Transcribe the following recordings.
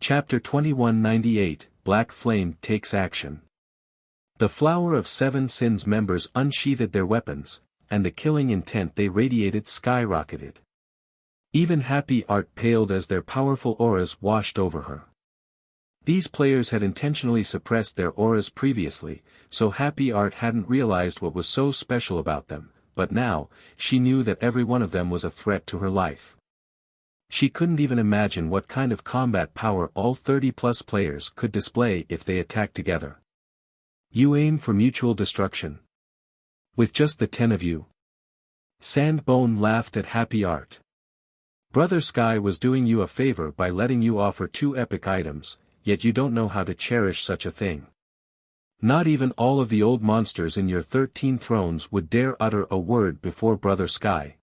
Chapter 2198, Black Flame Takes Action. The Flower of Seven Sins members unsheathed their weapons, and the killing intent they radiated skyrocketed. Even Happy Art paled as their powerful auras washed over her. These players had intentionally suppressed their auras previously, so Happy Art hadn't realized what was so special about them, but now, she knew that every one of them was a threat to her life. She couldn't even imagine what kind of combat power all 30-plus players could display if they attacked together. You aim for mutual destruction. With just the 10 of you. Sandbone laughed at Happy Art. Brother Sky was doing you a favor by letting you offer 2 epic items, yet you don't know how to cherish such a thing. Not even all of the old monsters in your 13 thrones would dare utter a word before Brother Sky.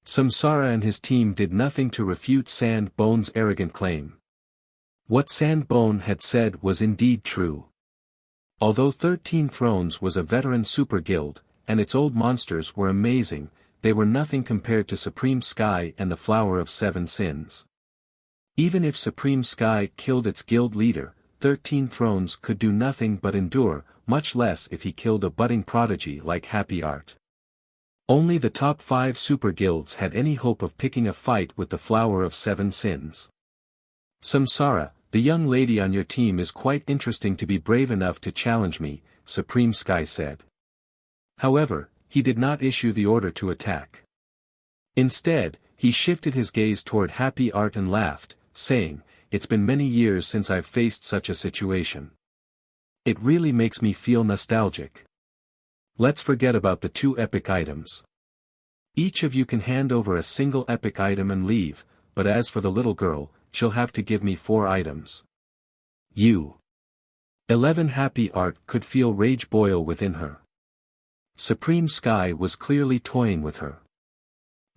Samsara and his team did nothing to refute Sandbone's arrogant claim. What Sandbone had said was indeed true. Although 13 Thrones was a veteran super guild, and its old monsters were amazing, they were nothing compared to Supreme Sky and the Flower of Seven Sins. Even if Supreme Sky killed its guild leader, 13 Thrones could do nothing but endure, much less if he killed a budding prodigy like Happy Art. Only the top 5 super guilds had any hope of picking a fight with the Flower of Seven Sins. Samsara, the young lady on your team is quite interesting to be brave enough to challenge me, Supreme Sky said. However, he did not issue the order to attack. Instead, he shifted his gaze toward Happy Art and laughed, saying, "It's been many years since I've faced such a situation. It really makes me feel nostalgic. Let's forget about the 2 epic items. Each of you can hand over a single epic item and leave, but as for the little girl, she'll have to give me 4 items. You." 11 Happy Art could feel rage boil within her. Supreme Sky was clearly toying with her.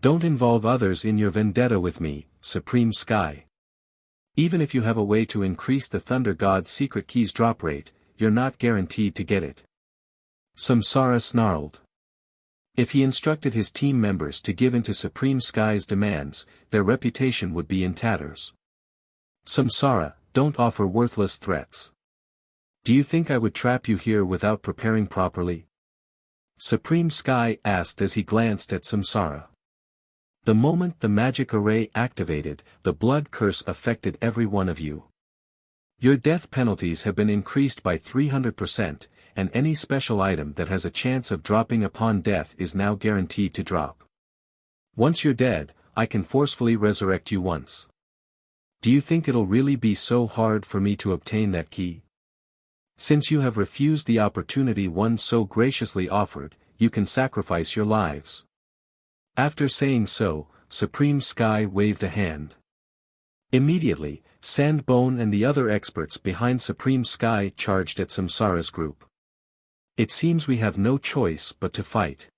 Don't involve others in your vendetta with me, Supreme Sky. Even if you have a way to increase the Thunder God's secret keys drop rate, you're not guaranteed to get it. Samsara snarled. If he instructed his team members to give in to Supreme Sky's demands, their reputation would be in tatters. Samsara, don't offer worthless threats. Do you think I would trap you here without preparing properly? Supreme Sky asked as he glanced at Samsara. The moment the magic array activated, the blood curse affected every one of you. Your death penalties have been increased by 300%, and any special item that has a chance of dropping upon death is now guaranteed to drop. Once you're dead, I can forcefully resurrect you once. Do you think it'll really be so hard for me to obtain that key? Since you have refused the opportunity one so graciously offered, you can sacrifice your lives. After saying so, Supreme Sky waved a hand. Immediately, Sandbone and the other experts behind Supreme Sky charged at Samsara's group. It seems we have no choice but to fight.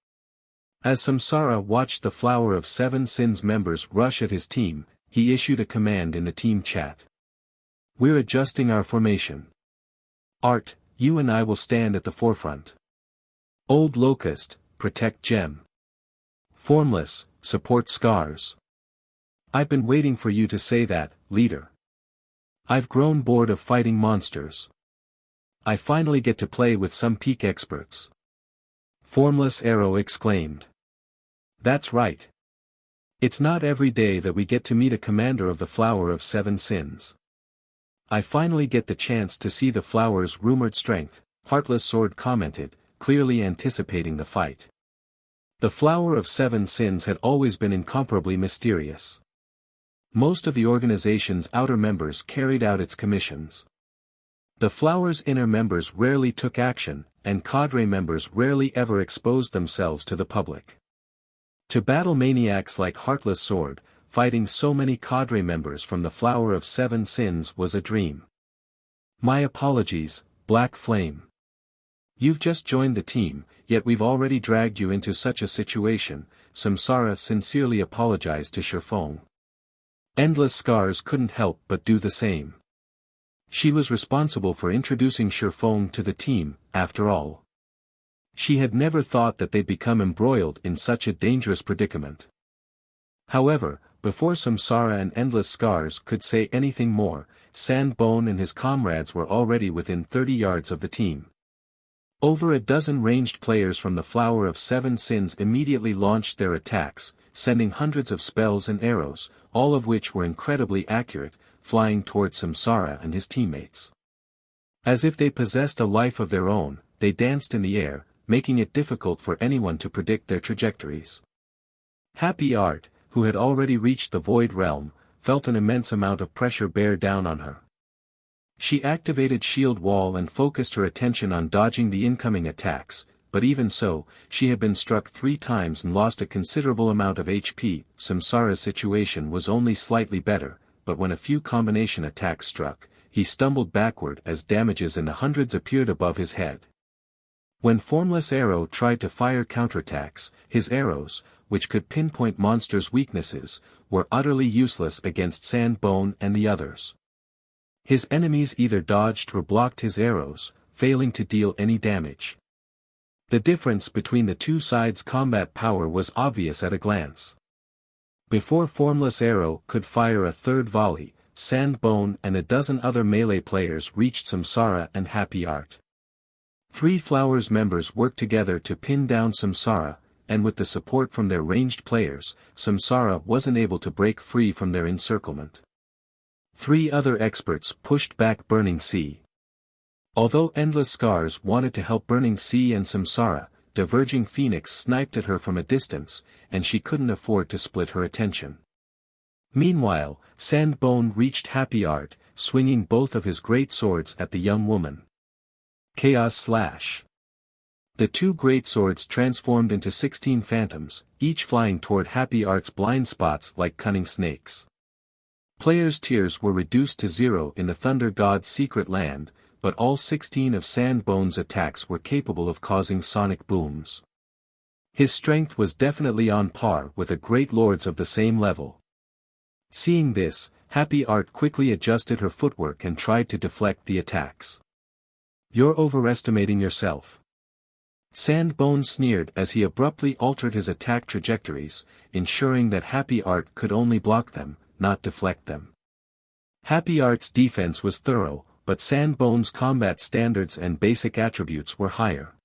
As Samsara watched the Flower of Seven Sins members rush at his team, he issued a command in the team chat. We're adjusting our formation. Art, you and I will stand at the forefront. Old Locust, protect Gem. Formless, support Scars. I've been waiting for you to say that, leader. I've grown bored of fighting monsters. I finally get to play with some peak experts. Formless Arrow exclaimed. That's right. It's not every day that we get to meet a commander of the Flower of Seven Sins. I finally get the chance to see the flower's rumored strength, Heartless Sword commented, clearly anticipating the fight. The Flower of Seven Sins had always been incomparably mysterious. Most of the organization's outer members carried out its commissions. The Flower's inner members rarely took action, and cadre members rarely ever exposed themselves to the public. To battle maniacs like Heartless Sword, fighting so many cadre members from the Flower of Seven Sins was a dream. My apologies, Black Flame. You've just joined the team, yet we've already dragged you into such a situation, Samsara sincerely apologized to Shifeng. Endless Scars couldn't help but do the same. She was responsible for introducing Shifeng to the team, after all. She had never thought that they'd become embroiled in such a dangerous predicament. However, before Samsara and Endless Scars could say anything more, Sandbone and his comrades were already within 30 yards of the team. Over a dozen ranged players from the Flower of Seven Sins immediately launched their attacks, sending hundreds of spells and arrows, all of which were incredibly accurate, flying toward Samsara and his teammates. As if they possessed a life of their own, they danced in the air, making it difficult for anyone to predict their trajectories. Happy Art, who had already reached the Void Realm, felt an immense amount of pressure bear down on her. She activated Shield Wall and focused her attention on dodging the incoming attacks, but even so, she had been struck 3 times and lost a considerable amount of HP. Samsara's situation was only slightly better, but when a few combination attacks struck, he stumbled backward as damages in the hundreds appeared above his head. When Formless Arrow tried to fire counterattacks, his arrows, which could pinpoint monsters' weaknesses, were utterly useless against Sandbone and the others. His enemies either dodged or blocked his arrows, failing to deal any damage. The difference between the two sides' combat power was obvious at a glance. Before Formless Arrow could fire a third volley, Sandbone and a dozen other melee players reached Samsara and Happy Art. 3 Flowers members worked together to pin down Samsara, and with the support from their ranged players, Samsara wasn't able to break free from their encirclement. 3 other experts pushed back Burning Sea. Although Endless Scars wanted to help Burning Sea and Samsara, Diverging Phoenix sniped at her from a distance, and she couldn't afford to split her attention. Meanwhile, Sandbone reached Happy Art, swinging both of his great swords at the young woman. Chaos Slash. The 2 great swords transformed into 16 phantoms, each flying toward Happy Art's blind spots like cunning snakes. Players' tears were reduced to 0 in the Thunder God's secret land, but all 16 of Sandbone's attacks were capable of causing sonic booms. His strength was definitely on par with the great lords of the same level. Seeing this, Happy Art quickly adjusted her footwork and tried to deflect the attacks. "You're overestimating yourself." Sandbone sneered as he abruptly altered his attack trajectories, ensuring that Happy Art could only block them, not deflect them. Happy Art's defense was thorough, but Sandbone's combat standards and basic attributes were higher.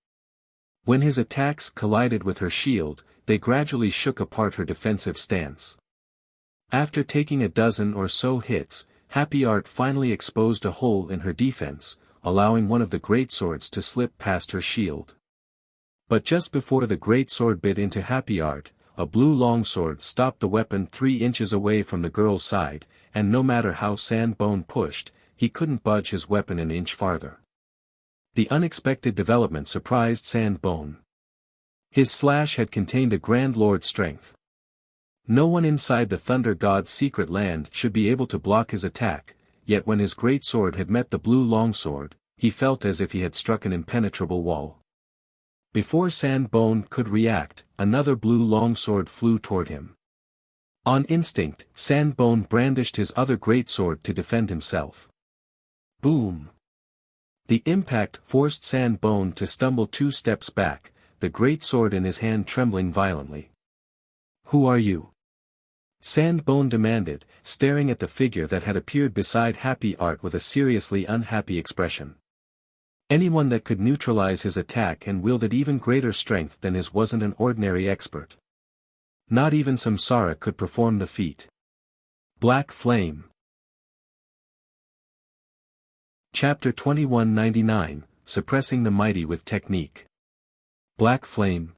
When his attacks collided with her shield, they gradually shook apart her defensive stance. After taking a dozen or so hits, Happy Art finally exposed a hole in her defense, allowing one of the greatswords to slip past her shield. But just before the greatsword bit into Happy Art, a blue longsword stopped the weapon 3 inches away from the girl's side, and no matter how Sandbone pushed, he couldn't budge his weapon an inch farther. The unexpected development surprised Sandbone. His slash had contained a Grand Lord strength. No one inside the Thunder God's secret land should be able to block his attack, yet when his great sword had met the blue longsword, he felt as if he had struck an impenetrable wall. Before Sandbone could react, another blue longsword flew toward him. On instinct, Sandbone brandished his other greatsword to defend himself. Boom! The impact forced Sandbone to stumble 2 steps back, the greatsword in his hand trembling violently. "Who are you?" Sandbone demanded, staring at the figure that had appeared beside Happy Art with a seriously unhappy expression. Anyone that could neutralize his attack and wielded even greater strength than his wasn't an ordinary expert. Not even Samsara could perform the feat. Black Flame. Chapter 2199, Suppressing the Mighty with Technique. Black Flame.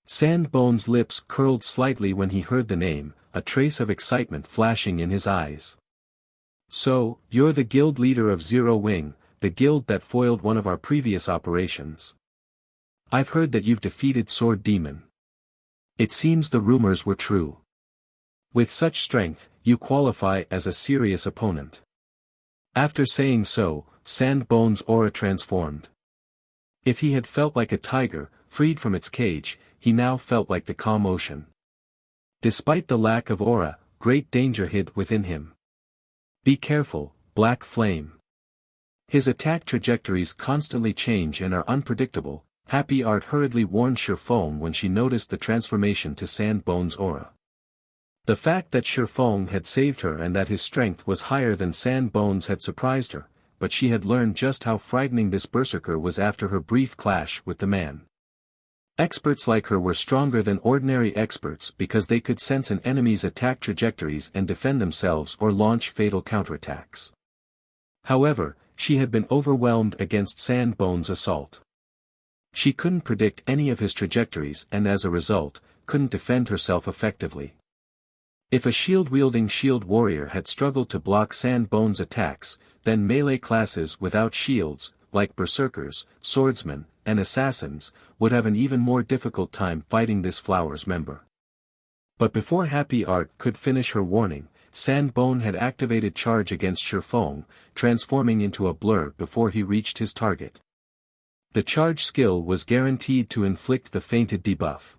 Sandbone's lips curled slightly when he heard the name, a trace of excitement flashing in his eyes. "So, you're the guild leader of Zero Wing, the guild that foiled one of our previous operations. I've heard that you've defeated Sword Demon. It seems the rumors were true. With such strength, you qualify as a serious opponent." After saying so, Sandbone's aura transformed. If he had felt like a tiger, freed from its cage, he now felt like the Commotion. Despite the lack of aura, great danger hid within him. "Be careful, Black Flame. His attack trajectories constantly change and are unpredictable." Happy Art hurriedly warned Foam when she noticed the transformation to Sandbone's aura. The fact that Shifeng had saved her and that his strength was higher than Sand Bones had surprised her, but she had learned just how frightening this berserker was after her brief clash with the man. Experts like her were stronger than ordinary experts because they could sense an enemy's attack trajectories and defend themselves or launch fatal counterattacks. However, she had been overwhelmed against Sand Bones' assault. She couldn't predict any of his trajectories and as a result, couldn't defend herself effectively. If a shield-wielding shield warrior had struggled to block Sand Bones' attacks, then melee classes without shields, like berserkers, swordsmen, and assassins, would have an even more difficult time fighting this Flower's member. But before Happy Art could finish her warning, Sandbone had activated charge against Shifeng, transforming into a blur before he reached his target. The charge skill was guaranteed to inflict the fainted debuff.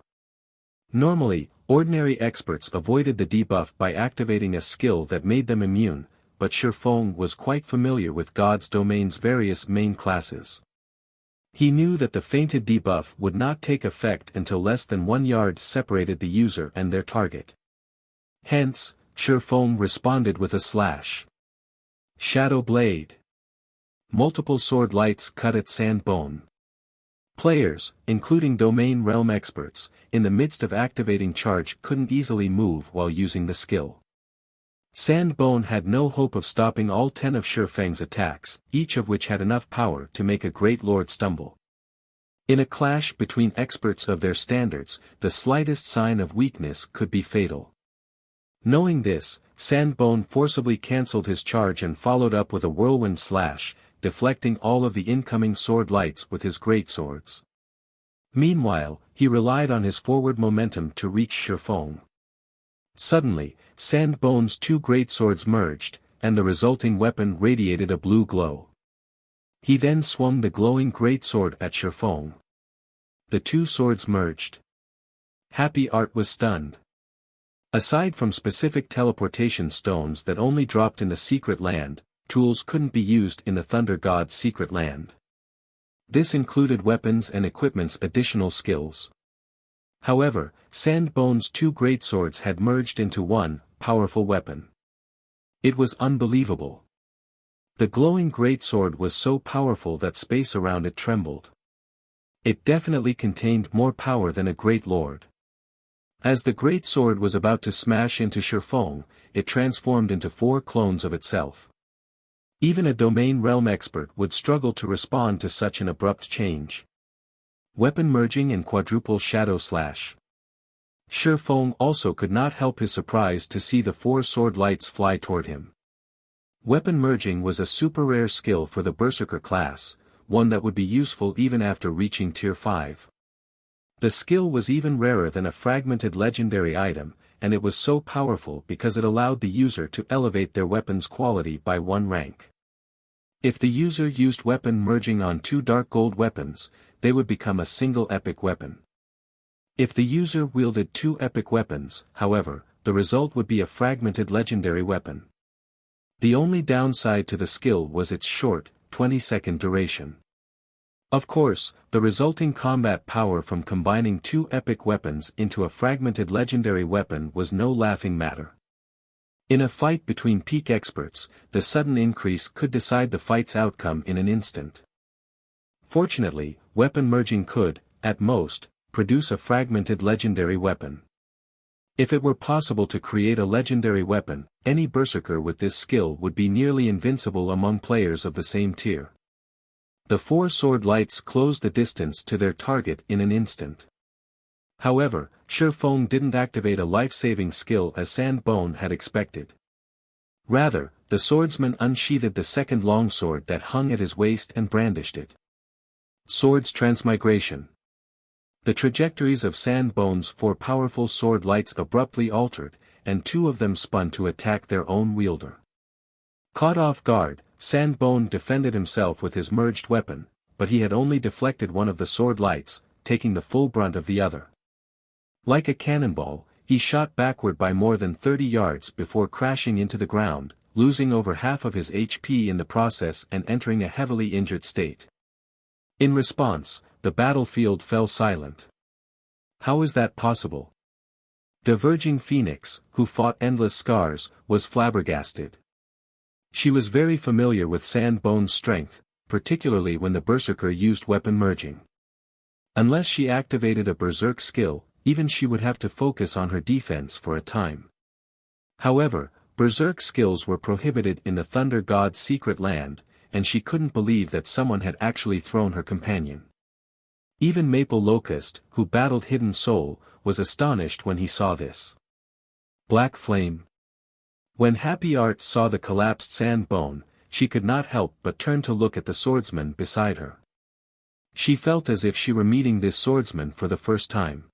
Normally, ordinary experts avoided the debuff by activating a skill that made them immune, but Shifeng was quite familiar with God's Domain's various main classes. He knew that the fainted debuff would not take effect until less than 1 yard separated the user and their target. Hence, Shifeng responded with a slash. Shadow Blade. Multiple sword lights cut at Sandbone. Players, including Domain Realm experts, in the midst of activating charge couldn't easily move while using the skill. Sandbone had no hope of stopping all 10 of Shifeng's attacks, each of which had enough power to make a great lord stumble. In a clash between experts of their standards, the slightest sign of weakness could be fatal. Knowing this, Sandbone forcibly cancelled his charge and followed up with a whirlwind slash, deflecting all of the incoming sword lights with his greatswords. Meanwhile, he relied on his forward momentum to reach Shifeng. Suddenly, Sandbone's 2 greatswords merged, and the resulting weapon radiated a blue glow. He then swung the glowing greatsword at Shifeng. The 2 swords merged. Happy Art was stunned. Aside from specific teleportation stones that only dropped in the secret land, tools couldn't be used in the Thunder God's secret land. This included weapons and equipment's additional skills. However, Sandbone's 2 greatswords had merged into one powerful weapon. It was unbelievable. The glowing greatsword was so powerful that space around it trembled. It definitely contained more power than a great lord. As the greatsword was about to smash into Shifeng, it transformed into 4 clones of itself. Even a Domain Realm expert would struggle to respond to such an abrupt change. Weapon merging and quadruple shadow slash. Shifeng also could not help his surprise to see the 4 sword lights fly toward him. Weapon merging was a super rare skill for the Berserker class, one that would be useful even after reaching Tier 5. The skill was even rarer than a fragmented legendary item, and it was so powerful because it allowed the user to elevate their weapon's quality by 1 rank. If the user used weapon merging on 2 dark gold weapons, they would become a single epic weapon. If the user wielded 2 epic weapons, however, the result would be a fragmented legendary weapon. The only downside to the skill was its short, 20-second duration. Of course, the resulting combat power from combining 2 epic weapons into a fragmented legendary weapon was no laughing matter. In a fight between peak experts, the sudden increase could decide the fight's outcome in an instant. Fortunately, weapon merging could, at most, produce a fragmented legendary weapon. If it were possible to create a legendary weapon, any berserker with this skill would be nearly invincible among players of the same tier. The 4 sword lights closed the distance to their target in an instant. However, Shifeng didn't activate a life-saving skill as Sandbone had expected. Rather, the swordsman unsheathed the 2nd longsword that hung at his waist and brandished it. Swords Transmigration. The trajectories of Sandbone's 4 powerful sword lights abruptly altered, and 2 of them spun to attack their own wielder. Caught off guard, Sandbone defended himself with his merged weapon, but he had only deflected one of the sword lights, taking the full brunt of the other. Like a cannonball, he shot backward by more than 30 yards before crashing into the ground, losing over half of his HP in the process and entering a heavily injured state. In response, the battlefield fell silent. How is that possible? Diverging Phoenix, who fought Endless Scars, was flabbergasted. She was very familiar with Sandbone's strength, particularly when the Berserker used weapon merging. Unless she activated a Berserk skill, even she would have to focus on her defense for a time. However, Berserk skills were prohibited in the Thunder God's secret land, and she couldn't believe that someone had actually thrown her companion. Even Maple Locust, who battled Hidden Soul, was astonished when he saw this. Black Flame. When Happy Art saw the collapsed Sandbone, she could not help but turn to look at the swordsman beside her. She felt as if she were meeting this swordsman for the first time.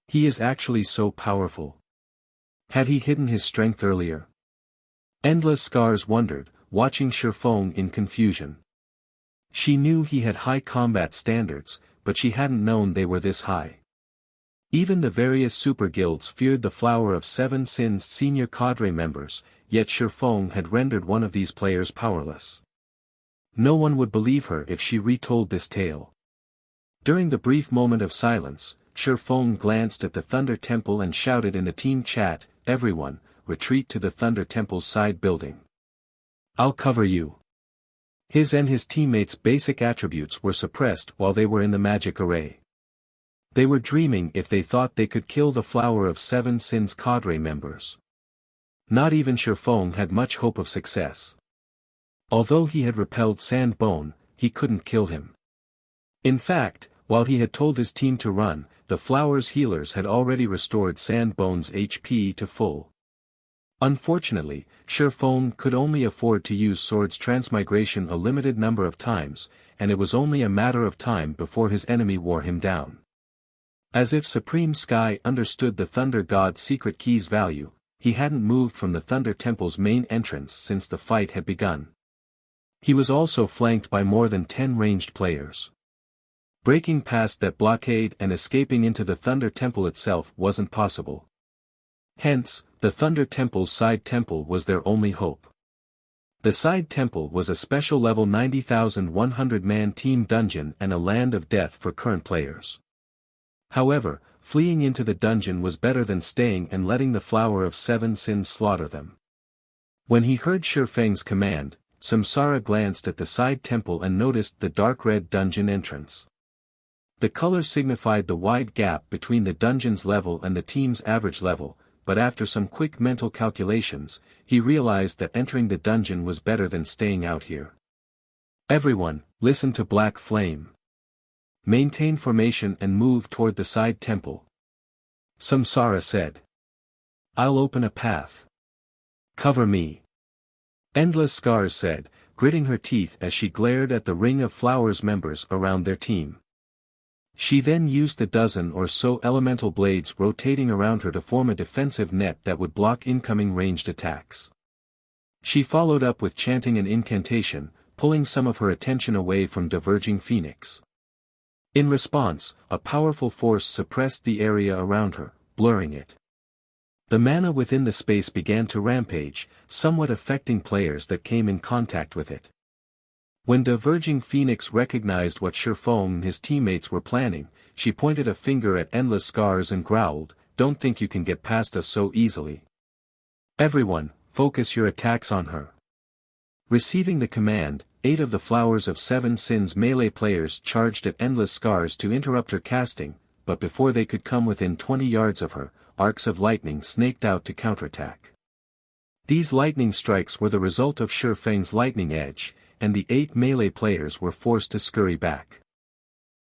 He is actually so powerful. Had he hidden his strength earlier? Endless Scars wondered, watching Shifeng in confusion. She knew he had high combat standards, but she hadn't known they were this high. Even the various super guilds feared the Flower of Seven Sins senior cadre members, yet Shifeng had rendered one of these players powerless. No one would believe her if she retold this tale. During the brief moment of silence, Shifeng glanced at the Thunder Temple and shouted in the team chat, "Everyone, retreat to the Thunder Temple's side building. I'll cover you." His and his teammates' basic attributes were suppressed while they were in the magic array. They were dreaming if they thought they could kill the Flower of Seven Sins cadre members. Not even Shifeng had much hope of success. Although he had repelled Sandbone, he couldn't kill him. In fact, while he had told his team to run, the Flower's healers had already restored Sandbone's HP to full. Unfortunately, Shifeng could only afford to use Sword's transmigration a limited number of times, and it was only a matter of time before his enemy wore him down. As if Supreme Sky understood the Thunder God's secret key's value, he hadn't moved from the Thunder Temple's main entrance since the fight had begun. He was also flanked by more than 10 ranged players. Breaking past that blockade and escaping into the Thunder Temple itself wasn't possible. Hence, the Thunder Temple's side temple was their only hope. The side temple was a special level 90,100-man team dungeon and a land of death for current players. However, fleeing into the dungeon was better than staying and letting the Flower of Seven Sins slaughter them. When he heard Shifeng's command, Samsara glanced at the side temple and noticed the dark red dungeon entrance. The color signified the wide gap between the dungeon's level and the team's average level, but after some quick mental calculations, he realized that entering the dungeon was better than staying out here. "Everyone, listen to Black Flame. Maintain formation and move toward the side temple," Samsara said. "I'll open a path. Cover me," Endless Scars said, gritting her teeth as she glared at the ring of Flowers members around their team. She then used the dozen or so elemental blades rotating around her to form a defensive net that would block incoming ranged attacks. She followed up with chanting an incantation, pulling some of her attention away from Diverging Phoenix. In response, a powerful force suppressed the area around her, blurring it. The mana within the space began to rampage, somewhat affecting players that came in contact with it. When Diverging Phoenix recognized what Shifeng and his teammates were planning, she pointed a finger at Endless Scars and growled, "Don't think you can get past us so easily. Everyone, focus your attacks on her." Receiving the command, 8 of the Flowers of Seven Sins melee players charged at Endless Scars to interrupt her casting, but before they could come within 20 yards of her, arcs of lightning snaked out to counterattack. These lightning strikes were the result of Shifeng's lightning edge, and the 8 melee players were forced to scurry back.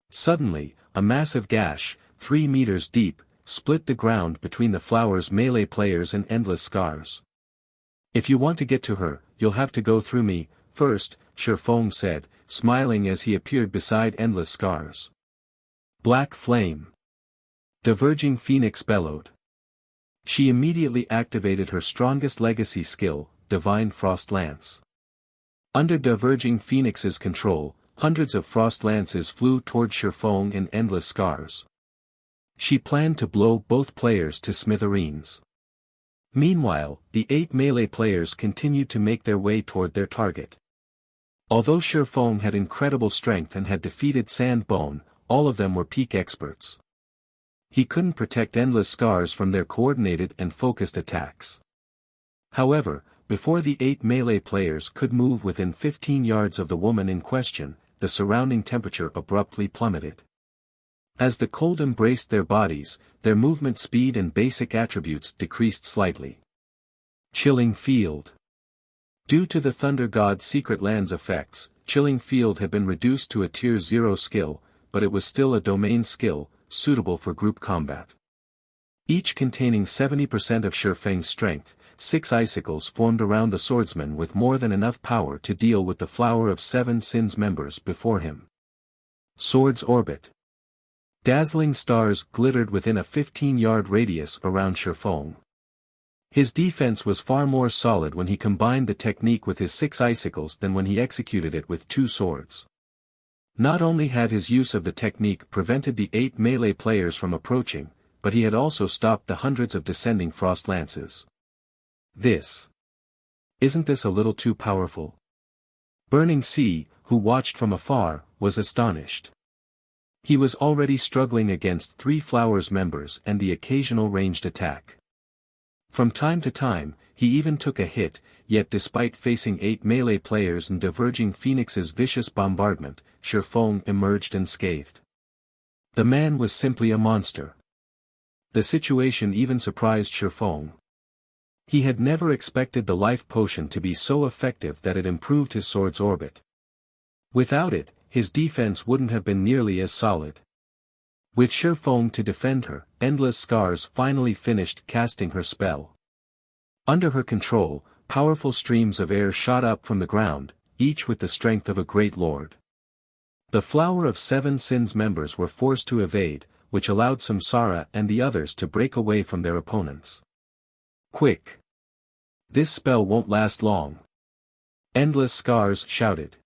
Suddenly, a massive gash, 3 meters deep, split the ground between the Flowers melee players and Endless Scars. "If you want to get to her, you'll have to go through me first," Shifeng said, smiling as he appeared beside Endless Scars. "Black Flame!" Diverging Phoenix bellowed. She immediately activated her strongest legacy skill, Divine Frost Lance. Under Diverging Phoenix's control, hundreds of frost lances flew toward Shifeng and Endless Scars. She planned to blow both players to smithereens. Meanwhile, the 8 melee players continued to make their way toward their target. Although Shifeng had incredible strength and had defeated Sandbone, all of them were peak experts. He couldn't protect endless scars from their coordinated and focused attacks. However, before the 8 melee players could move within 15 yards of the woman in question, the surrounding temperature abruptly plummeted. As the cold embraced their bodies, their movement speed and basic attributes decreased slightly. Chilling Field. Due to the Thunder God's Secret Land's effects, Chilling Field had been reduced to a Tier 0 skill, but it was still a domain skill, suitable for group combat. Each containing 70% of Shifeng's strength, 6 icicles formed around the swordsman with more than enough power to deal with the Flower of 7 Sins members before him. Sword's Orbit. Dazzling stars glittered within a 15-yard radius around Shifeng. His defense was far more solid when he combined the technique with his 6 icicles than when he executed it with 2 swords. Not only had his use of the technique prevented the 8 melee players from approaching, but he had also stopped the hundreds of descending frost lances. Isn't this a little too powerful? Burning Sea, who watched from afar, was astonished. He was already struggling against 3 Flowers members and the occasional ranged attack. From time to time, he even took a hit, yet despite facing 8 melee players and diverging Phoenix's vicious bombardment, Shifeng emerged unscathed. The man was simply a monster. The situation even surprised Shifeng. He had never expected the life potion to be so effective that it improved his sword's orbit. Without it, his defense wouldn't have been nearly as solid. With Shifeng to defend her, Endless Scars finally finished casting her spell. Under her control, powerful streams of air shot up from the ground, each with the strength of a great lord. The Flower of 7 Sins members were forced to evade, which allowed Samsara and the others to break away from their opponents. Quick! This spell won't last long. Endless Scars shouted.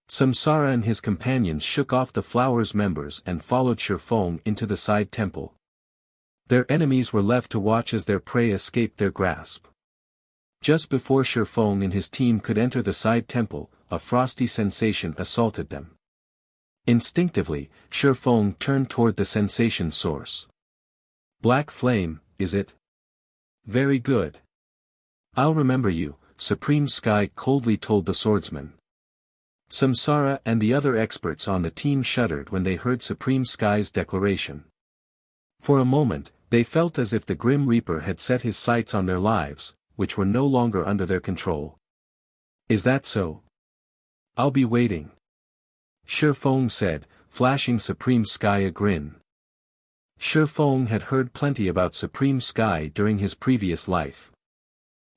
Samsara and his companions shook off the Flower's members and followed Shifeng into the side temple. Their enemies were left to watch as their prey escaped their grasp. Just before Shifeng and his team could enter the side temple, a frosty sensation assaulted them. Instinctively, Shifeng turned toward the sensation source. Black flame, is it? Very good. I'll remember you, Supreme Sky coldly told the swordsman. Samsara and the other experts on the team shuddered when they heard Supreme Sky's declaration. For a moment, they felt as if the Grim Reaper had set his sights on their lives, which were no longer under their control. Is that so? I'll be waiting. Shifeng said, flashing Supreme Sky a grin. Shifeng had heard plenty about Supreme Sky during his previous life.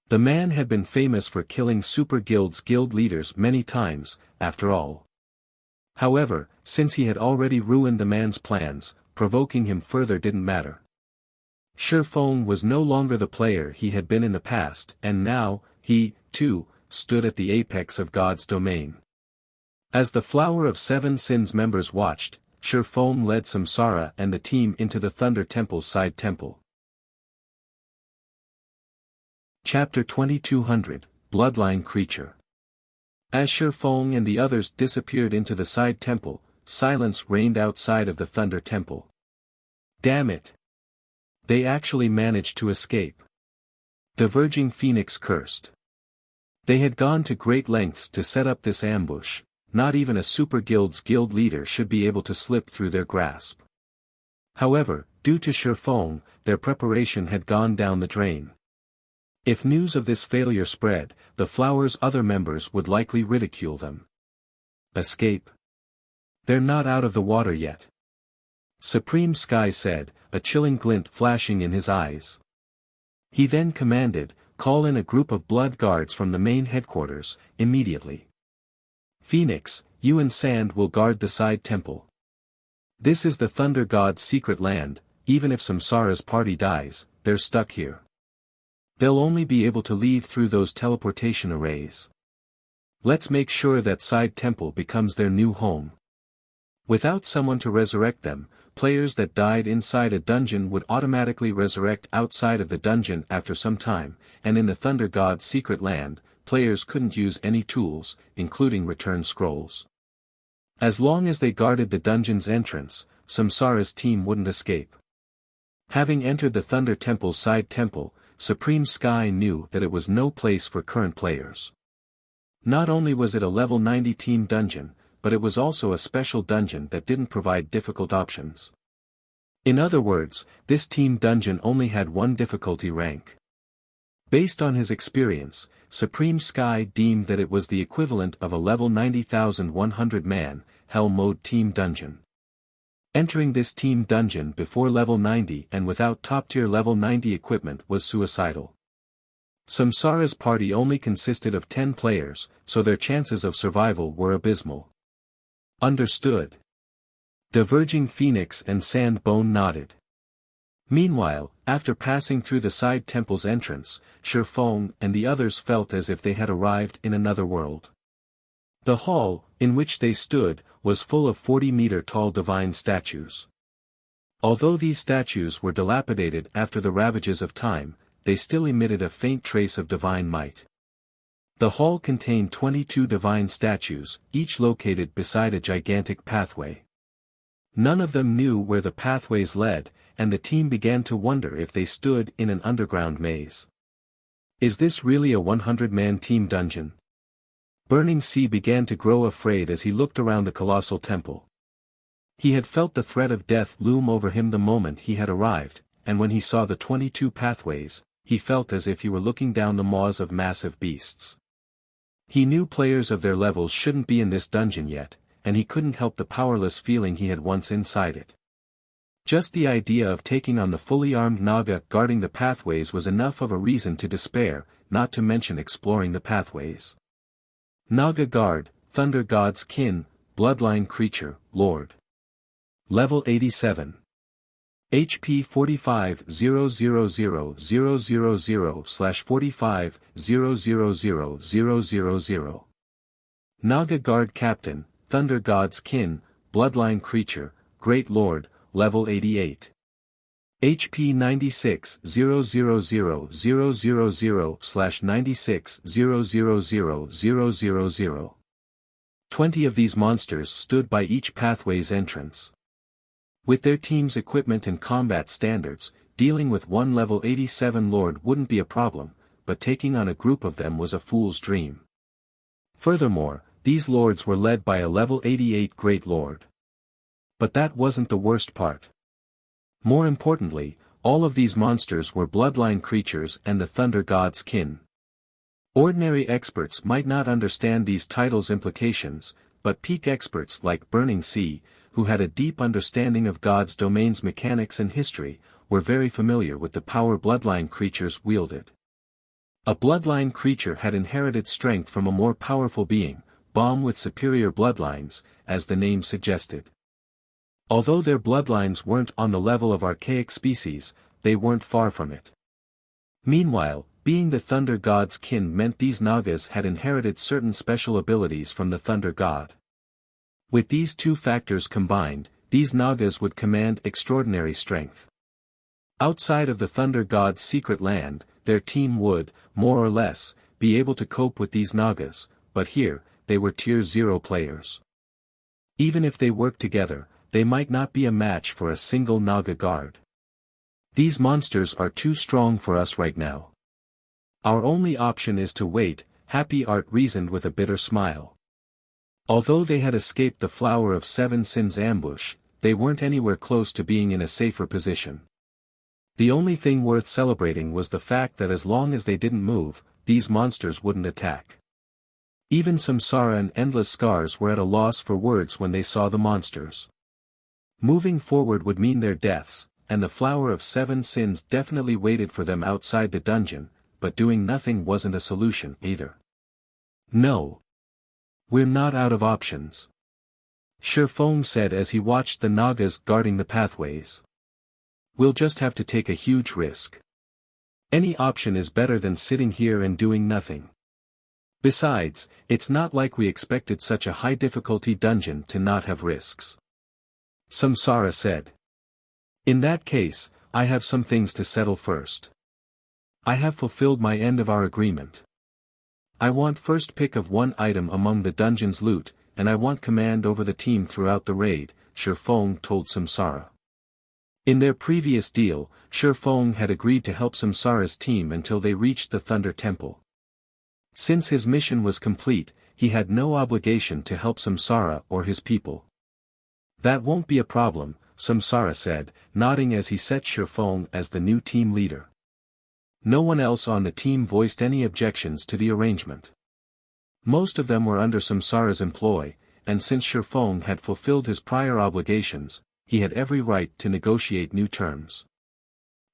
The man had been famous for killing Super Guild's guild leaders many times, after all. However, since he had already ruined the man's plans, provoking him further didn't matter. Shifeng was no longer the player he had been in the past, and now, he, too, stood at the apex of God's domain. As the Flower of 7 Sins members watched, Shifeng led Samsara and the team into the Thunder Temple's side temple. Chapter 2200, Bloodline Creature. As Shifeng and the others disappeared into the side temple, silence reigned outside of the Thunder Temple. Damn it! They actually managed to escape. The Virgin Phoenix cursed. They had gone to great lengths to set up this ambush, not even a Super Guild's guild leader should be able to slip through their grasp. However, due to Shifeng, their preparation had gone down the drain. If news of this failure spread, the Flower's other members would likely ridicule them. Escape? They're not out of the water yet. Supreme Sky said, a chilling glint flashing in his eyes. He then commanded, call in a group of blood guards from the main headquarters, immediately. Phoenix, you and Sand will guard the side temple. This is the Thunder God's secret land, even if Samsara's party dies, they're stuck here. They'll only be able to leave through those teleportation arrays. Let's make sure that side temple becomes their new home. Without someone to resurrect them, players that died inside a dungeon would automatically resurrect outside of the dungeon after some time, and in the Thunder God's secret land, players couldn't use any tools, including return scrolls. As long as they guarded the dungeon's entrance, Samsara's team wouldn't escape. Having entered the Thunder Temple's side temple, Supreme Sky knew that it was no place for current players. Not only was it a level 90 team dungeon, but it was also a special dungeon that didn't provide difficult options. In other words, this team dungeon only had one difficulty rank. Based on his experience, Supreme Sky deemed that it was the equivalent of a level 90,100 man, Hell Mode team dungeon. Entering this team dungeon before level 90 and without top-tier level 90 equipment was suicidal. Samsara's party only consisted of 10 players, so their chances of survival were abysmal. Understood. Diverging Phoenix and Sandbone nodded. Meanwhile, after passing through the side temple's entrance, Shifeng and the others felt as if they had arrived in another world. The hall, in which they stood, was full of 40-meter-tall divine statues. Although these statues were dilapidated after the ravages of time, they still emitted a faint trace of divine might. The hall contained 22 divine statues, each located beside a gigantic pathway. None of them knew where the pathways led, and the team began to wonder if they stood in an underground maze. Is this really a 100-man team dungeon? Burning Sea began to grow afraid as he looked around the colossal temple. He had felt the threat of death loom over him the moment he had arrived, and when he saw the 22 pathways, he felt as if he were looking down the maws of massive beasts. He knew players of their levels shouldn't be in this dungeon yet, and he couldn't help the powerless feeling he had once inside it. Just the idea of taking on the fully armed Naga guarding the pathways was enough of a reason to despair, not to mention exploring the pathways. Naga Guard, Thunder God's Kin, Bloodline Creature, Lord. Level 87. HP 450000/45000000. Naga Guard Captain, Thunder God's Kin, Bloodline Creature, Great Lord, Level 88. HP 960000/96000000. 20 of these monsters stood by each pathway's entrance. With their team's equipment and combat standards, dealing with one level 87 lord wouldn't be a problem, but taking on a group of them was a fool's dream. Furthermore, these lords were led by a level 88 Great Lord. But that wasn't the worst part. More importantly, all of these monsters were bloodline creatures and the Thunder God's kin. Ordinary experts might not understand these titles' implications, but peak experts like Burning Sea, who had a deep understanding of God's domain's mechanics and history, were very familiar with the power bloodline creatures wielded. A bloodline creature had inherited strength from a more powerful being, born with superior bloodlines, as the name suggested. Although their bloodlines weren't on the level of archaic species, they weren't far from it. Meanwhile, being the Thunder God's kin meant these Nagas had inherited certain special abilities from the Thunder God. With these two factors combined, these Nagas would command extraordinary strength. Outside of the Thunder God's secret land, their team would, more or less, be able to cope with these Nagas, but here, they were Tier 0 players. Even if they worked together, they might not be a match for a single Naga guard. These monsters are too strong for us right now. Our only option is to wait, Happy Art reasoned with a bitter smile. Although they had escaped the Flower of Seven Sins ambush, they weren't anywhere close to being in a safer position. The only thing worth celebrating was the fact that as long as they didn't move, these monsters wouldn't attack. Even Samsara and Endless Scars were at a loss for words when they saw the monsters. Moving forward would mean their deaths, and the Flower of Seven Sins definitely waited for them outside the dungeon, but doing nothing wasn't a solution either. No. We're not out of options. Shifeng said as he watched the Nagas guarding the pathways. We'll just have to take a huge risk. Any option is better than sitting here and doing nothing. Besides, it's not like we expected such a high-difficulty dungeon to not have risks. Samsara said. In that case, I have some things to settle first. I have fulfilled my end of our agreement. I want first pick of one item among the dungeon's loot, and I want command over the team throughout the raid, Shifeng told Samsara. In their previous deal, Shifeng had agreed to help Samsara's team until they reached the Thunder Temple. Since his mission was complete, he had no obligation to help Samsara or his people. That won't be a problem, Samsara said, nodding as he set Shifeng as the new team leader. No one else on the team voiced any objections to the arrangement. Most of them were under Samsara's employ, and since Shifeng had fulfilled his prior obligations, he had every right to negotiate new terms.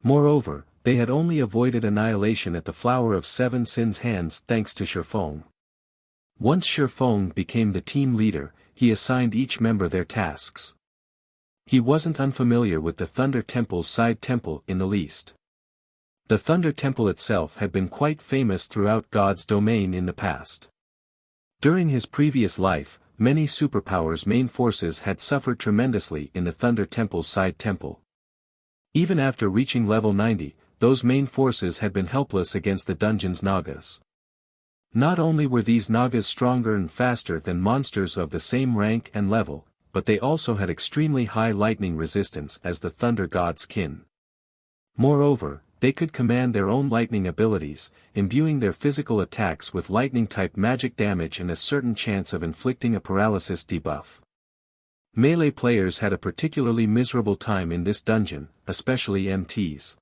Moreover, they had only avoided annihilation at the Flower of Seven Sins' hands thanks to Shifeng. Once Shifeng became the team leader, he assigned each member their tasks. He wasn't unfamiliar with the Thunder Temple's side temple in the least. The Thunder Temple itself had been quite famous throughout God's domain in the past. During his previous life, many superpowers' main forces had suffered tremendously in the Thunder Temple's side temple. Even after reaching level 90, those main forces had been helpless against the dungeon's Nagas. Not only were these Nagas stronger and faster than monsters of the same rank and level, but they also had extremely high lightning resistance as the Thunder God's kin. Moreover, they could command their own lightning abilities, imbuing their physical attacks with lightning-type magic damage and a certain chance of inflicting a paralysis debuff. Melee players had a particularly miserable time in this dungeon, especially MTs.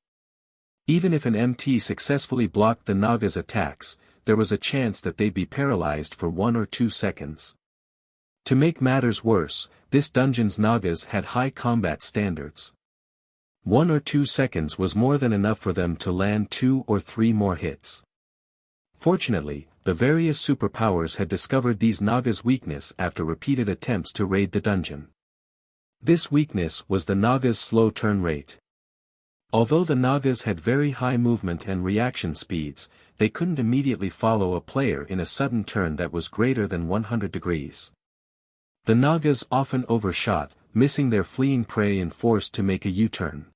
Even if an MT successfully blocked the Naga's attacks, there was a chance that they'd be paralyzed for 1 or 2 seconds. To make matters worse, this dungeon's Nagas had high combat standards. 1 or 2 seconds was more than enough for them to land 2 or 3 more hits. Fortunately, the various superpowers had discovered these Nagas' weakness after repeated attempts to raid the dungeon. This weakness was the Nagas' slow turn rate. Although the Nagas had very high movement and reaction speeds, they couldn't immediately follow a player in a sudden turn that was greater than 100 degrees. The Nagas often overshot, missing their fleeing prey and forced to make a U-turn.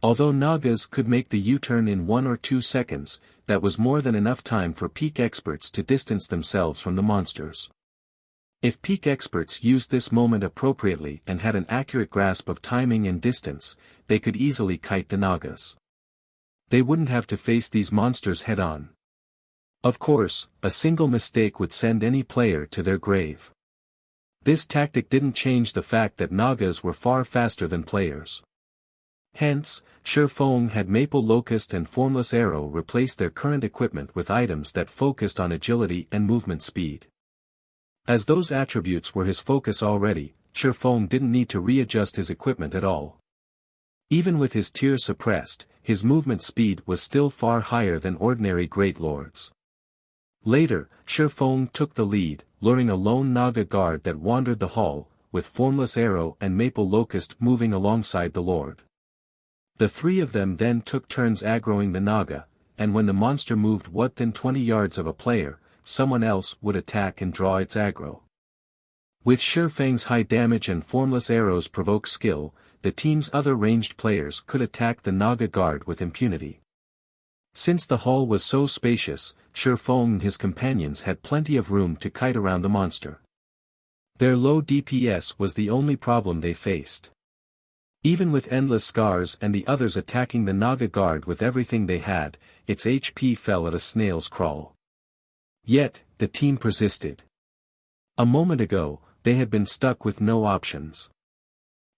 Although Nagas could make the U-turn in 1 or 2 seconds, that was more than enough time for peak experts to distance themselves from the monsters. If peak experts used this moment appropriately and had an accurate grasp of timing and distance, they could easily kite the Nagas. They wouldn't have to face these monsters head-on. Of course, a single mistake would send any player to their grave. This tactic didn't change the fact that Nagas were far faster than players. Hence, Shifeng had Maple Locust and Formless Arrow replace their current equipment with items that focused on agility and movement speed. As those attributes were his focus already, Shifeng didn't need to readjust his equipment at all. Even with his tier suppressed, his movement speed was still far higher than ordinary Great Lords. Later, Shifeng took the lead, luring a lone Naga guard that wandered the hall, with Formless Arrow and Maple Locust moving alongside the Lord. The 3 of them then took turns aggroing the Naga, and when the monster moved within 20 yards of a player, someone else would attack and draw its aggro. With Shifeng's high damage and Formless Arrow's provoke skill, the team's other ranged players could attack the Naga guard with impunity. Since the hall was so spacious, Shifeng and his companions had plenty of room to kite around the monster. Their low DPS was the only problem they faced. Even with Endless Scars and the others attacking the Naga guard with everything they had, its HP fell at a snail's crawl. Yet, the team persisted. A moment ago, they had been stuck with no options.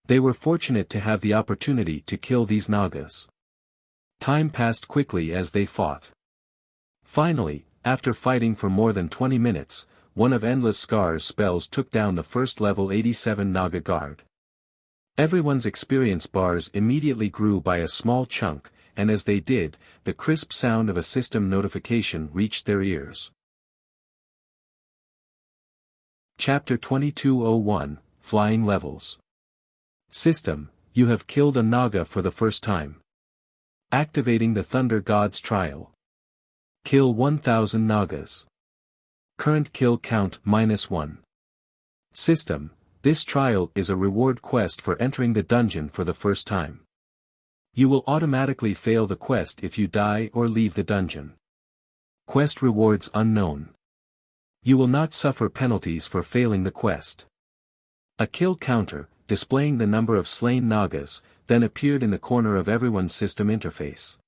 They were fortunate to have the opportunity to kill these Nagas. Time passed quickly as they fought. Finally, after fighting for more than 20 minutes, one of Endless Scars' spells took down the first level 87 Naga guard. Everyone's experience bars immediately grew by a small chunk, and as they did, the crisp sound of a system notification reached their ears. Chapter 2201, Flying Levels. System, you have killed a Naga for the first time. Activating the Thunder God's Trial. Kill 1000 Nagas. Current kill count -1. System, this trial is a reward quest for entering the dungeon for the first time. You will automatically fail the quest if you die or leave the dungeon. Quest rewards unknown. You will not suffer penalties for failing the quest. A kill counter, displaying the number of slain Nagas, then appeared in the corner of everyone's system interface.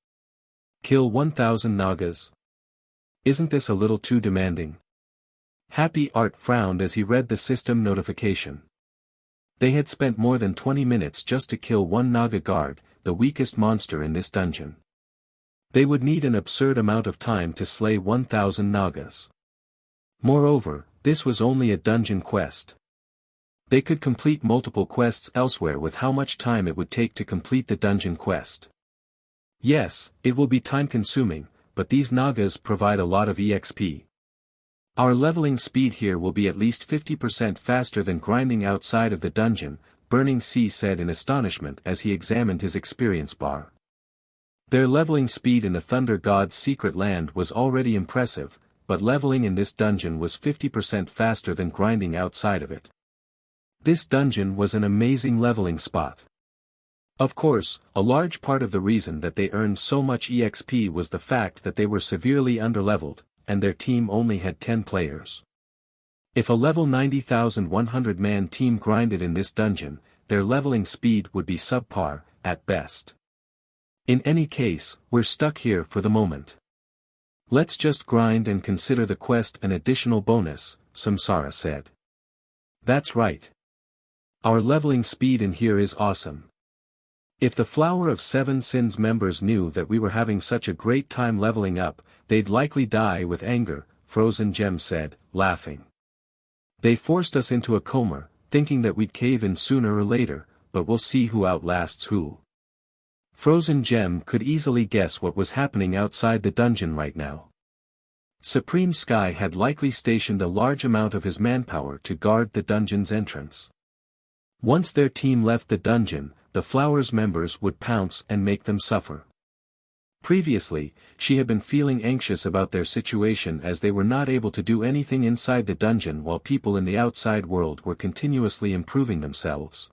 Kill 1,000 Nagas. Isn't this a little too demanding? Happy Art frowned as he read the system notification. They had spent more than 20 minutes just to kill one Naga guard, the weakest monster in this dungeon. They would need an absurd amount of time to slay 1,000 Nagas. Moreover, this was only a dungeon quest. They could complete multiple quests elsewhere with how much time it would take to complete the dungeon quest. Yes, it will be time-consuming, but these Nagas provide a lot of EXP. Our leveling speed here will be at least 50% faster than grinding outside of the dungeon, Burning Sea said in astonishment as he examined his experience bar. Their leveling speed in the Thunder God's secret land was already impressive, but leveling in this dungeon was 50% faster than grinding outside of it. This dungeon was an amazing leveling spot. Of course, a large part of the reason that they earned so much EXP was the fact that they were severely underleveled, and their team only had 10 players. If a level 90,100-man team grinded in this dungeon, their leveling speed would be subpar, at best. In any case, we're stuck here for the moment. Let's just grind and consider the quest an additional bonus, Samsara said. That's right. Our leveling speed in here is awesome. If the Flower of Seven Sins members knew that we were having such a great time leveling up, they'd likely die with anger, Frozen Gem said, laughing. They forced us into a coma, thinking that we'd cave in sooner or later, but we'll see who outlasts who. Frozen Gem could easily guess what was happening outside the dungeon right now. Supreme Sky had likely stationed a large amount of his manpower to guard the dungeon's entrance. Once their team left the dungeon, the Flower's members would pounce and make them suffer. Previously, she had been feeling anxious about their situation as they were not able to do anything inside the dungeon while people in the outside world were continuously improving themselves.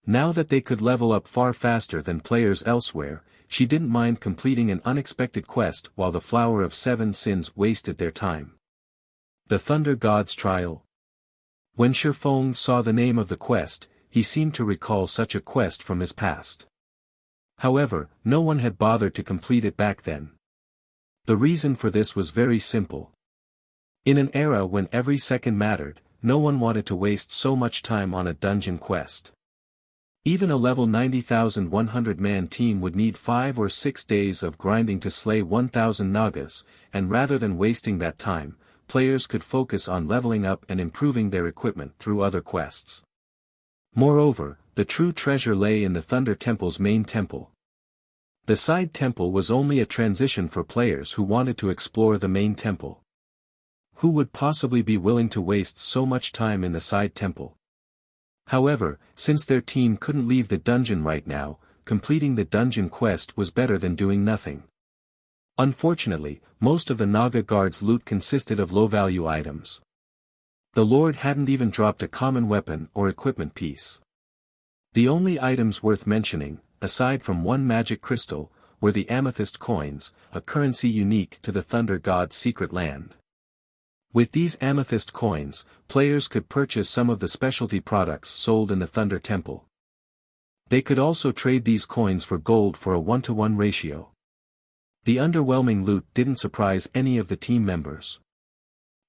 Now that they could level up far faster than players elsewhere, she didn't mind completing an unexpected quest while the Flower of Seven Sins wasted their time. The Thunder God's Trial. When Shifeng saw the name of the quest, he seemed to recall such a quest from his past. However, no one had bothered to complete it back then. The reason for this was very simple. In an era when every second mattered, no one wanted to waste so much time on a dungeon quest. Even a level 90,100-man team would need 5 or 6 days of grinding to slay 1,000 Nagas, and rather than wasting that time, players could focus on leveling up and improving their equipment through other quests. Moreover, the true treasure lay in the Thunder Temple's main temple. The side temple was only a transition for players who wanted to explore the main temple. Who would possibly be willing to waste so much time in the side temple? However, since their team couldn't leave the dungeon right now, completing the dungeon quest was better than doing nothing. Unfortunately, most of the Naga guard's loot consisted of low-value items. The Lord hadn't even dropped a common weapon or equipment piece. The only items worth mentioning, aside from one magic crystal, were the amethyst coins, a currency unique to the Thunder God's secret land. With these amethyst coins, players could purchase some of the specialty products sold in the Thunder Temple. They could also trade these coins for gold for a 1-to-1 ratio. The underwhelming loot didn't surprise any of the team members.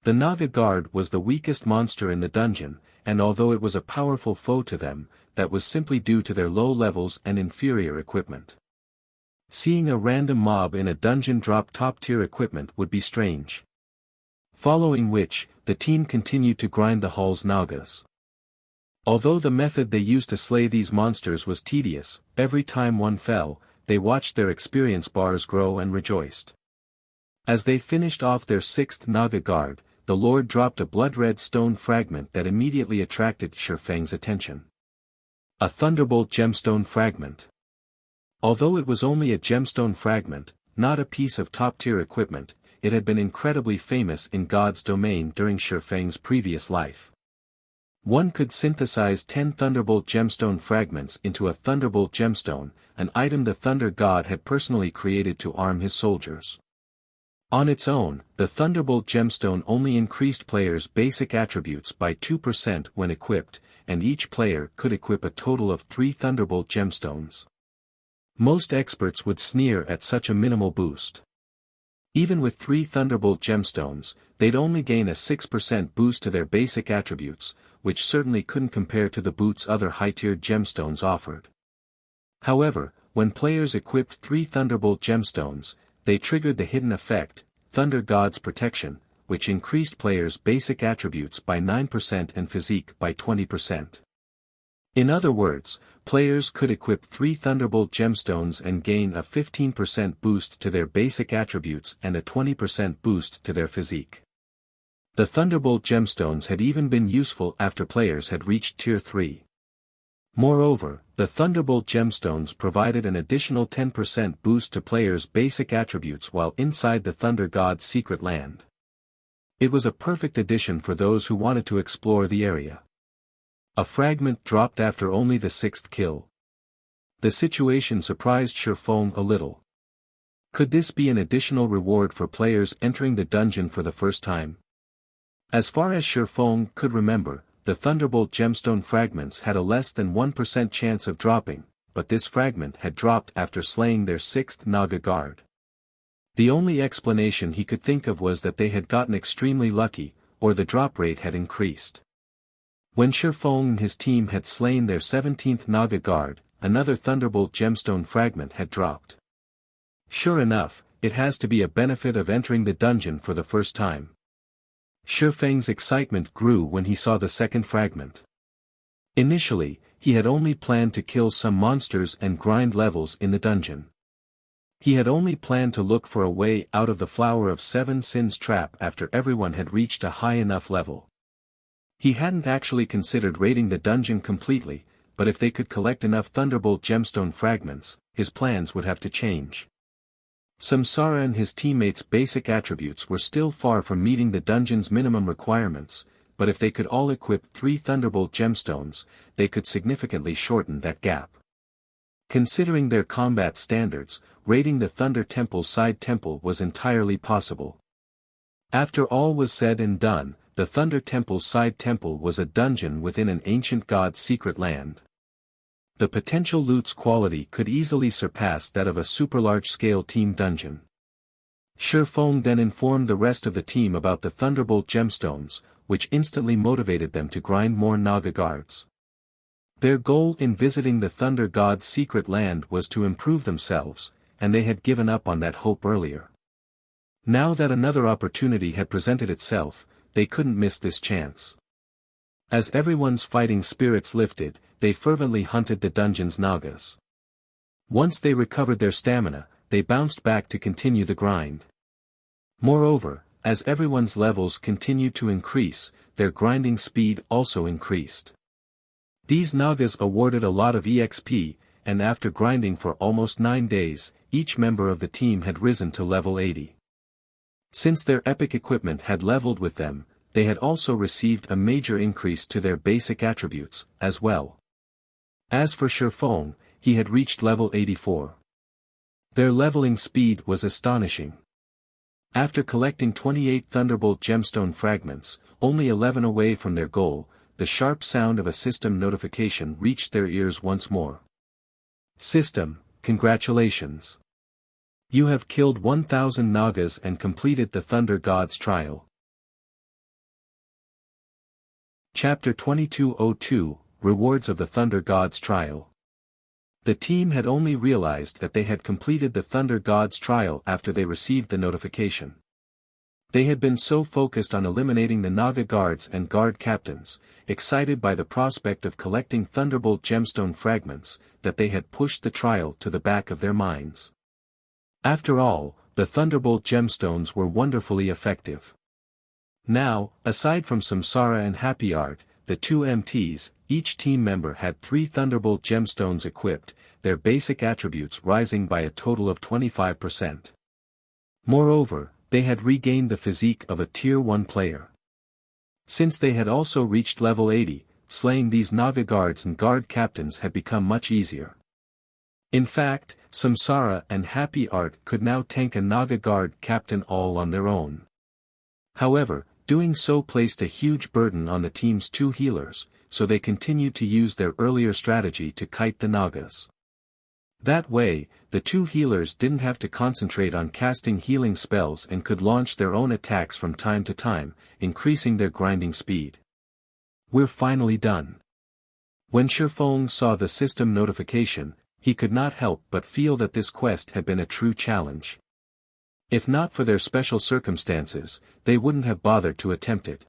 The Naga Guard was the weakest monster in the dungeon, and although it was a powerful foe to them, that was simply due to their low levels and inferior equipment. Seeing a random mob in a dungeon drop top-tier equipment would be strange. Following which, the team continued to grind the hall's Nagas. Although the method they used to slay these monsters was tedious, every time one fell, they watched their experience bars grow and rejoiced. As they finished off their 6th Naga Guard, the Lord dropped a blood-red stone fragment that immediately attracted Shifeng's attention. A Thunderbolt gemstone fragment. Although it was only a gemstone fragment, not a piece of top-tier equipment, it had been incredibly famous in God's domain during Shifeng's previous life. One could synthesize 10 Thunderbolt gemstone fragments into a Thunderbolt gemstone, an item the Thunder God had personally created to arm his soldiers. On its own, the Thunderbolt gemstone only increased players' basic attributes by 2% when equipped, and each player could equip a total of 3 Thunderbolt gemstones. Most experts would sneer at such a minimal boost. Even with 3 Thunderbolt gemstones, they'd only gain a 6% boost to their basic attributes, which certainly couldn't compare to the boosts other high-tiered gemstones offered. However, when players equipped 3 Thunderbolt gemstones, they triggered the hidden effect, Thunder God's Protection, which increased players' basic attributes by 9% and physique by 20%. In other words, players could equip 3 Thunderbolt gemstones and gain a 15% boost to their basic attributes and a 20% boost to their physique. The Thunderbolt gemstones had even been useful after players had reached Tier 3. Moreover, the Thunderbolt gemstones provided an additional 10% boost to players' basic attributes while inside the Thunder God's secret land. It was a perfect addition for those who wanted to explore the area. A fragment dropped after only the 6th kill. The situation surprised Shifeng a little. Could this be an additional reward for players entering the dungeon for the first time? As far as Shifeng could remember, the Thunderbolt gemstone fragments had a less than 1% chance of dropping, but this fragment had dropped after slaying their 6th Naga guard. The only explanation he could think of was that they had gotten extremely lucky, or the drop rate had increased. When Shifeng and his team had slain their 17th Naga guard, another Thunderbolt gemstone fragment had dropped. Sure enough, it has to be a benefit of entering the dungeon for the first time. Shifeng's excitement grew when he saw the second fragment. Initially, he had only planned to kill some monsters and grind levels in the dungeon. He had only planned to look for a way out of the Flower of 7 Sins trap after everyone had reached a high enough level. He hadn't actually considered raiding the dungeon completely, but if they could collect enough Thunderbolt gemstone fragments, his plans would have to change. Samsara and his teammates' basic attributes were still far from meeting the dungeon's minimum requirements, but if they could all equip 3 Thunderbolt gemstones, they could significantly shorten that gap. Considering their combat standards, raiding the Thunder Temple's side temple was entirely possible. After all was said and done, the Thunder Temple's side temple was a dungeon within an ancient god's secret land. The potential loot's quality could easily surpass that of a super-large-scale team dungeon. Shifeng then informed the rest of the team about the Thunderbolt gemstones, which instantly motivated them to grind more Naga guards. Their goal in visiting the Thunder God's secret land was to improve themselves, and they had given up on that hope earlier. Now that another opportunity had presented itself, they couldn't miss this chance. As everyone's fighting spirits lifted, they fervently hunted the dungeon's Nagas. Once they recovered their stamina, they bounced back to continue the grind. Moreover, as everyone's levels continued to increase, their grinding speed also increased. These Nagas awarded a lot of EXP, and after grinding for almost 9 days, each member of the team had risen to level 80. Since their epic equipment had leveled with them, they had also received a major increase to their basic attributes, as well. As for Shifeng, he had reached level 84. Their leveling speed was astonishing. After collecting 28 Thunderbolt gemstone fragments, only 11 away from their goal, the sharp sound of a system notification reached their ears once more. System, congratulations. You have killed 1,000 Nagas and completed the Thunder God's trial. Chapter 2202, Rewards of the Thunder God's Trial. The team had only realized that they had completed the Thunder God's trial after they received the notification. They had been so focused on eliminating the Naga guards and guard captains, excited by the prospect of collecting Thunderbolt gemstone fragments, that they had pushed the trial to the back of their minds. After all, the Thunderbolt gemstones were wonderfully effective. Now, aside from Samsara and Happy Art, the 2 MTs, each team member had 3 Thunderbolt gemstones equipped, their basic attributes rising by a total of 25%. Moreover, they had regained the physique of a Tier 1 player. Since they had also reached level 80, slaying these Naga guards and guard captains had become much easier. In fact, Samsara and Happy Art could now tank a Naga guard captain all on their own. However, doing so placed a huge burden on the team's two healers, so they continued to use their earlier strategy to kite the Nagas. That way, the two healers didn't have to concentrate on casting healing spells and could launch their own attacks from time to time, increasing their grinding speed. We're finally done. When Shifeng saw the system notification, he could not help but feel that this quest had been a true challenge. If not for their special circumstances, they wouldn't have bothered to attempt it.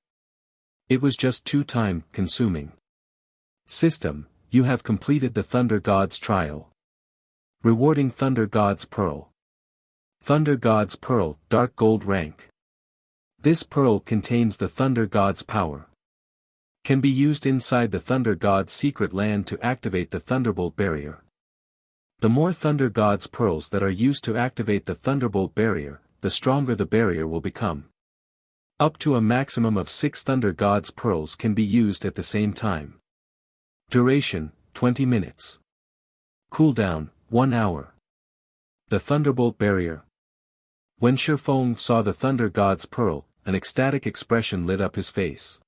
It was just too time-consuming. System, you have completed the Thunder God's trial. Rewarding Thunder God's Pearl. Thunder God's Pearl, Dark Gold rank. This pearl contains the Thunder God's power. Can be used inside the Thunder God's secret land to activate the Thunderbolt barrier. The more Thunder God's pearls that are used to activate the Thunderbolt barrier, the stronger the barrier will become. Up to a maximum of 6 Thunder God's pearls can be used at the same time. Duration, 20 minutes. Cooldown, 1 hour. The Thunderbolt barrier. When Shifeng saw the Thunder God's pearl, an ecstatic expression lit up his face.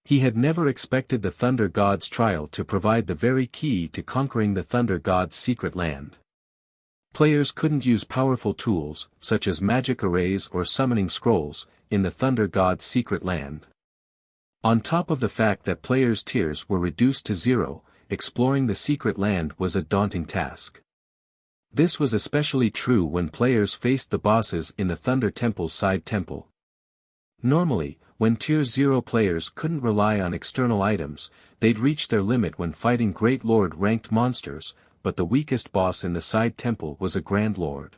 He had never expected the Thunder God's trial to provide the very key to conquering the Thunder God's secret land. Players couldn't use powerful tools, such as magic arrays or summoning scrolls, in the Thunder God's secret land. On top of the fact that players' tiers were reduced to 0, exploring the secret land was a daunting task. This was especially true when players faced the bosses in the Thunder Temple's side temple. Normally, when Tier 0 players couldn't rely on external items, they'd reach their limit when fighting Great Lord-ranked monsters, but the weakest boss in the side temple was a Grand Lord.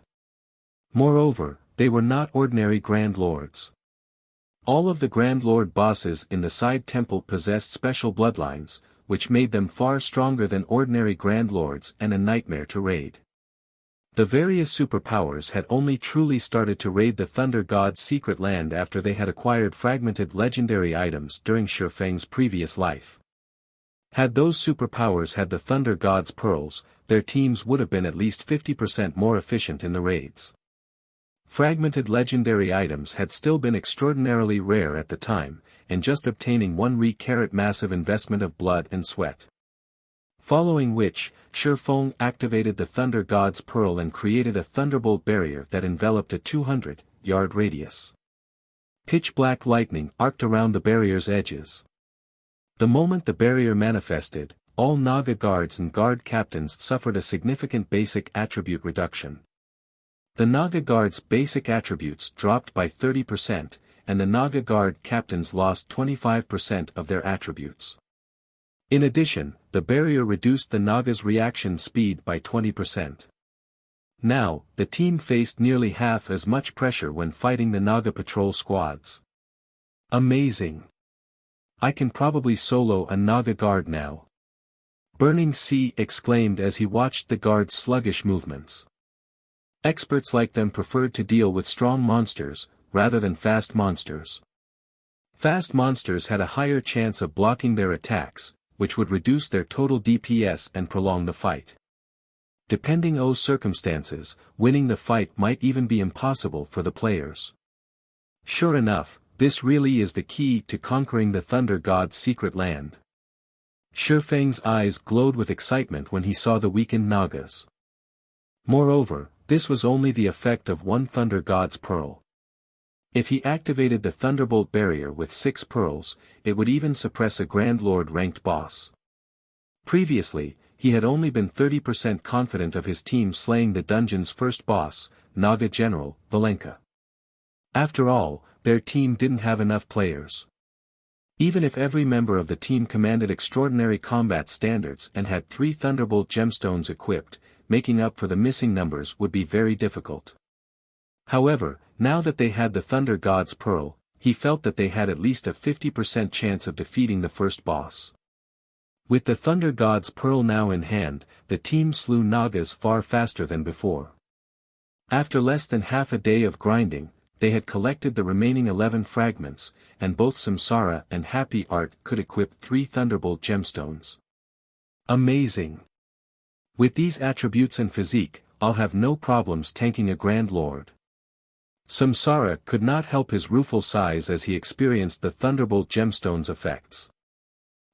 Moreover, they were not ordinary Grand Lords. All of the Grand Lord bosses in the side temple possessed special bloodlines, which made them far stronger than ordinary Grand Lords and a nightmare to raid. The various superpowers had only truly started to raid the Thunder God's secret land after they had acquired fragmented legendary items during Shifeng's previous life. Had those superpowers had the Thunder God's pearls, their teams would have been at least 50% more efficient in the raids. Fragmented legendary items had still been extraordinarily rare at the time, and just obtaining one recarat massive investment of blood and sweat. Following which, Shifeng activated the Thunder God's Pearl and created a Thunderbolt barrier that enveloped a 200-yard radius. Pitch-black lightning arced around the barrier's edges. The moment the barrier manifested, all Naga guards and guard captains suffered a significant basic attribute reduction. The Naga guards' basic attributes dropped by 30%, and the Naga guard captains lost 25% of their attributes. In addition, the barrier reduced the Naga's reaction speed by 20%. Now, the team faced nearly half as much pressure when fighting the Naga patrol squads. Amazing! I can probably solo a Naga guard now. Burning Sea exclaimed as he watched the guard's sluggish movements. Experts like them preferred to deal with strong monsters, rather than fast monsters. Fast monsters had a higher chance of blocking their attacks, which would reduce their total DPS and prolong the fight. Depending on circumstances, winning the fight might even be impossible for the players. Sure enough, this really is the key to conquering the Thunder God's secret land. Shifeng's eyes glowed with excitement when he saw the weakened Nagas. Moreover, this was only the effect of one Thunder God's Pearl. If he activated the Thunderbolt barrier with 6 pearls, it would even suppress a Grand Lord-ranked boss. Previously, he had only been 30% confident of his team slaying the dungeon's first boss, Naga General, Valenka. After all, their team didn't have enough players. Even if every member of the team commanded extraordinary combat standards and had 3 Thunderbolt gemstones equipped, making up for the missing numbers would be very difficult. However, now that they had the Thunder God's Pearl, he felt that they had at least a 50% chance of defeating the first boss. With the Thunder God's Pearl now in hand, the team slew Nagas far faster than before. After less than half a day of grinding, they had collected the remaining 11 fragments, and both Samsara and Happy Art could equip 3 Thunderbolt gemstones. Amazing! With these attributes and physique, I'll have no problems tanking a Grand Lord. Samsara could not help his rueful sighs as he experienced the Thunderbolt gemstone's effects.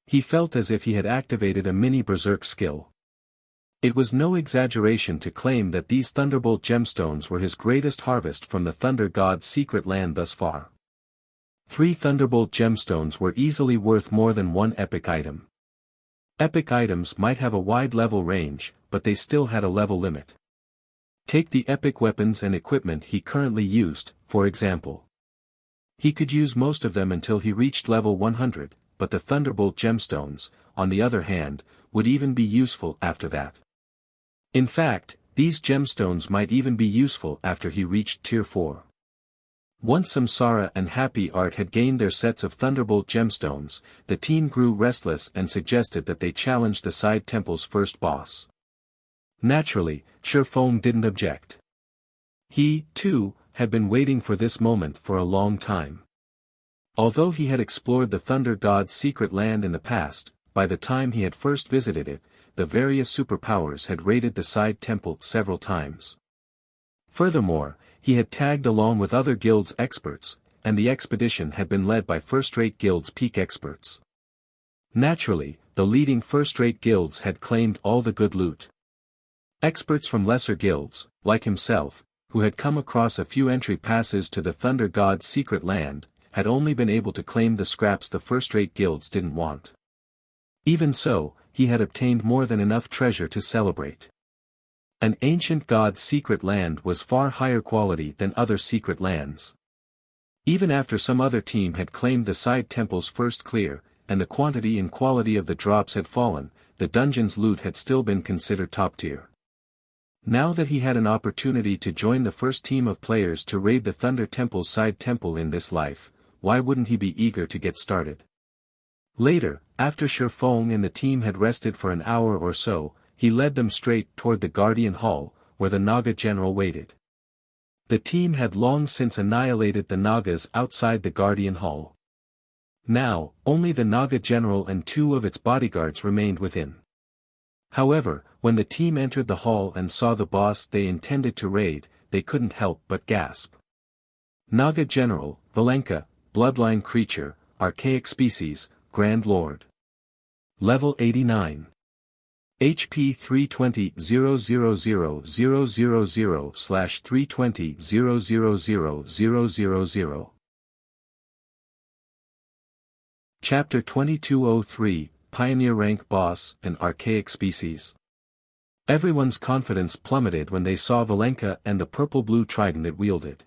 He felt as if he had activated a mini berserk skill. It was no exaggeration to claim that these Thunderbolt gemstones were his greatest harvest from the Thunder God's secret land thus far. 3 Thunderbolt gemstones were easily worth more than one epic item. Epic items might have a wide level range, but they still had a level limit. Take the epic weapons and equipment he currently used, for example. He could use most of them until he reached level 100, but the Thunderbolt gemstones, on the other hand, would even be useful after that. In fact, these gemstones might even be useful after he reached tier 4. Once Samsara and Happy Art had gained their sets of Thunderbolt gemstones, the team grew restless and suggested that they challenge the side temple's first boss. Naturally, Shifeng didn't object. He, too, had been waiting for this moment for a long time. Although he had explored the Thunder God's secret land in the past, by the time he had first visited it, the various superpowers had raided the side temple several times. Furthermore, he had tagged along with other guilds' experts, and the expedition had been led by first-rate guilds' peak experts. Naturally, the leading first-rate guilds had claimed all the good loot. Experts from lesser guilds, like himself, who had come across a few entry passes to the Thunder God's secret land, had only been able to claim the scraps the first-rate guilds didn't want. Even so, he had obtained more than enough treasure to celebrate. An ancient god's secret land was far higher quality than other secret lands. Even after some other team had claimed the side temple's first clear, and the quantity and quality of the drops had fallen, the dungeon's loot had still been considered top tier. Now that he had an opportunity to join the first team of players to raid the Thunder Temple's side temple in this life, why wouldn't he be eager to get started? Later, after Shifeng and the team had rested for an hour or so, he led them straight toward the Guardian Hall, where the Naga general waited. The team had long since annihilated the Nagas outside the Guardian Hall. Now, only the Naga general and 2 of its bodyguards remained within. However, when the team entered the hall and saw the boss they intended to raid, they couldn't help but gasp. Naga General, Valenka, Bloodline Creature, Archaic Species, Grand Lord. Level 89. HP 320-000-000/320-000-000. Chapter 2203, Pioneer Rank Boss and Archaic Species. Everyone's confidence plummeted when they saw Valenka and the purple-blue trident it wielded.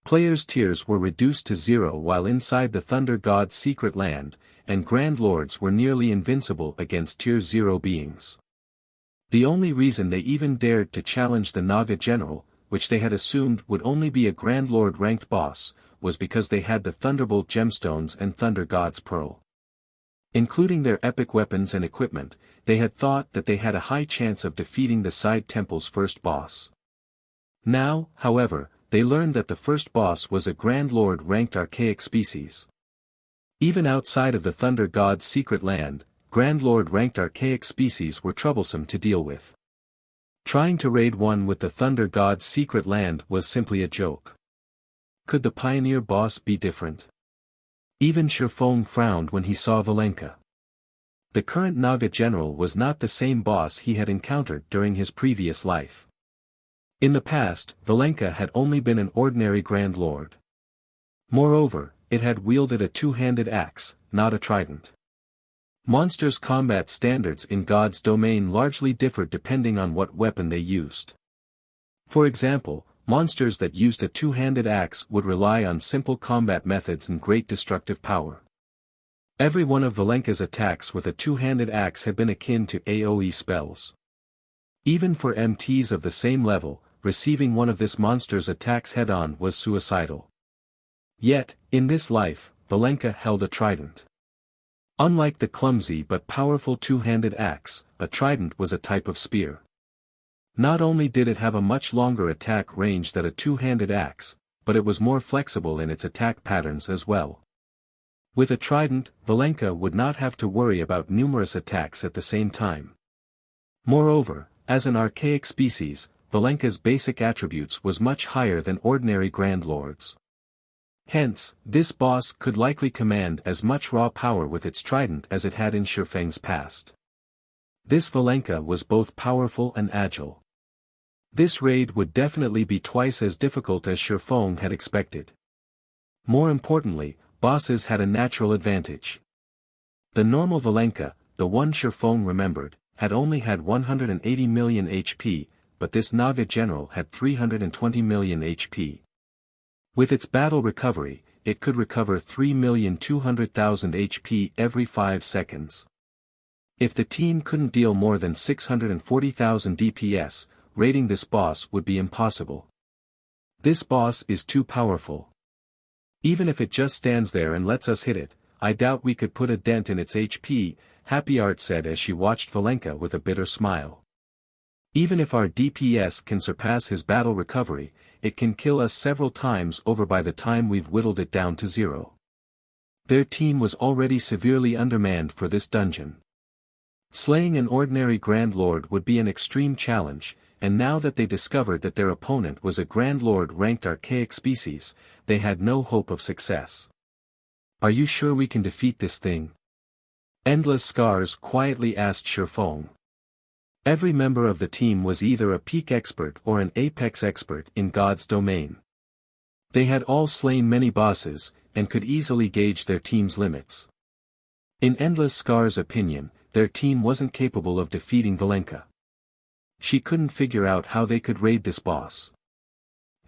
Players' tiers were reduced to 0 while inside the Thunder God's secret land, and Grand Lords were nearly invincible against Tier 0 beings. The only reason they even dared to challenge the Naga General, which they had assumed would only be a Grand Lord ranked boss, was because they had the Thunderbolt gemstones and Thunder God's Pearl. Including their epic weapons and equipment, they had thought that they had a high chance of defeating the side temple's first boss. Now, however, they learned that the first boss was a Grand Lord ranked Archaic Species. Even outside of the Thunder God's secret land, Grand Lord ranked Archaic Species were troublesome to deal with. Trying to raid one with the Thunder God's secret land was simply a joke. Could the Pioneer boss be different? Even Shifeng frowned when he saw Valenka. The current Naga General was not the same boss he had encountered during his previous life. In the past, Valenka had only been an ordinary Grand Lord. Moreover, it had wielded a two-handed axe, not a trident. Monsters' combat standards in God's domain largely differed depending on what weapon they used. For example, monsters that used a two-handed axe would rely on simple combat methods and great destructive power. Every one of Valenka's attacks with a two-handed axe had been akin to AoE spells. Even for MTs of the same level, receiving one of this monster's attacks head-on was suicidal. Yet, in this life, Valenka held a trident. Unlike the clumsy but powerful two-handed axe, a trident was a type of spear. Not only did it have a much longer attack range than a two-handed axe, but it was more flexible in its attack patterns as well. With a trident, Valenka would not have to worry about numerous attacks at the same time. Moreover, as an archaic species, Valenka's basic attributes was much higher than ordinary Grand Lords. Hence, this boss could likely command as much raw power with its trident as it had in Shifeng's past. This Valenka was both powerful and agile. This raid would definitely be twice as difficult as Shifeng had expected. More importantly, bosses had a natural advantage. The normal Valenka, the one Shifeng remembered, had only had 180 million HP, but this Naga general had 320 million HP. With its battle recovery, it could recover 3,200,000 HP every 5 seconds. If the team couldn't deal more than 640,000 DPS, raiding this boss would be impossible. This boss is too powerful. Even if it just stands there and lets us hit it, I doubt we could put a dent in its HP, Happy Art said as she watched Valenka with a bitter smile. Even if our DPS can surpass his battle recovery, it can kill us several times over by the time we've whittled it down to 0. Their team was already severely undermanned for this dungeon. Slaying an ordinary Grand Lord would be an extreme challenge, and now that they discovered that their opponent was a Grand Lord ranked archaic species, they had no hope of success. Are you sure we can defeat this thing? Endless Scars quietly asked Shifeng. Every member of the team was either a peak expert or an apex expert in God's domain. They had all slain many bosses, and could easily gauge their team's limits. In Endless Scars' opinion, their team wasn't capable of defeating Valenka. She couldn't figure out how they could raid this boss.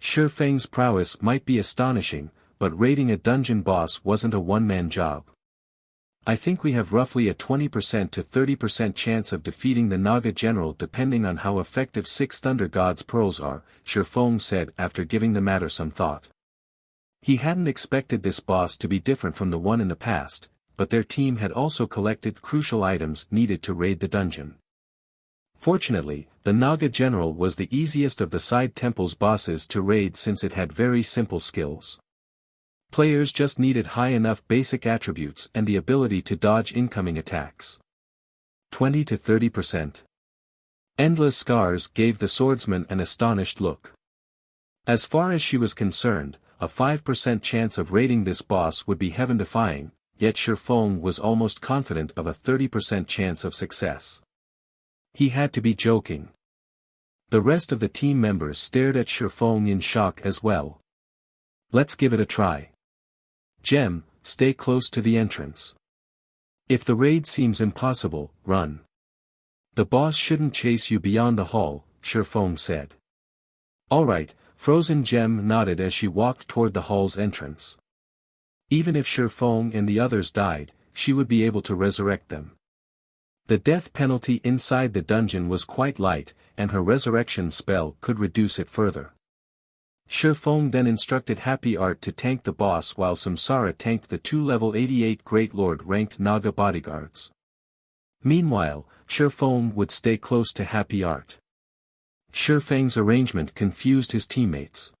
Shifeng's prowess might be astonishing, but raiding a dungeon boss wasn't a one-man job. I think we have roughly a 20% to 30% chance of defeating the Naga general depending on how effective 6 Thunder God's pearls are, Shifeng said after giving the matter some thought. He hadn't expected this boss to be different from the one in the past, but their team had also collected crucial items needed to raid the dungeon. Fortunately, the Naga general was the easiest of the side temple's bosses to raid since it had very simple skills. Players just needed high enough basic attributes and the ability to dodge incoming attacks. 20 to 30%. Endless Scars gave the swordsman an astonished look. As far as she was concerned, a 5% chance of raiding this boss would be heaven-defying, yet Shifeng was almost confident of a 30% chance of success. He had to be joking. The rest of the team members stared at Shifeng in shock as well. Let's give it a try. Gem, stay close to the entrance. If the raid seems impossible, run. The boss shouldn't chase you beyond the hall, Shifeng said. Alright, Frozen Gem nodded as she walked toward the hall's entrance. Even if Shifeng and the others died, she would be able to resurrect them. The death penalty inside the dungeon was quite light, and her resurrection spell could reduce it further. Shifeng then instructed Happy Art to tank the boss while Samsara tanked the 2 level 88 Great Lord ranked Naga bodyguards. Meanwhile, Shifeng would stay close to Happy Art. Shifeng's arrangement confused his teammates.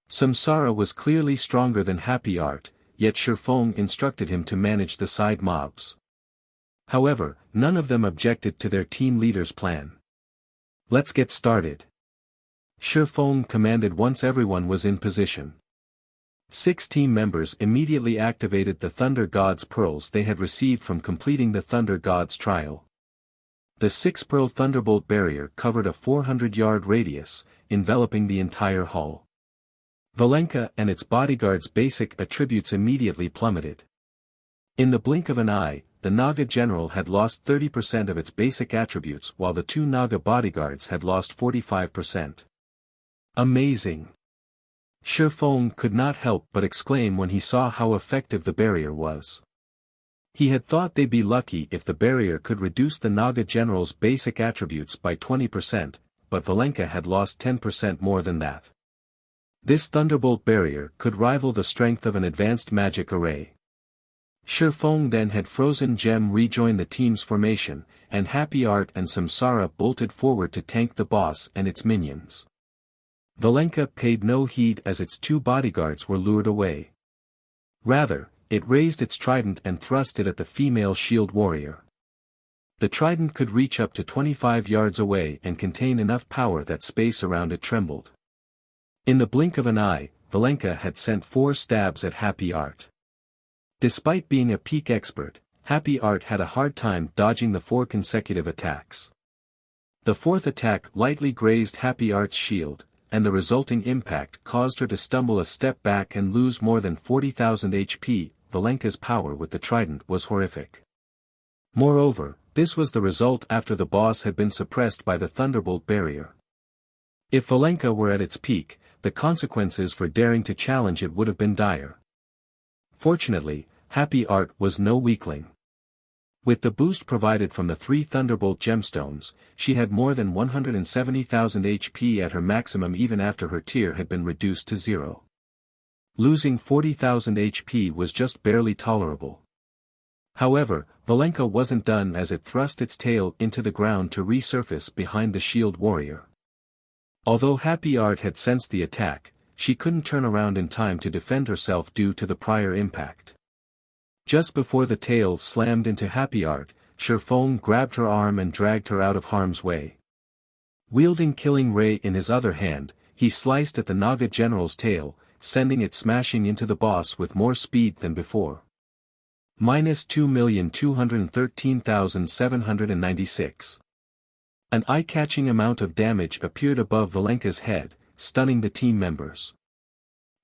Samsara was clearly stronger than Happy Art, yet Shifeng instructed him to manage the side mobs. However, none of them objected to their team leader's plan. Let's get started. Shifeng commanded once everyone was in position. 6 team members immediately activated the Thunder God's pearls they had received from completing the Thunder God's trial. The 6-pearl Thunderbolt barrier covered a 400-yard radius, enveloping the entire hall. Valenka and its bodyguards' basic attributes immediately plummeted. In the blink of an eye, the Naga general had lost 30% of its basic attributes while the 2 Naga bodyguards had lost 45%. Amazing! Shifeng could not help but exclaim when he saw how effective the barrier was. He had thought they'd be lucky if the barrier could reduce the Naga general's basic attributes by 20%, but Valenka had lost 10% more than that. This Thunderbolt barrier could rival the strength of an advanced magic array. Shifeng then had Frozen Gem rejoin the team's formation, and Happy Art and Samsara bolted forward to tank the boss and its minions. Valenka paid no heed as its 2 bodyguards were lured away. Rather, it raised its trident and thrust it at the female shield warrior. The trident could reach up to 25 yards away and contain enough power that space around it trembled. In the blink of an eye, Valenka had sent 4 stabs at Happy Art. Despite being a peak expert, Happy Art had a hard time dodging the 4 consecutive attacks. The 4th attack lightly grazed Happy Art's shield, and the resulting impact caused her to stumble a step back and lose more than 40,000 HP. Valenka's power with the trident was horrific. Moreover, this was the result after the boss had been suppressed by the Thunderbolt barrier. If Valenka were at its peak, the consequences for daring to challenge it would have been dire. Fortunately, Happy Art was no weakling. With the boost provided from the 3 Thunderbolt gemstones, she had more than 170,000 HP at her maximum even after her tier had been reduced to 0. Losing 40,000 HP was just barely tolerable. However, Valenka wasn't done as it thrust its tail into the ground to resurface behind the shield warrior. Although Happy Art had sensed the attack, she couldn't turn around in time to defend herself due to the prior impact. Just before the tail slammed into Happy Art, Shifeng grabbed her arm and dragged her out of harm's way. Wielding Killing Ray in his other hand, he sliced at the Naga general's tail, sending it smashing into the boss with more speed than before. -2,213,796. An eye-catching amount of damage appeared above Valenka's head, stunning the team members.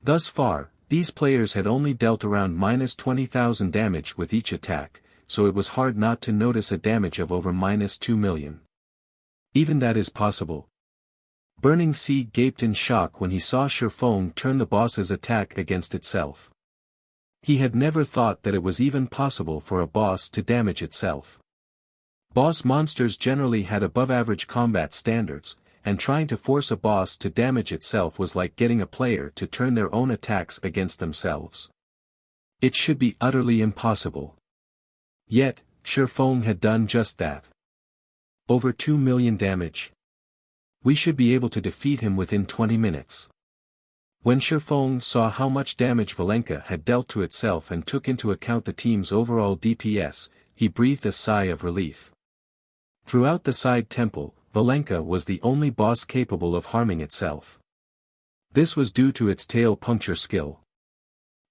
Thus far, these players had only dealt around -20,000 damage with each attack, so it was hard not to notice a damage of over -2 million. Even that is possible. Burning Sea gaped in shock when he saw Shifeng turn the boss's attack against itself. He had never thought that it was even possible for a boss to damage itself. Boss monsters generally had above-average combat standards, and trying to force a boss to damage itself was like getting a player to turn their own attacks against themselves. It should be utterly impossible. Yet, Shifeng had done just that. Over 2 million damage. We should be able to defeat him within 20 minutes. When Shifeng saw how much damage Valenka had dealt to itself and took into account the team's overall DPS, he breathed a sigh of relief. Throughout the side temple, Valenka was the only boss capable of harming itself. This was due to its tail puncture skill.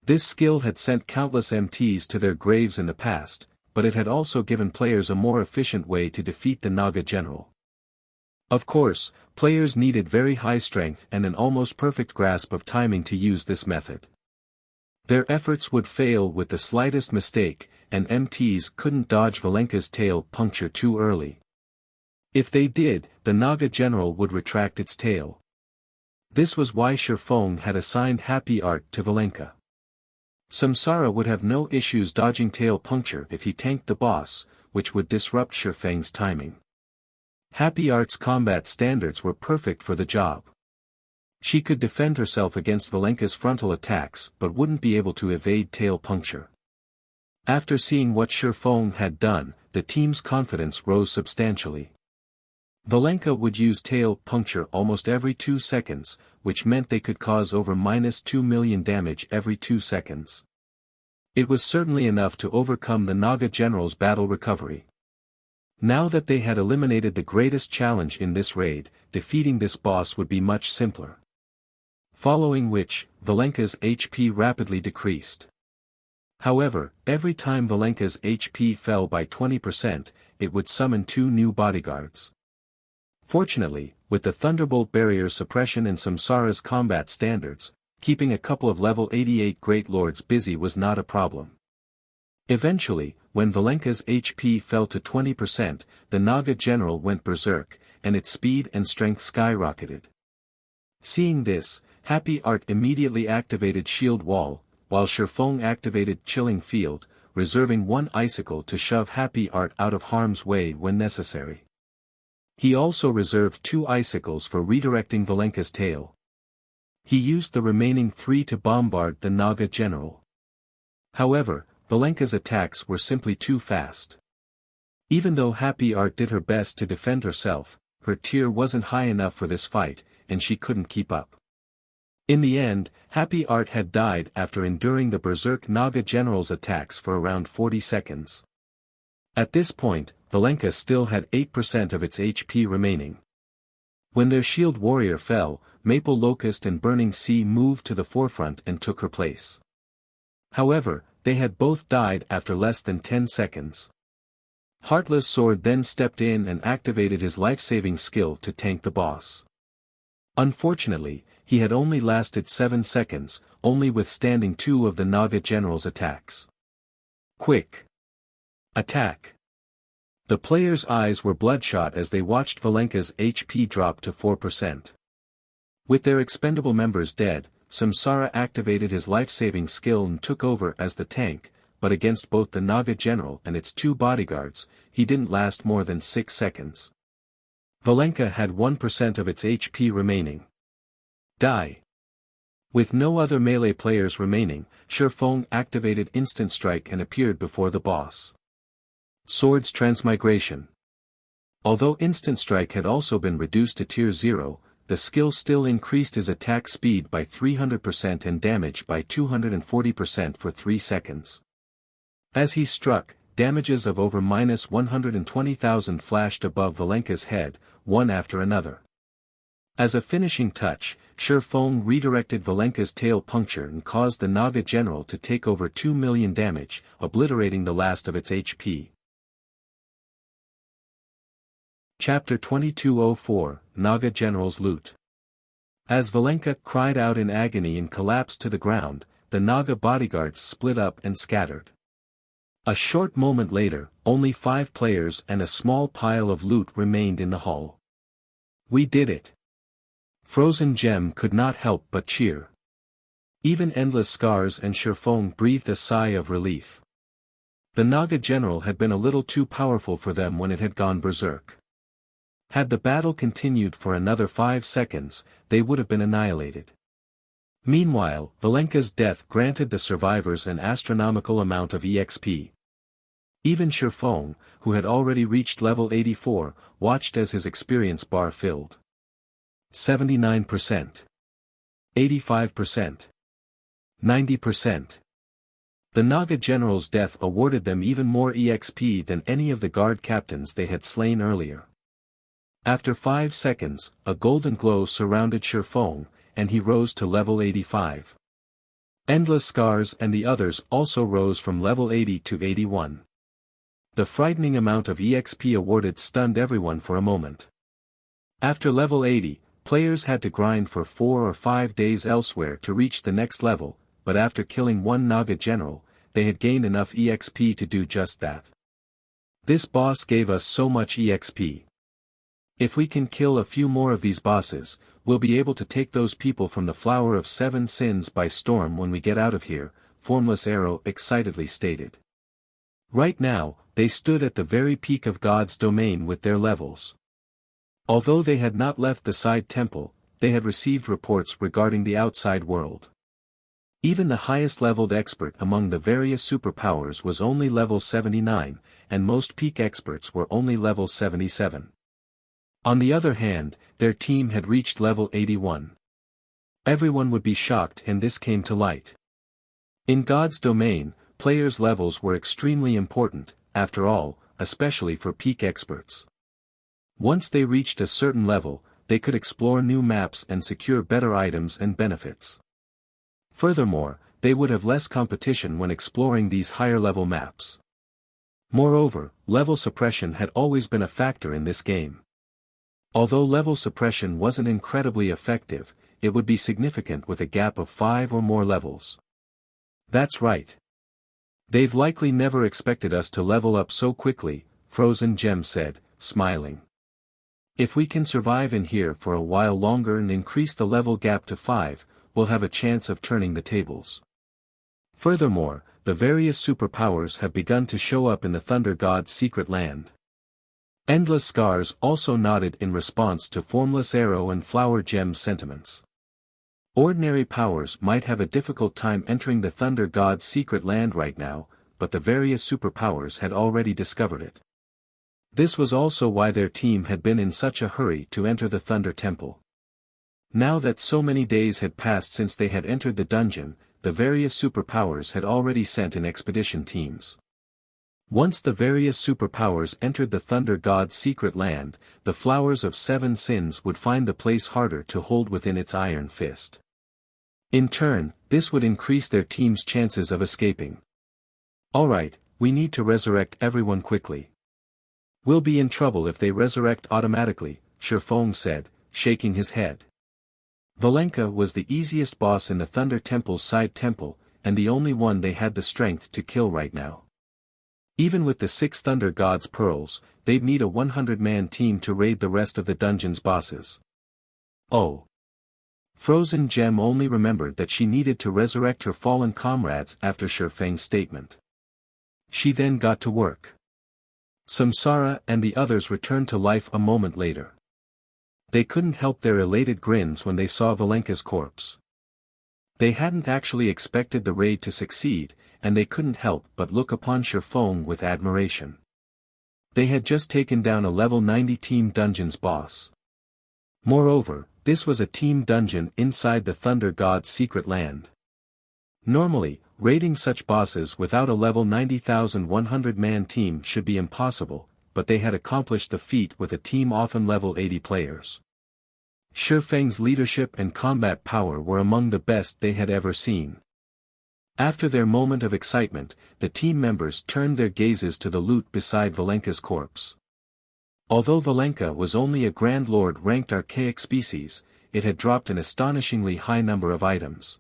This skill had sent countless MTs to their graves in the past, but it had also given players a more efficient way to defeat the Naga general. Of course, players needed very high strength and an almost perfect grasp of timing to use this method. Their efforts would fail with the slightest mistake, and MTs couldn't dodge Valenka's tail puncture too early. If they did, the Naga general would retract its tail. This was why Shifeng had assigned Happy Art to Valenka. Samsara would have no issues dodging tail puncture if he tanked the boss, which would disrupt Shifeng's timing. Happy Art's combat standards were perfect for the job. She could defend herself against Valenka's frontal attacks but wouldn't be able to evade tail puncture. After seeing what Shifeng had done, the team's confidence rose substantially. Valenka would use tail puncture almost every 2 seconds, which meant they could cause over -2 million damage every 2 seconds. It was certainly enough to overcome the Naga general's battle recovery. Now that they had eliminated the greatest challenge in this raid, defeating this boss would be much simpler. Following which, Valenka's HP rapidly decreased. However, every time Valenka's HP fell by 20%, it would summon 2 new bodyguards. Fortunately, with the Thunderbolt barrier suppression and Samsara's combat standards, keeping a couple of level 88 Great Lords busy was not a problem. Eventually, when Valenka's HP fell to 20%, the Naga general went berserk, and its speed and strength skyrocketed. Seeing this, Happy Art immediately activated Shield Wall, while Shifeng activated Chilling Field, reserving 1 icicle to shove Happy Art out of harm's way when necessary. He also reserved 2 icicles for redirecting Valenka's tail. He used the remaining 3 to bombard the Naga general. However, Valenka's attacks were simply too fast. Even though Happy Art did her best to defend herself, her tier wasn't high enough for this fight, and she couldn't keep up. In the end, Happy Art had died after enduring the Berserk Naga general's attacks for around 40 seconds. At this point, Valenka still had 8% of its HP remaining. When their shield warrior fell, Maple Locust and Burning Sea moved to the forefront and took her place. However, they had both died after less than 10 seconds. Heartless Sword then stepped in and activated his life-saving skill to tank the boss. Unfortunately, he had only lasted 7 seconds, only withstanding 2 of the Naga general's attacks. Quick! Attack! The players' eyes were bloodshot as they watched Valenka's HP drop to 4%. With their expendable members dead, Samsara activated his life-saving skill and took over as the tank, but against both the Naga general and its 2 bodyguards, he didn't last more than 6 seconds. Valenka had 1% of its HP remaining. Die! With no other melee players remaining, Shifeng activated Instant Strike and appeared before the boss. Sword's Transmigration. Although Instant Strike had also been reduced to Tier 0, the skill still increased his attack speed by 300% and damage by 240% for 3 seconds. As he struck, damages of over -120,000 flashed above Valenka's head, one after another. As a finishing touch, Shifeng redirected Valenka's tail puncture and caused the Naga general to take over 2 million damage, obliterating the last of its HP. Chapter 2204, Naga General's Loot. As Valenka cried out in agony and collapsed to the ground, the Naga bodyguards split up and scattered. A short moment later, only 5 players and a small pile of loot remained in the hall. We did it! Frozen Gem could not help but cheer. Even Endless Scars and Shifeng breathed a sigh of relief. The Naga general had been a little too powerful for them when it had gone berserk. Had the battle continued for another 5 seconds, they would have been annihilated. Meanwhile, Valenka's death granted the survivors an astronomical amount of EXP. Even Shifeng, who had already reached level 84, watched as his experience bar filled. 79%. 85%. 90%. The Naga general's death awarded them even more EXP than any of the guard captains they had slain earlier. After 5 seconds, a golden glow surrounded Shifeng, and he rose to level 85. Endless Scars and the others also rose from level 80 to 81. The frightening amount of EXP awarded stunned everyone for a moment. After level 80, players had to grind for 4 or 5 days elsewhere to reach the next level, but after killing one Naga general, they had gained enough EXP to do just that. This boss gave us so much EXP. If we can kill a few more of these bosses, we'll be able to take those people from the Flower of 7 Sins by storm when we get out of here, Formless Arrow excitedly stated. Right now, they stood at the very peak of God's domain with their levels. Although they had not left the side temple, they had received reports regarding the outside world. Even the highest-leveled expert among the various superpowers was only level 79, and most peak experts were only level 77. On the other hand, their team had reached level 81. Everyone would be shocked and this came to light. In God's domain, players' levels were extremely important, after all, especially for peak experts. Once they reached a certain level, they could explore new maps and secure better items and benefits. Furthermore, they would have less competition when exploring these higher-level maps. Moreover, level suppression had always been a factor in this game. Although level suppression wasn't incredibly effective, it would be significant with a gap of 5 or more levels. That's right. They've likely never expected us to level up so quickly, Frozen Gem said, smiling. If we can survive in here for a while longer and increase the level gap to 5, we'll have a chance of turning the tables. Furthermore, the various superpowers have begun to show up in the Thunder God's secret land. Endless Scars also nodded in response to Formless Arrow and Flower Gem's sentiments. Ordinary powers might have a difficult time entering the Thunder God's secret land right now, but the various superpowers had already discovered it. This was also why their team had been in such a hurry to enter the Thunder Temple. Now that so many days had passed since they had entered the dungeon, the various superpowers had already sent in expedition teams. Once the various superpowers entered the Thunder God's secret land, the Flowers of Seven Sins would find the place harder to hold within its iron fist. In turn, this would increase their team's chances of escaping. Alright, we need to resurrect everyone quickly. We'll be in trouble if they resurrect automatically, Shifeng said, shaking his head. Valenka was the easiest boss in the Thunder Temple's side temple, and the only one they had the strength to kill right now. Even with the 6 Thunder Gods' pearls, they'd need a 100-man team to raid the rest of the dungeon's bosses. Oh. Frozen Gem only remembered that she needed to resurrect her fallen comrades after Shifeng's statement. She then got to work. Samsara and the others returned to life a moment later. They couldn't help their elated grins when they saw Valenka's corpse. They hadn't actually expected the raid to succeed, and they couldn't help but look upon Shifeng with admiration. They had just taken down a level 90 Team Dungeon's boss. Moreover, this was a team dungeon inside the Thunder God's secret land. Normally, raiding such bosses without a level 90,100-man team should be impossible, but they had accomplished the feat with a team often level 80 players. Shifeng's leadership and combat power were among the best they had ever seen. After their moment of excitement, the team members turned their gazes to the loot beside Valenka's corpse. Although Valenka was only a Grand Lord ranked Archaic species, it had dropped an astonishingly high number of items.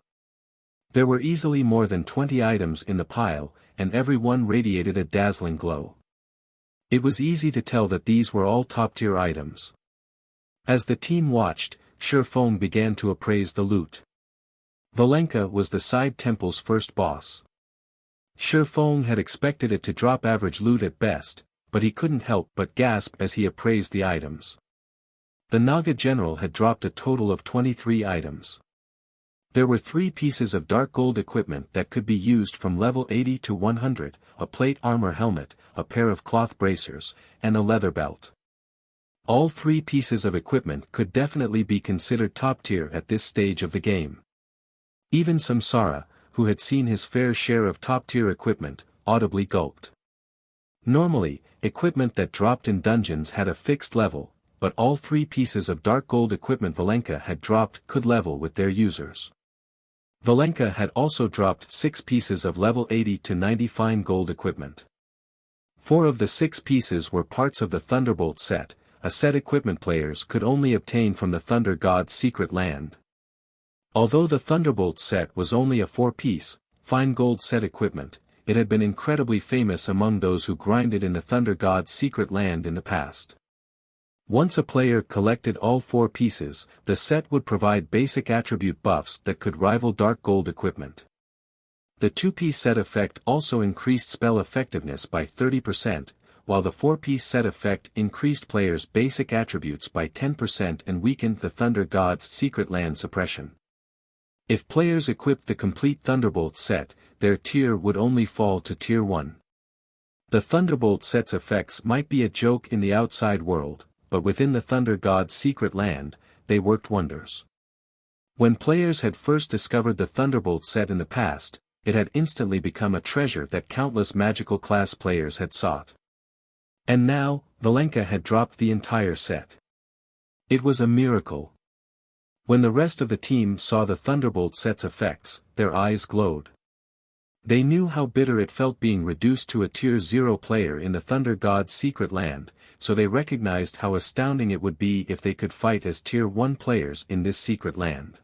There were easily more than 20 items in the pile, and every one radiated a dazzling glow. It was easy to tell that these were all top-tier items. As the team watched, Shifeng began to appraise the loot. Valenka was the side temple's first boss. Shifeng had expected it to drop average loot at best, but he couldn't help but gasp as he appraised the items. The Naga general had dropped a total of 23 items. There were 3 pieces of dark gold equipment that could be used from level 80 to 100, a plate armor helmet, a pair of cloth bracers, and a leather belt. All 3 pieces of equipment could definitely be considered top tier at this stage of the game. Even Samsara, who had seen his fair share of top-tier equipment, audibly gulped. Normally, equipment that dropped in dungeons had a fixed level, but all 3 pieces of dark gold equipment Valenka had dropped could level with their users. Valenka had also dropped 6 pieces of level 80 to 90 fine gold equipment. 4 of the 6 pieces were parts of the Thunderbolt set, a set equipment players could only obtain from the Thunder God's secret land. Although the Thunderbolt set was only a 4-piece, fine gold set equipment, it had been incredibly famous among those who grinded in the Thunder God's secret land in the past. Once a player collected all 4 pieces, the set would provide basic attribute buffs that could rival dark gold equipment. The 2-piece set effect also increased spell effectiveness by 30%, while the 4-piece set effect increased players' basic attributes by 10% and weakened the Thunder God's secret land suppression. If players equipped the complete Thunderbolt set, their tier would only fall to Tier 1. The Thunderbolt set's effects might be a joke in the outside world, but within the Thunder God's secret land, they worked wonders. When players had first discovered the Thunderbolt set in the past, it had instantly become a treasure that countless magical class players had sought. And now, Valenka had dropped the entire set. It was a miracle. When the rest of the team saw the Thunderbolt set's effects, their eyes glowed. They knew how bitter it felt being reduced to a Tier 0 player in the Thunder God's secret land, so they recognized how astounding it would be if they could fight as Tier 1 players in this secret land.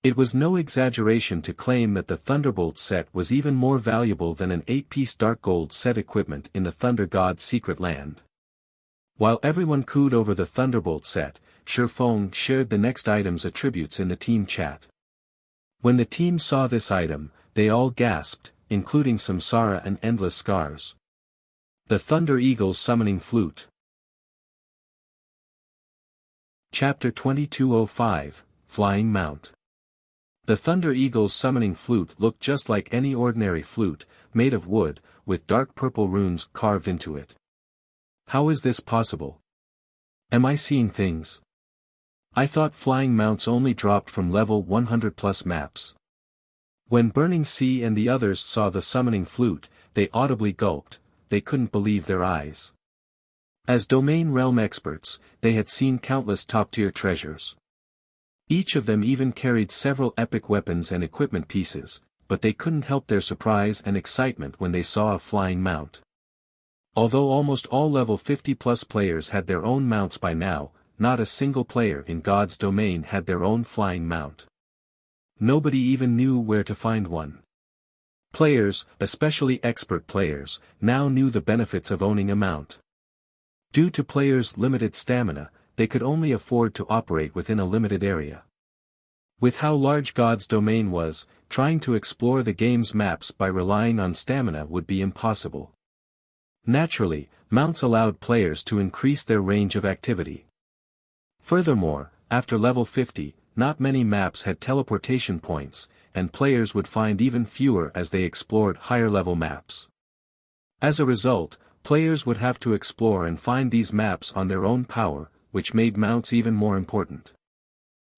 It was no exaggeration to claim that the Thunderbolt set was even more valuable than an 8-piece dark gold set equipment in the Thunder God's secret land. While everyone cooed over the Thunderbolt set, Shifeng shared the next item's attributes in the team chat. When the team saw this item, they all gasped, including Samsara and Endless Scars. The Thunder Eagle's Summoning Flute. Chapter 2205, Flying Mount. The Thunder Eagle's summoning flute looked just like any ordinary flute, made of wood, with dark purple runes carved into it. How is this possible? Am I seeing things? I thought flying mounts only dropped from level 100 plus maps. When Burning Sea and the others saw the summoning flute, they audibly gulped. they couldn't believe their eyes. As domain realm experts, they had seen countless top-tier treasures. Each of them even carried several epic weapons and equipment pieces, but they couldn't help their surprise and excitement when they saw a flying mount. Although almost all level 50+ players had their own mounts by now, not a single player in God's domain had their own flying mount. Nobody even knew where to find one. Players, especially expert players, now knew the benefits of owning a mount. Due to players' limited stamina, they could only afford to operate within a limited area. With how large God's domain was, trying to explore the game's maps by relying on stamina would be impossible. Naturally, mounts allowed players to increase their range of activity. Furthermore, after level 50, not many maps had teleportation points, and players would find even fewer as they explored higher-level maps. As a result, players would have to explore and find these maps on their own power, which made mounts even more important.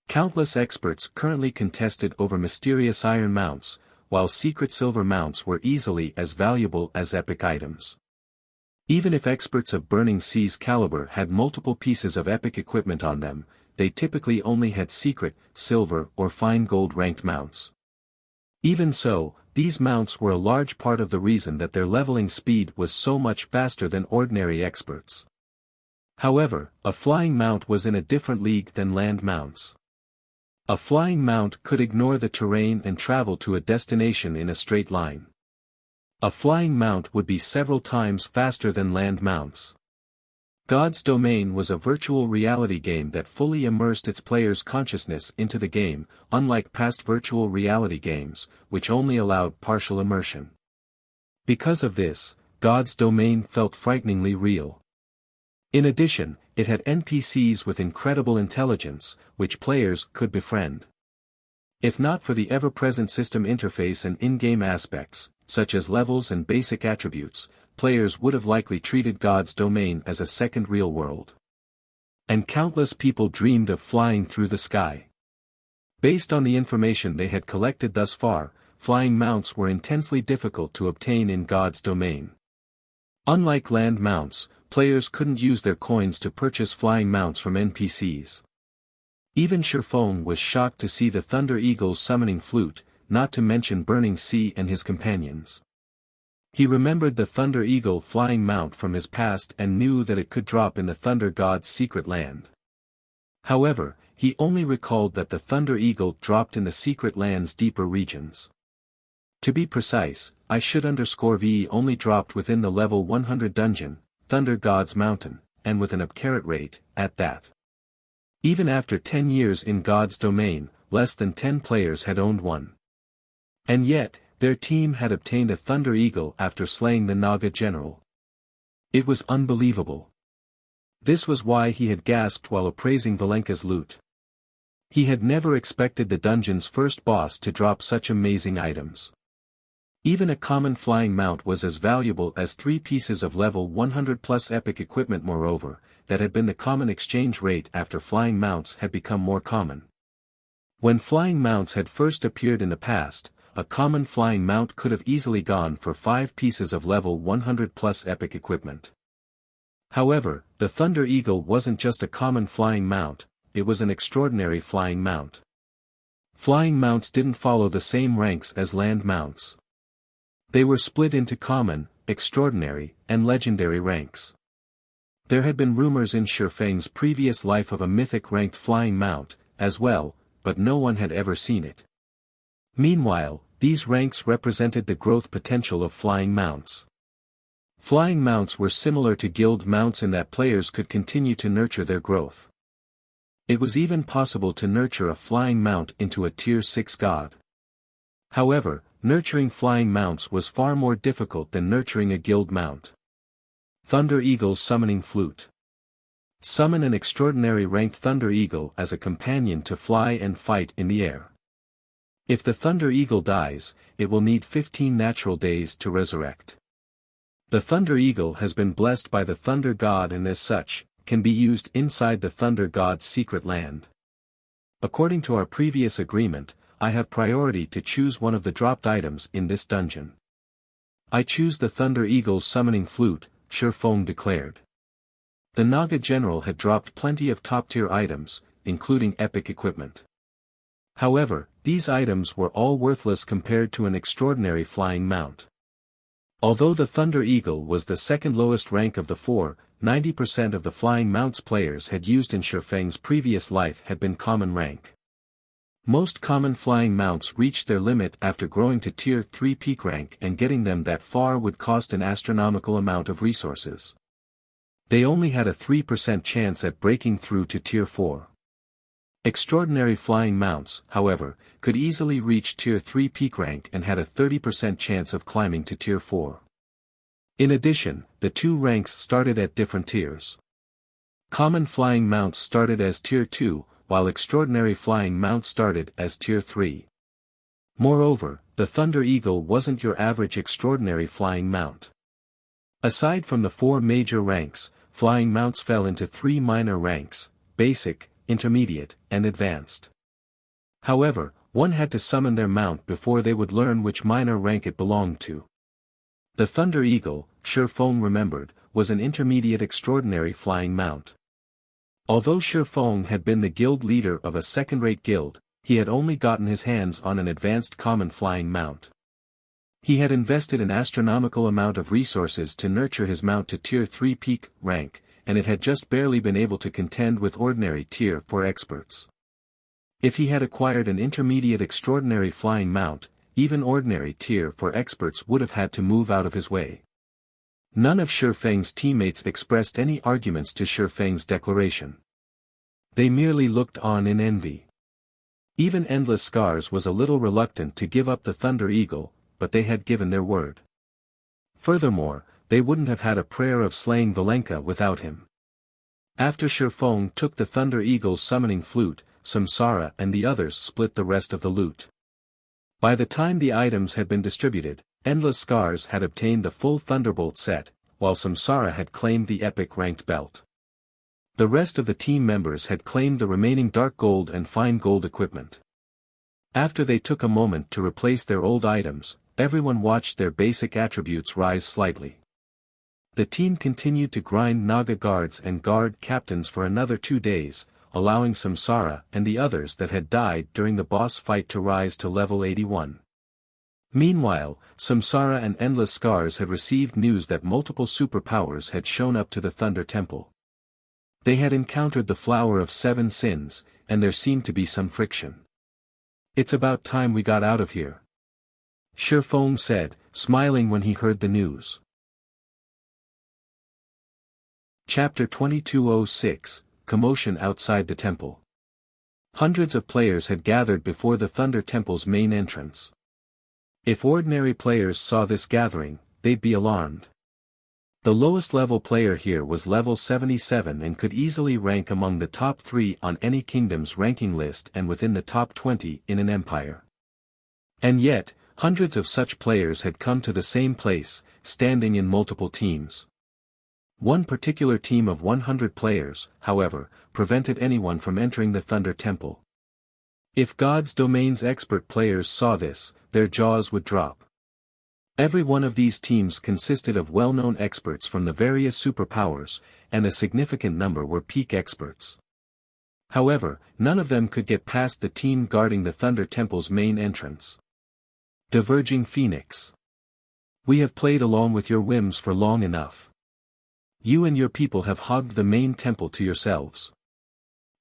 Countless experts currently contested over mysterious iron mounts, while secret silver mounts were easily as valuable as epic items. Even if experts of Burning Sea's caliber had multiple pieces of epic equipment on them, they typically only had secret, silver or fine gold ranked mounts. Even so, these mounts were a large part of the reason that their leveling speed was so much faster than ordinary experts. However, a flying mount was in a different league than land mounts. A flying mount could ignore the terrain and travel to a destination in a straight line. A flying mount would be several times faster than land mounts. God's Domain was a virtual reality game that fully immersed its players' consciousness into the game, unlike past virtual reality games, which only allowed partial immersion. Because of this, God's Domain felt frighteningly real. In addition, it had NPCs with incredible intelligence, which players could befriend. If not for the ever-present system interface and in-game aspects, such as levels and basic attributes, players would have likely treated God's Domain as a second real world. And countless people dreamed of flying through the sky. Based on the information they had collected thus far, flying mounts were intensely difficult to obtain in God's Domain. Unlike land mounts, players couldn't use their coins to purchase flying mounts from NPCs. Even Sherfone was shocked to see the Thunder Eagle's summoning flute, not to mention Burning Sea and his companions. He remembered the Thunder Eagle flying mount from his past and knew that it could drop in the Thunder God's secret land. However, he only recalled that the Thunder Eagle dropped in the secret land's deeper regions. To be precise, I should underscore VE only dropped within the level 100 dungeon, Thunder God's Mountain, and with an up-carrot rate, at that. Even after 10 years in God's Domain, less than 10 players had owned one. And yet, their team had obtained a Thunder Eagle after slaying the Naga general. It was unbelievable. This was why he had gasped while appraising Valenka's loot. He had never expected the dungeon's first boss to drop such amazing items. Even a common flying mount was as valuable as 3 pieces of level 100+ epic equipment. Moreover, that had been the common exchange rate after flying mounts had become more common. When flying mounts had first appeared in the past, a common flying mount could have easily gone for 5 pieces of level 100+ epic equipment. However, the Thunder Eagle wasn't just a common flying mount, it was an extraordinary flying mount. Flying mounts didn't follow the same ranks as land mounts. They were split into common, extraordinary, and legendary ranks. There had been rumors in Sherfang's previous life of a mythic ranked flying mount, as well, but no one had ever seen it. Meanwhile, these ranks represented the growth potential of flying mounts. Flying mounts were similar to guild mounts in that players could continue to nurture their growth. It was even possible to nurture a flying mount into a tier 6 god. However, nurturing flying mounts was far more difficult than nurturing a guild mount. Thunder Eagle's summoning flute. Summon an extraordinary ranked Thunder Eagle as a companion to fly and fight in the air. If the Thunder Eagle dies, it will need 15 natural days to resurrect. The Thunder Eagle has been blessed by the Thunder God and as such, can be used inside the Thunder God's secret land. According to our previous agreement, I have priority to choose one of the dropped items in this dungeon. I choose the Thunder Eagle's summoning flute, Shifeng declared. The Naga general had dropped plenty of top-tier items, including epic equipment. However, these items were all worthless compared to an extraordinary flying mount. Although the Thunder Eagle was the second lowest rank of the four, 90% of the flying mounts players had used in Shifeng's previous life had been common rank. Most common flying mounts reached their limit after growing to Tier 3 peak rank, and getting them that far would cost an astronomical amount of resources. They only had a 3% chance at breaking through to Tier 4. Extraordinary flying mounts, however, could easily reach Tier 3 peak rank and had a 30% chance of climbing to Tier 4. In addition, the two ranks started at different tiers. Common flying mounts started as Tier 2, while extraordinary flying mounts started as Tier 3. Moreover, the Thunder Eagle wasn't your average extraordinary flying mount. Aside from the four major ranks, flying mounts fell into three minor ranks: basic, intermediate, and advanced. However, one had to summon their mount before they would learn which minor rank it belonged to. The Thunder Eagle, Shifeng remembered, was an intermediate extraordinary flying mount. Although Shifeng had been the guild leader of a second-rate guild, he had only gotten his hands on an advanced common flying mount. He had invested an astronomical amount of resources to nurture his mount to Tier 3 peak rank, and it had just barely been able to contend with ordinary Tier 4 experts. If he had acquired an intermediate extraordinary flying mount, even ordinary Tier 4 experts would have had to move out of his way. None of Shifeng's teammates expressed any arguments to Shifeng's declaration. They merely looked on in envy. Even Endless Scars was a little reluctant to give up the Thunder Eagle, but they had given their word. Furthermore, they wouldn't have had a prayer of slaying Valenka without him. After Shifeng took the Thunder Eagle's summoning flute, Samsara and the others split the rest of the loot. By the time the items had been distributed, Endless Scars had obtained the full Thunderbolt set, while Samsara had claimed the epic ranked belt. The rest of the team members had claimed the remaining dark gold and fine gold equipment. After they took a moment to replace their old items, everyone watched their basic attributes rise slightly. The team continued to grind Naga guards and guard captains for another 2 days, allowing Samsara and the others that had died during the boss fight to rise to level 81. Meanwhile, Samsara and Endless Scars had received news that multiple superpowers had shown up to the Thunder Temple. They had encountered the Flower of 7 Sins, and there seemed to be some friction. "It's about time we got out of here," Shifeng said, smiling when he heard the news. Chapter 2206, Commotion outside the temple. Hundreds of players had gathered before the Thunder Temple's main entrance. If ordinary players saw this gathering, they'd be alarmed. The lowest level player here was level 77 and could easily rank among the top 3 on any kingdom's ranking list and within the top 20 in an empire. And yet, hundreds of such players had come to the same place, standing in multiple teams. One particular team of 100 players, however, prevented anyone from entering the Thunder Temple. If God's Domain's expert players saw this, their jaws would drop. Every one of these teams consisted of well-known experts from the various superpowers, and a significant number were peak experts. However, none of them could get past the team guarding the Thunder Temple's main entrance. Diverging Phoenix. We have played along with your whims for long enough. You and your people have hogged the main temple to yourselves.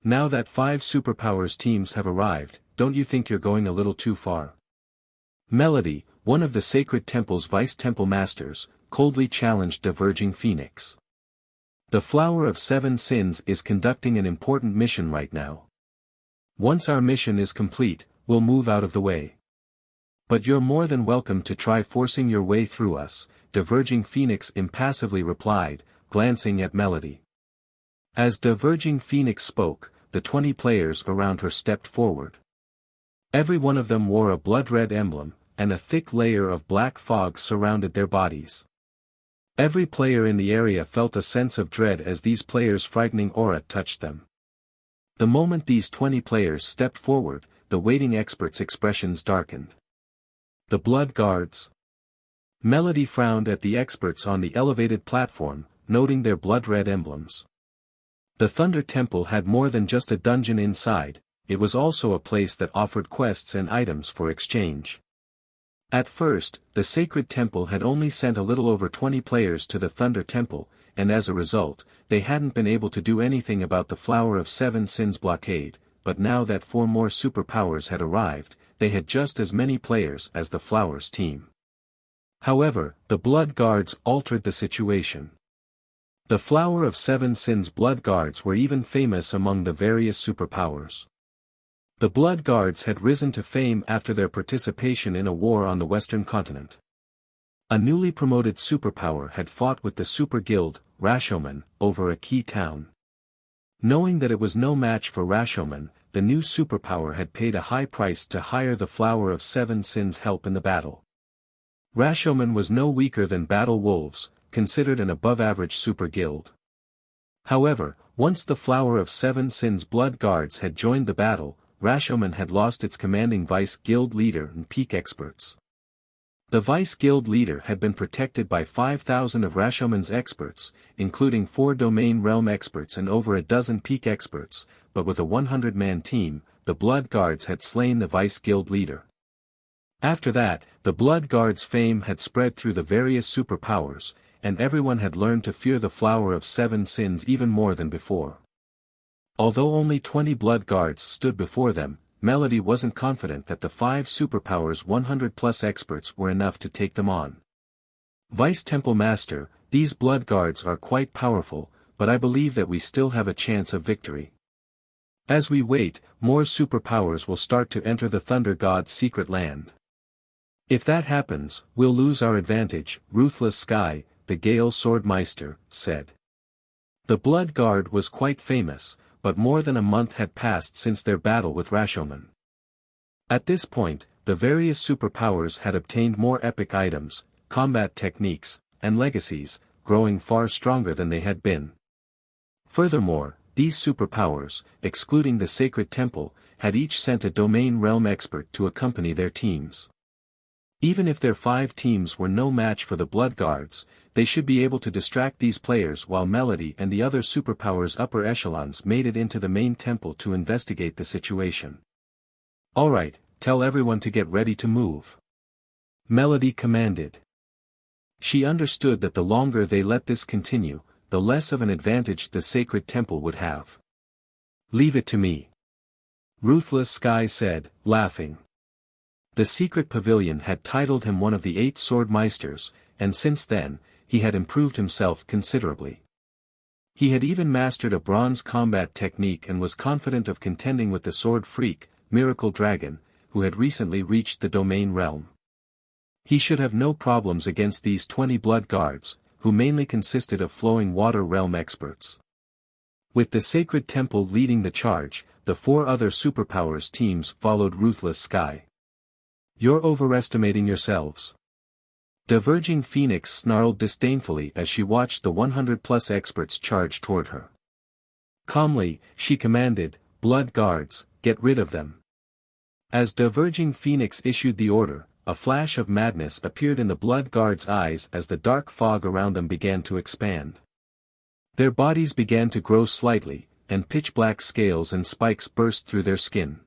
Now that 5 superpowers teams have arrived, don't you think you're going a little too far? Melody, one of the Sacred Temple's vice-temple masters, coldly challenged Diverging Phoenix. The Flower of 7 Sins is conducting an important mission right now. Once our mission is complete, we'll move out of the way. But you're more than welcome to try forcing your way through us, Diverging Phoenix impassively replied, glancing at Melody. As Diverging Phoenix spoke, the 20 players around her stepped forward. Every one of them wore a blood-red emblem, and a thick layer of black fog surrounded their bodies. Every player in the area felt a sense of dread as these players' frightening aura touched them. The moment these 20 players stepped forward, the waiting experts' expressions darkened. The Blood Guards. Melody frowned at the experts on the elevated platform, noting their blood-red emblems. The Thunder Temple had more than just a dungeon inside, it was also a place that offered quests and items for exchange. At first, the Sacred Temple had only sent a little over 20 players to the Thunder Temple, and as a result, they hadn't been able to do anything about the Flower of Seven Sins blockade, but now that 4 more superpowers had arrived, they had just as many players as the Flower's team. However, the Blood Guards altered the situation. The Flower of Seven Sins Blood Guards were even famous among the various superpowers. The Blood Guards had risen to fame after their participation in a war on the Western continent. A newly promoted superpower had fought with the Super Guild, Rashomon, over a key town. Knowing that it was no match for Rashomon, the new superpower had paid a high price to hire the Flower of Seven Sins' help in the battle. Rashomon was no weaker than Battle Wolves, considered an above-average super guild. However, once the Flower of Seven Sins Blood Guards had joined the battle, Rashomon had lost its commanding Vice Guild leader and peak experts. The Vice Guild leader had been protected by 5,000 of Rashomon's experts, including 4 Domain Realm experts and over a dozen peak experts, but with a 100-man team, the Blood Guards had slain the Vice Guild leader. After that, the Blood Guards' fame had spread through the various superpowers, and everyone had learned to fear the Flower of Seven Sins even more than before. Although only 20 Blood Guards stood before them, Melody wasn't confident that the 5 superpowers 100+ experts were enough to take them on. Vice Temple Master, these Blood Guards are quite powerful, but I believe that we still have a chance of victory. As we wait, more superpowers will start to enter the Thunder God's secret land. If that happens, we'll lose our advantage, Ruthless Sky, the Gale Swordmeister, said. The Blood Guard was quite famous, but more than a month had passed since their battle with Rashomon. At this point, the various superpowers had obtained more epic items, combat techniques, and legacies, growing far stronger than they had been. Furthermore, these superpowers, excluding the Sacred Temple, had each sent a Domain Realm expert to accompany their teams. Even if their 5 teams were no match for the Blood Guards, they should be able to distract these players while Melody and the other superpowers' upper echelons made it into the main temple to investigate the situation. Alright, tell everyone to get ready to move. Melody commanded. She understood that the longer they let this continue, the less of an advantage the Sacred Temple would have. Leave it to me. Ruthless Sky said, laughing. The secret pavilion had titled him one of the 8 Swordmeisters, and since then, he had improved himself considerably. He had even mastered a bronze combat technique and was confident of contending with the sword freak, Miracle Dragon, who had recently reached the Domain Realm. He should have no problems against these 20 Blood Guards, who mainly consisted of Flowing Water Realm experts. With the Sacred Temple leading the charge, the 4 other superpowers teams followed Ruthless Sky. You're overestimating yourselves. Diverging Phoenix snarled disdainfully as she watched the 100+ experts charge toward her. Calmly, she commanded, Blood Guards, get rid of them. As Diverging Phoenix issued the order, a flash of madness appeared in the Blood Guards' eyes as the dark fog around them began to expand. Their bodies began to grow slightly, and pitch-black scales and spikes burst through their skin.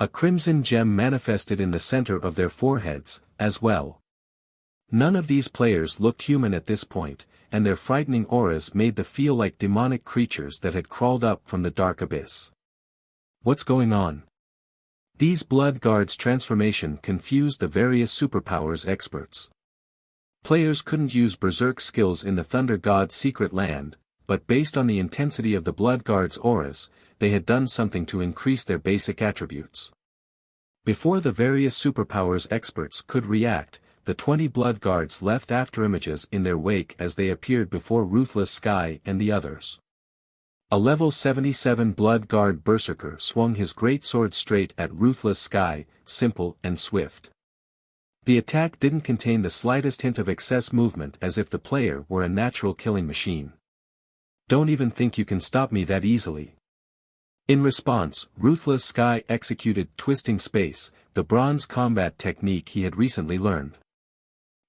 A crimson gem manifested in the center of their foreheads, as well. None of these players looked human at this point, and their frightening auras made them feel like demonic creatures that had crawled up from the dark abyss. What's going on? These Blood Guards' transformation confused the various superpowers experts. Players couldn't use berserk skills in the Thunder God's secret land, but based on the intensity of the Blood Guards' auras, they had done something to increase their basic attributes. Before the various superpowers experts could react, the 20 Blood Guards left after images in their wake as they appeared before Ruthless Sky and the others. A level 77 Blood Guard Berserker swung his great sword straight at Ruthless Sky, simple and swift. The attack didn't contain the slightest hint of excess movement, as if the player were a natural killing machine. Don't even think you can stop me that easily. In response, Ruthless Sky executed Twisting Space, the bronze combat technique he had recently learned.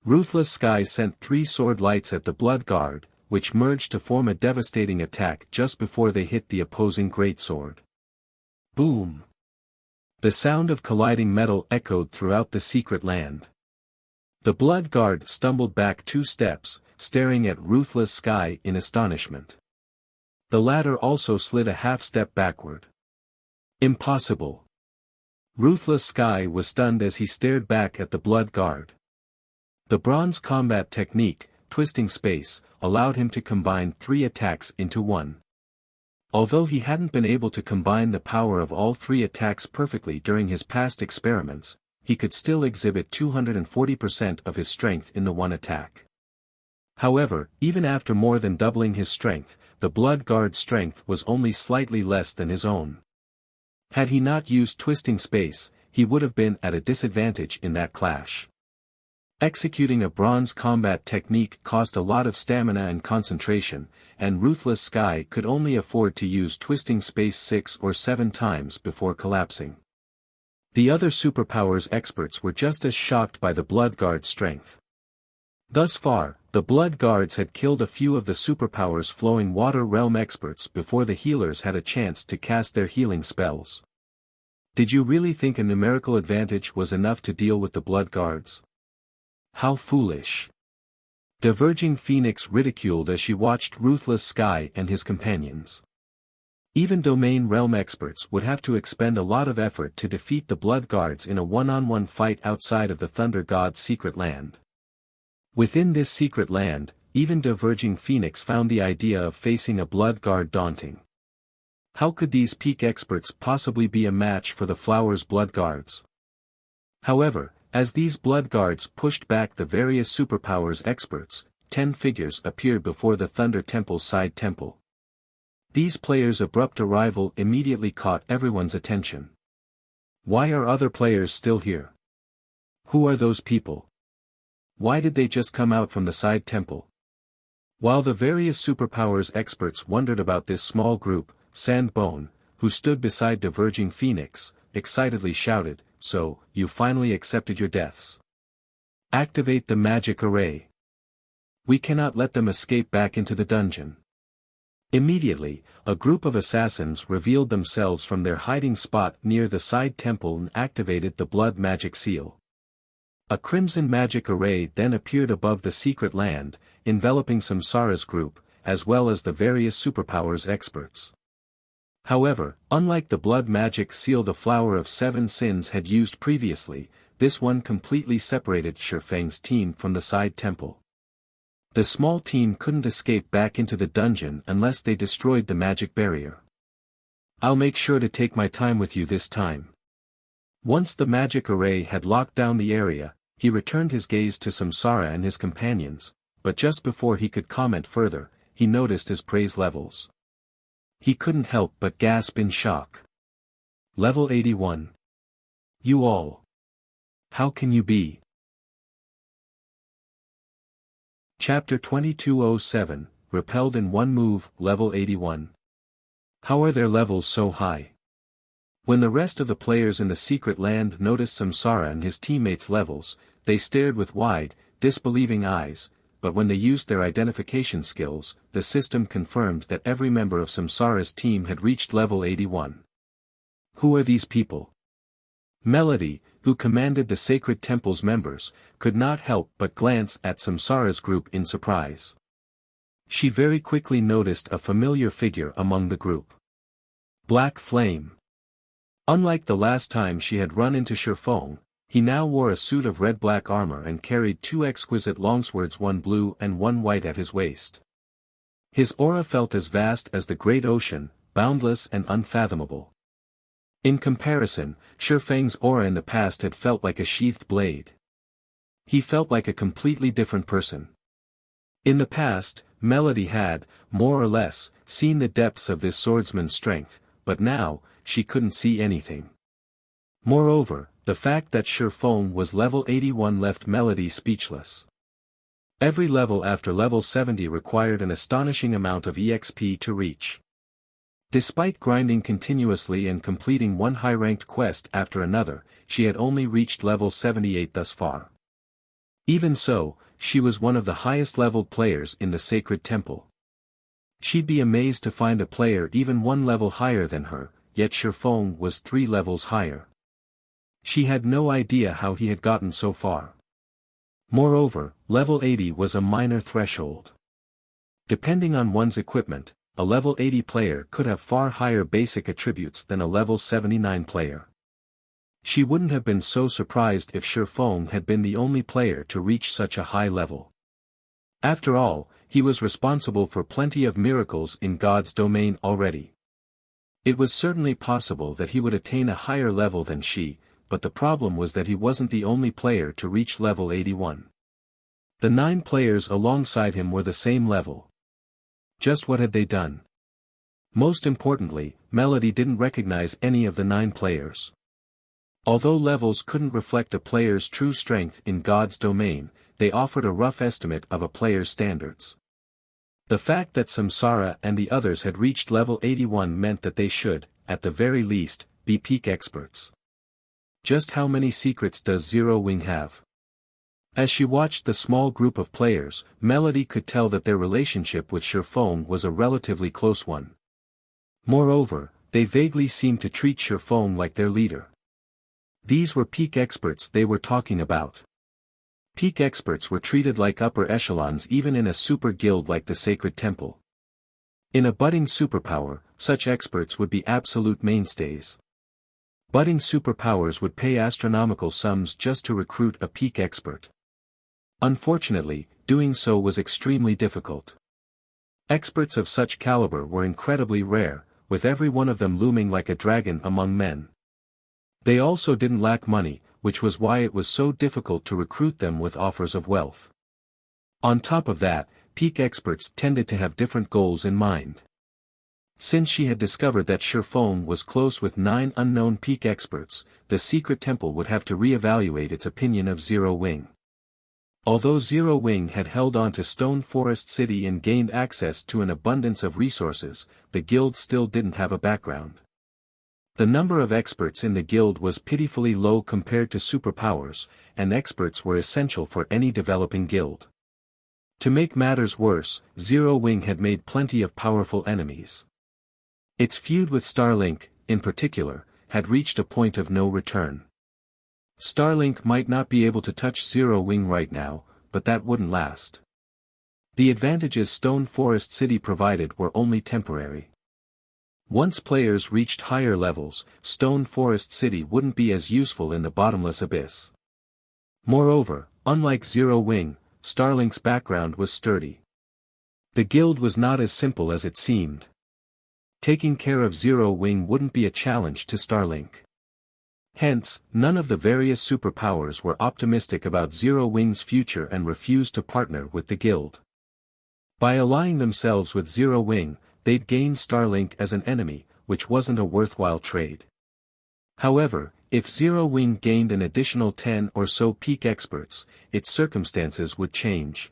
Ruthless Sky sent 3 sword lights at the Blood Guard, which merged to form a devastating attack just before they hit the opposing greatsword. Boom! The sound of colliding metal echoed throughout the secret land. The Blood Guard stumbled back 2 steps, staring at Ruthless Sky in astonishment. The latter also slid a half-step backward. Impossible! Ruthless Sky was stunned as he stared back at the Blood Guard. The bronze combat technique, Twisting Space, allowed him to combine 3 attacks into one. Although he hadn't been able to combine the power of all 3 attacks perfectly during his past experiments, he could still exhibit 240% of his strength in the one attack. However, even after more than doubling his strength, the Blood Guard's strength was only slightly less than his own. Had he not used Twisting Space, he would have been at a disadvantage in that clash. Executing a bronze combat technique cost a lot of stamina and concentration, and Ruthless Sky could only afford to use Twisting Space 6 or 7 times before collapsing. The other superpowers experts were just as shocked by the Blood Guard's strength. Thus far, the Blood Guards had killed a few of the superpowers flowing water realm experts before the healers had a chance to cast their healing spells. Did you really think a numerical advantage was enough to deal with the Blood Guards? How foolish! Diverging Phoenix ridiculed as she watched Ruthless Sky and his companions. Even domain realm experts would have to expend a lot of effort to defeat the Blood Guards in a one-on-one fight outside of the Thunder God's secret land. Within this secret land, even Diverging Phoenix found the idea of facing a Blood Guard daunting. How could these peak experts possibly be a match for the Flower's Blood Guards? However, as these Blood Guards pushed back the various superpowers experts, 10 figures appeared before the Thunder Temple's side temple. These players' abrupt arrival immediately caught everyone's attention. Why are other players still here? Who are those people? Why did they just come out from the side temple? While the various superpowers experts wondered about this small group, Sandbone, who stood beside Diverging Phoenix, excitedly shouted, "So, you finally accepted your deaths. Activate the magic array. We cannot let them escape back into the dungeon." Immediately, a group of assassins revealed themselves from their hiding spot near the side temple and activated the blood magic seal. A crimson magic array then appeared above the secret land, enveloping Samsara's group, as well as the various superpowers experts. However, unlike the blood magic seal the Flower of 7 Sins had used previously, this one completely separated Shifeng's team from the side temple. The small team couldn't escape back into the dungeon unless they destroyed the magic barrier. "I'll make sure to take my time with you this time." Once the magic array had locked down the area, he returned his gaze to Samsara and his companions, but just before he could comment further, he noticed his praise levels. He couldn't help but gasp in shock. Level 81. You all. How can you be? Chapter 2207, Repelled in one move, Level 81. How are their levels so high? When the rest of the players in the secret land noticed Samsara and his teammates' levels, they stared with wide, disbelieving eyes, but when they used their identification skills, the system confirmed that every member of Samsara's team had reached level 81. Who are these people? Melody, who commanded the Sacred Temple's members, could not help but glance at Samsara's group in surprise. She very quickly noticed a familiar figure among the group. Black Flame. Unlike the last time she had run into Shifeng, he now wore a suit of red-black armor and carried 2 exquisite longswords, one blue and one white at his waist. His aura felt as vast as the great ocean, boundless and unfathomable. In comparison, Shifeng's aura in the past had felt like a sheathed blade. He felt like a completely different person. In the past, Melody had, more or less, seen the depths of this swordsman's strength, but now, she couldn't see anything. Moreover, the fact that Shifeng was level 81 left Melody speechless. Every level after level 70 required an astonishing amount of EXP to reach. Despite grinding continuously and completing one high-ranked quest after another, she had only reached level 78 thus far. Even so, she was one of the highest-leveled players in the Sacred Temple. She'd be amazed to find a player even one level higher than her, yet Shifeng was 3 levels higher. She had no idea how he had gotten so far. Moreover, level 80 was a minor threshold. Depending on one's equipment, a level 80 player could have far higher basic attributes than a level 79 player. She wouldn't have been so surprised if Shifeng had been the only player to reach such a high level. After all, he was responsible for plenty of miracles in God's domain already. It was certainly possible that he would attain a higher level than she, but the problem was that he wasn't the only player to reach level 81. The 9 players alongside him were the same level. Just what had they done? Most importantly, Melody didn't recognize any of the 9 players. Although levels couldn't reflect a player's true strength in God's domain, they offered a rough estimate of a player's standards. The fact that Samsara and the others had reached level 81 meant that they should, at the very least, be peak experts. Just how many secrets does Zero Wing have? As she watched the small group of players, Melody could tell that their relationship with Shifeng was a relatively close one. Moreover, they vaguely seemed to treat Shifeng like their leader. These were peak experts they were talking about. Peak experts were treated like upper echelons even in a super guild like the Sacred Temple. In a budding superpower, such experts would be absolute mainstays. Budding superpowers would pay astronomical sums just to recruit a peak expert. Unfortunately, doing so was extremely difficult. Experts of such caliber were incredibly rare, with every one of them looming like a dragon among men. They also didn't lack money, which was why it was so difficult to recruit them with offers of wealth. On top of that, peak experts tended to have different goals in mind. Since she had discovered that Shifeng was close with 9 unknown peak experts, the Secret Temple would have to re-evaluate its opinion of Zero Wing. Although Zero Wing had held on to Stone Forest City and gained access to an abundance of resources, the guild still didn't have a background. The number of experts in the guild was pitifully low compared to superpowers, and experts were essential for any developing guild. To make matters worse, Zero Wing had made plenty of powerful enemies. Its feud with Starlink, in particular, had reached a point of no return. Starlink might not be able to touch Zero Wing right now, but that wouldn't last. The advantages Stone Forest City provided were only temporary. Once players reached higher levels, Stone Forest City wouldn't be as useful in the bottomless abyss. Moreover, unlike Zero Wing, Starlink's background was sturdy. The guild was not as simple as it seemed. Taking care of Zero Wing wouldn't be a challenge to Starlink. Hence, none of the various superpowers were optimistic about Zero Wing's future and refused to partner with the guild. By allying themselves with Zero Wing, they'd gain Starlink as an enemy, which wasn't a worthwhile trade. However, if Zero Wing gained an additional 10 or so peak experts, its circumstances would change.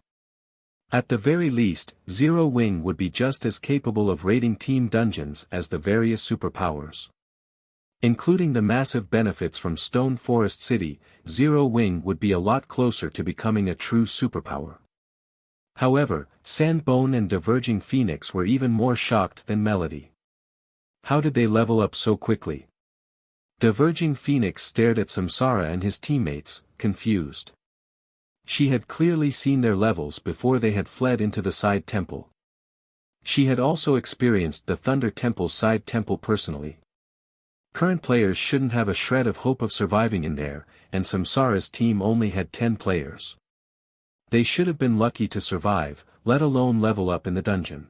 At the very least, Zero Wing would be just as capable of raiding team dungeons as the various superpowers. Including the massive benefits from Stone Forest City, Zero Wing would be a lot closer to becoming a true superpower. However, Sandbone and Diverging Phoenix were even more shocked than Melody. How did they level up so quickly? Diverging Phoenix stared at Samsara and his teammates, confused. She had clearly seen their levels before they had fled into the side temple. She had also experienced the Thunder Temple's side temple personally. Current players shouldn't have a shred of hope of surviving in there, and Samsara's team only had 10 players. They should have been lucky to survive, let alone level up in the dungeon.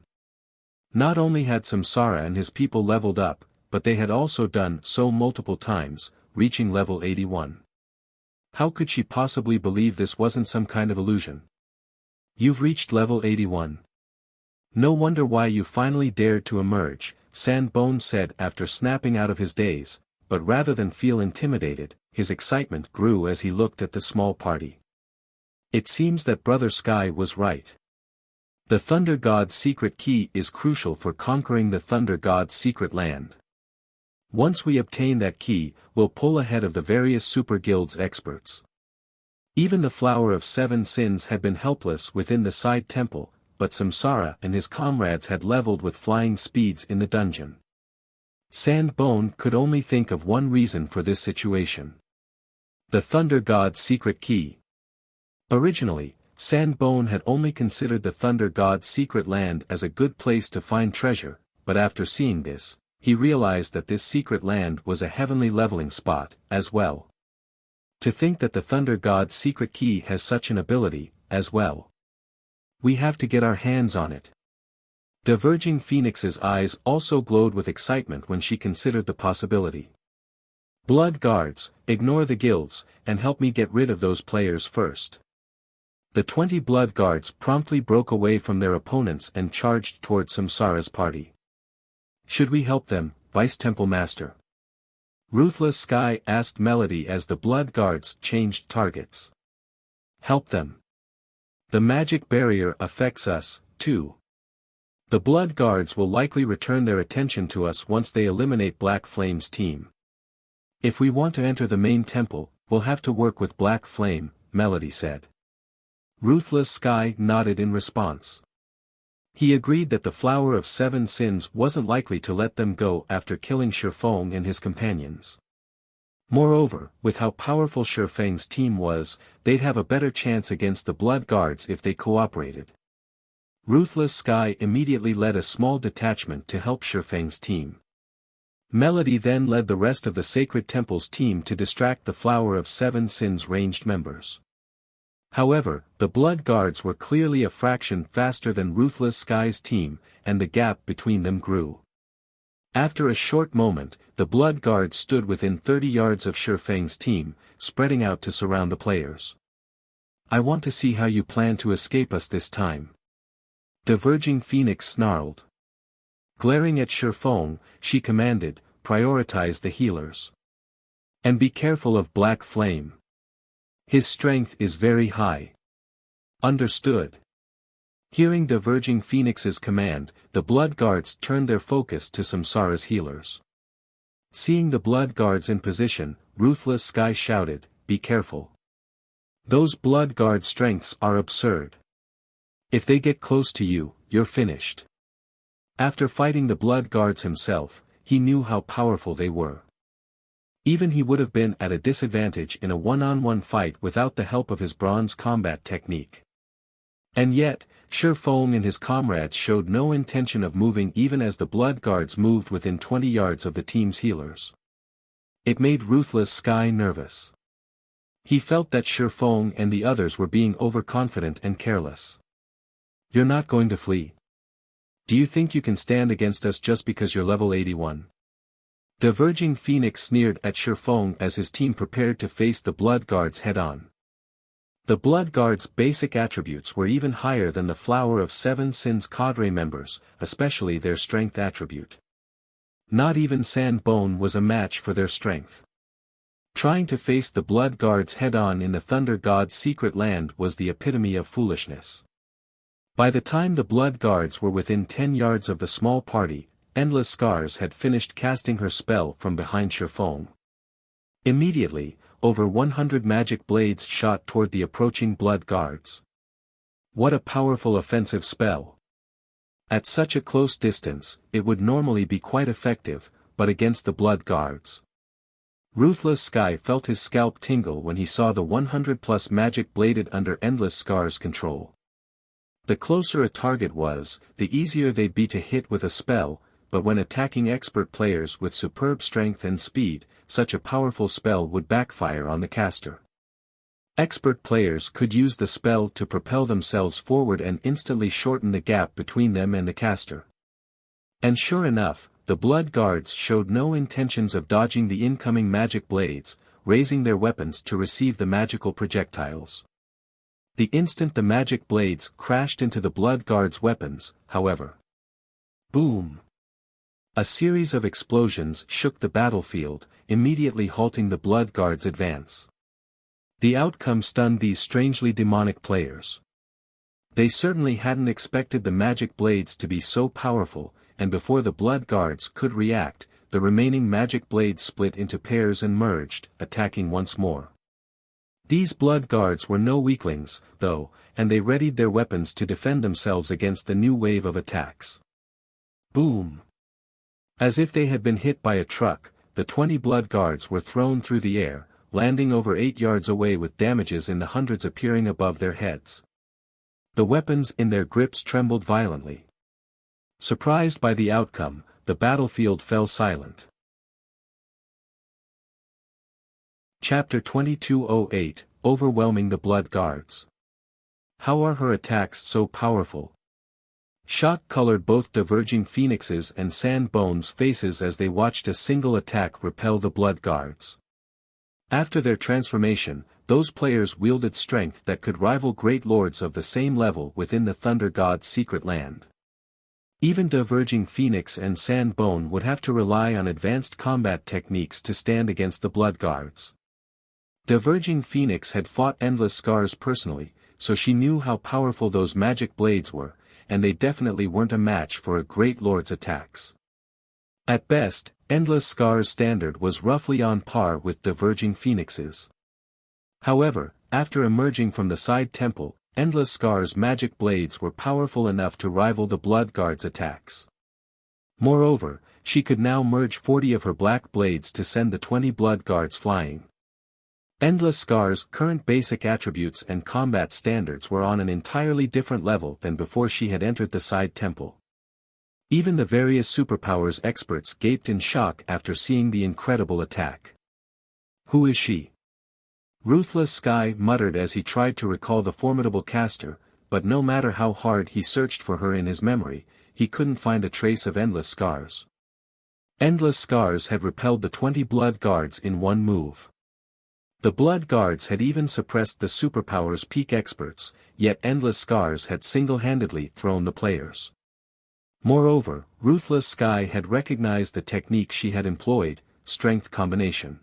Not only had Samsara and his people leveled up, but they had also done so multiple times, reaching level 81. How could she possibly believe this wasn't some kind of illusion? You've reached level 81. No wonder why you finally dared to emerge, Sandbone said after snapping out of his daze, but rather than feel intimidated, his excitement grew as he looked at the small party. It seems that Brother Sky was right. The Thunder God's secret key is crucial for conquering the Thunder God's secret land. Once we obtain that key, we'll pull ahead of the various super guilds experts. Even the Flower of Seven Sins had been helpless within the side temple, but Samsara and his comrades had leveled with flying speeds in the dungeon. Sandbone could only think of one reason for this situation. The Thunder God's secret key. Originally, Sandbone had only considered the Thunder God's secret land as a good place to find treasure, but after seeing this, he realized that this secret land was a heavenly leveling spot, as well. To think that the Thunder God's secret key has such an ability, as well. We have to get our hands on it. Diverging Phoenix's eyes also glowed with excitement when she considered the possibility. Blood Guards, ignore the guilds, and help me get rid of those players first. The 20 Blood Guards promptly broke away from their opponents and charged toward Samsara's party. Should we help them, Vice Temple Master? Ruthless Sky asked Melody as the Blood Guards changed targets. Help them. The magic barrier affects us, too. The Blood Guards will likely return their attention to us once they eliminate Black Flame's team. If we want to enter the main temple, we'll have to work with Black Flame, Melody said. Ruthless Sky nodded in response. He agreed that the Flower of Seven Sins wasn't likely to let them go after killing Shifeng and his companions. Moreover, with how powerful Shifeng's team was, they'd have a better chance against the Blood Guards if they cooperated. Ruthless Sky immediately led a small detachment to help Shifeng's team. Melody then led the rest of the Sacred Temple's team to distract the Flower of Seven Sins ranged members. However, the Blood Guards were clearly a fraction faster than Ruthless Sky's team, and the gap between them grew. After a short moment, the Blood Guards stood within 30 yards of Shifeng's team, spreading out to surround the players. I want to see how you plan to escape us this time. Diverging Phoenix snarled. Glaring at Shifeng, she commanded, prioritize the healers. And be careful of Black Flame. His strength is very high. Understood. Hearing Diverging Phoenix's command, the Blood Guards turned their focus to Samsara's healers. Seeing the Blood Guards in position, Ruthless Sky shouted, be careful. Those Blood Guard strengths are absurd. If they get close to you, you're finished. After fighting the Blood Guards himself, he knew how powerful they were. Even he would have been at a disadvantage in a one-on-one fight without the help of his bronze combat technique. And yet, Shifeng and his comrades showed no intention of moving even as the Blood Guards moved within 20 yards of the team's healers. It made Ruthless Sky nervous. He felt that Shifeng and the others were being overconfident and careless. You're not going to flee. Do you think you can stand against us just because you're level 81? Diverging Phoenix sneered at Shifeng as his team prepared to face the Blood Guards head-on. The Blood Guards' basic attributes were even higher than the Flower of Seven Sins cadre members, especially their strength attribute. Not even Sandbone was a match for their strength. Trying to face the Blood Guards head-on in the Thunder God's secret land was the epitome of foolishness. By the time the Blood Guards were within 10 yards of the small party, Endless Scars had finished casting her spell from behind Shifeng. Immediately, over 100 magic blades shot toward the approaching Blood Guards. What a powerful offensive spell! At such a close distance, it would normally be quite effective, but against the Blood Guards. Ruthless Sky felt his scalp tingle when he saw the 100+ magic bladed under Endless Scars' control. The closer a target was, the easier they'd be to hit with a spell, but when attacking expert players with superb strength and speed, such a powerful spell would backfire on the caster. Expert players could use the spell to propel themselves forward and instantly shorten the gap between them and the caster. And sure enough, the Blood Guards showed no intentions of dodging the incoming magic blades, raising their weapons to receive the magical projectiles. The instant the magic blades crashed into the Blood Guards' weapons, however. Boom! A series of explosions shook the battlefield, immediately halting the Blood Guards' advance. The outcome stunned these strangely demonic players. They certainly hadn't expected the magic blades to be so powerful, and before the Blood Guards could react, the remaining magic blades split into pairs and merged, attacking once more. These blood guards were no weaklings, though, and they readied their weapons to defend themselves against the new wave of attacks. Boom! As if they had been hit by a truck, the 20 blood guards were thrown through the air, landing over 8 yards away with damages in the hundreds appearing above their heads. The weapons in their grips trembled violently. Surprised by the outcome, the battlefield fell silent. Chapter 2208, Overwhelming the Blood Guards. How are her attacks so powerful? Shock colored both Diverging Phoenix's and Sandbone's faces as they watched a single attack repel the Blood Guards. After their transformation, those players wielded strength that could rival great lords of the same level within the Thunder God's secret land. Even Diverging Phoenix and Sandbone would have to rely on advanced combat techniques to stand against the Blood Guards. Diverging Phoenix had fought Endless Scars personally, so she knew how powerful those magic blades were, and they definitely weren't a match for a great lord's attacks. At best, Endless Scars' standard was roughly on par with Diverging Phoenix's. However, after emerging from the side temple, Endless Scars' magic blades were powerful enough to rival the Blood Guard's attacks. Moreover, she could now merge 40 of her black blades to send the 20 Blood Guards flying. Endless Scars' current basic attributes and combat standards were on an entirely different level than before she had entered the side temple. Even the various superpowers experts gaped in shock after seeing the incredible attack. Who is she? Ruthless Sky muttered as he tried to recall the formidable caster, but no matter how hard he searched for her in his memory, he couldn't find a trace of Endless Scars. Endless Scars had repelled the 20 Blood Guards in one move. The Blood Guards had even suppressed the superpowers peak experts, yet Endless Scars had single-handedly thrown the players. Moreover, Ruthless Sky had recognized the technique she had employed, Strength Combination.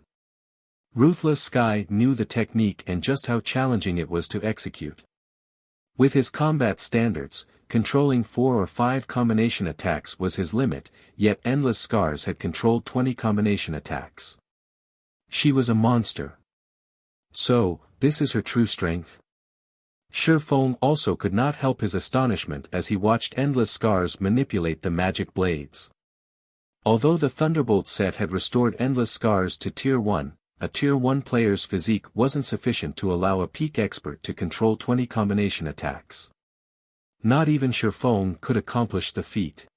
Ruthless Sky knew the technique and just how challenging it was to execute. With his combat standards, controlling 4 or 5 combination attacks was his limit, yet Endless Scars had controlled 20 combination attacks. She was a monster. So, this is her true strength? Shifeng also could not help his astonishment as he watched Endless Scars manipulate the magic blades. Although the Thunderbolt set had restored Endless Scars to Tier 1, a Tier 1 player's physique wasn't sufficient to allow a peak expert to control 20 combination attacks. Not even Shifeng could accomplish the feat.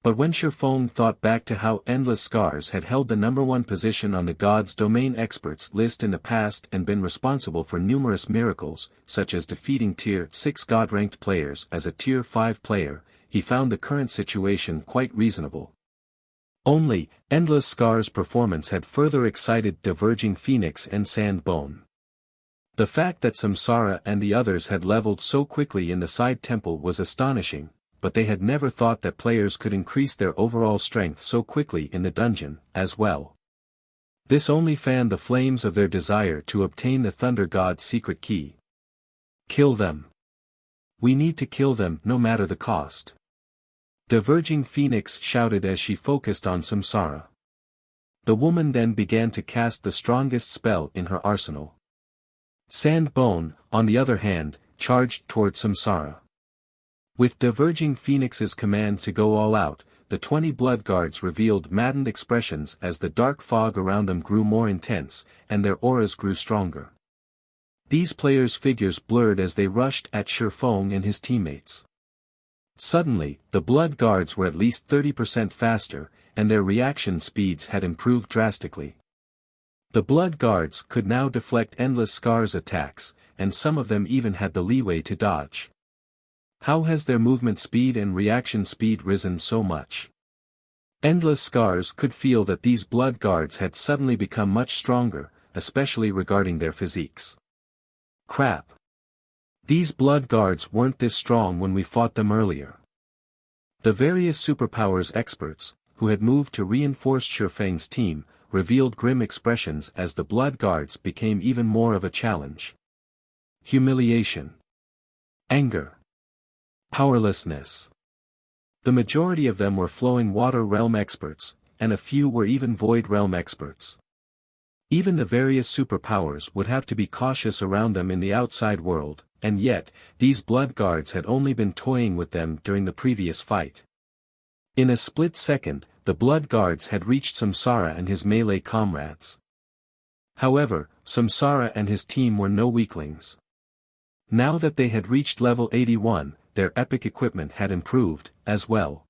But when Shifeng thought back to how Endless Scars had held the #1 position on the God's Domain Experts list in the past and been responsible for numerous miracles, such as defeating Tier 6 God-ranked players as a Tier 5 player, he found the current situation quite reasonable. Only, Endless Scars' performance had further excited Diverging Phoenix and Sandbone. The fact that Samsara and the others had leveled so quickly in the side temple was astonishing, but they had never thought that players could increase their overall strength so quickly in the dungeon, as well. This only fanned the flames of their desire to obtain the Thunder God's secret key. Kill them. We need to kill them no matter the cost. Diverging Phoenix shouted as she focused on Samsara. The woman then began to cast the strongest spell in her arsenal. Sandbone, on the other hand, charged toward Samsara. With Diverging Phoenix's command to go all out, the 20 Blood Guards revealed maddened expressions as the dark fog around them grew more intense, and their auras grew stronger. These players' figures blurred as they rushed at Shifeng and his teammates. Suddenly, the Blood Guards were at least 30% faster, and their reaction speeds had improved drastically. The Blood Guards could now deflect Endless Scars' attacks, and some of them even had the leeway to dodge. How has their movement speed and reaction speed risen so much? Endless Scars could feel that these Blood Guards had suddenly become much stronger, especially regarding their physiques. Crap. These Blood Guards weren't this strong when we fought them earlier. The various superpowers experts, who had moved to reinforce Shifeng's team, revealed grim expressions as the Blood Guards became even more of a challenge. Humiliation. Anger. Powerlessness. The majority of them were Flowing Water Realm experts, and a few were even Void Realm experts. Even the various superpowers would have to be cautious around them in the outside world, and yet, these blood guards had only been toying with them during the previous fight. In a split second, the blood guards had reached Samsara and his melee comrades. However, Samsara and his team were no weaklings. Now that they had reached level 81, their epic equipment had improved, as well.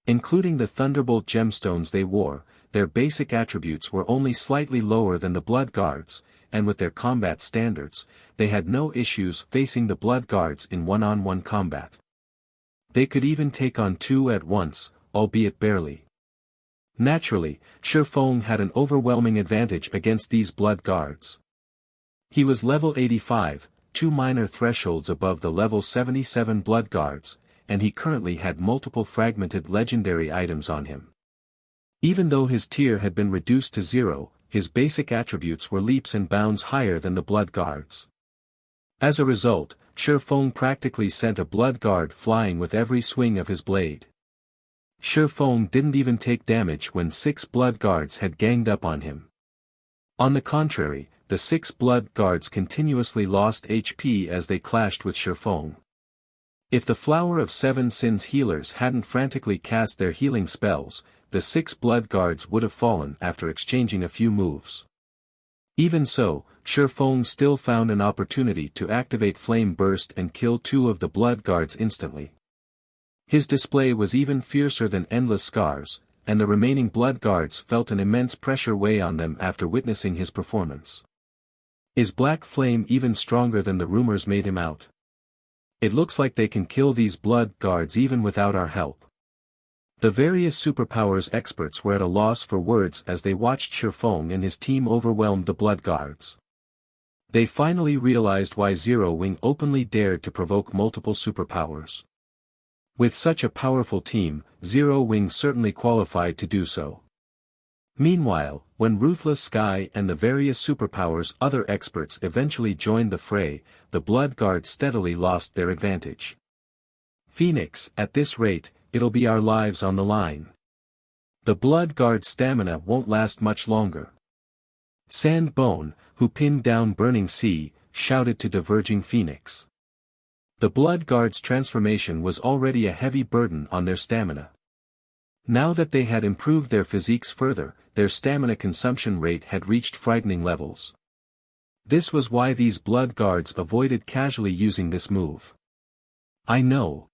Including the Thunderbolt gemstones they wore, their basic attributes were only slightly lower than the Blood Guards, and with their combat standards, they had no issues facing the Blood Guards in one-on-one combat. They could even take on two at once, albeit barely. Naturally, Shifeng had an overwhelming advantage against these Blood Guards. He was level 85, 2 minor thresholds above the level 77 Blood Guards, and he currently had multiple fragmented legendary items on him. Even though his tier had been reduced to 0, his basic attributes were leaps and bounds higher than the Blood Guards. As a result, Shifeng practically sent a Blood Guard flying with every swing of his blade. Shifeng didn't even take damage when 6 Blood Guards had ganged up on him. On the contrary, the 6 Blood Guards continuously lost HP as they clashed with Shifeng. If the Flower of 7 Sins healers hadn't frantically cast their healing spells, the 6 Blood Guards would have fallen after exchanging a few moves. Even so, Shifeng still found an opportunity to activate Flame Burst and kill 2 of the Blood Guards instantly. His display was even fiercer than Endless Scars, and the remaining Blood Guards felt an immense pressure weigh on them after witnessing his performance. Is Black Flame even stronger than the rumors made him out? It looks like they can kill these Blood Guards even without our help. The various superpowers experts were at a loss for words as they watched Shifeng and his team overwhelm the Blood Guards. They finally realized why Zero Wing openly dared to provoke multiple superpowers. With such a powerful team, Zero Wing certainly qualified to do so. Meanwhile, when Ruthless Sky and the various superpowers other experts eventually joined the fray, the Blood Guards steadily lost their advantage. Phoenix, at this rate, it'll be our lives on the line. The Blood Guard's stamina won't last much longer. Sandbone, who pinned down Burning Sea, shouted to Diverging Phoenix. The Blood Guard's transformation was already a heavy burden on their stamina. Now that they had improved their physiques further, their stamina consumption rate had reached frightening levels. This was why these Blood Guards avoided casually using this move. I know.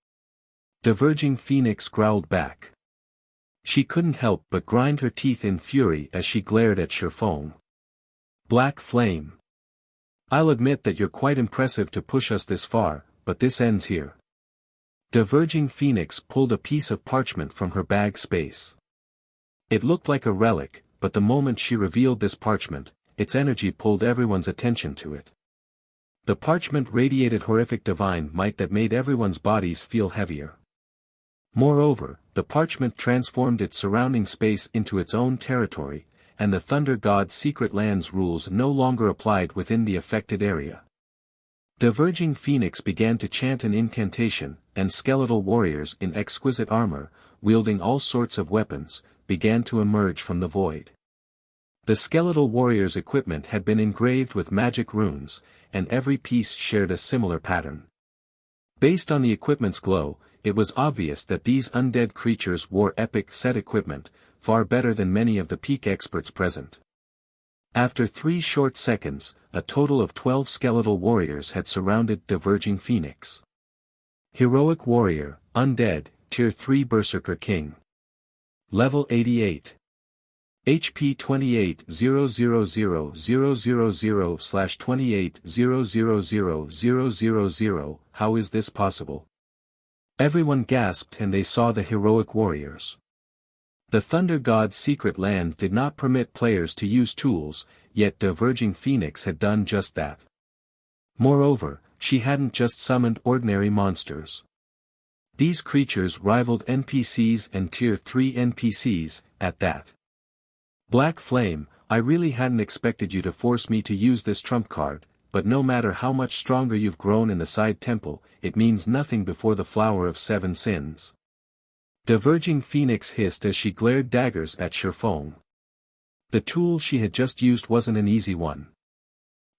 Diverging Phoenix growled back. She couldn't help but grind her teeth in fury as she glared at Shifeng. Black Flame. I'll admit that you're quite impressive to push us this far, but this ends here. Diverging Phoenix pulled a piece of parchment from her bag space. It looked like a relic, but the moment she revealed this parchment, its energy pulled everyone's attention to it. The parchment radiated horrific divine might that made everyone's bodies feel heavier. Moreover, the parchment transformed its surrounding space into its own territory, and the Thunder God's secret lands rules no longer applied within the affected area. Diverging Phoenix began to chant an incantation, and skeletal warriors in exquisite armor, wielding all sorts of weapons, began to emerge from the void. The skeletal warriors' equipment had been engraved with magic runes, and every piece shared a similar pattern. Based on the equipment's glow, it was obvious that these undead creatures wore epic set equipment, far better than many of the peak experts present. After 3 short seconds, a total of 12 skeletal warriors had surrounded Diverging Phoenix. Heroic Warrior, Undead, Tier 3 Berserker King. Level 88. HP 28,000,000/28,000,000. How is this possible? Everyone gasped and they saw the heroic warriors. The Thunder God's secret land did not permit players to use tools, yet Diverging Phoenix had done just that. Moreover, she hadn't just summoned ordinary monsters. These creatures rivaled NPCs and Tier 3 NPCs, at that. Black Flame, I really hadn't expected you to force me to use this trump card, but no matter how much stronger you've grown in the side temple, it means nothing before the Flower of 7 Sins. Diverging Phoenix hissed as she glared daggers at Shifeng. The tool she had just used wasn't an easy one.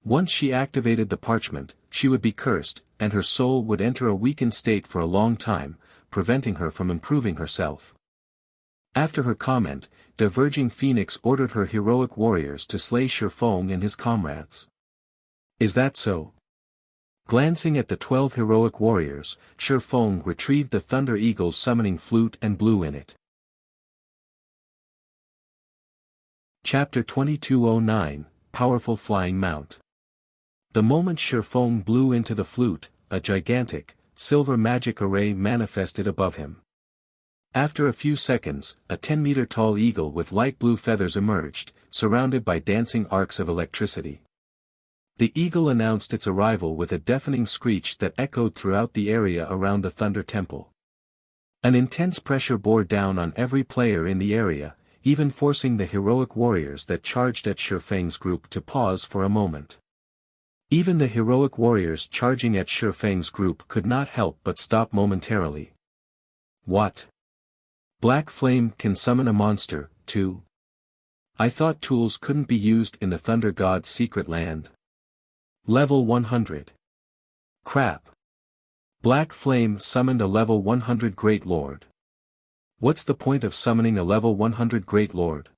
Once she activated the parchment, she would be cursed, and her soul would enter a weakened state for a long time, preventing her from improving herself. After her comment, Diverging Phoenix ordered her heroic warriors to slay Shifeng and his comrades. Is that so? Glancing at the 12 heroic warriors, Shifeng retrieved the Thunder Eagle's summoning flute and blew in it. Chapter 2209, Powerful Flying Mount. The moment Shifeng blew into the flute, a gigantic, silver magic array manifested above him. After a few seconds, a 10-meter-tall eagle with light blue feathers emerged, surrounded by dancing arcs of electricity. The eagle announced its arrival with a deafening screech that echoed throughout the area around the Thunder Temple. An intense pressure bore down on every player in the area, even forcing the heroic warriors that charged at Shifeng's group to pause for a moment. Even the heroic warriors charging at Shifeng's group could not help but stop momentarily. What? Black Flame can summon a monster, too? I thought tools couldn't be used in the Thunder God's secret land. Level 100. Crap. Black Flame summoned a level 100 Great Lord. What's the point of summoning a level 100 Great Lord?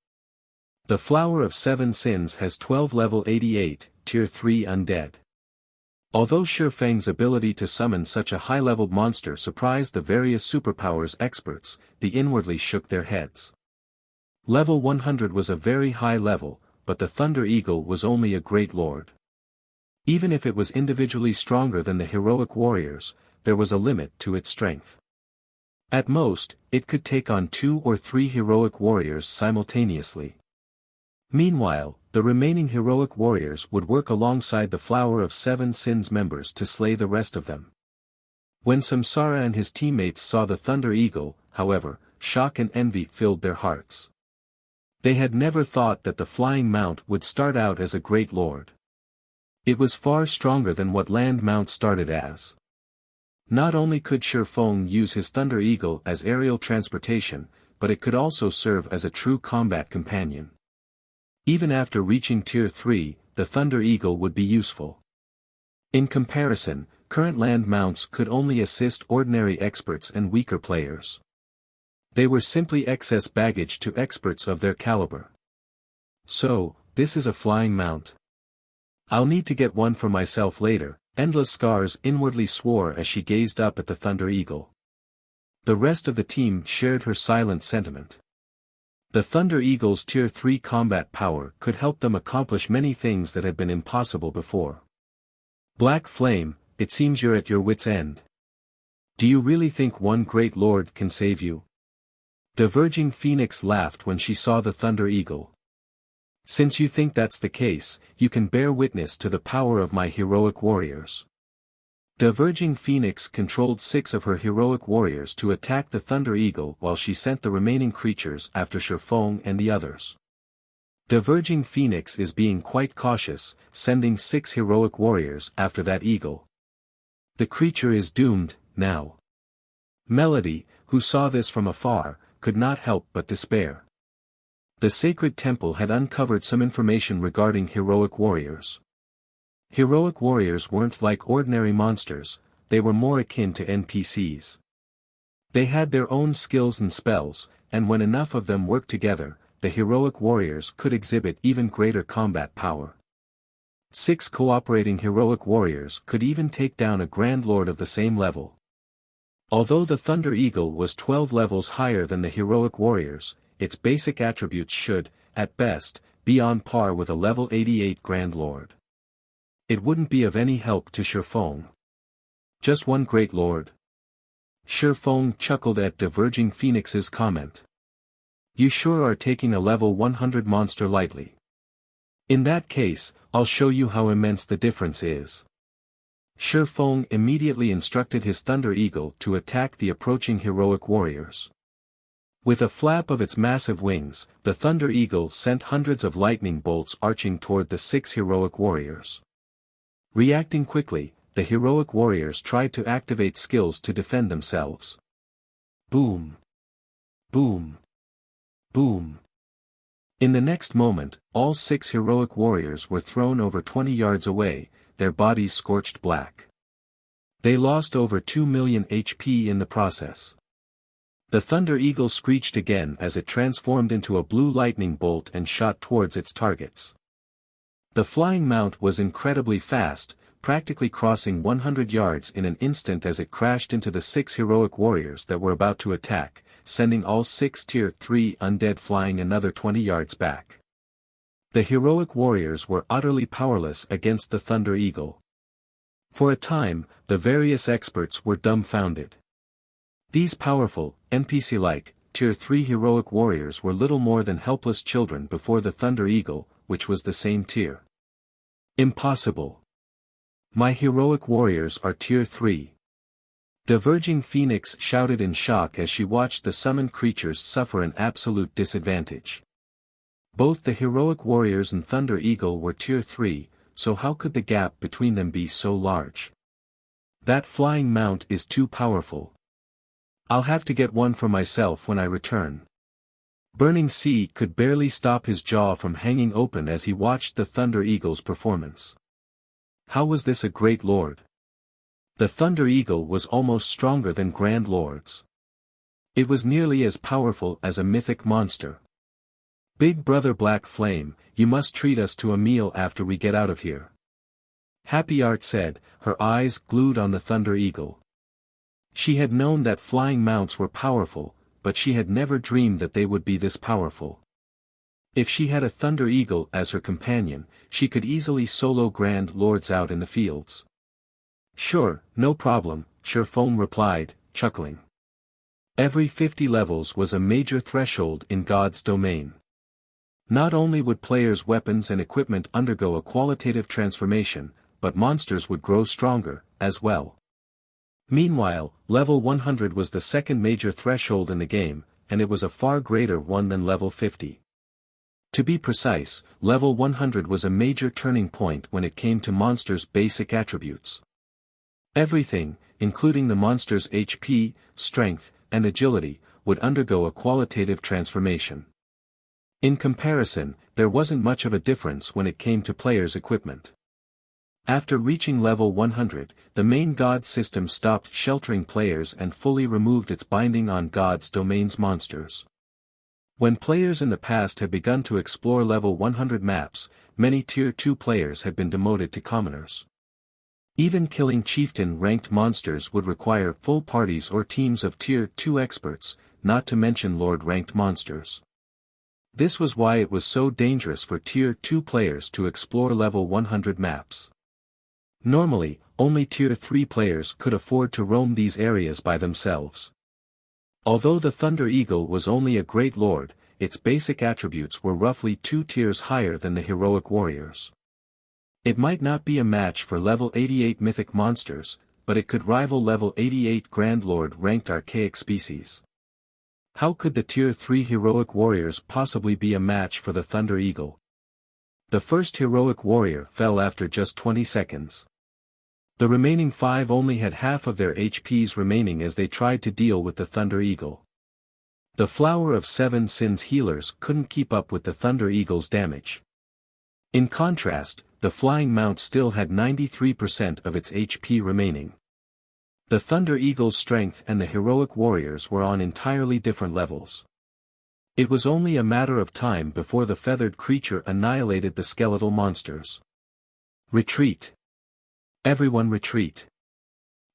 The Flower of Seven Sins has 12 level 88, tier 3 undead. Although Shifeng's ability to summon such a high-leveled monster surprised the various superpowers experts, they inwardly shook their heads. Level 100 was a very high level, but the Thunder Eagle was only a Great Lord. Even if it was individually stronger than the heroic warriors, there was a limit to its strength. At most, it could take on 2 or 3 heroic warriors simultaneously. Meanwhile, the remaining heroic warriors would work alongside the Flower of Seven Sins members to slay the rest of them. When Samsara and his teammates saw the Thunder Eagle, however, shock and envy filled their hearts. They had never thought that the Flying Mount would start out as a Great Lord. It was far stronger than what Land Mount started as. Not only could Shifeng use his Thunder Eagle as aerial transportation, but it could also serve as a true combat companion. Even after reaching Tier 3, the Thunder Eagle would be useful. In comparison, current land mounts could only assist ordinary experts and weaker players. They were simply excess baggage to experts of their caliber. So, this is a flying mount. I'll need to get one for myself later, Endless Scars inwardly swore as she gazed up at the Thunder Eagle. The rest of the team shared her silent sentiment. The Thunder Eagle's Tier 3 combat power could help them accomplish many things that had been impossible before. Black Flame, it seems you're at your wit's end. Do you really think one Great Lord can save you? Diverging Phoenix laughed when she saw the Thunder Eagle. Since you think that's the case, you can bear witness to the power of my heroic warriors. Diverging Phoenix controlled 6 of her heroic warriors to attack the Thunder Eagle while she sent the remaining creatures after Shifeng and the others. Diverging Phoenix is being quite cautious, sending 6 heroic warriors after that eagle. The creature is doomed, now. Melody, who saw this from afar, could not help but despair. The sacred temple had uncovered some information regarding heroic warriors. Heroic warriors weren't like ordinary monsters, they were more akin to NPCs. They had their own skills and spells, and when enough of them worked together, the heroic warriors could exhibit even greater combat power. 6 cooperating heroic warriors could even take down a Grand Lord of the same level. Although the Thunder Eagle was 12 levels higher than the heroic warriors, its basic attributes should, at best, be on par with a level 88 Grand Lord. It wouldn't be of any help to Shifeng. Just one Great Lord? Shifeng chuckled at Diverging Phoenix's comment. You sure are taking a level 100 monster lightly. In that case, I'll show you how immense the difference is. Shifeng immediately instructed his Thunder Eagle to attack the approaching heroic warriors. With a flap of its massive wings, the Thunder Eagle sent hundreds of lightning bolts arching toward the 6 heroic warriors. Reacting quickly, the heroic warriors tried to activate skills to defend themselves. Boom! Boom! Boom! In the next moment, all 6 heroic warriors were thrown over 20 yards away, their bodies scorched black. They lost over 2 million HP in the process. The Thunder Eagle screeched again as it transformed into a blue lightning bolt and shot towards its targets. The flying mount was incredibly fast, practically crossing 100 yards in an instant as it crashed into the 6 heroic warriors that were about to attack, sending all 6 Tier 3 undead flying another 20 yards back. The heroic warriors were utterly powerless against the Thunder Eagle. For a time, the various experts were dumbfounded. These powerful, NPC-like, Tier 3 heroic warriors were little more than helpless children before the Thunder Eagle, which was the same tier. Impossible. My heroic warriors are Tier 3. Diverging Phoenix shouted in shock as she watched the summoned creatures suffer an absolute disadvantage. Both the heroic warriors and Thunder Eagle were Tier 3, so how could the gap between them be so large? That flying mount is too powerful. I'll have to get one for myself when I return. Burning Sea could barely stop his jaw from hanging open as he watched the Thunder Eagle's performance. How was this a great lord? The Thunder Eagle was almost stronger than Grand Lords. It was nearly as powerful as a mythic monster. Big Brother Black Flame, you must treat us to a meal after we get out of here. Happy Art said, her eyes glued on the Thunder Eagle. She had known that flying mounts were powerful, but she had never dreamed that they would be this powerful. If she had a Thunder Eagle as her companion, she could easily solo Grand Lords out in the fields. Sure, no problem, Sherfone replied, chuckling. Every 50 levels was a major threshold in God's domain. Not only would players' weapons and equipment undergo a qualitative transformation, but monsters would grow stronger, as well. Meanwhile, level 100 was the second major threshold in the game, and it was a far greater one than level 50. To be precise, level 100 was a major turning point when it came to monsters' basic attributes. Everything, including the monster's HP, strength, and agility, would undergo a qualitative transformation. In comparison, there wasn't much of a difference when it came to players' equipment. After reaching level 100, the main God system stopped sheltering players and fully removed its binding on God's domain's monsters. When players in the past had begun to explore level 100 maps, many Tier 2 players had been demoted to commoners. Even killing chieftain-ranked monsters would require full parties or teams of Tier 2 experts, not to mention Lord-ranked monsters. This was why it was so dangerous for Tier 2 players to explore level 100 maps. Normally, only Tier 3 players could afford to roam these areas by themselves. Although the Thunder Eagle was only a great lord, its basic attributes were roughly 2 tiers higher than the heroic warriors. It might not be a match for level 88 mythic monsters, but it could rival level 88 Grand Lord ranked archaic species. How could the Tier 3 heroic warriors possibly be a match for the Thunder Eagle? The first heroic warrior fell after just 20 seconds. The remaining 5 only had half of their HPs remaining as they tried to deal with the Thunder Eagle. The Flower of 7 Sins healers couldn't keep up with the Thunder Eagle's damage. In contrast, the Flying Mount still had 93% of its HP remaining. The Thunder Eagle's strength and the heroic warriors were on entirely different levels. It was only a matter of time before the feathered creature annihilated the skeletal monsters. Retreat. Everyone retreat.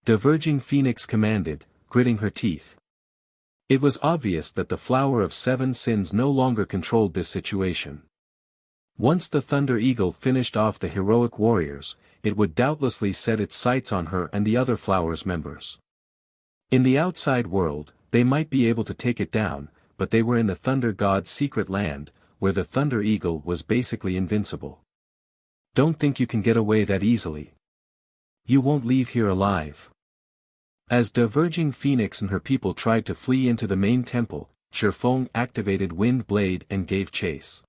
Diverging Phoenix commanded, gritting her teeth. It was obvious that the Flower of 7 Sins no longer controlled this situation. Once the Thunder Eagle finished off the heroic warriors, it would doubtlessly set its sights on her and the other Flower's members. In the outside world, they might be able to take it down, but they were in the Thunder God's secret land, where the Thunder Eagle was basically invincible. Don't think you can get away that easily. You won't leave here alive. As Diverging Phoenix and her people tried to flee into the main temple, Sherfone activated Wind Blade and gave chase.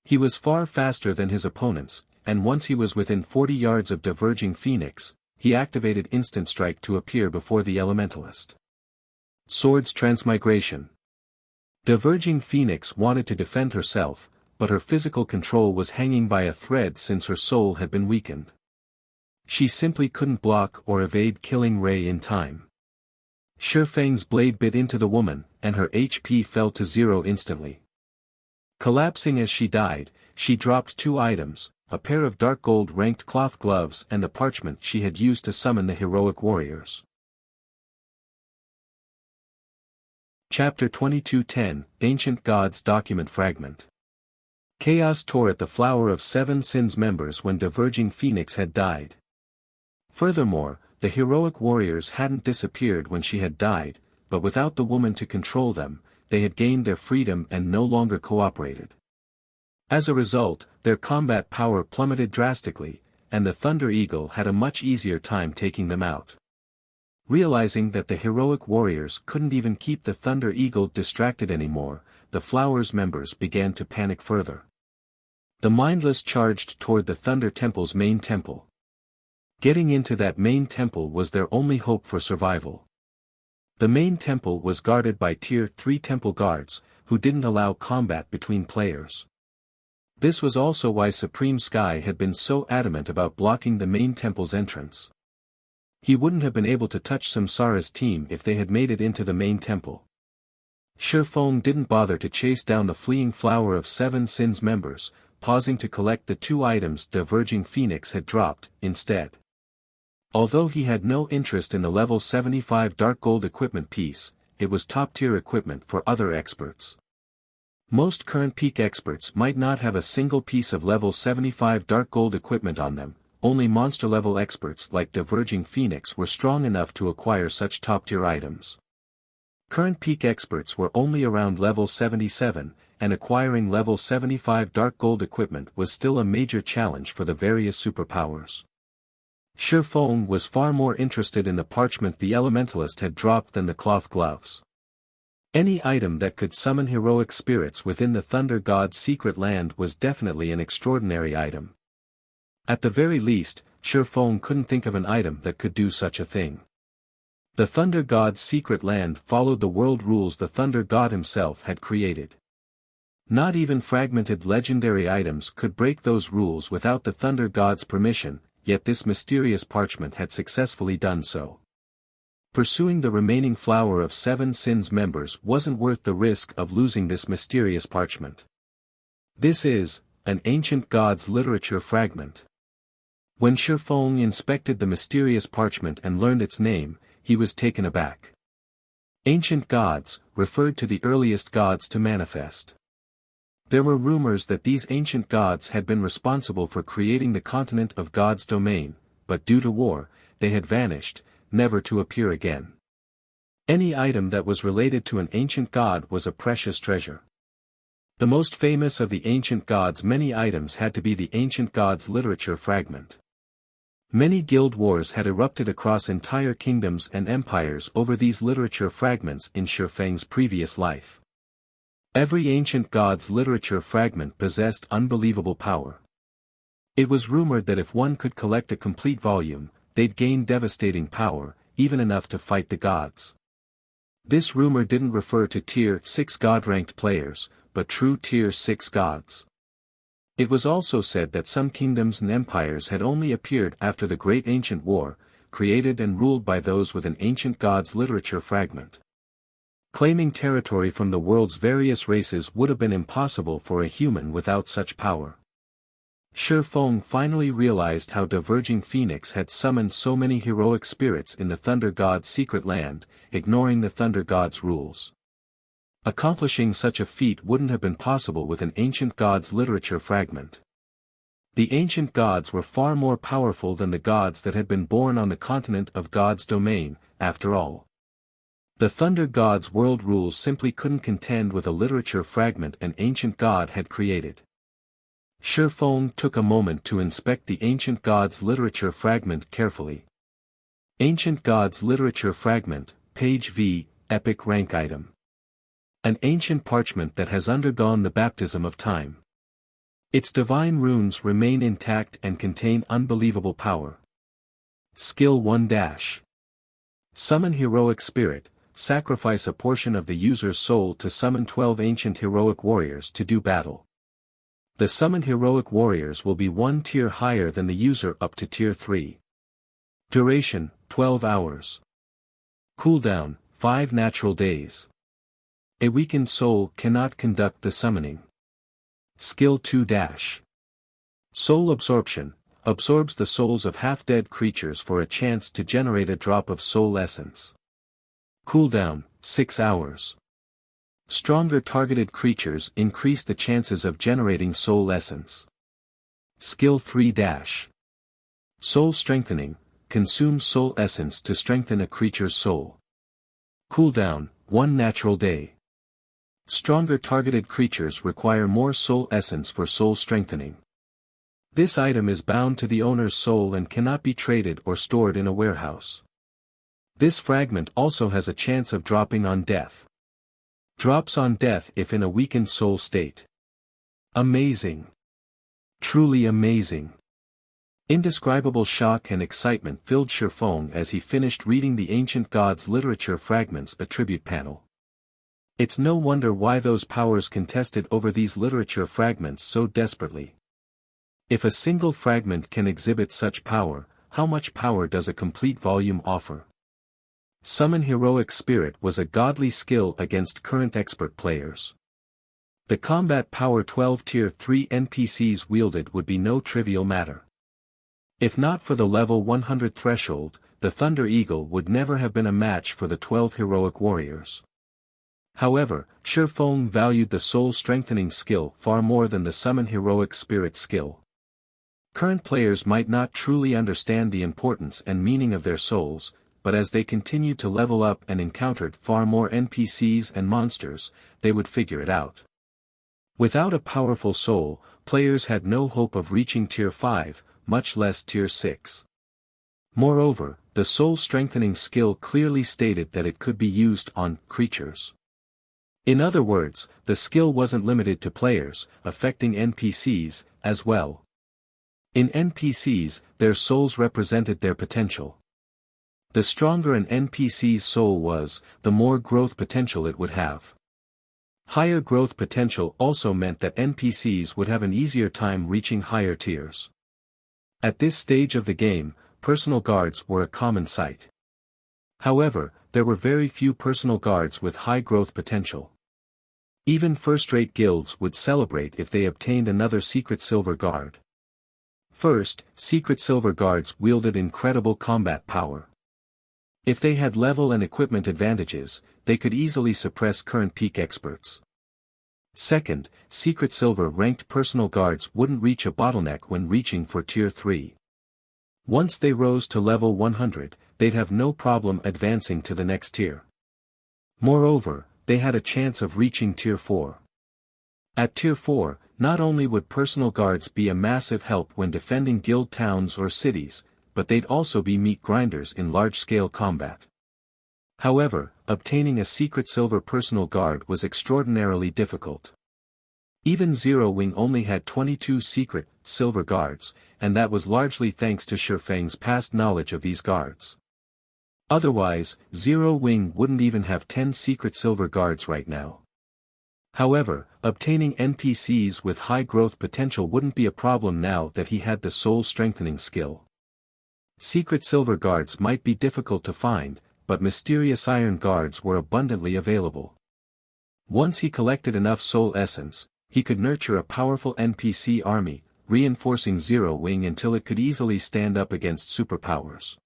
He was far faster than his opponents, and once he was within 40 yards of Diverging Phoenix, he activated Instant Strike to appear before the Elementalist. Swords Transmigration. Diverging Phoenix wanted to defend herself, but her physical control was hanging by a thread since her soul had been weakened. She simply couldn't block or evade killing Ray in time. Shifeng's blade bit into the woman, and her HP fell to 0 instantly. Collapsing as she died, she dropped 2 items, a pair of dark gold ranked cloth gloves and the parchment she had used to summon the heroic warriors. Chapter 2210, Ancient Gods Document Fragment. Chaos tore at the Flower of Seven Sins members when Diverging Phoenix had died. Furthermore, the heroic warriors hadn't disappeared when she had died, but without the woman to control them, they had gained their freedom and no longer cooperated. As a result, their combat power plummeted drastically, and the Thunder Eagle had a much easier time taking them out. Realizing that the heroic warriors couldn't even keep the Thunder Eagle distracted anymore, the Flower's members began to panic further. The mindless charged toward the Thunder Temple's main temple. Getting into that main temple was their only hope for survival. The main temple was guarded by Tier 3 temple guards, who didn't allow combat between players. This was also why Supreme Sky had been so adamant about blocking the main temple's entrance. He wouldn't have been able to touch Samsara's team if they had made it into the main temple. Shifeng didn't bother to chase down the fleeing Flower of Seven Sins members, pausing to collect the 2 items Diverging Phoenix had dropped, instead. Although he had no interest in the level 75 dark gold equipment piece, it was top-tier equipment for other experts. Most current peak experts might not have a single piece of level 75 dark gold equipment on them, only monster-level experts like Diverging Phoenix were strong enough to acquire such top-tier items. Current peak experts were only around level 77, and acquiring level 75 dark gold equipment was still a major challenge for the various superpowers. Shifeng was far more interested in the parchment the Elementalist had dropped than the cloth gloves. Any item that could summon heroic spirits within the Thunder God's secret land was definitely an extraordinary item. At the very least, Shifeng couldn't think of an item that could do such a thing. The Thunder God's secret land followed the world rules the Thunder God himself had created. Not even fragmented legendary items could break those rules without the Thunder God's permission, yet this mysterious parchment had successfully done so. Pursuing the remaining Flower of Seven Sins members wasn't worth the risk of losing this mysterious parchment. This is an ancient god's literature fragment. When Shifeng inspected the mysterious parchment and learned its name, he was taken aback. Ancient gods referred to the earliest gods to manifest. There were rumors that these ancient gods had been responsible for creating the continent of God's domain, but due to war, they had vanished, never to appear again. Any item that was related to an ancient god was a precious treasure. The most famous of the ancient gods' many items had to be the ancient god's literature fragment. Many guild wars had erupted across entire kingdoms and empires over these literature fragments in Shifeng's previous life. Every ancient god's literature fragment possessed unbelievable power. It was rumored that if one could collect a complete volume, they'd gain devastating power, even enough to fight the gods. This rumor didn't refer to Tier 6 god-ranked players, but true Tier 6 gods. It was also said that some kingdoms and empires had only appeared after the Great Ancient War, created and ruled by those with an ancient god's literature fragment. Claiming territory from the world's various races would have been impossible for a human without such power. Shifeng finally realized how Diverging Phoenix had summoned so many heroic spirits in the Thunder God's secret land, ignoring the Thunder God's rules. Accomplishing such a feat wouldn't have been possible with an ancient god's literature fragment. The ancient gods were far more powerful than the gods that had been born on the continent of God's domain, after all. The Thunder God's world rules simply couldn't contend with a literature fragment an ancient god had created. Shifeng took a moment to inspect the ancient god's literature fragment carefully. Ancient God's Literature Fragment, Page V, Epic Rank Item. An ancient parchment that has undergone the baptism of time. Its divine runes remain intact and contain unbelievable power. Skill 1-. Summon Heroic Spirit, sacrifice a portion of the user's soul to summon 12 ancient heroic warriors to do battle. The summoned heroic warriors will be one tier higher than the user up to tier 3. Duration, 12 hours. Cooldown, 5 natural days. A weakened soul cannot conduct the summoning. Skill 2 dash. Soul absorption, absorbs the souls of half-dead creatures for a chance to generate a drop of soul essence. Cooldown, 6 hours. Stronger targeted creatures increase the chances of generating soul essence. Skill 3 dash. Soul strengthening, consumes soul essence to strengthen a creature's soul. Cooldown, 1 natural day. Stronger targeted creatures require more soul essence for soul strengthening. This item is bound to the owner's soul and cannot be traded or stored in a warehouse. This fragment also has a chance of dropping on death. Drops on death if in a weakened soul state. Amazing. Truly amazing. Indescribable shock and excitement filled Shifeng as he finished reading the Ancient Gods Literature Fragments attribute panel. It's no wonder why those powers contested over these literature fragments so desperately. If a single fragment can exhibit such power, how much power does a complete volume offer? Summon Heroic Spirit was a godly skill against current expert players. The combat power 12 tier 3 NPCs wielded would be no trivial matter. If not for the level 100 threshold, the Thunder Eagle would never have been a match for the 12 heroic warriors. However, Shifeng valued the soul strengthening skill far more than the Summon Heroic Spirit skill. Current players might not truly understand the importance and meaning of their souls, but as they continued to level up and encountered far more NPCs and monsters, they would figure it out. Without a powerful soul, players had no hope of reaching tier 5, much less tier 6. Moreover, the soul strengthening skill clearly stated that it could be used on creatures. In other words, the skill wasn't limited to players, affecting NPCs, as well. In NPCs, their souls represented their potential. The stronger an NPC's soul was, the more growth potential it would have. Higher growth potential also meant that NPCs would have an easier time reaching higher tiers. At this stage of the game, personal guards were a common sight. However, there were very few personal guards with high growth potential. Even first-rate guilds would celebrate if they obtained another Secret Silver Guard. First, Secret Silver Guards wielded incredible combat power. If they had level and equipment advantages, they could easily suppress current peak experts. Second, Secret Silver ranked personal guards wouldn't reach a bottleneck when reaching for tier 3. Once they rose to level 100, they'd have no problem advancing to the next tier. Moreover, they had a chance of reaching tier 4. At tier 4, not only would personal guards be a massive help when defending guild towns or cities, but they'd also be meat grinders in large-scale combat. However, obtaining a Secret Silver personal guard was extraordinarily difficult. Even Zero Wing only had 22 Secret Silver guards, and that was largely thanks to Shifeng's past knowledge of these guards. Otherwise, Zero Wing wouldn't even have 10 Secret Silver guards right now. However, obtaining NPCs with high growth potential wouldn't be a problem now that he had the soul strengthening skill. Secret Silver guards might be difficult to find, but mysterious iron guards were abundantly available. Once he collected enough soul essence, he could nurture a powerful NPC army, reinforcing Zero Wing until it could easily stand up against superpowers.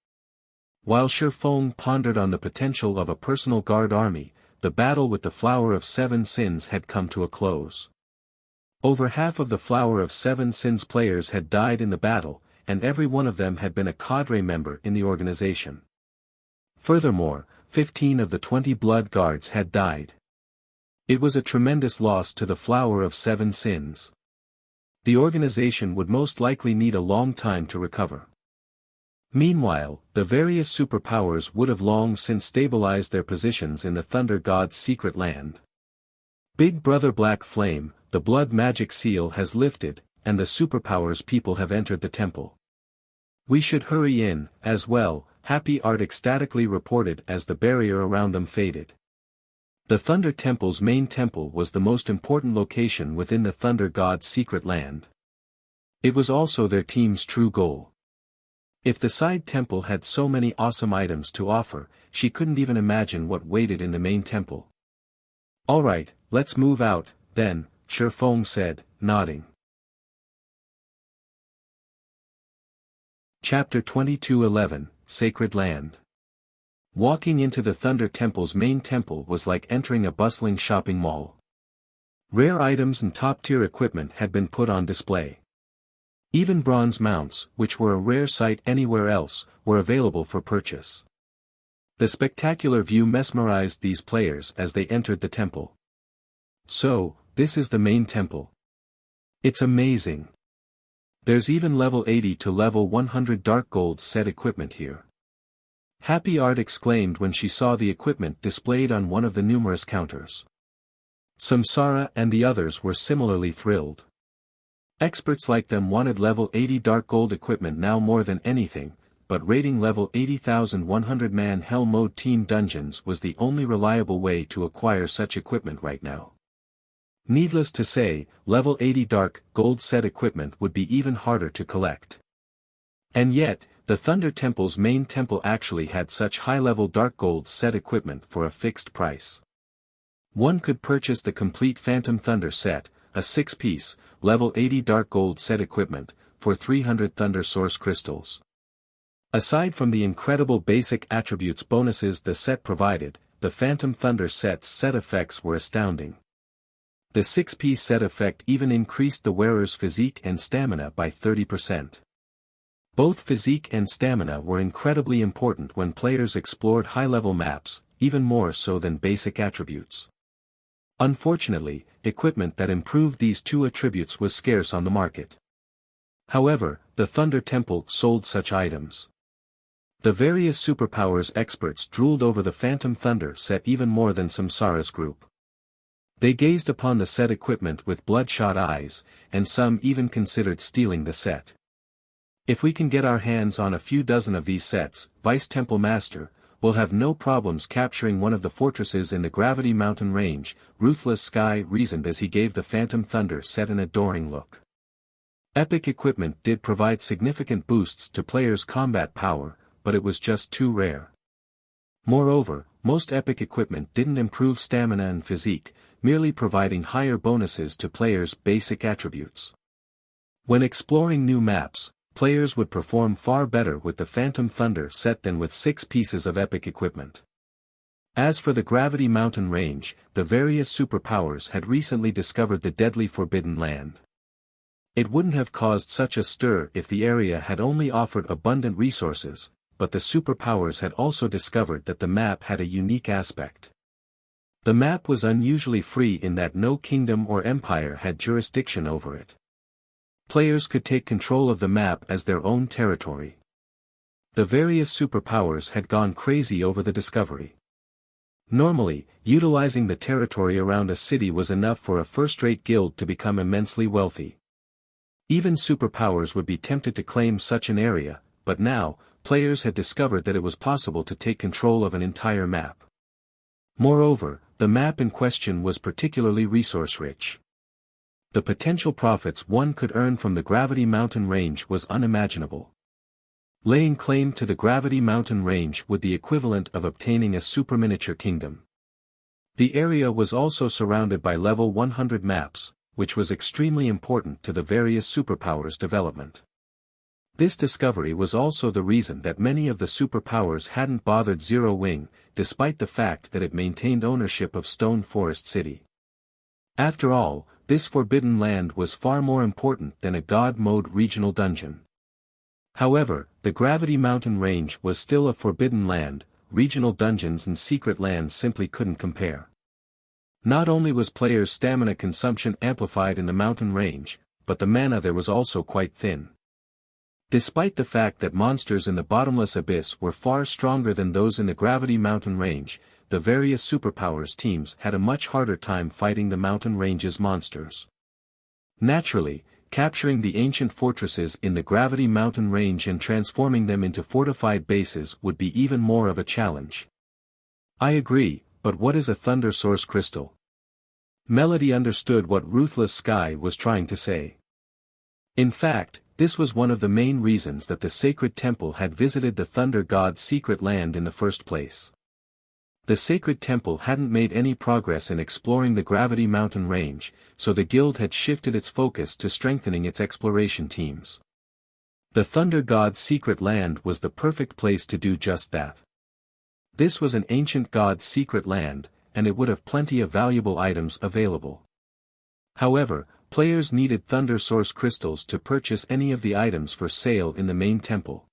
While Shifeng pondered on the potential of a personal guard army, the battle with the Flower of Seven Sins had come to a close. Over half of the Flower of Seven Sins players had died in the battle, and every one of them had been a cadre member in the organization. Furthermore, 15 of the 20 blood guards had died. It was a tremendous loss to the Flower of Seven Sins. The organization would most likely need a long time to recover. Meanwhile, the various superpowers would have long since stabilized their positions in the Thunder God's secret land. Big Brother Black Flame, the blood magic seal has lifted, and the superpowers people have entered the temple. We should hurry in, as well, Happy Art ecstatically reported as the barrier around them faded. The Thunder Temple's main temple was the most important location within the Thunder God's secret land. It was also their team's true goal. If the side temple had so many awesome items to offer, she couldn't even imagine what waited in the main temple. Alright, let's move out, then, Shifeng said, nodding. Chapter 22:11, Sacred Land. Walking into the Thunder Temple's main temple was like entering a bustling shopping mall. Rare items and top-tier equipment had been put on display. Even bronze mounts, which were a rare sight anywhere else, were available for purchase. The spectacular view mesmerized these players as they entered the temple. So, this is the main temple. It's amazing. There's even level 80 to level 100 dark gold set equipment here. Happy Art exclaimed when she saw the equipment displayed on one of the numerous counters. Samsara and the others were similarly thrilled. Experts like them wanted level 80 dark gold equipment now more than anything, but raiding level 80,100 man Hell Mode Team Dungeons was the only reliable way to acquire such equipment right now. Needless to say, level 80 dark gold set equipment would be even harder to collect. And yet, the Thunder Temple's main temple actually had such high-level dark gold set equipment for a fixed price. One could purchase the complete Phantom Thunder set, a 6-piece, level 80 dark gold set equipment, for 300 Thunder Source crystals. Aside from the incredible basic attributes bonuses the set provided, the Phantom Thunder set's set effects were astounding. The 6-piece set effect even increased the wearer's physique and stamina by 30%. Both physique and stamina were incredibly important when players explored high-level maps, even more so than basic attributes. Unfortunately, equipment that improved these two attributes was scarce on the market. However, the Thunder Temple sold such items. The various superpowers experts drooled over the Phantom Thunder set even more than Samsara's group. They gazed upon the set equipment with bloodshot eyes, and some even considered stealing the set. If we can get our hands on a few dozen of these sets, Vice Temple Master, we'll have no problems capturing one of the fortresses in the Gravity Mountain range, Ruthless Sky reasoned as he gave the Phantom Thunder set an adoring look. Epic equipment did provide significant boosts to players' combat power, but it was just too rare. Moreover, most epic equipment didn't improve stamina and physique, merely providing higher bonuses to players' basic attributes. When exploring new maps, players would perform far better with the Phantom Thunder set than with 6 pieces of epic equipment. As for the Gravity Mountain range, the various superpowers had recently discovered the deadly Forbidden Land. It wouldn't have caused such a stir if the area had only offered abundant resources, but the superpowers had also discovered that the map had a unique aspect. The map was unusually free in that no kingdom or empire had jurisdiction over it. Players could take control of the map as their own territory. The various superpowers had gone crazy over the discovery. Normally, utilizing the territory around a city was enough for a first-rate guild to become immensely wealthy. Even superpowers would be tempted to claim such an area, but now, players had discovered that it was possible to take control of an entire map. Moreover, the map in question was particularly resource-rich. The potential profits one could earn from the Gravity Mountain range was unimaginable. Laying claim to the Gravity Mountain range would be the equivalent of obtaining a superminiature kingdom. The area was also surrounded by level 100 maps, which was extremely important to the various superpowers' development. This discovery was also the reason that many of the superpowers hadn't bothered Zero Wing, despite the fact that it maintained ownership of Stone Forest City. After all, this Forbidden Land was far more important than a God Mode regional dungeon. However, the Gravity Mountain range was still a Forbidden Land, regional dungeons and secret lands simply couldn't compare. Not only was players' stamina consumption amplified in the mountain range, but the mana there was also quite thin. Despite the fact that monsters in the bottomless abyss were far stronger than those in the Gravity Mountain range, the various superpowers teams had a much harder time fighting the mountain range's monsters. Naturally, capturing the ancient fortresses in the Gravity Mountain range and transforming them into fortified bases would be even more of a challenge. I agree, but what is a Thunder Source Crystal? Melody understood what Ruthless Sky was trying to say. In fact, this was one of the main reasons that the Sacred Temple had visited the Thunder God's secret land in the first place. The Sacred Temple hadn't made any progress in exploring the Gravity Mountain range, so the guild had shifted its focus to strengthening its exploration teams. The Thunder God's secret land was the perfect place to do just that. This was an ancient god's secret land, and it would have plenty of valuable items available. However, players needed Thunder Source Crystals to purchase any of the items for sale in the main temple.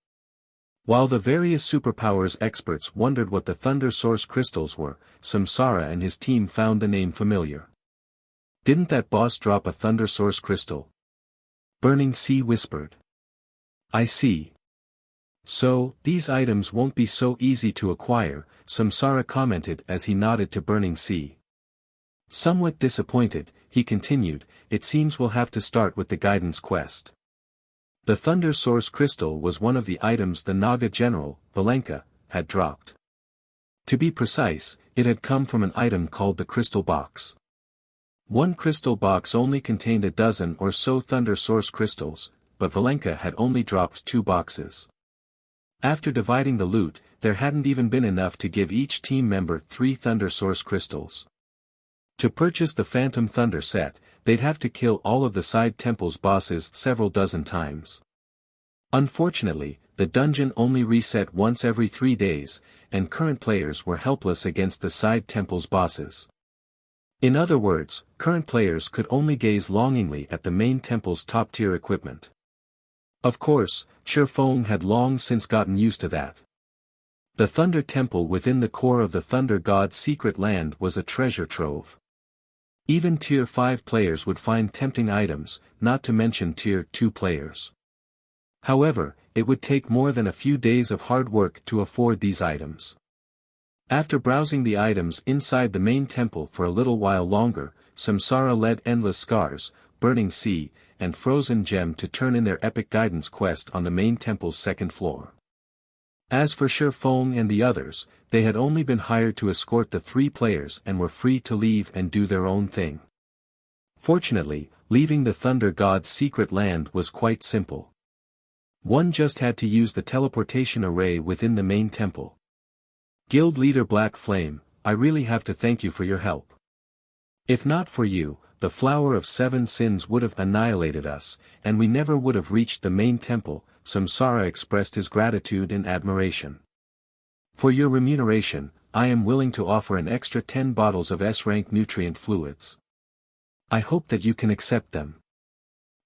While the various superpowers experts wondered what the Thunder Source Crystals were, Samsara and his team found the name familiar. Didn't that boss drop a Thunder Source Crystal? Burning Sea whispered. I see. So, these items won't be so easy to acquire, Samsara commented as he nodded to Burning Sea. Somewhat disappointed, he continued, it seems we'll have to start with the guidance quest. The Thunder Source Crystal was one of the items the Naga general, Valenka, had dropped. To be precise, it had come from an item called the Crystal Box. One crystal box only contained a dozen or so Thunder Source Crystals, but Valenka had only dropped 2 boxes. After dividing the loot, there hadn't even been enough to give each team member 3 Thunder Source Crystals. To purchase the Phantom Thunder set, they'd have to kill all of the side temple's bosses several dozen times. Unfortunately, the dungeon only reset once every 3 days, and current players were helpless against the side temple's bosses. In other words, current players could only gaze longingly at the main temple's top-tier equipment. Of course, Shifeng had long since gotten used to that. The Thunder Temple within the core of the Thunder God's secret land was a treasure trove. Even Tier 5 players would find tempting items, not to mention Tier 2 players. However, it would take more than a few days of hard work to afford these items. After browsing the items inside the main temple for a little while longer, Samsara led Endless Scars, Burning Sea, and Frozen Gem to turn in their epic guidance quest on the main temple's 2nd floor. As for Shifeng and the others, they had only been hired to escort the 3 players and were free to leave and do their own thing. Fortunately, leaving the Thunder God's secret land was quite simple. One just had to use the teleportation array within the main temple. Guild leader Black Flame, I really have to thank you for your help. If not for you, the Flower of 7 Sins would have annihilated us, and we never would have reached the main temple. Samsara expressed his gratitude and admiration. For your remuneration, I am willing to offer an extra 10 bottles of S-rank nutrient fluids. I hope that you can accept them.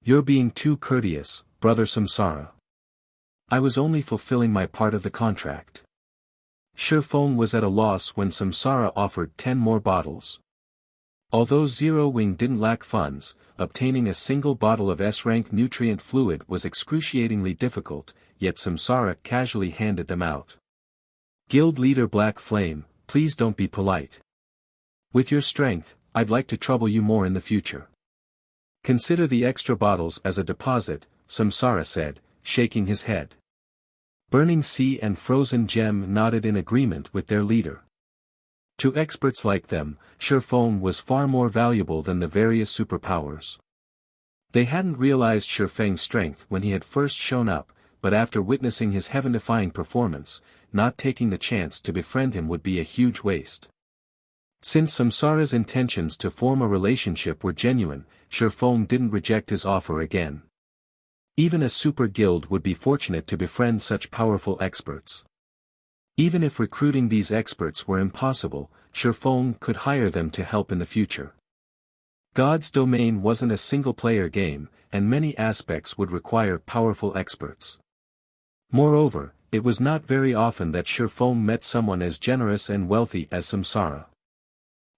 You're being too courteous, brother Samsara. I was only fulfilling my part of the contract. Shifeng was at a loss when Samsara offered 10 more bottles. Although Zero Wing didn't lack funds, obtaining a single bottle of S-rank nutrient fluid was excruciatingly difficult, yet Samsara casually handed them out. Guild leader Black Flame, please don't be polite. With your strength, I'd like to trouble you more in the future. Consider the extra bottles as a deposit, Samsara said, shaking his head. Burning Sea and Frozen Gem nodded in agreement with their leader. To experts like them, Shifeng was far more valuable than the various superpowers. They hadn't realized Shifeng's strength when he had first shown up, but after witnessing his heaven-defying performance, not taking the chance to befriend him would be a huge waste. Since Samsara's intentions to form a relationship were genuine, Shifeng didn't reject his offer again. Even a super guild would be fortunate to befriend such powerful experts. Even if recruiting these experts were impossible, Shifeng could hire them to help in the future. God's Domain wasn't a single-player game, and many aspects would require powerful experts. Moreover, it was not very often that Shifeng met someone as generous and wealthy as Samsara.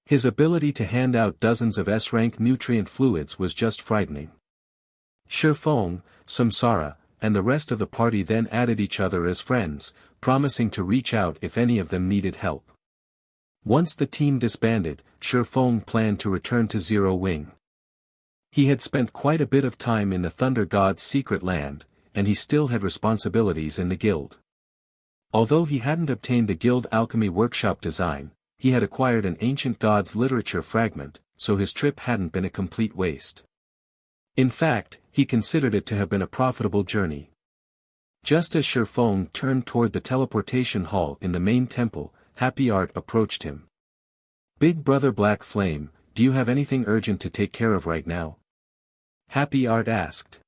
His ability to hand out dozens of S-rank nutrient fluids was just frightening. Shifeng, Samsara, and the rest of the party then added each other as friends, promising to reach out if any of them needed help. Once the team disbanded, Shifeng planned to return to Zero Wing. He had spent quite a bit of time in the Thunder God's secret land, and he still had responsibilities in the guild. Although he hadn't obtained the guild alchemy workshop design, he had acquired an ancient god's literature fragment, so his trip hadn't been a complete waste. In fact, he considered it to have been a profitable journey. Just as Shifeng turned toward the teleportation hall in the main temple, Happy Art approached him. "Big brother Black Flame, do you have anything urgent to take care of right now?" Happy Art asked.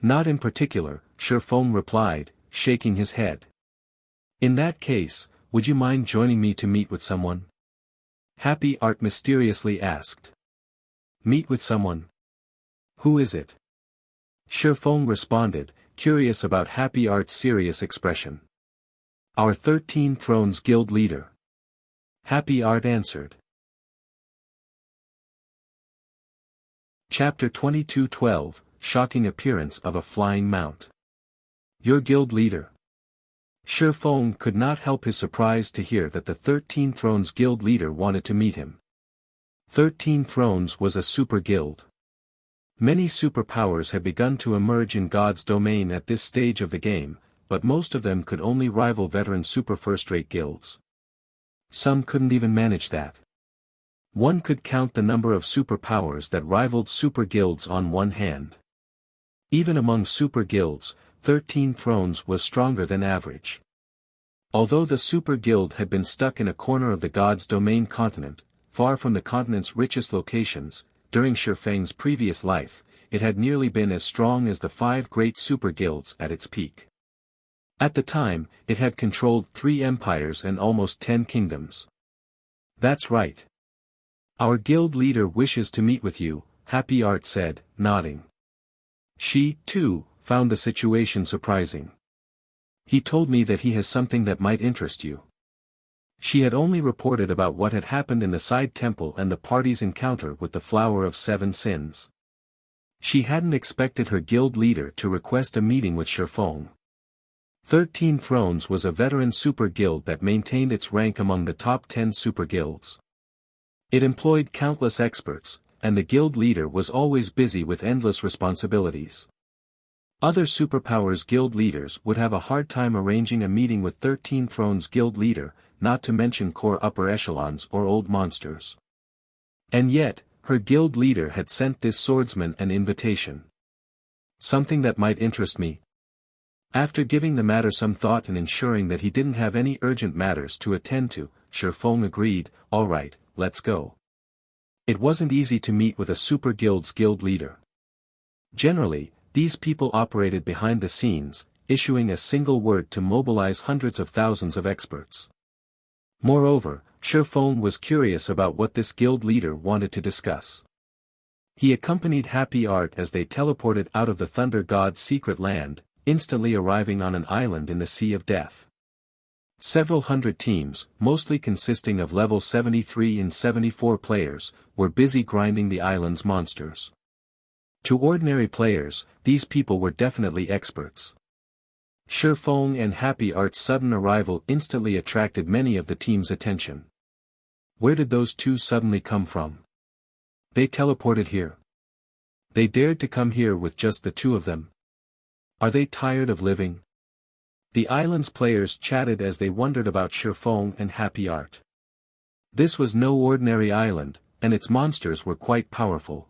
"Not in particular," Shifeng replied, shaking his head. "In that case, would you mind joining me to meet with someone?" Happy Art mysteriously asked. "Meet with someone? Who is it?" Shifeng responded, curious about Happy Art's serious expression. "Our 13 Thrones Guild leader." Happy Art answered. Chapter 22:12, Shocking Appearance of a Flying Mount. "Your guild leader?" Shifeng could not help his surprise to hear that the 13 Thrones Guild leader wanted to meet him. 13 Thrones was a super guild. Many superpowers had begun to emerge in God's domain at this stage of the game, but most of them could only rival veteran super first-rate guilds. Some couldn't even manage that. One could count the number of superpowers that rivaled super guilds on one hand. Even among super guilds, 13 Thrones was stronger than average. Although the super guild had been stuck in a corner of the God's domain continent, far from the continent's richest locations, during Shifeng's previous life, it had nearly been as strong as the 5 great super guilds at its peak. At the time, it had controlled 3 empires and almost 10 kingdoms. "That's right. Our guild leader wishes to meet with you," Happy Art said, nodding. She, too, found the situation surprising. "He told me that he has something that might interest you." She had only reported about what had happened in the side temple and the party's encounter with the Flower of 7 Sins. She hadn't expected her guild leader to request a meeting with Shifeng. 13 Thrones was a veteran super guild that maintained its rank among the top 10 super guilds. It employed countless experts, and the guild leader was always busy with endless responsibilities. Other superpowers guild leaders would have a hard time arranging a meeting with 13 Thrones guild leader, not to mention core upper echelons or old monsters. And yet, her guild leader had sent this swordsman an invitation. "Something that might interest me?" After giving the matter some thought and ensuring that he didn't have any urgent matters to attend to, Shifeng agreed, "All right, let's go." It wasn't easy to meet with a super guild's guild leader. Generally, these people operated behind the scenes, issuing a single word to mobilize hundreds of thousands of experts. Moreover, Shifeng was curious about what this guild leader wanted to discuss. He accompanied Happy Art as they teleported out of the Thunder God's secret land, instantly arriving on an island in the Sea of Death. Several hundred teams, mostly consisting of level 73 and 74 players, were busy grinding the island's monsters. To ordinary players, these people were definitely experts. Shifeng and Happy Art's sudden arrival instantly attracted many of the team's attention. Where did those two suddenly come from? They teleported here. They dared to come here with just the two of them. Are they tired of living? The island's players chatted as they wondered about Shifeng and Happy Art. This was no ordinary island, and its monsters were quite powerful.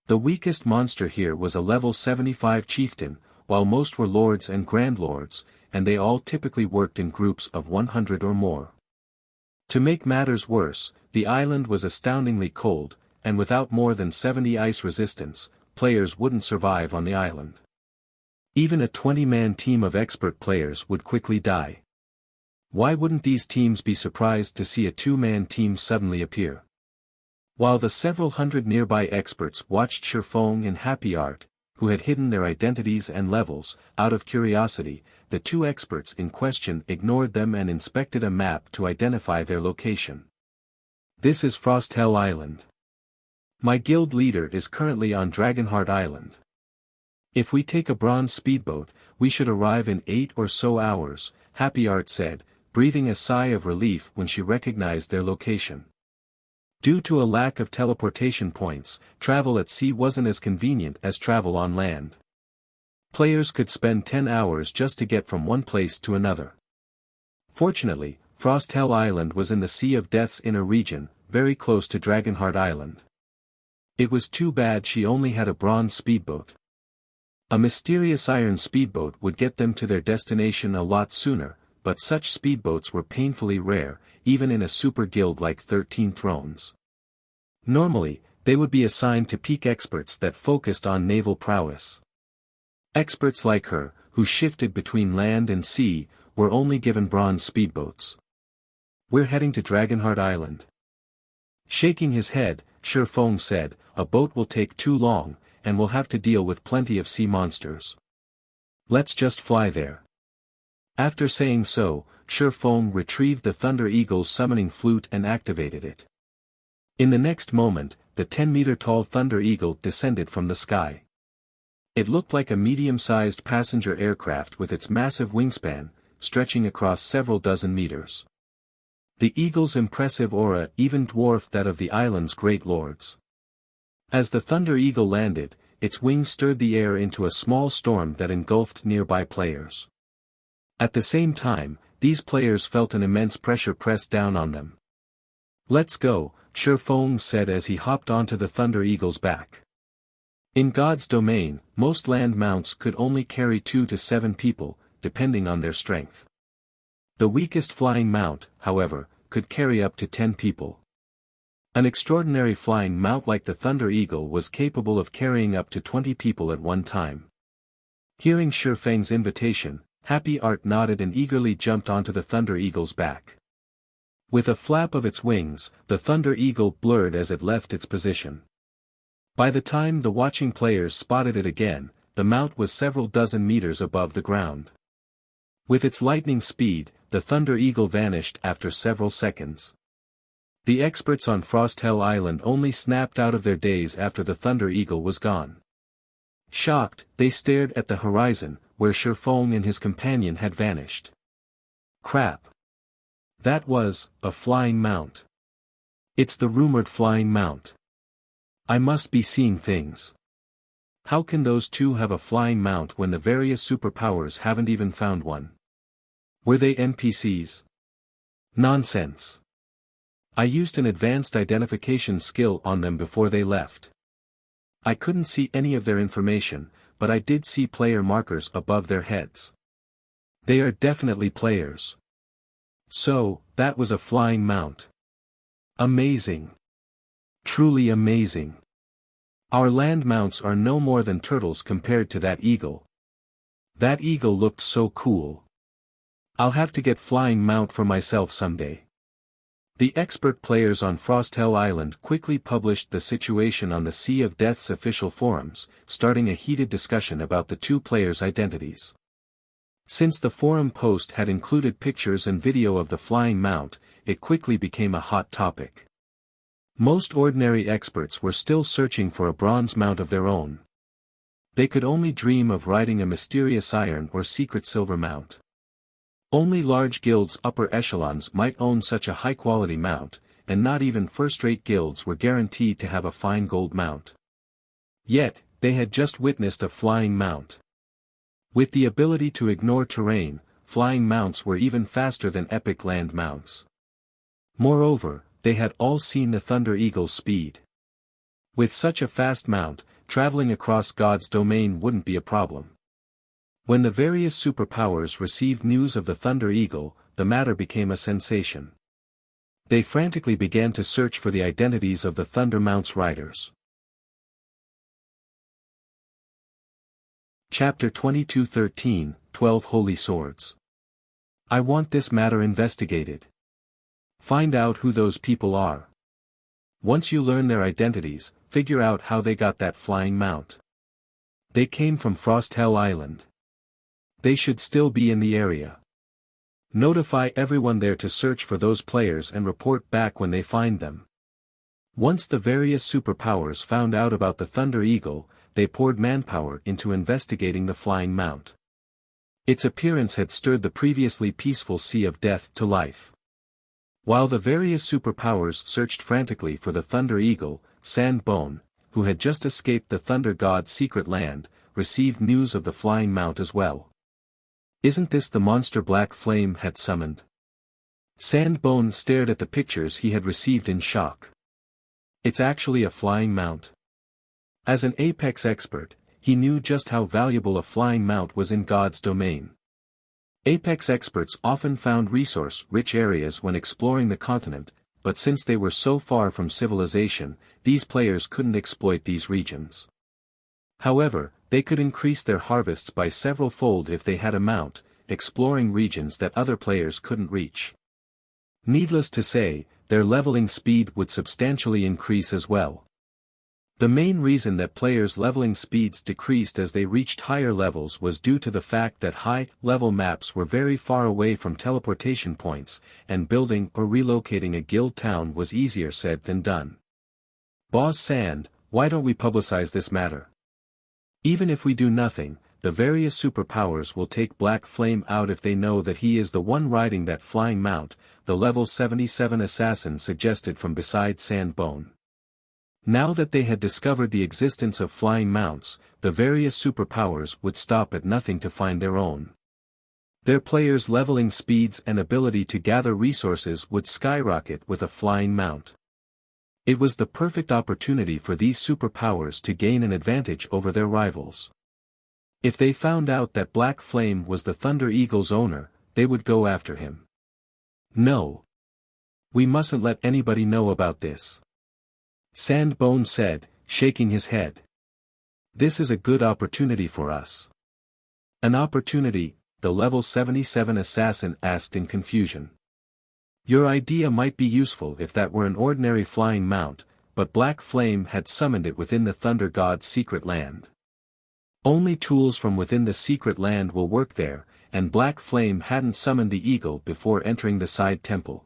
The weakest monster here was a level 75 chieftain, while most were lords and grand lords, and they all typically worked in groups of 100 or more. To make matters worse, the island was astoundingly cold, and without more than 70 ice resistance, players wouldn't survive on the island. Even a 20-man team of expert players would quickly die. Why wouldn't these teams be surprised to see a 2-man team suddenly appear? While the several hundred nearby experts watched Shifeng and Happy Art, who had hidden their identities and levels, out of curiosity, the 2 experts in question ignored them and inspected a map to identify their location. "This is Frosthell Island. My guild leader is currently on Dragonheart Island. If we take a bronze speedboat, we should arrive in 8 or so hours," Happy Art said, breathing a sigh of relief when she recognized their location. Due to a lack of teleportation points, travel at sea wasn't as convenient as travel on land. Players could spend 10 hours just to get from one place to another. Fortunately, Frosthell Island was in the Sea of Death's inner region, very close to Dragonheart Island. It was too bad she only had a bronze speedboat. A mysterious iron speedboat would get them to their destination a lot sooner, but such speedboats were painfully rare, even in a super guild like 13 Thrones. Normally, they would be assigned to peak experts that focused on naval prowess. Experts like her, who shifted between land and sea, were only given bronze speedboats. "We're heading to Dragonheart Island." Shaking his head, Shifeng said, "A boat will take too long, and we'll have to deal with plenty of sea monsters. Let's just fly there." After saying so, Shifeng retrieved the Thunder Eagle's summoning flute and activated it. In the next moment, the 10-meter-tall Thunder Eagle descended from the sky. It looked like a medium-sized passenger aircraft with its massive wingspan, stretching across several dozen meters. The Eagle's impressive aura even dwarfed that of the island's great lords. As the Thunder Eagle landed, its wings stirred the air into a small storm that engulfed nearby players. At the same time, these players felt an immense pressure press down on them. "Let's go," Shifeng said as he hopped onto the Thunder Eagle's back. In God's domain, most land mounts could only carry 2 to 7 people, depending on their strength. The weakest flying mount, however, could carry up to 10 people. An extraordinary flying mount like the Thunder Eagle was capable of carrying up to 20 people at one time. Hearing Shifeng's invitation, Happy Art nodded and eagerly jumped onto the Thunder Eagle's back. With a flap of its wings, the Thunder Eagle blurred as it left its position. By the time the watching players spotted it again, the mount was several dozen meters above the ground. With its lightning speed, the Thunder Eagle vanished after several seconds. The experts on Frosthell Island only snapped out of their daze after the Thunder Eagle was gone. Shocked, they stared at the horizon, where Shifeng and his companion had vanished. Crap! That was a flying mount. It's the rumored flying mount. I must be seeing things. How can those two have a flying mount when the various superpowers haven't even found one? Were they NPCs? Nonsense. I used an advanced identification skill on them before they left. I couldn't see any of their information, but I did see player markers above their heads. They are definitely players. So, that was a flying mount. Amazing. Truly amazing. Our land mounts are no more than turtles compared to that eagle. That eagle looked so cool. I'll have to get flying mount for myself someday. The expert players on Frosthell Island quickly published the situation on the Sea of Death's official forums, starting a heated discussion about the two players' identities. Since the forum post had included pictures and video of the flying mount, it quickly became a hot topic. Most ordinary experts were still searching for a bronze mount of their own. They could only dream of riding a mysterious iron or secret silver mount. Only large guilds' upper echelons might own such a high-quality mount, and not even first-rate guilds were guaranteed to have a fine gold mount. Yet, they had just witnessed a flying mount. With the ability to ignore terrain, flying mounts were even faster than epic land mounts. Moreover, they had all seen the Thunder Eagle's speed. With such a fast mount, traveling across God's domain wouldn't be a problem. When the various superpowers received news of the Thunder Eagle, the matter became a sensation. They frantically began to search for the identities of the Thunder Mount's riders. Chapter 2213, 12 Holy Swords. I want this matter investigated. Find out who those people are. Once you learn their identities, figure out how they got that flying mount. They came from Frosthell Island. They should still be in the area. Notify everyone there to search for those players and report back when they find them. Once the various superpowers found out about the Thunder Eagle, they poured manpower into investigating the flying mount. Its appearance had stirred the previously peaceful Sea of Death to life. While the various superpowers searched frantically for the Thunder Eagle, Sandbone, who had just escaped the Thunder God's secret land, received news of the flying mount as well. Isn't this the monster Black Flame had summoned? Sandbone stared at the pictures he had received in shock. It's actually a flying mount. As an Apex expert, he knew just how valuable a flying mount was in God's domain. Apex experts often found resource-rich areas when exploring the continent, but since they were so far from civilization, these players couldn't exploit these regions. However, they could increase their harvests by several-fold if they had a mount, exploring regions that other players couldn't reach. Needless to say, their leveling speed would substantially increase as well. The main reason that players' leveling speeds decreased as they reached higher levels was due to the fact that high-level maps were very far away from teleportation points, and building or relocating a guild town was easier said than done. Boss Sand, why don't we publicize this matter? Even if we do nothing, the various superpowers will take Black Flame out if they know that he is the one riding that flying mount, the level 77 assassin suggested from beside Sandbone. Now that they had discovered the existence of flying mounts, the various superpowers would stop at nothing to find their own. Their players' leveling speeds and ability to gather resources would skyrocket with a flying mount. It was the perfect opportunity for these superpowers to gain an advantage over their rivals. If they found out that Black Flame was the Thunder Eagle's owner, they would go after him. No. We mustn't let anybody know about this. Sandbone said, shaking his head. This is a good opportunity for us. An opportunity, the level 77 assassin asked in confusion. Your idea might be useful if that were an ordinary flying mount, but Black Flame had summoned it within the Thunder God's secret land. Only tools from within the secret land will work there, and Black Flame hadn't summoned the eagle before entering the side temple.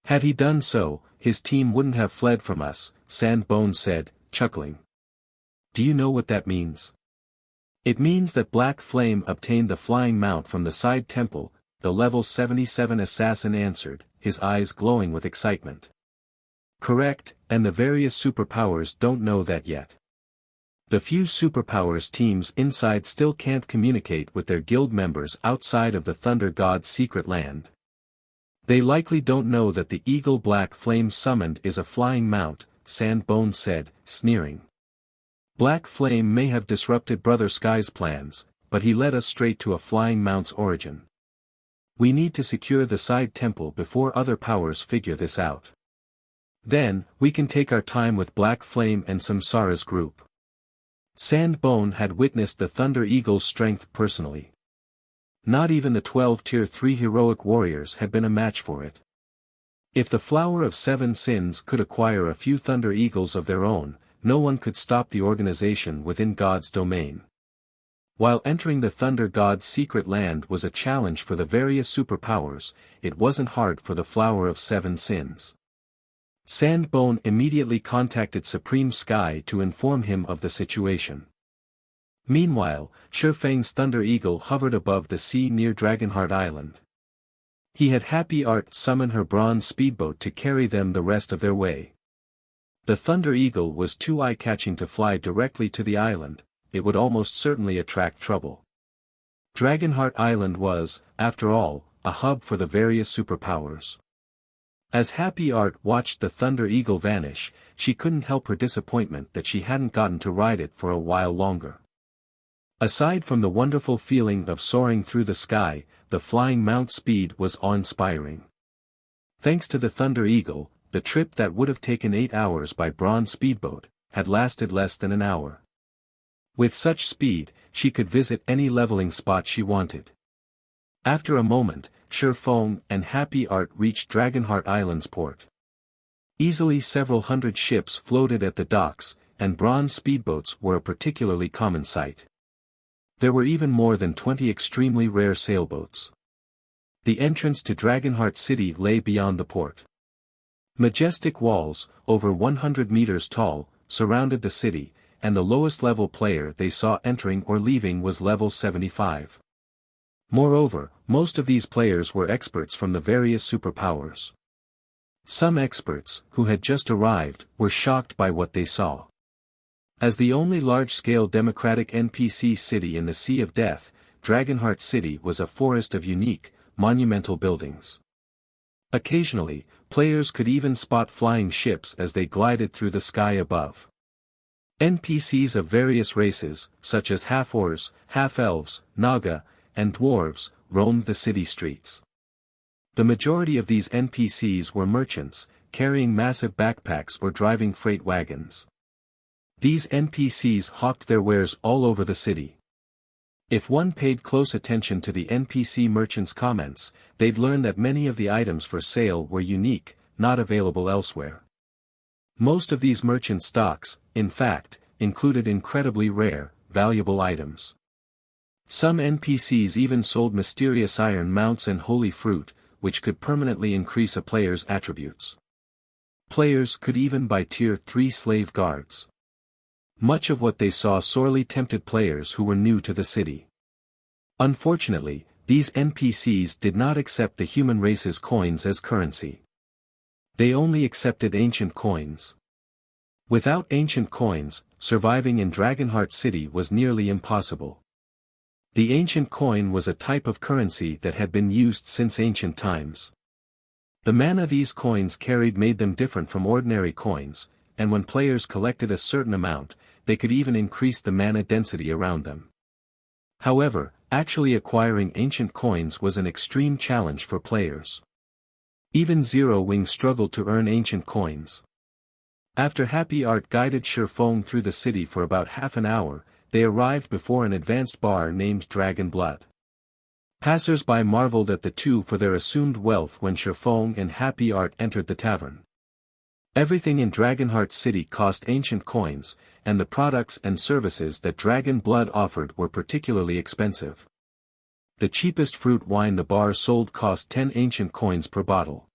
Had he done so, his team wouldn't have fled from us, Sandbone said, chuckling. Do you know what that means? It means that Black Flame obtained the flying mount from the side temple, the level 77 assassin answered, his eyes glowing with excitement. Correct, and the various superpowers don't know that yet. The few superpowers teams inside still can't communicate with their guild members outside of the Thunder God's secret land. They likely don't know that the eagle Black Flame summoned is a flying mount, Sandbone said, sneering. Black Flame may have disrupted Brother Sky's plans, but he led us straight to a flying mount's origin. We need to secure the side temple before other powers figure this out. Then, we can take our time with Black Flame and Samsara's group. Sandbone had witnessed the Thunder Eagle's strength personally. Not even the 12 Tier 3 heroic warriors had been a match for it. If the Flower of Seven Sins could acquire a few Thunder Eagles of their own, no one could stop the organization within God's domain. While entering the Thunder God's secret land was a challenge for the various superpowers, it wasn't hard for the Flower of Seven Sins. Sandbone immediately contacted Supreme Sky to inform him of the situation. Meanwhile, Shifang's Thunder Eagle hovered above the sea near Dragonheart Island. He had Happy Art summon her bronze speedboat to carry them the rest of their way. The Thunder Eagle was too eye-catching to fly directly to the island, it would almost certainly attract trouble. Dragonheart Island was, after all, a hub for the various superpowers. As Happy Art watched the Thunder Eagle vanish, she couldn't help her disappointment that she hadn't gotten to ride it for a while longer. Aside from the wonderful feeling of soaring through the sky, the flying mount speed was awe-inspiring. Thanks to the Thunder Eagle, the trip that would have taken 8 hours by bronze speedboat, had lasted less than an hour. With such speed, she could visit any leveling spot she wanted. After a moment, Shifang and Happy Art reached Dragonheart Island's port. Easily several hundred ships floated at the docks, and bronze speedboats were a particularly common sight. There were even more than 20 extremely rare sailboats. The entrance to Dragonheart City lay beyond the port. Majestic walls, over 100 meters tall, surrounded the city, and the lowest level player they saw entering or leaving was level 75. Moreover, most of these players were experts from the various superpowers. Some experts, who had just arrived, were shocked by what they saw. As the only large-scale democratic NPC city in the Sea of Death, Dragonheart City was a forest of unique, monumental buildings. Occasionally, players could even spot flying ships as they glided through the sky above. NPCs of various races, such as half-orcs, half-elves, Naga, and dwarves, roamed the city streets. The majority of these NPCs were merchants, carrying massive backpacks or driving freight wagons. These NPCs hawked their wares all over the city. If one paid close attention to the NPC merchants' comments, they'd learn that many of the items for sale were unique, not available elsewhere. Most of these merchant stocks, in fact, included incredibly rare, valuable items. Some NPCs even sold mysterious iron mounts and holy fruit, which could permanently increase a player's attributes. Players could even buy Tier 3 slave guards. Much of what they saw sorely tempted players who were new to the city. Unfortunately, these NPCs did not accept the human race's coins as currency. They only accepted ancient coins. Without ancient coins, surviving in Dragonheart City was nearly impossible. The ancient coin was a type of currency that had been used since ancient times. The mana these coins carried made them different from ordinary coins, and when players collected a certain amount, they could even increase the mana density around them. However, actually acquiring ancient coins was an extreme challenge for players. Even Zero Wing struggled to earn ancient coins. After Happy Art guided Shifeng through the city for about half an hour, they arrived before an advanced bar named Dragon Blood. Passers-by marveled at the two for their assumed wealth when Shifeng and Happy Art entered the tavern. Everything in Dragonheart City cost ancient coins, and the products and services that Dragon Blood offered were particularly expensive. The cheapest fruit wine the bar sold cost 10 ancient coins per bottle.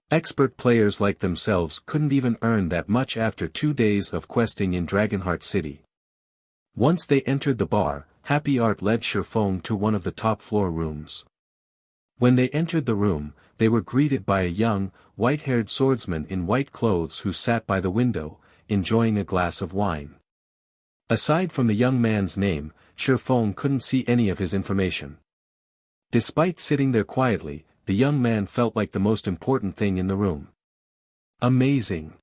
Expert players like themselves couldn't even earn that much after 2 days of questing in Dragonheart City. Once they entered the bar, Happy Art led Shifeng to one of the top-floor rooms. When they entered the room, they were greeted by a young, white-haired swordsman in white clothes who sat by the window, enjoying a glass of wine. Aside from the young man's name, Shifeng couldn't see any of his information. Despite sitting there quietly, the young man felt like the most important thing in the room. Amazing.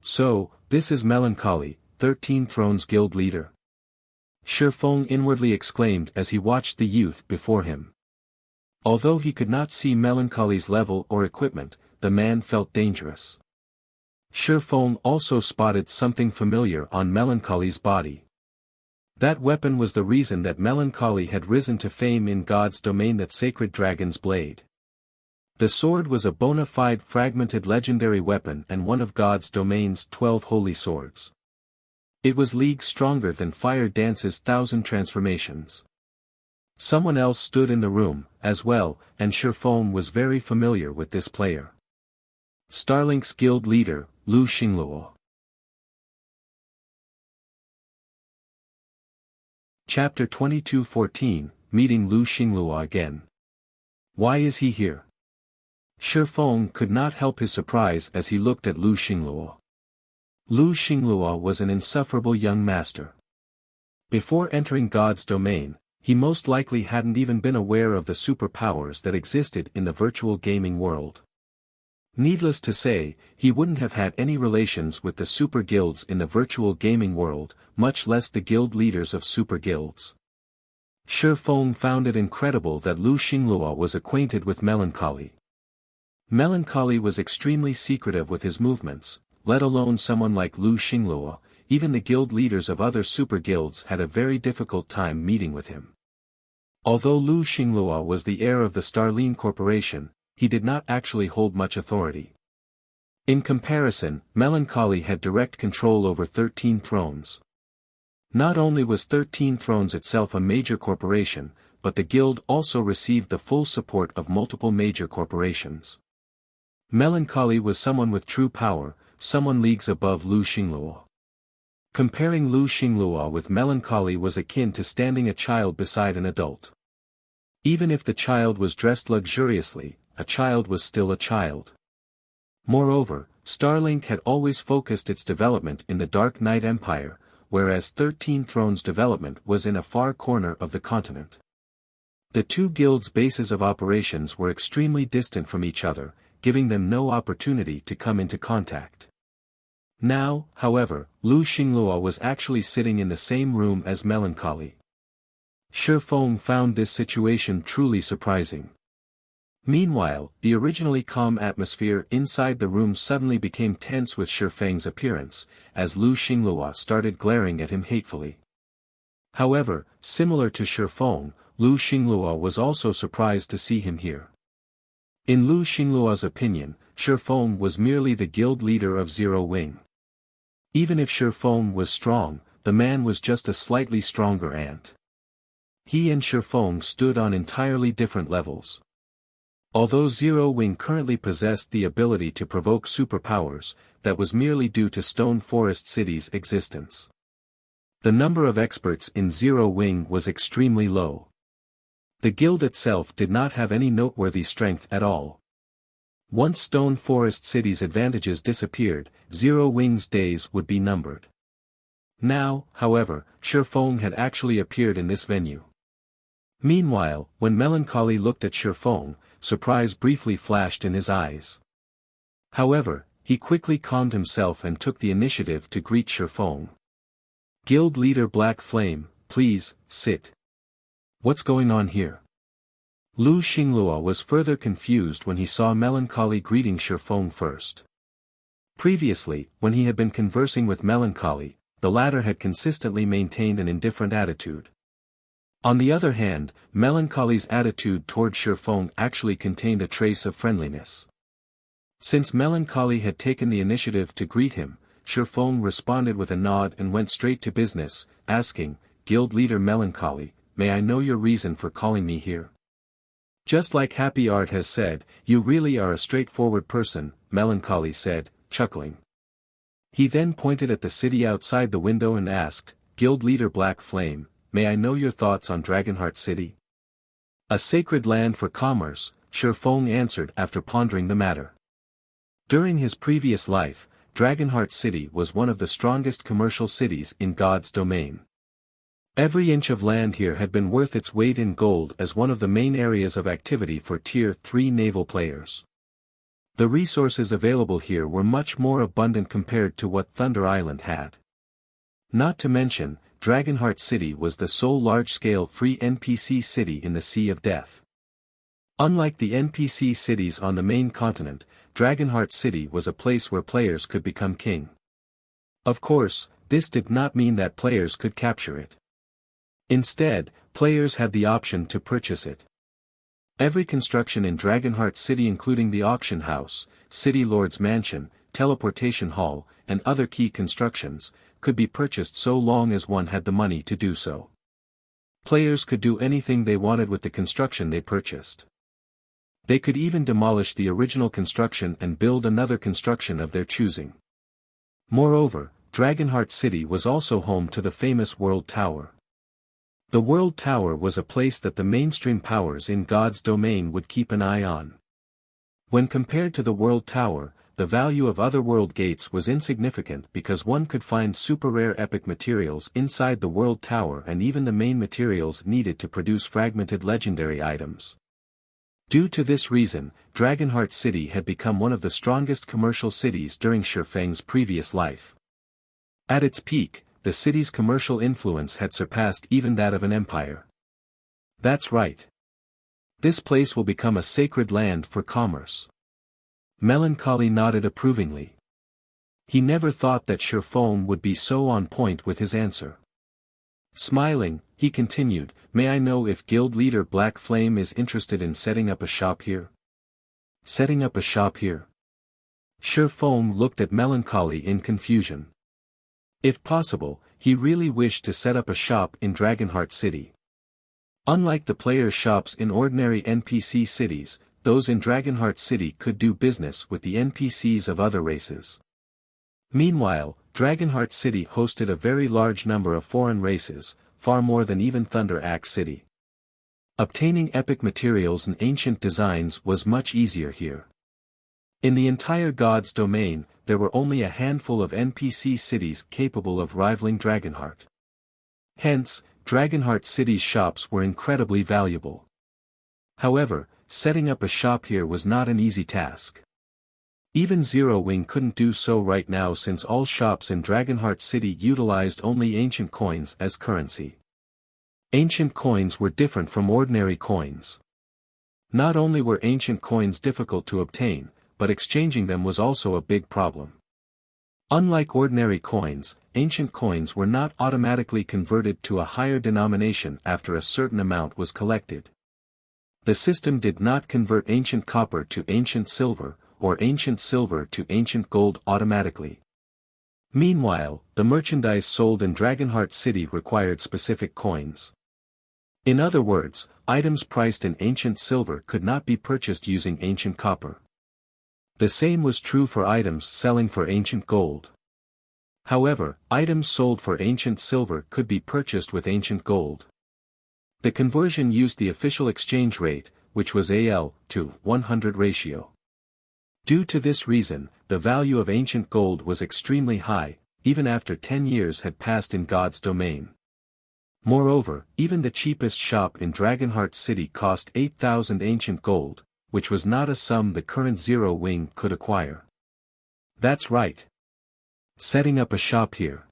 So, this is Melancholy, 13 Thrones Guild leader. Shifeng inwardly exclaimed as he watched the youth before him. Although he could not see Melancholy's level or equipment, the man felt dangerous. Shifeng also spotted something familiar on Melancholy's body. That weapon was the reason that Melancholy had risen to fame in God's domain, that sacred dragon's blade. The sword was a bona fide fragmented legendary weapon and one of God's domain's 12 holy swords. It was leagues stronger than Fire Dance's 1,000 transformations. Someone else stood in the room, as well, and Shifeng was very familiar with this player. Starlink's guild leader, Xingluo. Chapter 22:14, Meeting Xingluo again. Why is he here? Shifeng could not help his surprise as he looked at Xingluo. Xingluo was an insufferable young master. Before entering God's domain, he most likely hadn't even been aware of the superpowers that existed in the virtual gaming world. Needless to say, he wouldn't have had any relations with the super guilds in the virtual gaming world, much less the guild leaders of super guilds. Shifeng found it incredible that Xingluo was acquainted with Melancholy. Melancholy was extremely secretive with his movements, let alone someone like Xingluo. Even the guild leaders of other super guilds had a very difficult time meeting with him. Although Xingluo was the heir of the Starline Corporation, he did not actually hold much authority. In comparison, Melancholy had direct control over 13 thrones. Not only was 13 Thrones itself a major corporation, but the guild also received the full support of multiple major corporations. Melancholy was someone with true power, someone leagues above Xingluo. Comparing Xingluo with Melancholy was akin to standing a child beside an adult. Even if the child was dressed luxuriously, a child was still a child. Moreover, Starlink had always focused its development in the Dark Knight Empire, whereas 13 Thrones' development was in a far corner of the continent. The two guilds' bases of operations were extremely distant from each other, giving them no opportunity to come into contact. Now, however, Xingluo was actually sitting in the same room as Melancholy. Shi Feng found this situation truly surprising. Meanwhile, the originally calm atmosphere inside the room suddenly became tense with Shi Feng's appearance, as Xingluo started glaring at him hatefully. However, similar to Shi Feng, Xingluo was also surprised to see him here. In Xingluo's opinion, Shi Feng was merely the guild leader of Zero Wing. Even if Shi Feng was strong, the man was just a slightly stronger ant. He and Shi Feng stood on entirely different levels. Although Zero Wing currently possessed the ability to provoke superpowers, that was merely due to Stone Forest City's existence. The number of experts in Zero Wing was extremely low. The guild itself did not have any noteworthy strength at all. Once Stone Forest City's advantages disappeared, Zero Wing's days would be numbered. Now, however, Shi Feng had actually appeared in this venue. Meanwhile, when Melancholy looked at Shi Feng, surprise briefly flashed in his eyes. However, he quickly calmed himself and took the initiative to greet Shi Feng. Guild leader Black Flame, please, sit. What's going on here? Xingluo was further confused when he saw Melancholy greeting Shi Feng first. Previously, when he had been conversing with Melancholy, the latter had consistently maintained an indifferent attitude. On the other hand, Melancholy's attitude toward Shi Feng actually contained a trace of friendliness. Since Melancholy had taken the initiative to greet him, Shi Feng responded with a nod and went straight to business, asking, Guild leader Melancholy, may I know your reason for calling me here? Just like Happy Art has said, you really are a straightforward person, Melancholy said, chuckling. He then pointed at the city outside the window and asked, Guild leader Black Flame, may I know your thoughts on Dragonheart City? A sacred land for commerce, Shi Feng answered after pondering the matter. During his previous life, Dragonheart City was one of the strongest commercial cities in God's domain. Every inch of land here had been worth its weight in gold as one of the main areas of activity for Tier 3 naval players. The resources available here were much more abundant compared to what Thunder Island had. Not to mention, Dragonheart City was the sole large-scale free NPC city in the Sea of Death. Unlike the NPC cities on the main continent, Dragonheart City was a place where players could become king. Of course, this did not mean that players could capture it. Instead, players had the option to purchase it. Every construction in Dragonheart City including the auction house, City Lord's Mansion, Teleportation Hall, and other key constructions, could be purchased so long as one had the money to do so. Players could do anything they wanted with the construction they purchased. They could even demolish the original construction and build another construction of their choosing. Moreover, Dragonheart City was also home to the famous World Tower. The World Tower was a place that the mainstream powers in God's domain would keep an eye on. When compared to the World Tower, the value of other world gates was insignificant because one could find super-rare epic materials inside the World Tower and even the main materials needed to produce fragmented legendary items. Due to this reason, Dragonheart City had become one of the strongest commercial cities during Shi Feng's previous life. At its peak, the city's commercial influence had surpassed even that of an empire. That's right. This place will become a sacred land for commerce. Melancholy nodded approvingly. He never thought that Shi Feng would be so on point with his answer. Smiling, he continued, may I know if guild leader Black Flame is interested in setting up a shop here? Setting up a shop here? Shi Feng looked at Melancholy in confusion. If possible, he really wished to set up a shop in Dragonheart City. Unlike the players' shops in ordinary NPC cities, those in Dragonheart City could do business with the NPCs of other races. Meanwhile, Dragonheart City hosted a very large number of foreign races, far more than even Thunder Axe City. Obtaining epic materials and ancient designs was much easier here. In the entire God's domain, there were only a handful of NPC cities capable of rivaling Dragonheart. Hence, Dragonheart City's shops were incredibly valuable. However, setting up a shop here was not an easy task. Even Zero Wing couldn't do so right now since all shops in Dragonheart City utilized only ancient coins as currency. Ancient coins were different from ordinary coins. Not only were ancient coins difficult to obtain, but exchanging them was also a big problem. Unlike ordinary coins, ancient coins were not automatically converted to a higher denomination after a certain amount was collected. The system did not convert ancient copper to ancient silver, or ancient silver to ancient gold automatically. Meanwhile, the merchandise sold in Dragonheart City required specific coins. In other words, items priced in ancient silver could not be purchased using ancient copper. The same was true for items selling for ancient gold. However, items sold for ancient silver could be purchased with ancient gold. The conversion used the official exchange rate, which was AL to 100 ratio. Due to this reason, the value of ancient gold was extremely high, even after 10 years had passed in God's domain. Moreover, even the cheapest shop in Dragonheart City cost 8,000 ancient gold, which was not a sum the current Zero Wing could acquire. That's right. Setting up a shop here.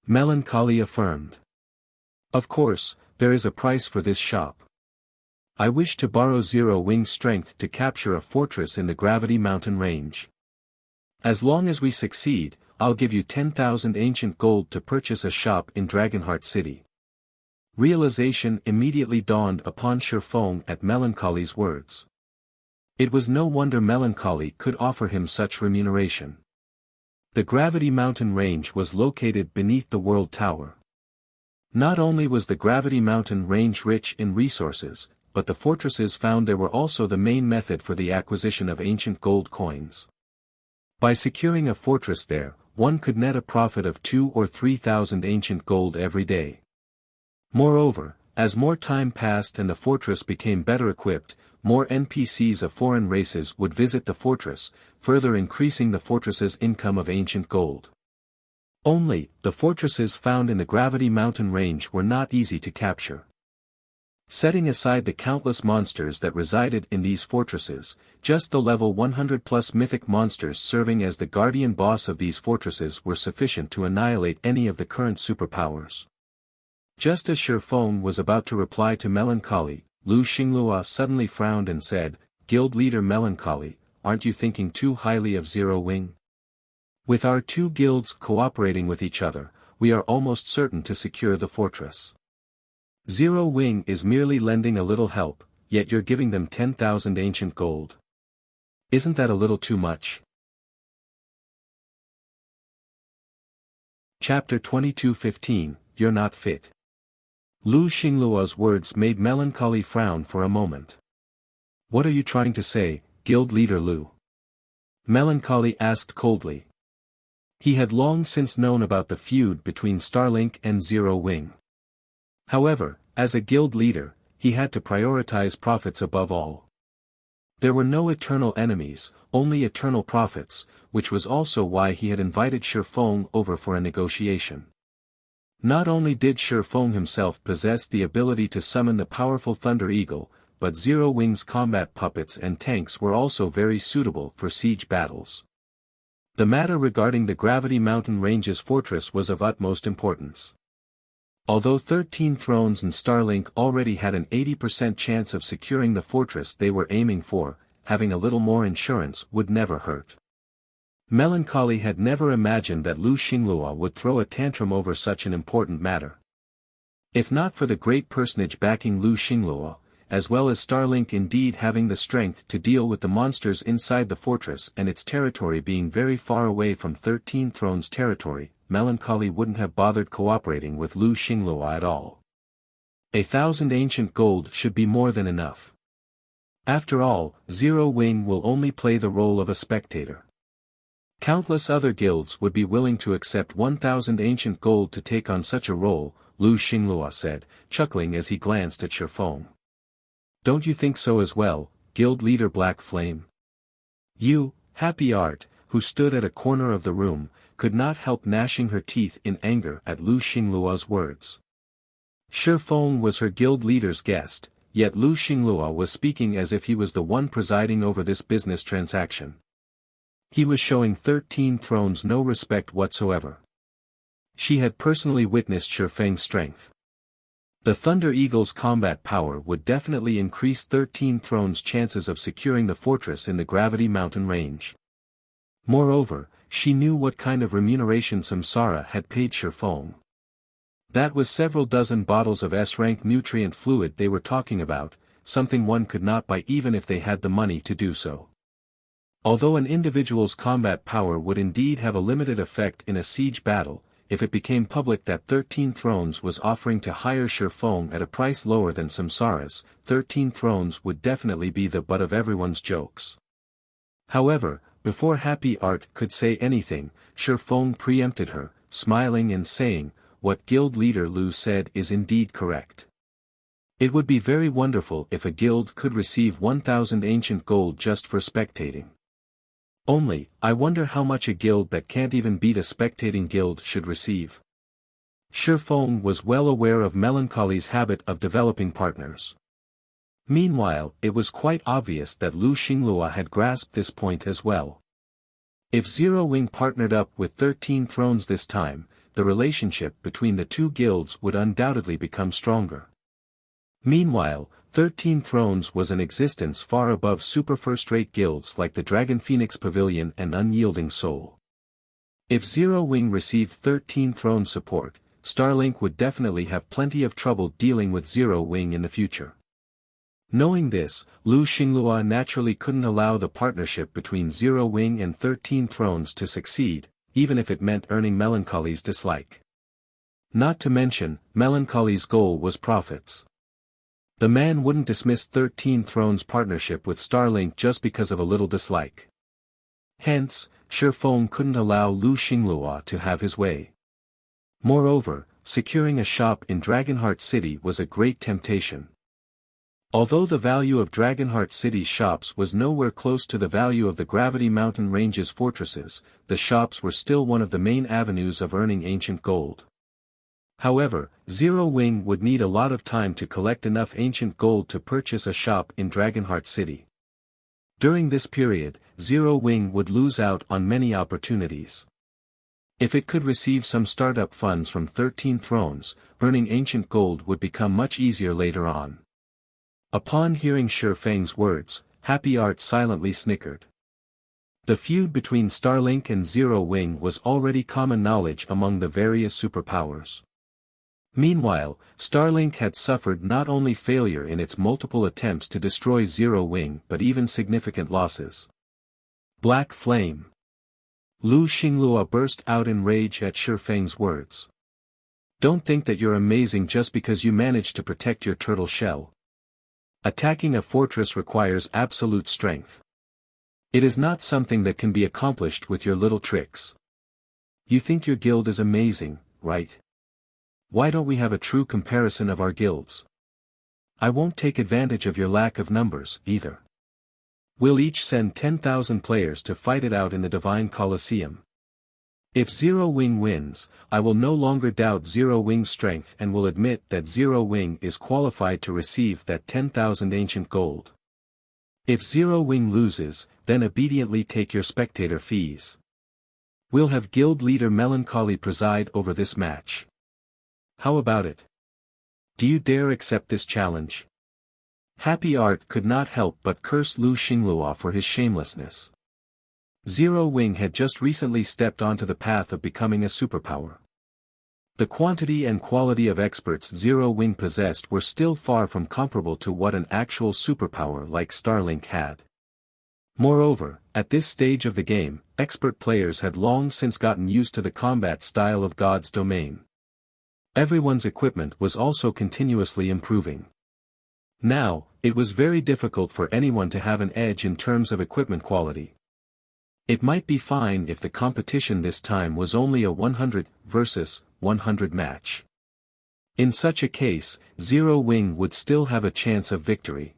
Melancholy affirmed. Of course, there is a price for this shop. I wish to borrow Zero Wing's strength to capture a fortress in the Gravity Mountain range. As long as we succeed, I'll give you 10,000 ancient gold to purchase a shop in Dragonheart City. Realization immediately dawned upon Shifeng at Melancholy's words. It was no wonder Melancholy could offer him such remuneration. The Gravity Mountain range was located beneath the World Tower. Not only was the Gravity Mountain range rich in resources, but the fortresses found there were also the main method for the acquisition of ancient gold coins. By securing a fortress there, one could net a profit of 2,000 or 3,000 ancient gold every day. Moreover, as more time passed and the fortress became better equipped, more NPCs of foreign races would visit the fortress, further increasing the fortress's income of ancient gold. Only, the fortresses found in the Gravity Mountain range were not easy to capture. Setting aside the countless monsters that resided in these fortresses, just the level 100+ mythic monsters serving as the guardian boss of these fortresses were sufficient to annihilate any of the current superpowers. Just as Shifeng was about to reply to Melancholy, Xingluo suddenly frowned and said, "Guild leader Melancholy, aren't you thinking too highly of Zero Wing? With our two guilds cooperating with each other, we are almost certain to secure the fortress. Zero Wing is merely lending a little help, yet you're giving them 10,000 ancient gold. Isn't that a little too much?" Chapter 22:15, You're Not Fit. Xingluo's words made Melancholy frown for a moment. "What are you trying to say, Guild Leader Lu?" Melancholy asked coldly. He had long since known about the feud between Starlink and Zero Wing. However, as a guild leader, he had to prioritize profits above all. There were no eternal enemies, only eternal profits, which was also why he had invited Shifeng over for a negotiation. Not only did Shifeng himself possess the ability to summon the powerful Thunder Eagle, but Zero Wing's combat puppets and tanks were also very suitable for siege battles. The matter regarding the Gravity Mountain Range's fortress was of utmost importance. Although 13 Thrones and Starlink already had an 80% chance of securing the fortress they were aiming for, having a little more insurance would never hurt. Melancholy had never imagined that Xingluo would throw a tantrum over such an important matter. If not for the great personage backing Xingluo, as well as Starlink indeed having the strength to deal with the monsters inside the fortress and its territory being very far away from 13 Thrones territory, Melancholy wouldn't have bothered cooperating with Xingluo at all. 1,000 ancient gold should be more than enough. After all, Zero Wing will only play the role of a spectator. Countless other guilds would be willing to accept 1,000 ancient gold to take on such a role, Xingluo said, chuckling as he glanced at Shifeng. Don't you think so as well, Guild Leader Black Flame? You Happy Art, who stood at a corner of the room, could not help gnashing her teeth in anger at Lu Xingluo's words. Shi Feng was her guild leader's guest, yet Lu Xingluo was speaking as if he was the one presiding over this business transaction. He was showing 13 Thrones no respect whatsoever. She had personally witnessed Shi Feng's strength. The Thunder Eagle's combat power would definitely increase 13 Thrones' chances of securing the fortress in the Gravity Mountain range. Moreover, she knew what kind of remuneration Samsara had paid Shi Feng. That was several dozen bottles of S-rank nutrient fluid they were talking about, something one could not buy even if they had the money to do so. Although an individual's combat power would indeed have a limited effect in a siege battle, if it became public that 13 Thrones was offering to hire Shi Feng at a price lower than Samsara's, 13 Thrones would definitely be the butt of everyone's jokes. However, before Happy Art could say anything, Shi Feng preempted her, smiling and saying, "What guild leader Lu said is indeed correct. It would be very wonderful if a guild could receive 1,000 ancient gold just for spectating. Only, I wonder how much a guild that can't even beat a spectating guild should receive." Shi Feng was well aware of Melancholy's habit of developing partners. Meanwhile, it was quite obvious that Lu Xingluo had grasped this point as well. If Zero Wing partnered up with 13 Thrones this time, the relationship between the two guilds would undoubtedly become stronger. Meanwhile, 13 Thrones was in existence far above super first-rate guilds like the Dragon Phoenix Pavilion and Unyielding Soul. If Zero Wing received 13 Thrones support, Starlink would definitely have plenty of trouble dealing with Zero Wing in the future. Knowing this, Lu Xingluo naturally couldn't allow the partnership between Zero Wing and 13 Thrones to succeed, even if it meant earning Melancholy's dislike. Not to mention, Melancholy's goal was profits. The man wouldn't dismiss 13 Thrones' partnership with Starlink just because of a little dislike. Hence, Shi Feng couldn't allow Lu Xingluo to have his way. Moreover, securing a shop in Dragonheart City was a great temptation. Although the value of Dragonheart City's shops was nowhere close to the value of the Gravity Mountain Range's fortresses, the shops were still one of the main avenues of earning ancient gold. However, Zero Wing would need a lot of time to collect enough ancient gold to purchase a shop in Dragonheart City. During this period, Zero Wing would lose out on many opportunities. If it could receive some startup funds from 13 Thrones, earning ancient gold would become much easier later on. Upon hearing Shi Feng's words, Happy Art silently snickered. The feud between Starlink and Zero Wing was already common knowledge among the various superpowers. Meanwhile, Starlink had suffered not only failure in its multiple attempts to destroy Zero Wing but even significant losses. Black Flame. Lu Xingluo burst out in rage at Shi Feng's words. Don't think that you're amazing just because you managed to protect your turtle shell. Attacking a fortress requires absolute strength. It is not something that can be accomplished with your little tricks. You think your guild is amazing, right? Why don't we have a true comparison of our guilds? I won't take advantage of your lack of numbers, either. We'll each send 10,000 players to fight it out in the Divine Colosseum. If Zero Wing wins, I will no longer doubt Zero Wing's strength and will admit that Zero Wing is qualified to receive that 10,000 ancient gold. If Zero Wing loses, then obediently take your spectator fees. We'll have guild leader Melancholy preside over this match. How about it? Do you dare accept this challenge? Happy Art could not help but curse Lu Xingluo for his shamelessness. Zero Wing had just recently stepped onto the path of becoming a superpower. The quantity and quality of experts Zero Wing possessed were still far from comparable to what an actual superpower like Starlink had. Moreover, at this stage of the game, expert players had long since gotten used to the combat style of God's domain. Everyone's equipment was also continuously improving. Now, it was very difficult for anyone to have an edge in terms of equipment quality. It might be fine if the competition this time was only a 100 versus 100 match. In such a case, Zero Wing would still have a chance of victory.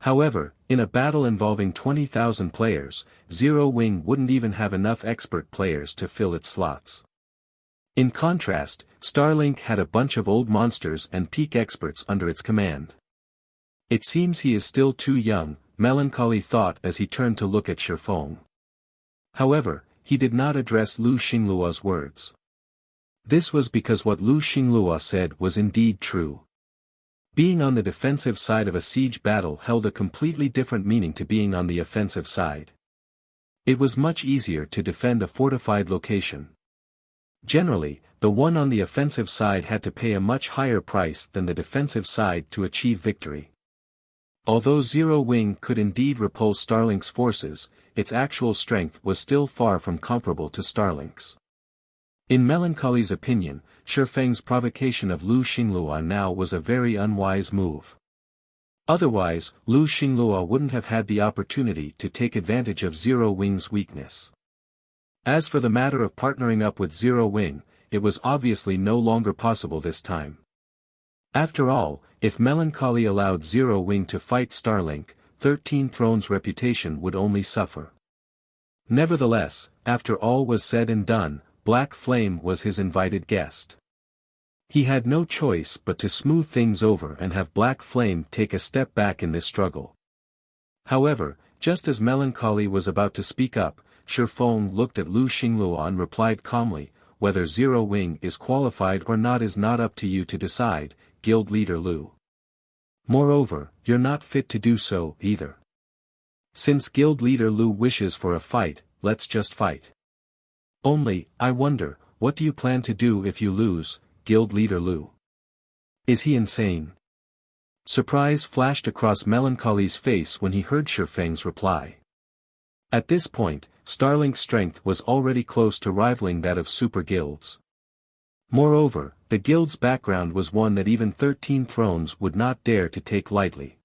However, In a battle involving 20,000 players, Zero Wing wouldn't even have enough expert players to fill its slots. In contrast, Starlink had a bunch of old monsters and peak experts under its command. It seems he is still too young, Melancholy thought as he turned to look at Shifeng. However, he did not address Lu Xingluo's words. This was because what Lu Xingluo said was indeed true. Being on the defensive side of a siege battle held a completely different meaning to being on the offensive side. It was much easier to defend a fortified location. Generally, the one on the offensive side had to pay a much higher price than the defensive side to achieve victory. Although Zero Wing could indeed repulse Starlink's forces, its actual strength was still far from comparable to Starlink's. In Melancholy's opinion, Shifeng's provocation of Lu Xingluo now was a very unwise move. Otherwise, Lu Xingluo wouldn't have had the opportunity to take advantage of Zero Wing's weakness. As for the matter of partnering up with Zero Wing, it was obviously no longer possible this time. After all, if Melancholy allowed Zero Wing to fight Starlink, 13 Thrones' reputation would only suffer. Nevertheless, after all was said and done, Black Flame was his invited guest. He had no choice but to smooth things over and have Black Flame take a step back in this struggle. However, just as Melancholy was about to speak up, Shifeng looked at Lu Xingluo and replied calmly, "Whether Zero Wing is qualified or not is not up to you to decide, Guild Leader Lu. Moreover, you're not fit to do so, either. Since Guild Leader Lu wishes for a fight, let's just fight. Only, I wonder, what do you plan to do if you lose, Guild Leader Lu? Is he insane?" Surprise flashed across Melancholy's face when he heard Shifeng's reply. At this point, Starlink's strength was already close to rivaling that of super guilds. Moreover, the guild's background was one that even 13 Thrones would not dare to take lightly.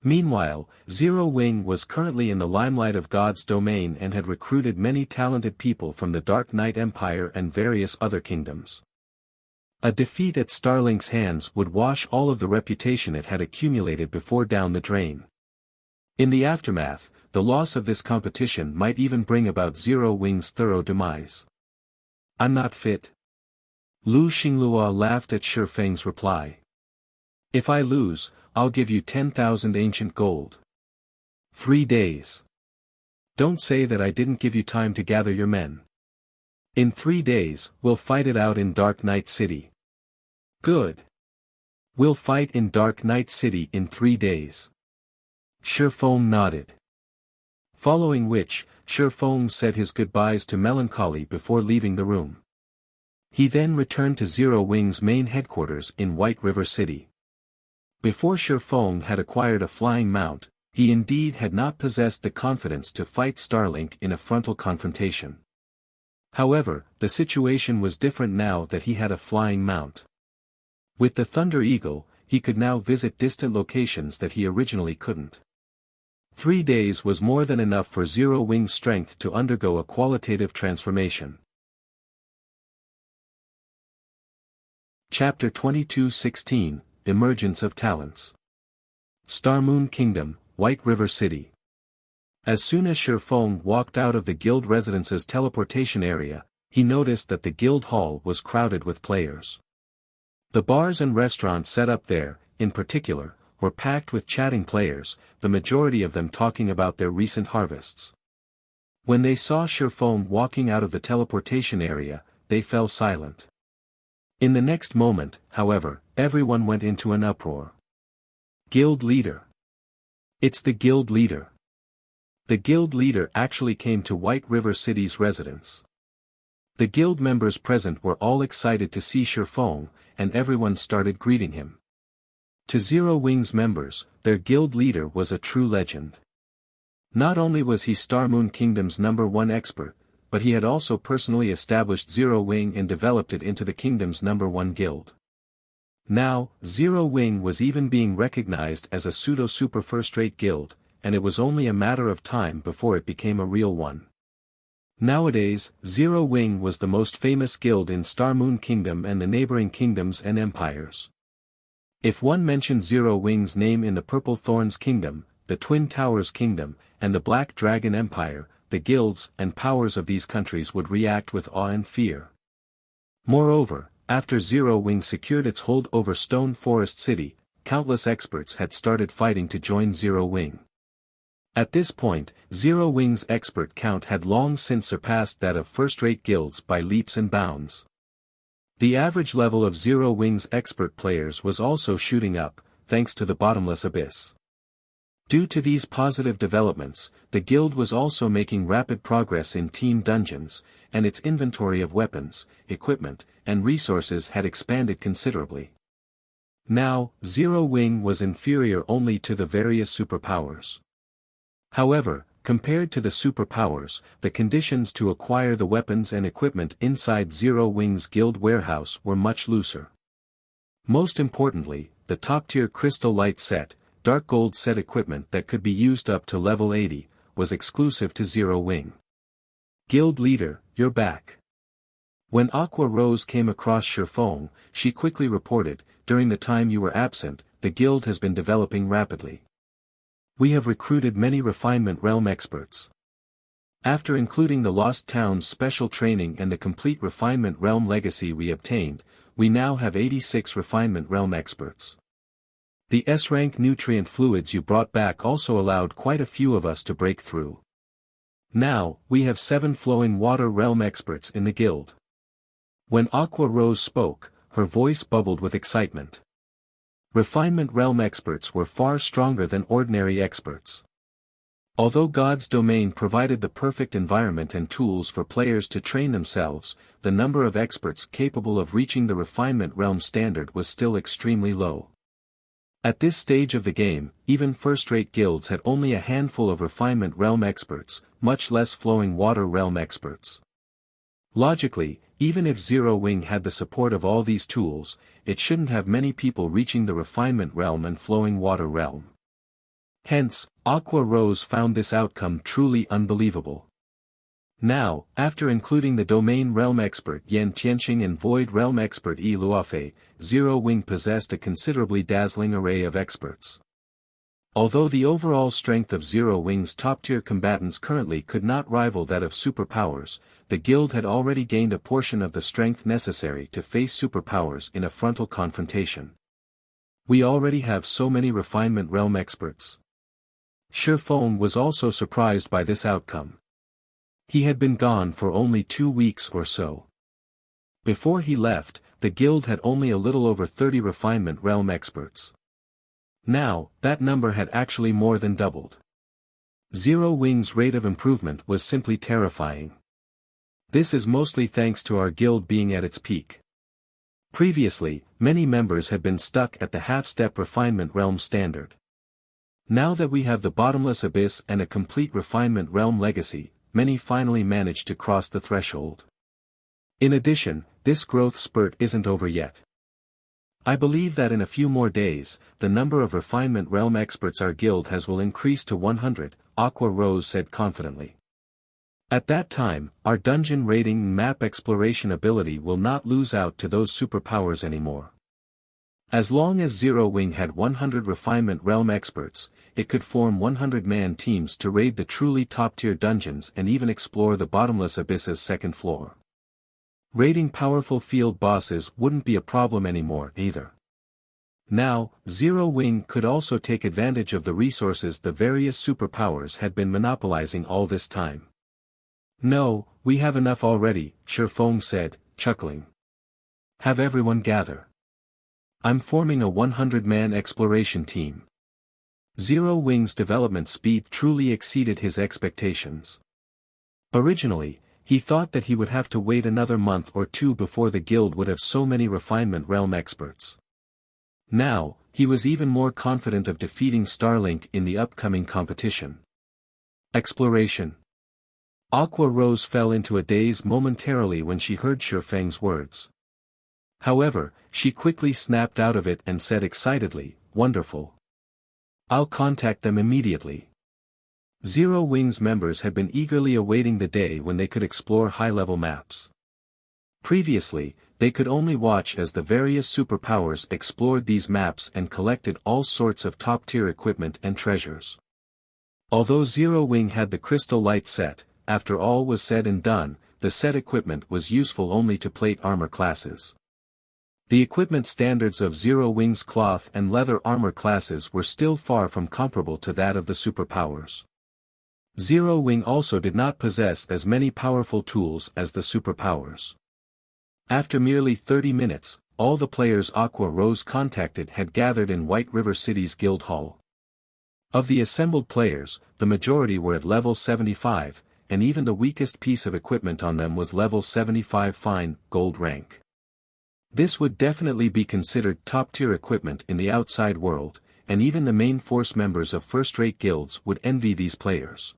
Meanwhile, Zero Wing was currently in the limelight of God's domain and had recruited many talented people from the Dark Knight Empire and various other kingdoms. A defeat at Starlink's hands would wash all of the reputation it had accumulated before down the drain. In the aftermath, the loss of this competition might even bring about Zero Wing's thorough demise. "I'm not fit." Lu Xingluo laughed at Shifeng's reply. "If I lose, I'll give you 10,000 ancient gold. 3 days. Don't say that I didn't give you time to gather your men. In 3 days, we'll fight it out in Dark Knight City." "Good. We'll fight in Dark Knight City in 3 days. Shifeng nodded. Following which, Shifeng said his goodbyes to Melancholy before leaving the room. He then returned to Zero Wing's main headquarters in White River City. Before Shifeng had acquired a flying mount, he indeed had not possessed the confidence to fight Starlink in a frontal confrontation. However, the situation was different now that he had a flying mount. With the Thunder Eagle, he could now visit distant locations that he originally couldn't. 3 days was more than enough for Zero Wing's strength to undergo a qualitative transformation. Chapter 22:16, Emergence of Talents. Starmoon Kingdom, White River City. As soon as Shifeng walked out of the guild residence's teleportation area, he noticed that the guild hall was crowded with players. The bars and restaurants set up there, in particular, were packed with chatting players, the majority of them talking about their recent harvests. When they saw Shifeng walking out of the teleportation area, they fell silent. In the next moment, however, everyone went into an uproar. "Guild leader! It's the guild leader!" The guild leader actually came to White River City's residence. The guild members present were all excited to see Shifeng, and everyone started greeting him. To Zero Wing's members, their guild leader was a true legend. Not only was he Starmoon Kingdom's #1 expert, but he had also personally established Zero Wing and developed it into the kingdom's #1 guild. Now, Zero Wing was even being recognized as a pseudo-super first-rate guild, and it was only a matter of time before it became a real one. Nowadays, Zero Wing was the most famous guild in Starmoon Kingdom and the neighboring kingdoms and empires. If one mentioned Zero Wing's name in the Purple Thorns Kingdom, the Twin Towers Kingdom, and the Black Dragon Empire, the guilds and powers of these countries would react with awe and fear. Moreover, after Zero Wing secured its hold over Stone Forest City, countless experts had started fighting to join Zero Wing. At this point, Zero Wing's expert count had long since surpassed that of first-rate guilds by leaps and bounds. The average level of Zero Wing's expert players was also shooting up, thanks to the bottomless abyss. Due to these positive developments, the guild was also making rapid progress in team dungeons, and its inventory of weapons, equipment, and resources had expanded considerably. Now, Zero Wing was inferior only to the various superpowers. However, compared to the superpowers, the conditions to acquire the weapons and equipment inside Zero Wing's guild warehouse were much looser. Most importantly, the top-tier Crystal Light set, Dark Gold set equipment that could be used up to level 80, was exclusive to Zero Wing. Guild leader, you're back. When Aqua Rose came across Shifeng, she quickly reported, during the time you were absent, the guild has been developing rapidly. We have recruited many Refinement Realm experts. After including the Lost Town's special training and the complete Refinement Realm legacy we obtained, we now have 86 Refinement Realm experts. The S-rank nutrient fluids you brought back also allowed quite a few of us to break through. Now, we have 7 Flowing Water Realm experts in the guild. When Aqua Rose spoke, her voice bubbled with excitement. Refinement Realm experts were far stronger than ordinary experts. Although God's domain provided the perfect environment and tools for players to train themselves, the number of experts capable of reaching the Refinement Realm standard was still extremely low. At this stage of the game, even first-rate guilds had only a handful of Refinement Realm experts, much less Flowing Water Realm experts. Logically, even if Zero Wing had the support of all these tools, it shouldn't have many people reaching the Refinement Realm and Flowing Water Realm. Hence, Aqua Rose found this outcome truly unbelievable. Now, after including the Domain Realm expert Yan Tianxing and Void Realm expert Yi Luofei, Zero Wing possessed a considerably dazzling array of experts. Although the overall strength of Zero Wing's top-tier combatants currently could not rival that of superpowers, the guild had already gained a portion of the strength necessary to face superpowers in a frontal confrontation. We already have so many Refinement Realm experts. Shifeng was also surprised by this outcome. He had been gone for only 2 weeks or so. Before he left, the guild had only a little over 30 Refinement Realm experts. Now, that number had actually more than doubled. Zero Wing's rate of improvement was simply terrifying. This is mostly thanks to our guild being at its peak. Previously, many members had been stuck at the half-step Refinement Realm standard. Now that we have the Bottomless Abyss and a complete Refinement Realm legacy, many finally managed to cross the threshold. In addition, this growth spurt isn't over yet. I believe that in a few more days, the number of Refinement Realm experts our guild has will increase to 100, Aqua Rose said confidently. At that time, our dungeon raiding and map exploration ability will not lose out to those superpowers anymore. As long as Zero Wing had 100 Refinement Realm experts, it could form 100-man teams to raid the truly top-tier dungeons and even explore the Bottomless Abyss's second floor. Raiding powerful field bosses wouldn't be a problem anymore either. Now, Zero Wing could also take advantage of the resources the various superpowers had been monopolizing all this time. No, we have enough already, Shifeng said, chuckling. Have everyone gather. I'm forming a 100-man exploration team. Zero Wing's development speed truly exceeded his expectations. Originally, he thought that he would have to wait another month or 2 before the guild would have so many Refinement Realm experts. Now, he was even more confident of defeating Starlink in the upcoming competition. Exploration. Aqua Rose fell into a daze momentarily when she heard Shifeng's words. However, she quickly snapped out of it and said excitedly, "Wonderful. I'll contact them immediately." Zero Wing's members had been eagerly awaiting the day when they could explore high-level maps. Previously, they could only watch as the various superpowers explored these maps and collected all sorts of top-tier equipment and treasures. Although Zero Wing had the crystal light set, after all was said and done, the set equipment was useful only to plate armor classes. The equipment standards of Zero Wing's cloth and leather armor classes were still far from comparable to that of the superpowers. Zero Wing also did not possess as many powerful tools as the superpowers. After merely 30 minutes, all the players Aqua Rose contacted had gathered in White River City's guild hall. Of the assembled players, the majority were at level 75, and even the weakest piece of equipment on them was level 75 fine, gold rank. This would definitely be considered top-tier equipment in the outside world, and even the main force members of first-rate guilds would envy these players.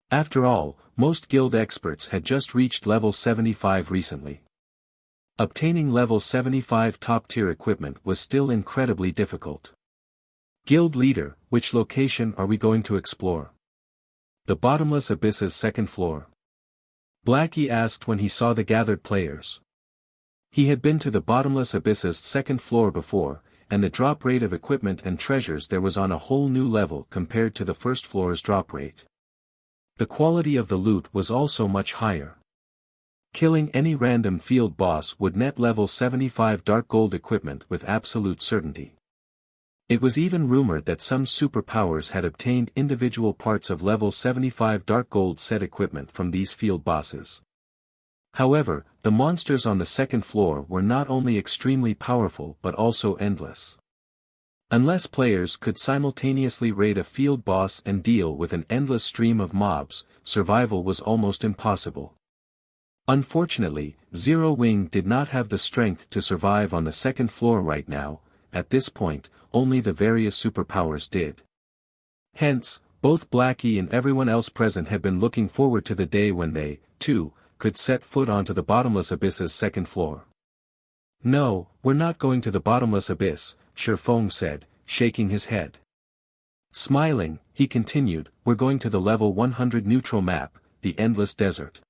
After all, most guild experts had just reached level 75 recently. Obtaining level 75 top-tier equipment was still incredibly difficult. Guild leader, which location are we going to explore? The Bottomless Abyss's second floor. Blackie asked when he saw the gathered players. He had been to the Bottomless Abyss's second floor before, and the drop rate of equipment and treasures there was on a whole new level compared to the first floor's drop rate. The quality of the loot was also much higher. Killing any random field boss would net level 75 dark gold equipment with absolute certainty. It was even rumored that some superpowers had obtained individual parts of level 75 dark gold set equipment from these field bosses. However, the monsters on the second floor were not only extremely powerful but also endless. Unless players could simultaneously raid a field boss and deal with an endless stream of mobs, survival was almost impossible. Unfortunately, Zero Wing did not have the strength to survive on the second floor right now. At this point, only the various superpowers did. Hence, both Blackie and everyone else present had been looking forward to the day when they, too, could set foot onto the Bottomless Abyss's second floor. "No, we're not going to the Bottomless Abyss," Shifeng said, shaking his head. Smiling, he continued, "We're going to the level 100 neutral map, the Endless Desert."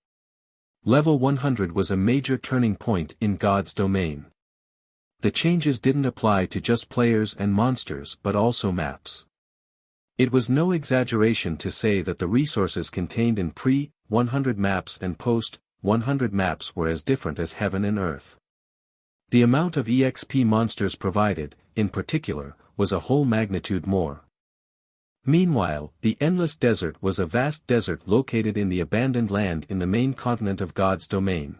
Level 100 was a major turning point in God's domain. The changes didn't apply to just players and monsters but also maps. It was no exaggeration to say that the resources contained in pre-100 maps and post-100 maps were as different as heaven and earth. The amount of EXP monsters provided, in particular, was a whole magnitude more. Meanwhile, the Endless Desert was a vast desert located in the abandoned land in the main continent of God's domain.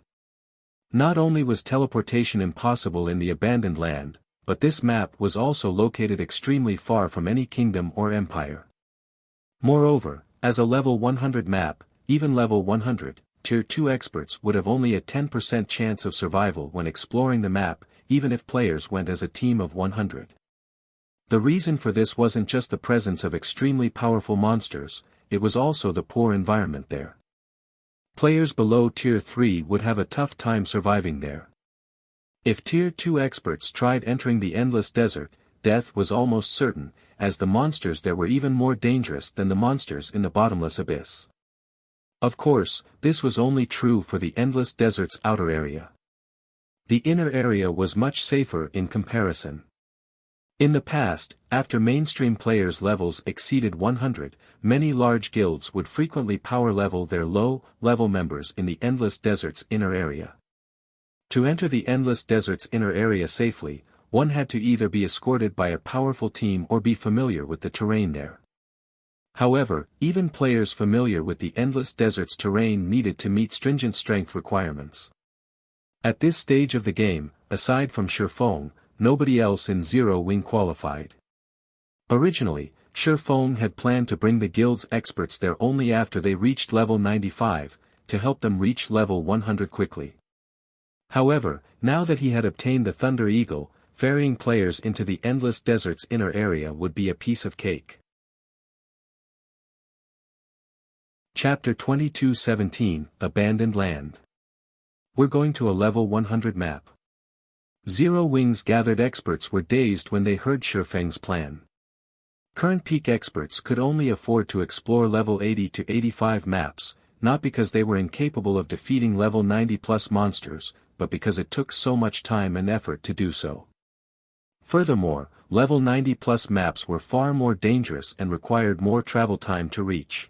Not only was teleportation impossible in the abandoned land, but this map was also located extremely far from any kingdom or empire. Moreover, as a level 100 map, even level 100, Tier 2 experts would have only a 10% chance of survival when exploring the map, even if players went as a team of 100. The reason for this wasn't just the presence of extremely powerful monsters, it was also the poor environment there. Players below Tier 3 would have a tough time surviving there. If Tier 2 experts tried entering the Endless Desert, death was almost certain, as the monsters there were even more dangerous than the monsters in the Bottomless Abyss. Of course, this was only true for the Endless Desert's outer area. The inner area was much safer in comparison. In the past, after mainstream players' levels exceeded 100, many large guilds would frequently power level their low-level members in the Endless Desert's inner area. To enter the Endless Desert's inner area safely, one had to either be escorted by a powerful team or be familiar with the terrain there. However, even players familiar with the Endless Desert's terrain needed to meet stringent strength requirements. At this stage of the game, aside from Shifeng, nobody else in Zero Wing qualified. Originally, Shifeng had planned to bring the guild's experts there only after they reached level 95, to help them reach level 100 quickly. However, now that he had obtained the Thunder Eagle, ferrying players into the Endless Desert's inner area would be a piece of cake. Chapter 22:17, Abandoned Land. We're going to a level 100 map. Zero Wing's gathered experts were dazed when they heard Shifeng's plan. Current peak experts could only afford to explore level 80 to 85 maps, not because they were incapable of defeating level 90+ monsters, but because it took so much time and effort to do so. Furthermore, level 90 plus maps were far more dangerous and required more travel time to reach.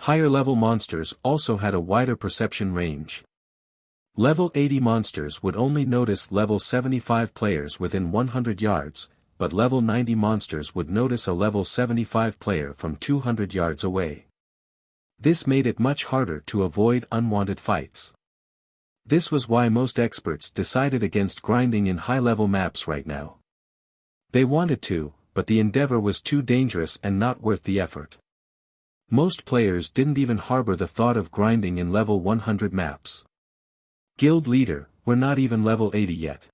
Higher level monsters also had a wider perception range. Level 80 monsters would only notice level 75 players within 100 yards, but level 90 monsters would notice a level 75 player from 200 yards away. This made it much harder to avoid unwanted fights. This was why most experts decided against grinding in high-level maps right now. They wanted to, but the endeavor was too dangerous and not worth the effort. Most players didn't even harbor the thought of grinding in level 100 maps. Guild leader, we're not even level 80 yet.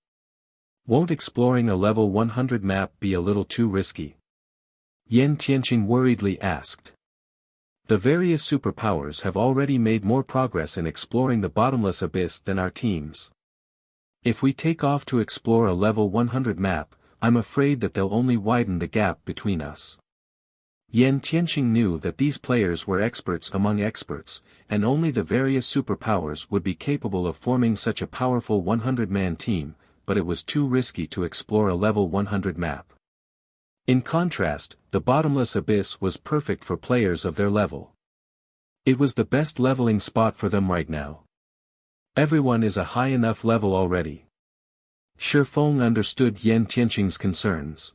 Won't exploring a level 100 map be a little too risky? Yan Tianqing worriedly asked. The various superpowers have already made more progress in exploring the bottomless abyss than our teams. If we take off to explore a level 100 map, I'm afraid that they'll only widen the gap between us. Yan Tianqing knew that these players were experts among experts, and only the various superpowers would be capable of forming such a powerful 100-man team, but it was too risky to explore a level 100 map. In contrast, the bottomless abyss was perfect for players of their level. It was the best leveling spot for them right now. Everyone is a high enough level already. Shifeng understood Yan Tianqing's concerns.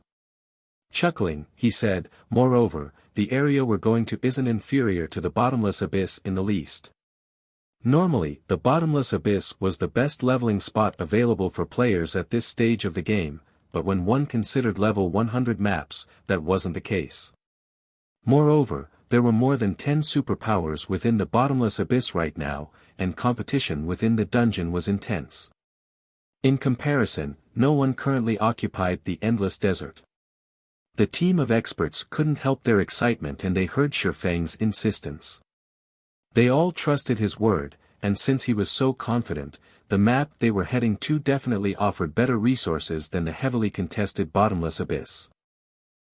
Chuckling, he said, moreover, the area we're going to isn't inferior to the bottomless abyss in the least. Normally, the bottomless abyss was the best leveling spot available for players at this stage of the game, but when one considered level 100 maps, that wasn't the case. Moreover, there were more than 10 superpowers within the bottomless abyss right now, and competition within the dungeon was intense. In comparison, no one currently occupied the endless desert. The team of experts couldn't help their excitement and they heard Shifeng's insistence. They all trusted his word, and since he was so confident, the map they were heading to definitely offered better resources than the heavily contested bottomless abyss.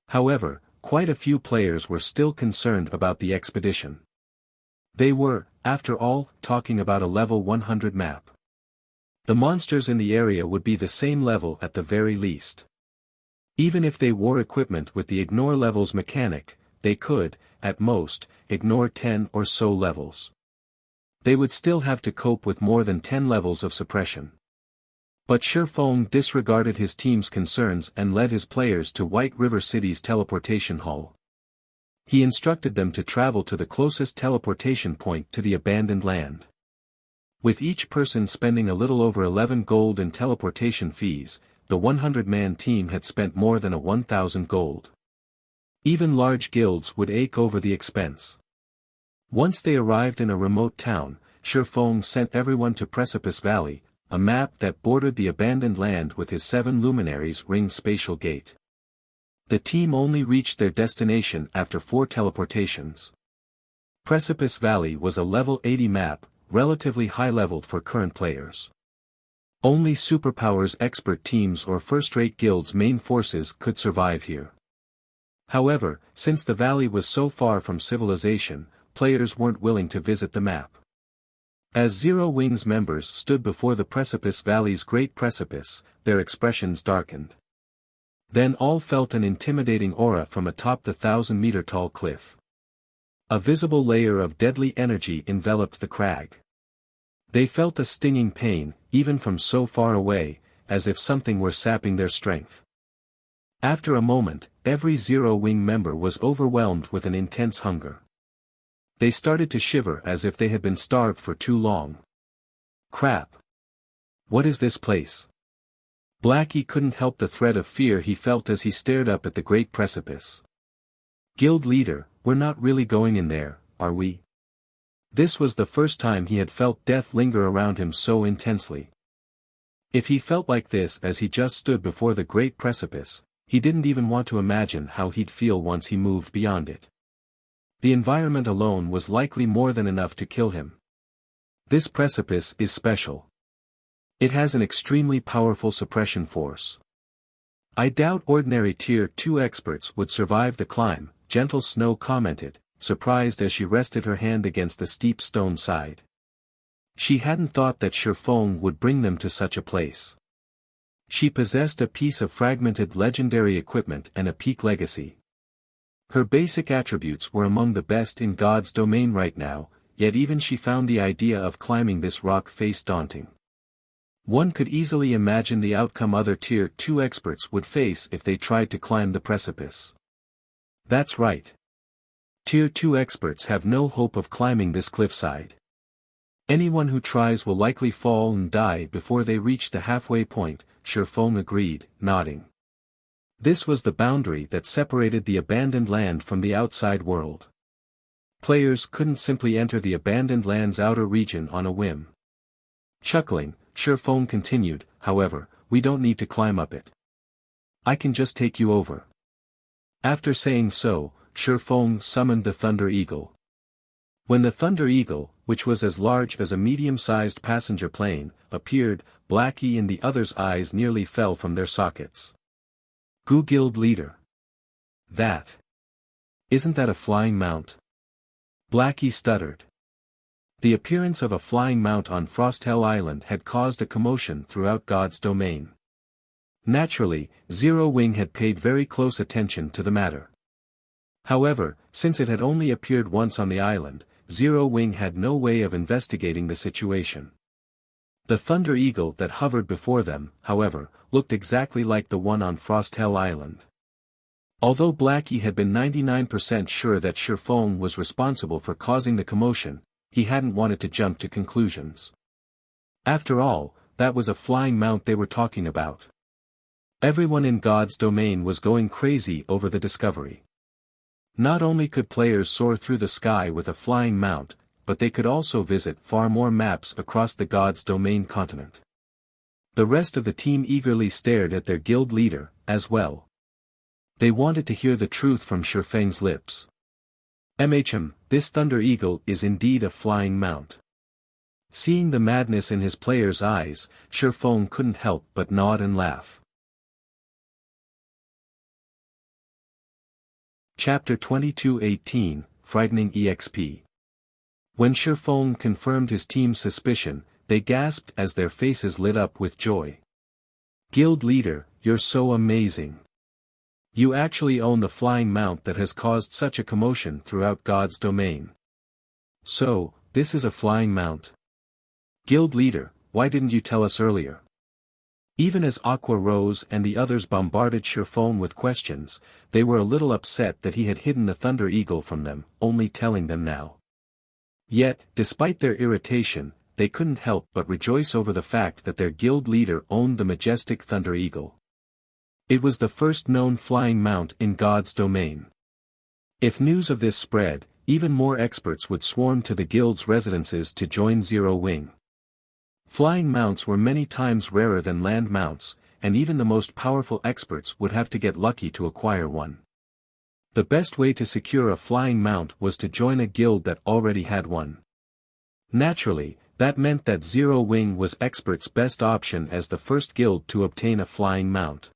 However, quite a few players were still concerned about the expedition. They were, after all, talking about a level 100 map. The monsters in the area would be the same level at the very least. Even if they wore equipment with the ignore levels mechanic, they could, at most, ignore 10 or so levels. They would still have to cope with more than 10 levels of suppression. But Shifeng disregarded his team's concerns and led his players to White River City's teleportation hall. He instructed them to travel to the closest teleportation point to the abandoned land. With each person spending a little over 11 gold in teleportation fees, the 100-man team had spent more than 1,000 gold. Even large guilds would ache over the expense. Once they arrived in a remote town, Shifeng sent everyone to Precipice Valley, a map that bordered the abandoned land with his 7 luminaries ring spatial gate. The team only reached their destination after 4 teleportations. Precipice Valley was a level 80 map, relatively high-leveled for current players. Only superpowers expert teams or first-rate guilds' main forces could survive here. However, since the valley was so far from civilization, players weren't willing to visit the map. As Zero Wings members stood before the Precipice Valley's great precipice, their expressions darkened. Then all felt an intimidating aura from atop the 1,000-meter-tall cliff. A visible layer of deadly energy enveloped the crag. They felt a stinging pain, even from so far away, as if something were sapping their strength. After a moment, every Zero Wing member was overwhelmed with an intense hunger. They started to shiver as if they had been starved for too long. Crap! What is this place? Blackie couldn't help the threat of fear he felt as he stared up at the great precipice. Guild leader, we're not really going in there, are we? This was the first time he had felt death linger around him so intensely. If he felt like this as he just stood before the great precipice, he didn't even want to imagine how he'd feel once he moved beyond it. The environment alone was likely more than enough to kill him. This precipice is special. It has an extremely powerful suppression force. I doubt ordinary Tier 2 experts would survive the climb, Gentle Snow commented, surprised as she rested her hand against the steep stone side. She hadn't thought that Shifeng would bring them to such a place. She possessed a piece of fragmented legendary equipment and a peak legacy. Her basic attributes were among the best in God's domain right now, yet even she found the idea of climbing this rock face daunting. One could easily imagine the outcome other Tier 2 experts would face if they tried to climb the precipice. That's right. Tier 2 experts have no hope of climbing this cliffside. Anyone who tries will likely fall and die before they reach the halfway point, Shifeng agreed, nodding. This was the boundary that separated the abandoned land from the outside world. Players couldn't simply enter the abandoned land's outer region on a whim. Chuckling, Shifeng continued, however, we don't need to climb up it. I can just take you over. After saying so, Shifeng summoned the Thunder Eagle. When the Thunder Eagle, which was as large as a medium-sized passenger plane, appeared, Blackie and the others' eyes nearly fell from their sockets. Gu Guild Leader. Isn't that a flying mount? Blackie stuttered. The appearance of a flying mount on Frosthell Island had caused a commotion throughout God's domain. Naturally, Zero Wing had paid very close attention to the matter. However, since it had only appeared once on the island, Zero Wing had no way of investigating the situation. The Thunder Eagle that hovered before them, however, looked exactly like the one on Frosthell Island. Although Blackie had been 99% sure that Shifeng was responsible for causing the commotion, he hadn't wanted to jump to conclusions. After all, that was a flying mount they were talking about. Everyone in God's domain was going crazy over the discovery. Not only could players soar through the sky with a flying mount, but they could also visit far more maps across the God's domain continent. The rest of the team eagerly stared at their guild leader, as well. They wanted to hear the truth from Shifeng's lips. This Thunder Eagle is indeed a flying mount. Seeing the madness in his players' eyes, Shifeng couldn't help but nod and laugh. Chapter 22:18, Frightening EXP. When Shifeng confirmed his team's suspicion, they gasped as their faces lit up with joy. Guild Leader, you're so amazing. You actually own the flying mount that has caused such a commotion throughout God's domain. So, this is a flying mount. Guild Leader, why didn't you tell us earlier? Even as Aqua Rose and the others bombarded Shifeng with questions, they were a little upset that he had hidden the Thunder Eagle from them, only telling them now. Yet, despite their irritation, they couldn't help but rejoice over the fact that their guild leader owned the majestic Thunder Eagle. It was the first known flying mount in God's domain. If news of this spread, even more experts would swarm to the guild's residences to join Zero Wing. Flying mounts were many times rarer than land mounts, and even the most powerful experts would have to get lucky to acquire one. The best way to secure a flying mount was to join a guild that already had one. Naturally, that meant that Zero Wing was experts' best option as the first guild to obtain a flying mount.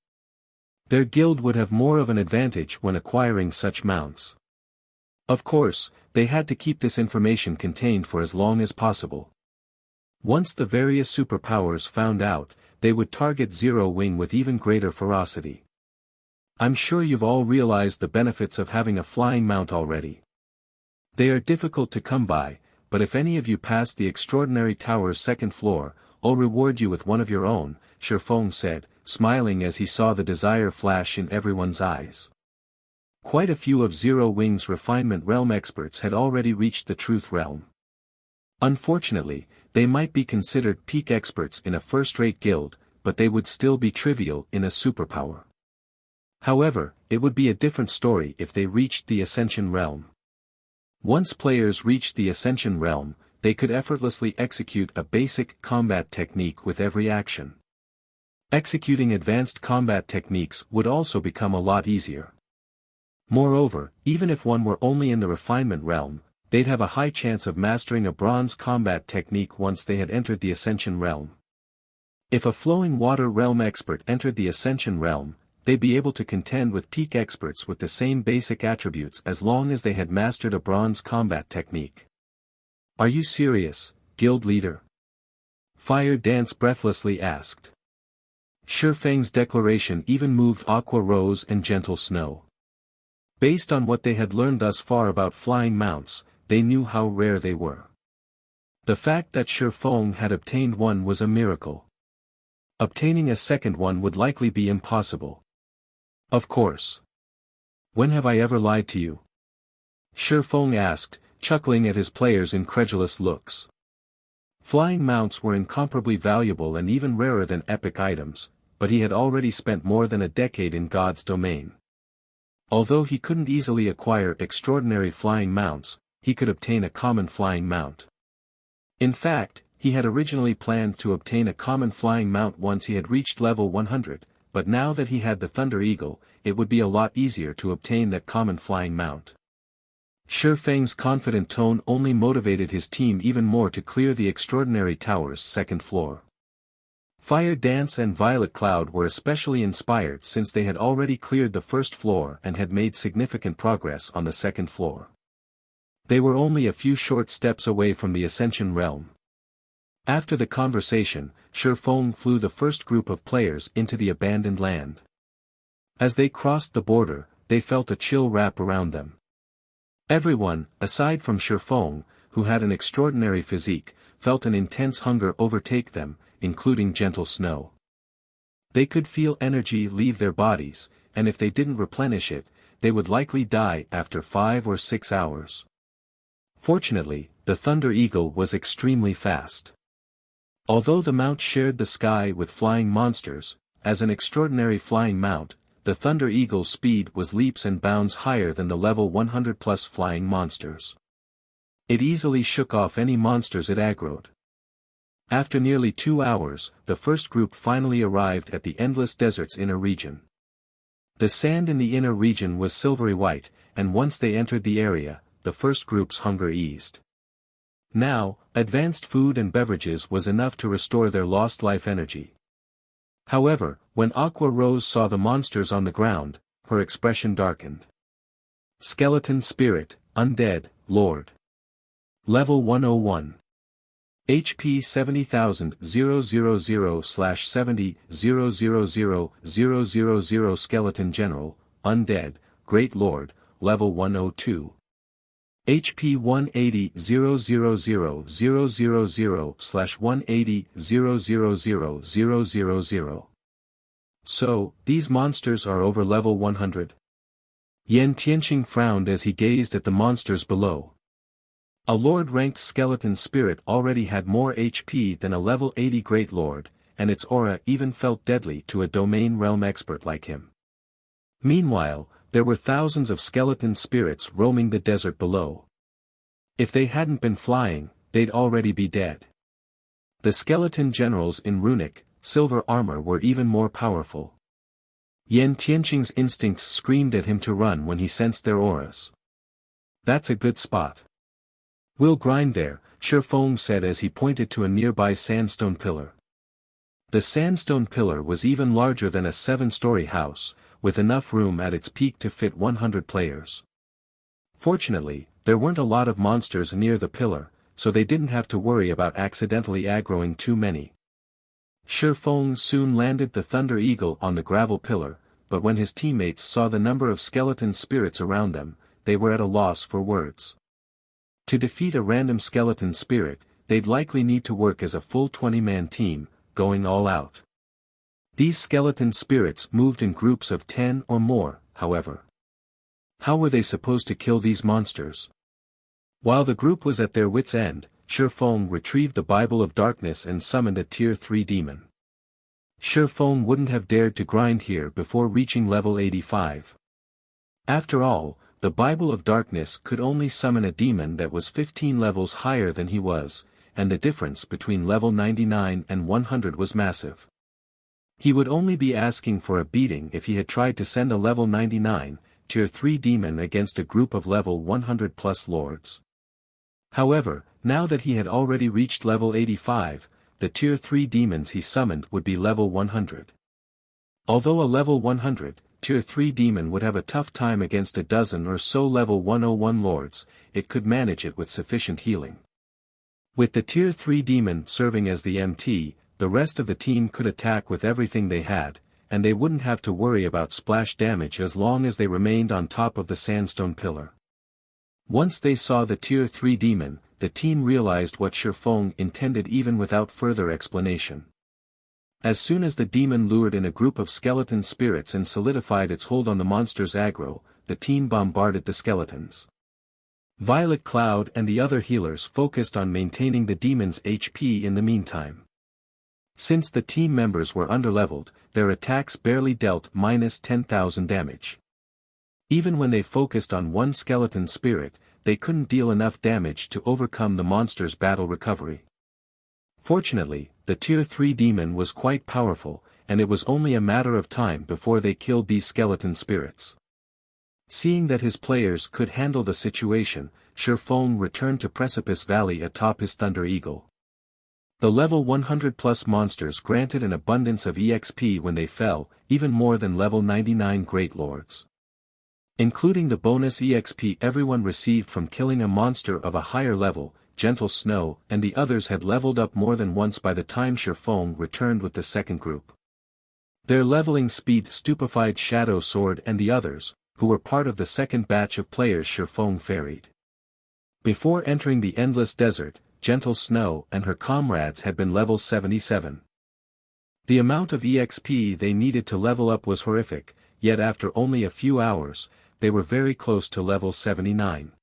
Their guild would have more of an advantage when acquiring such mounts. Of course, they had to keep this information contained for as long as possible. Once the various superpowers found out, they would target Zero Wing with even greater ferocity. I'm sure you've all realized the benefits of having a flying mount already. They are difficult to come by, but if any of you pass the extraordinary tower's second floor, I'll reward you with one of your own, Shifeng said, smiling as he saw the desire flash in everyone's eyes. Quite a few of Zero Wing's Refinement Realm experts had already reached the Truth Realm. Unfortunately, they might be considered peak experts in a first-rate guild, but they would still be trivial in a superpower. However, it would be a different story if they reached the Ascension Realm. Once players reached the Ascension Realm, they could effortlessly execute a basic combat technique with every action. Executing advanced combat techniques would also become a lot easier. Moreover, even if one were only in the Refinement Realm, they'd have a high chance of mastering a bronze combat technique once they had entered the Ascension Realm. If a Flowing Water Realm expert entered the Ascension Realm, they'd be able to contend with peak experts with the same basic attributes as long as they had mastered a bronze combat technique. Are you serious, Guild Leader? Fire Dance breathlessly asked. Shifeng's declaration even moved Aqua Rose and Gentle Snow. Based on what they had learned thus far about flying mounts, they knew how rare they were. The fact that Shifeng had obtained one was a miracle. Obtaining a second one would likely be impossible. Of course. When have I ever lied to you? Shifeng asked, chuckling at his players' incredulous looks. Flying mounts were incomparably valuable and even rarer than epic items, but he had already spent more than a decade in God's domain. Although he couldn't easily acquire extraordinary flying mounts, he could obtain a common flying mount. In fact, he had originally planned to obtain a common flying mount once he had reached level 100, but now that he had the Thunder Eagle, it would be a lot easier to obtain that common flying mount. Shifeng's confident tone only motivated his team even more to clear the extraordinary tower's second floor. Fire Dance and Violet Cloud were especially inspired since they had already cleared the first floor and had made significant progress on the second floor. They were only a few short steps away from the Ascension Realm. After the conversation, Shifeng flew the first group of players into the abandoned land. As they crossed the border, they felt a chill wrap around them. Everyone, aside from Shifeng, who had an extraordinary physique, felt an intense hunger overtake them, including Gentle Snow. They could feel energy leave their bodies, and if they didn't replenish it, they would likely die after 5 or 6 hours. Fortunately, the Thunder Eagle was extremely fast. Although the mount shared the sky with flying monsters, as an extraordinary flying mount, the Thunder Eagle's speed was leaps and bounds higher than the level 100+ flying monsters. It easily shook off any monsters it aggroed. After nearly 2 hours, the first group finally arrived at the Endless Desert's inner region. The sand in the inner region was silvery white, and once they entered the area, the first group's hunger eased. Now, advanced food and beverages was enough to restore their lost life energy. However, when Aqua Rose saw the monsters on the ground, her expression darkened. Skeleton Spirit, Undead, Lord. Level 101. HP 70,000/70,000,000 Skeleton General, Undead, Great Lord, Level 102. HP 180,000/180,000,000. So, these monsters are over level 100? Yan Tianqing frowned as he gazed at the monsters below. A Lord-ranked skeleton spirit already had more HP than a level 80 Great Lord, and its aura even felt deadly to a domain realm expert like him. Meanwhile, there were thousands of skeleton spirits roaming the desert below. If they hadn't been flying, they'd already be dead. The skeleton generals in runic, silver armor were even more powerful. Yan Tianqing's instincts screamed at him to run when he sensed their auras. That's a good spot. We'll grind there, Shifeng said as he pointed to a nearby sandstone pillar. The sandstone pillar was even larger than a 7-story house, with enough room at its peak to fit 100 players. Fortunately, there weren't a lot of monsters near the pillar, so they didn't have to worry about accidentally aggroing too many. Shifeng soon landed the Thunder Eagle on the gravel pillar, but when his teammates saw the number of skeleton spirits around them, they were at a loss for words. To defeat a random skeleton spirit, they'd likely need to work as a full 20-man team, going all out. These skeleton spirits moved in groups of 10 or more, however. How were they supposed to kill these monsters? While the group was at their wits' end, Shifeng retrieved the Bible of Darkness and summoned a Tier 3 demon. Shifeng wouldn't have dared to grind here before reaching level 85. After all, the Bible of Darkness could only summon a demon that was 15 levels higher than he was, and the difference between level 99 and 100 was massive. He would only be asking for a beating if he had tried to send a level 99, Tier 3 demon against a group of level 100+ lords. However, now that he had already reached level 85, the Tier 3 demons he summoned would be level 100. Although a level 100, Tier 3 demon would have a tough time against a dozen or so level 101 lords, it could manage it with sufficient healing. With the Tier 3 demon serving as the MT, the rest of the team could attack with everything they had, and they wouldn't have to worry about splash damage as long as they remained on top of the sandstone pillar. Once they saw the Tier 3 demon, the team realized what Shifeng intended even without further explanation. As soon as the demon lured in a group of skeleton spirits and solidified its hold on the monster's aggro, the team bombarded the skeletons. Violet Cloud and the other healers focused on maintaining the demon's HP in the meantime. Since the team members were underleveled, their attacks barely dealt -10,000 damage. Even when they focused on one skeleton spirit, they couldn't deal enough damage to overcome the monster's battle recovery. Fortunately, the Tier 3 demon was quite powerful, and it was only a matter of time before they killed these skeleton spirits. Seeing that his players could handle the situation, Shifeng returned to Precipice Valley atop his Thunder Eagle. The level 100+ monsters granted an abundance of EXP when they fell, even more than level 99 Great Lords. Including the bonus EXP everyone received from killing a monster of a higher level, Gentle Snow and the others had leveled up more than once by the time Shifeng returned with the second group. Their leveling speed stupefied Shadow Sword and the others, who were part of the second batch of players Shifeng ferried. Before entering the Endless Desert, Gentle Snow and her comrades had been level 77. The amount of EXP they needed to level up was horrific, yet after only a few hours, they were very close to level 79.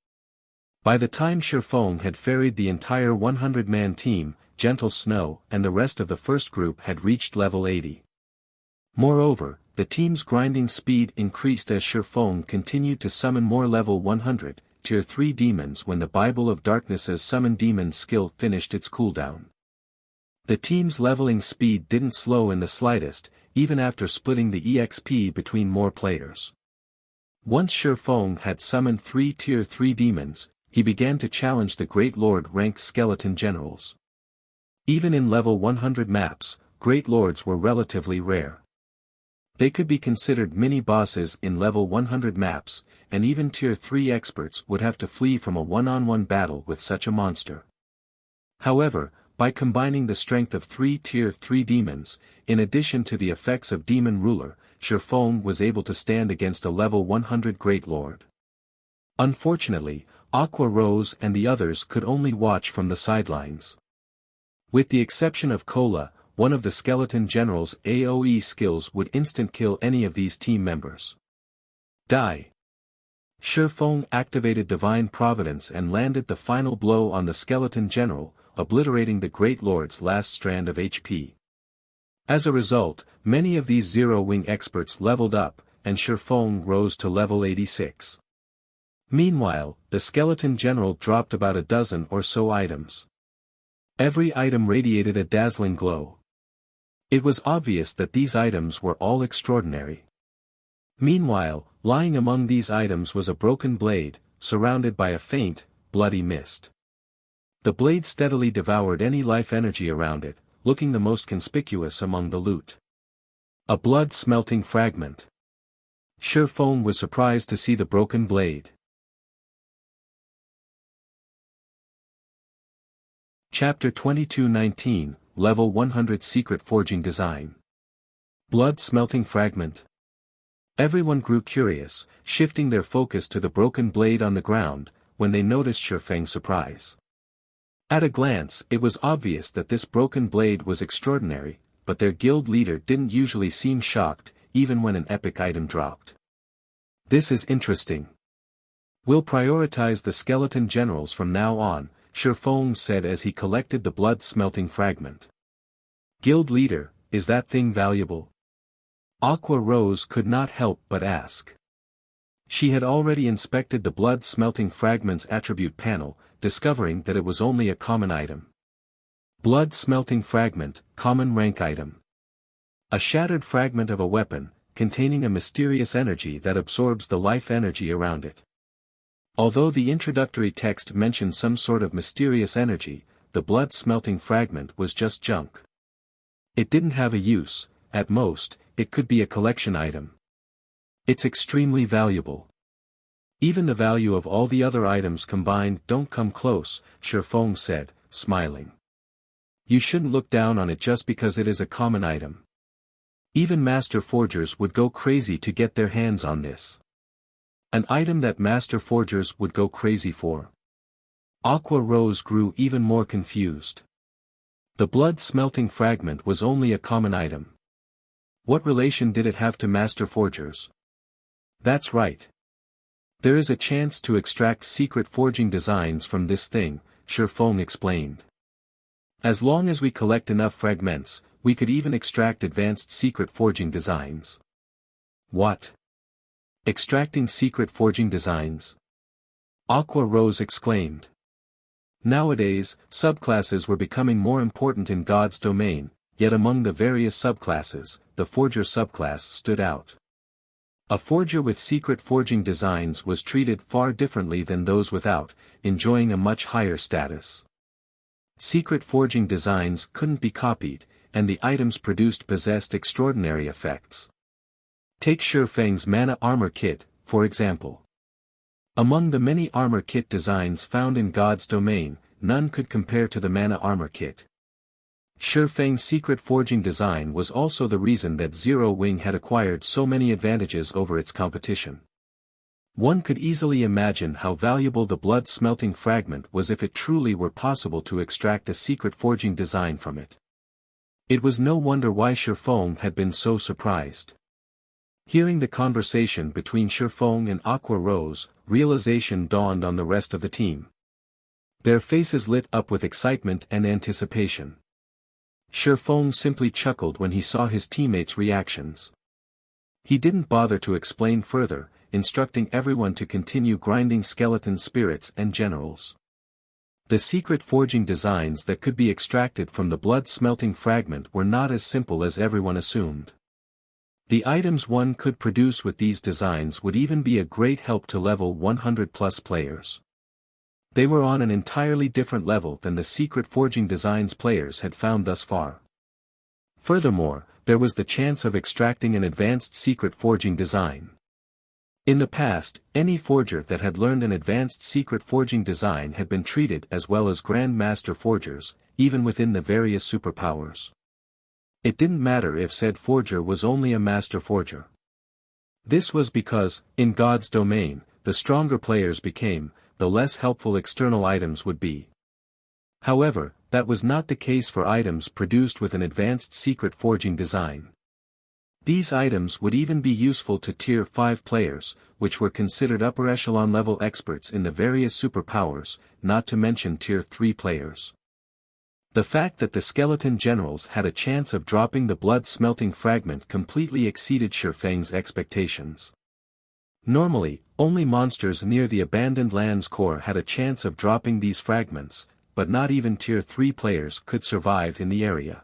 By the time Shifeng had ferried the entire 100-man team, Gentle Snow and the rest of the first group had reached level 80. Moreover, the team's grinding speed increased as Shifeng continued to summon more level 100, Tier 3 demons when the Bible of Darkness's Summon Demon skill finished its cooldown. The team's leveling speed didn't slow in the slightest, even after splitting the EXP between more players. Once Shifeng had summoned 3 Tier 3 demons, he began to challenge the Great Lord-ranked skeleton generals. Even in level 100 maps, Great Lords were relatively rare. They could be considered mini-bosses in level 100 maps, and even Tier 3 experts would have to flee from a one-on-one battle with such a monster. However, by combining the strength of 3 Tier 3 demons, in addition to the effects of Demon Ruler, Shifeng was able to stand against a level 100 Great Lord. Unfortunately, Aqua Rose and the others could only watch from the sidelines. With the exception of Cola, one of the skeleton general's AoE skills would instant kill any of these team members. Die. Shifeng activated Divine Providence and landed the final blow on the skeleton general, obliterating the Great Lord's last strand of HP. As a result, many of these Zero-Wing experts leveled up, and Shifeng rose to level 86. Meanwhile, the skeleton general dropped about a dozen or so items. Every item radiated a dazzling glow. It was obvious that these items were all extraordinary. Meanwhile, lying among these items was a broken blade, surrounded by a faint, bloody mist. The blade steadily devoured any life energy around it, looking the most conspicuous among the loot. A blood-smelting fragment. Shifeng was surprised to see the broken blade. Chapter 2219, Level 100 Secret Forging Design. Blood-smelting fragment. Everyone grew curious, shifting their focus to the broken blade on the ground, when they noticed Shifeng's surprise. At a glance, it was obvious that this broken blade was extraordinary, but their guild leader didn't usually seem shocked, even when an epic item dropped. This is interesting. We'll prioritize the skeleton generals from now on, Shifeng said as he collected the blood-smelting fragment. Guild leader, is that thing valuable? Aqua Rose could not help but ask. She had already inspected the blood-smelting fragment's attribute panel, discovering that it was only a common item. Blood-smelting fragment, common rank item. A shattered fragment of a weapon, containing a mysterious energy that absorbs the life energy around it. Although the introductory text mentioned some sort of mysterious energy, the blood-smelting fragment was just junk. It didn't have a use, at most, it could be a collection item. It's extremely valuable. Even the value of all the other items combined don't come close, Shifeng said, smiling. You shouldn't look down on it just because it is a common item. Even master forgers would go crazy to get their hands on this. An item that master forgers would go crazy for. Aqua Rose grew even more confused. The blood-smelting fragment was only a common item. What relation did it have to master forgers? That's right. There is a chance to extract secret forging designs from this thing, Shifeng explained. As long as we collect enough fragments, we could even extract advanced secret forging designs. What? Extracting secret forging designs? Aqua Rose exclaimed. Nowadays, subclasses were becoming more important in God's domain, yet among the various subclasses, the forger subclass stood out. A forger with secret forging designs was treated far differently than those without, enjoying a much higher status. Secret forging designs couldn't be copied, and the items produced possessed extraordinary effects. Take Shifeng's Mana Armor Kit, for example. Among the many armor kit designs found in God's domain, none could compare to the Mana Armor Kit. Shifeng's secret forging design was also the reason that Zero Wing had acquired so many advantages over its competition. One could easily imagine how valuable the blood-smelting fragment was if it truly were possible to extract a secret forging design from it. It was no wonder why Shifeng had been so surprised. Hearing the conversation between Shifeng and Aqua Rose, realization dawned on the rest of the team. Their faces lit up with excitement and anticipation. Shifeng simply chuckled when he saw his teammates' reactions. He didn't bother to explain further, instructing everyone to continue grinding skeleton spirits and generals. The secret forging designs that could be extracted from the blood-smelting fragment were not as simple as everyone assumed. The items one could produce with these designs would even be a great help to level 100+ players. They were on an entirely different level than the secret forging designs players had found thus far. Furthermore, there was the chance of extracting an advanced secret forging design. In the past, any forger that had learned an advanced secret forging design had been treated as well as Grand Master forgers, even within the various superpowers. It didn't matter if said forger was only a master forger. This was because, in God's domain, the stronger players became, the less helpful external items would be. However, that was not the case for items produced with an advanced secret forging design. These items would even be useful to Tier 5 players, which were considered upper echelon level experts in the various superpowers, not to mention Tier 3 players. The fact that the skeleton generals had a chance of dropping the blood-smelting fragment completely exceeded Shifeng's expectations. Normally, only monsters near the abandoned land's core had a chance of dropping these fragments, but not even Tier 3 players could survive in the area.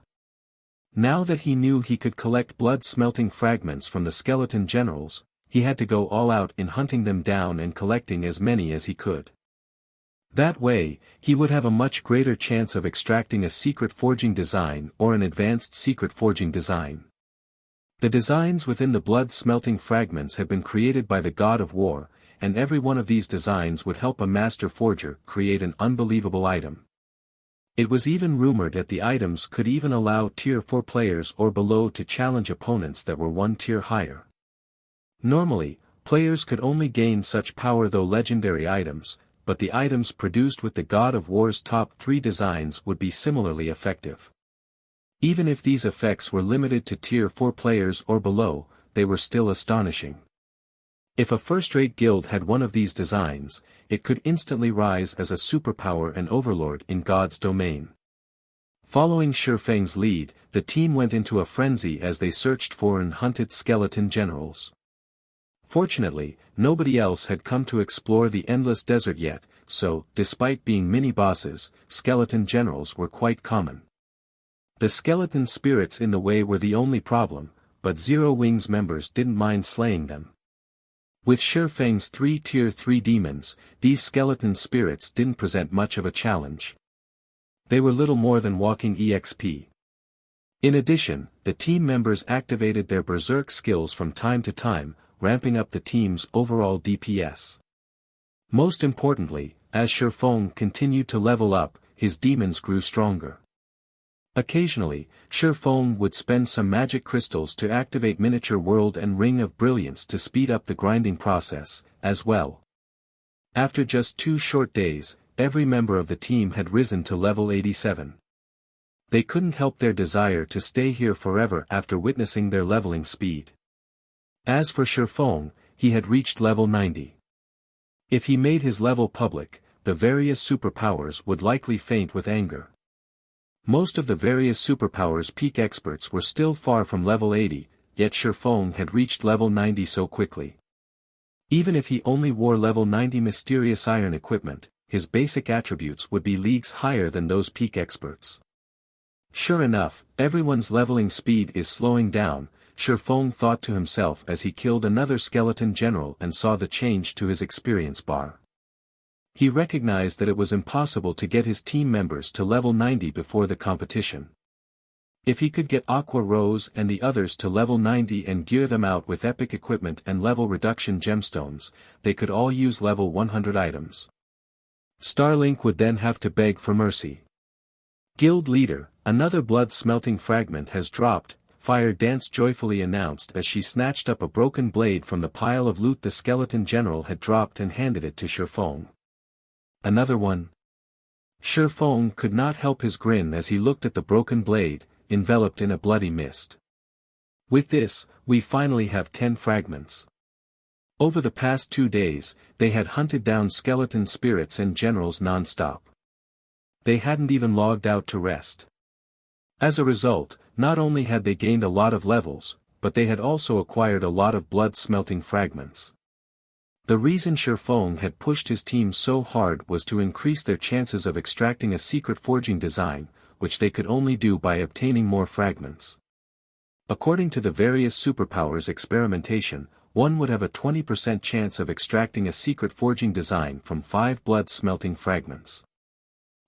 Now that he knew he could collect blood-smelting fragments from the skeleton generals, he had to go all out in hunting them down and collecting as many as he could. That way, he would have a much greater chance of extracting a secret forging design or an advanced secret forging design. The designs within the blood-smelting fragments had been created by the God of War, and every one of these designs would help a master forger create an unbelievable item. It was even rumored that the items could even allow Tier 4 players or below to challenge opponents that were one tier higher. Normally, players could only gain such power through legendary items, but the items produced with the God of War's top 3 designs would be similarly effective. Even if these effects were limited to Tier 4 players or below, they were still astonishing. If a first-rate guild had one of these designs, it could instantly rise as a superpower and overlord in God's domain. Following Shifeng's lead, the team went into a frenzy as they searched for and hunted skeleton generals. Fortunately, nobody else had come to explore the endless desert yet, so, despite being mini-bosses, skeleton generals were quite common. The skeleton spirits in the way were the only problem, but Zero Wing's members didn't mind slaying them. With Shifeng's 3 Tier 3 demons, these skeleton spirits didn't present much of a challenge. They were little more than walking EXP. In addition, the team members activated their berserk skills from time to time, ramping up the team's overall DPS. Most importantly, as Shifeng continued to level up, his demons grew stronger. Occasionally, Shifeng would spend some magic crystals to activate Miniature World and Ring of Brilliance to speed up the grinding process, as well. After just 2 short days, every member of the team had risen to level 87. They couldn't help their desire to stay here forever after witnessing their leveling speed. As for Shifeng, he had reached level 90. If he made his level public, the various superpowers would likely faint with anger. Most of the various superpowers peak experts were still far from level 80, yet Shifeng had reached level 90 so quickly. Even if he only wore level 90 mysterious iron equipment, his basic attributes would be leagues higher than those peak experts. Sure enough, everyone's leveling speed is slowing down, Shifeng thought to himself as he killed another skeleton general and saw the change to his experience bar. He recognized that it was impossible to get his team members to level 90 before the competition. If he could get Aqua Rose and the others to level 90 and gear them out with epic equipment and level reduction gemstones, they could all use level 100 items. Starlink would then have to beg for mercy. Guild leader, another blood-smelting fragment has dropped, Fire Dance joyfully announced as she snatched up a broken blade from the pile of loot the skeleton general had dropped and handed it to Shifeng. Another one? Shifeng could not help his grin as he looked at the broken blade, enveloped in a bloody mist. With this, we finally have 10 fragments. Over the past 2 days, they had hunted down skeleton spirits and generals non-stop. They hadn't even logged out to rest. As a result, not only had they gained a lot of levels, but they had also acquired a lot of blood-smelting fragments. The reason Shifeng had pushed his team so hard was to increase their chances of extracting a secret forging design, which they could only do by obtaining more fragments. According to the various superpowers experimentation, one would have a 20% chance of extracting a secret forging design from 5 blood-smelting fragments.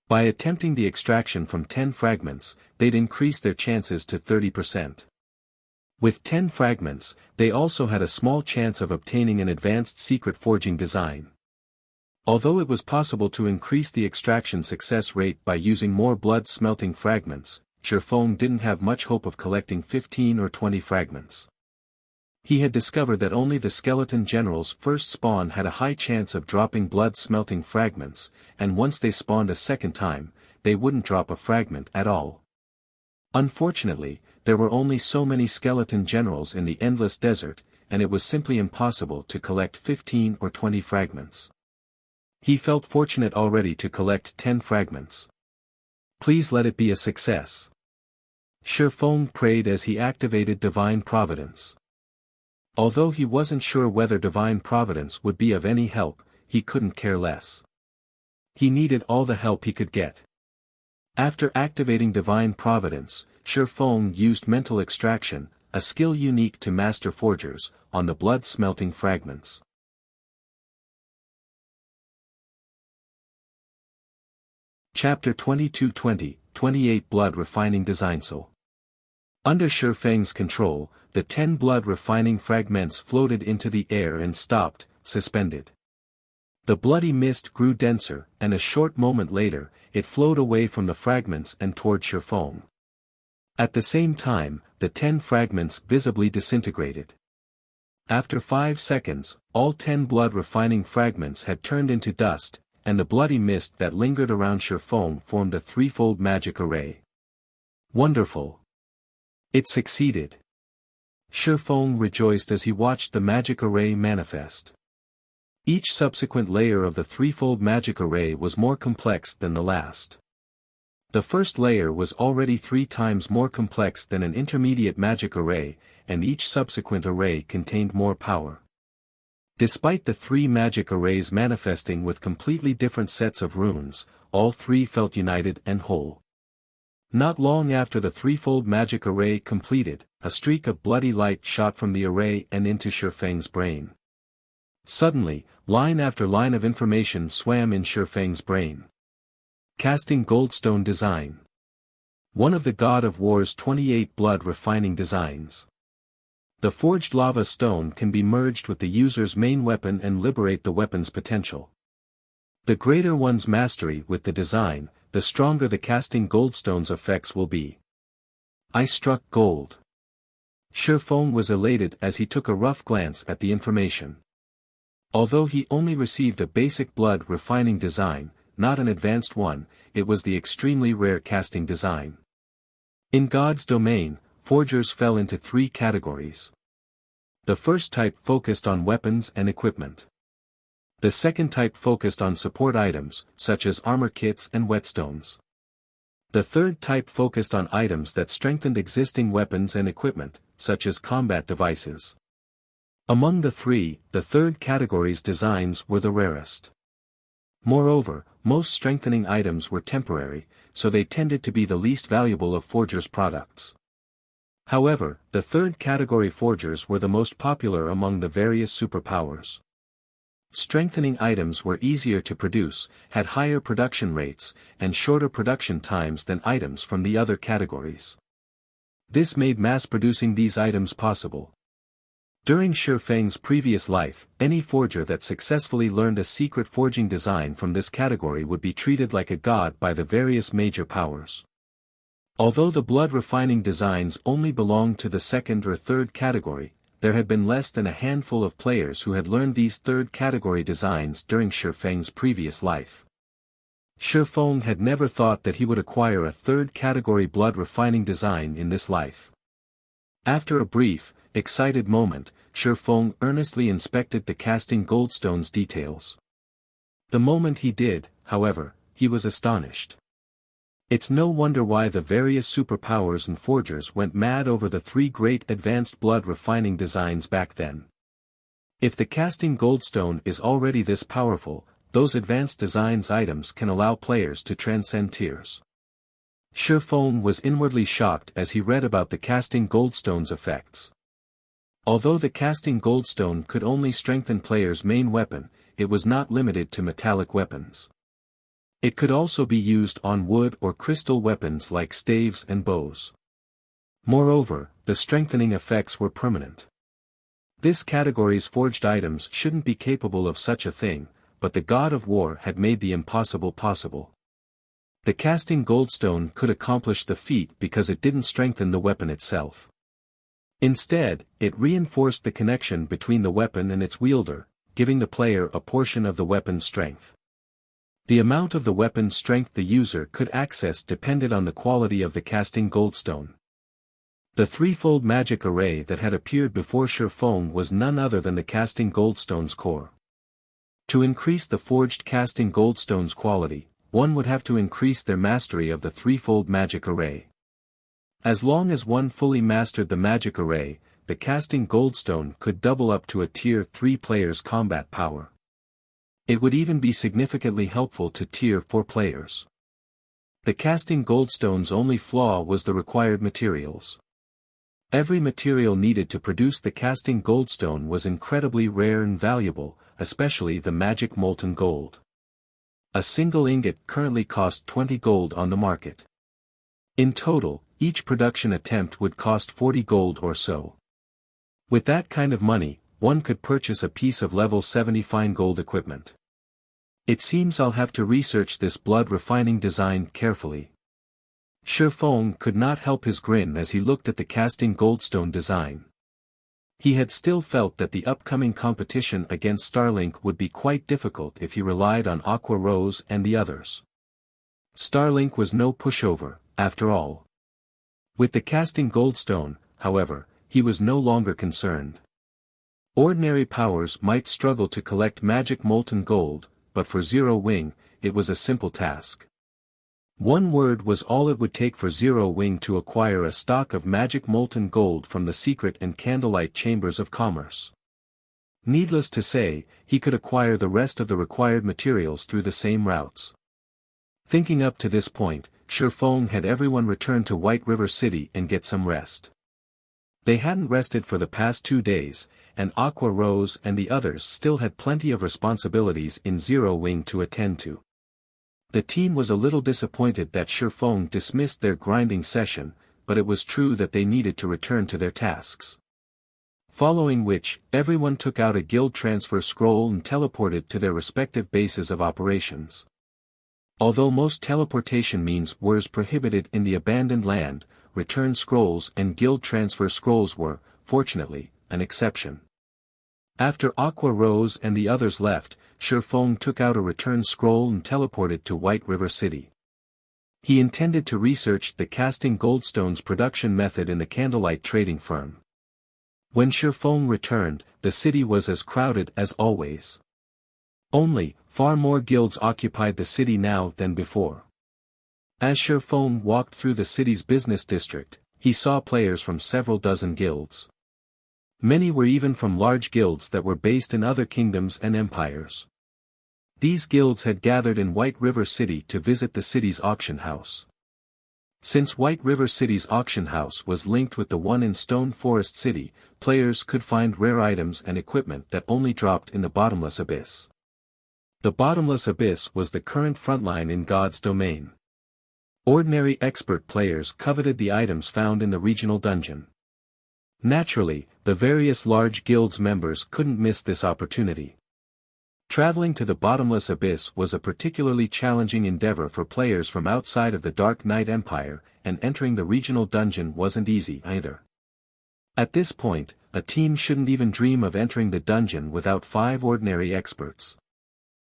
By attempting the extraction from 10 fragments, they'd increase their chances to 30%. With 10 fragments, they also had a small chance of obtaining an advanced secret forging design. Although it was possible to increase the extraction success rate by using more blood-smelting fragments, Shifeng didn't have much hope of collecting 15 or 20 fragments. He had discovered that only the skeleton general's first spawn had a high chance of dropping blood-smelting fragments, and once they spawned a second time, they wouldn't drop a fragment at all. Unfortunately, there were only so many skeleton generals in the endless desert, and it was simply impossible to collect 15 or 20 fragments. He felt fortunate already to collect 10 fragments. Please let it be a success. Shifeng prayed as he activated Divine Providence. Although he wasn't sure whether Divine Providence would be of any help, he couldn't care less. He needed all the help he could get. After activating Divine Providence, Shifeng used Mental Extraction, a skill unique to Master Forgers, on the blood-smelting fragments. Chapter 22-20, 28 Blood Refining Designsl. Under Shifeng's control, the 10 blood-refining fragments floated into the air and stopped, suspended. The bloody mist grew denser, and a short moment later, it flowed away from the fragments and toward Shifeng. At the same time, the 10 fragments visibly disintegrated. After 5 seconds, all 10 blood-refining fragments had turned into dust, and the bloody mist that lingered around Shifeng formed a threefold magic array. Wonderful! It succeeded. Shifeng rejoiced as he watched the magic array manifest. Each subsequent layer of the threefold magic array was more complex than the last. The first layer was already 3 times more complex than an intermediate magic array, and each subsequent array contained more power. Despite the 3 magic arrays manifesting with completely different sets of runes, all 3 felt united and whole. Not long after the threefold magic array completed, a streak of bloody light shot from the array and into Shifeng's brain. Suddenly, line after line of information swam in Shifeng's brain. Casting Goldstone Design. One of the God of War's 28 blood refining designs. The forged lava stone can be merged with the user's main weapon and liberate the weapon's potential. The greater one's mastery with the design, the stronger the casting goldstone's effects will be. I struck gold. Shifeng was elated as he took a rough glance at the information. Although he only received a basic blood refining design, not an advanced one, it was the extremely rare casting design. In God's domain, forgers fell into 3 categories. The first type focused on weapons and equipment. The second type focused on support items, such as armor kits and whetstones. The third type focused on items that strengthened existing weapons and equipment, such as combat devices. Among the 3, the third category's designs were the rarest. Moreover, most strengthening items were temporary, so they tended to be the least valuable of forgers' products. However, the third category forgers were the most popular among the various superpowers. Strengthening items were easier to produce, had higher production rates, and shorter production times than items from the other categories. This made mass-producing these items possible. During Shifeng's previous life, any forger that successfully learned a secret forging design from this category would be treated like a god by the various major powers. Although the blood refining designs only belonged to the second or third category, there had been less than a handful of players who had learned these third category designs during Shifeng's previous life. Shifeng had never thought that he would acquire a third category blood refining design in this life. After a brief, excited moment, Shifeng earnestly inspected the casting goldstone's details. The moment he did, however, he was astonished. It's no wonder why the various superpowers and forgers went mad over the 3 great advanced blood refining designs back then. If the casting goldstone is already this powerful, those advanced designs items can allow players to transcend tiers. Shifeng was inwardly shocked as he read about the casting goldstone's effects. Although the casting goldstone could only strengthen players' main weapon, it was not limited to metallic weapons. It could also be used on wood or crystal weapons like staves and bows. Moreover, the strengthening effects were permanent. This category's forged items shouldn't be capable of such a thing, but the god of war had made the impossible possible. The casting goldstone could accomplish the feat because it didn't strengthen the weapon itself. Instead, it reinforced the connection between the weapon and its wielder, giving the player a portion of the weapon's strength. The amount of the weapon's strength the user could access depended on the quality of the casting goldstone. The threefold magic array that had appeared before Shifeng was none other than the casting goldstone's core. To increase the forged casting goldstone's quality, one would have to increase their mastery of the threefold magic array. As long as one fully mastered the magic array, the casting goldstone could double up to a tier 3 player's combat power. It would even be significantly helpful to tier 4 players. The casting goldstone's only flaw was the required materials. Every material needed to produce the casting goldstone was incredibly rare and valuable, especially the magic molten gold. A single ingot currently cost 20 gold on the market. In total, each production attempt would cost 40 gold or so. With that kind of money, one could purchase a piece of level 70 fine gold equipment. It seems I'll have to research this blood refining design carefully. Shifeng could not help his grin as he looked at the casting goldstone design. He had still felt that the upcoming competition against Starlink would be quite difficult if he relied on Aqua Rose and the others. Starlink was no pushover, after all. With the casting goldstone, however, he was no longer concerned. Ordinary powers might struggle to collect magic molten gold, but for Zero Wing, it was a simple task. One word was all it would take for Zero Wing to acquire a stock of magic molten gold from the secret and candlelight chambers of commerce. Needless to say, he could acquire the rest of the required materials through the same routes. Thinking up to this point, Shifeng had everyone return to White River City and get some rest. They hadn't rested for the past 2 days, and Aqua Rose and the others still had plenty of responsibilities in Zero Wing to attend to. The team was a little disappointed that Shifeng dismissed their grinding session, but it was true that they needed to return to their tasks. Following which, everyone took out a guild transfer scroll and teleported to their respective bases of operations. Although most teleportation means were prohibited in the abandoned land, return scrolls and guild transfer scrolls were, fortunately, an exception. After Aqua Rose and the others left, Shifeng took out a return scroll and teleported to White River City. He intended to research the casting goldstones production method in the candlelight trading firm. When Shifeng returned, the city was as crowded as always. Only, far more guilds occupied the city now than before. As Shifeng walked through the city's business district, he saw players from several dozen guilds. Many were even from large guilds that were based in other kingdoms and empires. These guilds had gathered in White River City to visit the city's auction house. Since White River City's auction house was linked with the one in Stone Forest City, players could find rare items and equipment that only dropped in the Bottomless Abyss. The Bottomless Abyss was the current frontline in God's domain. Ordinary expert players coveted the items found in the regional dungeon. Naturally, the various large guilds members couldn't miss this opportunity. Traveling to the Bottomless Abyss was a particularly challenging endeavor for players from outside of the Dark Knight Empire, and entering the regional dungeon wasn't easy either. At this point, a team shouldn't even dream of entering the dungeon without 5 ordinary experts.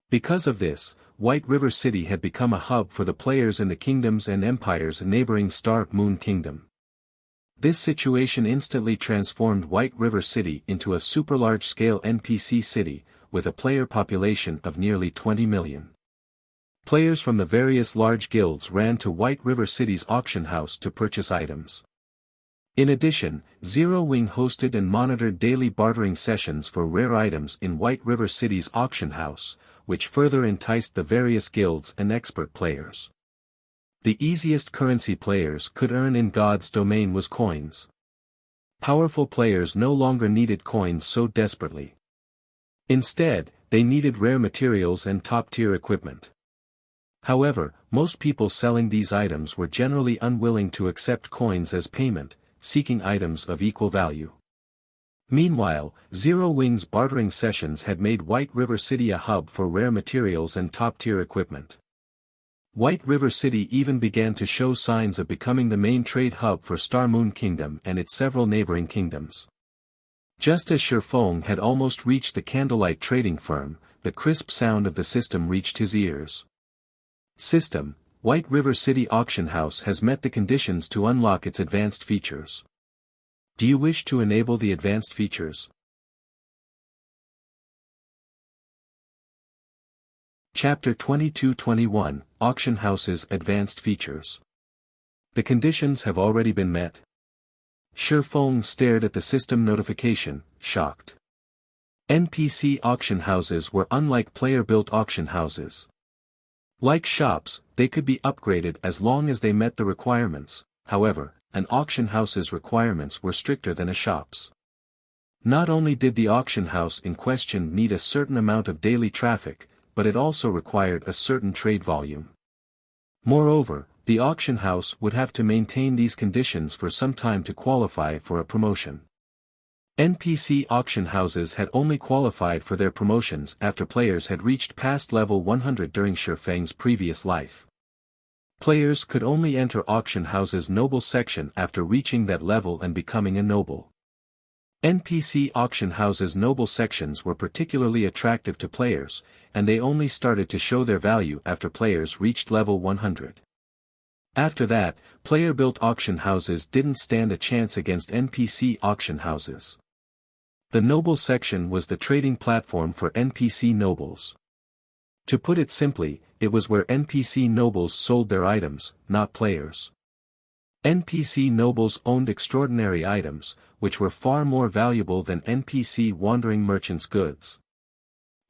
Because of this, White River City had become a hub for the players in the kingdoms and empires neighboring Star Moon Kingdom. This situation instantly transformed White River City into a super large-scale NPC city, with a player population of nearly 20 million. Players from the various large guilds ran to White River City's auction house to purchase items. In addition, Zero Wing hosted and monitored daily bartering sessions for rare items in White River City's auction house, which further enticed the various guilds and expert players. The easiest currency players could earn in God's domain was coins. Powerful players no longer needed coins so desperately. Instead, they needed rare materials and top-tier equipment. However, most people selling these items were generally unwilling to accept coins as payment, seeking items of equal value. Meanwhile, Zero Wing's bartering sessions had made White River City a hub for rare materials and top-tier equipment. White River City even began to show signs of becoming the main trade hub for Star Moon Kingdom and its several neighboring kingdoms. Just as Shifeng had almost reached the candlelight trading firm, the crisp sound of the system reached his ears. System, White River City Auction House has met the conditions to unlock its advanced features. Do you wish to enable the advanced features? Chapter 22-21, Auction House's Advanced Features. The conditions have already been met. Shifeng stared at the system notification, shocked. NPC auction houses were unlike player-built auction houses. Like shops, they could be upgraded as long as they met the requirements. However, an auction house's requirements were stricter than a shop's. Not only did the auction house in question need a certain amount of daily traffic, but it also required a certain trade volume. Moreover, the auction house would have to maintain these conditions for some time to qualify for a promotion. NPC auction houses had only qualified for their promotions after players had reached past level 100 during Shifeng's previous life. Players could only enter auction houses' noble section after reaching that level and becoming a noble. NPC auction houses' noble sections were particularly attractive to players, and they only started to show their value after players reached level 100. After that, player-built auction houses didn't stand a chance against NPC auction houses. The noble section was the trading platform for NPC nobles. To put it simply, it was where NPC nobles sold their items, not players. NPC nobles owned extraordinary items, which were far more valuable than NPC wandering merchants' goods.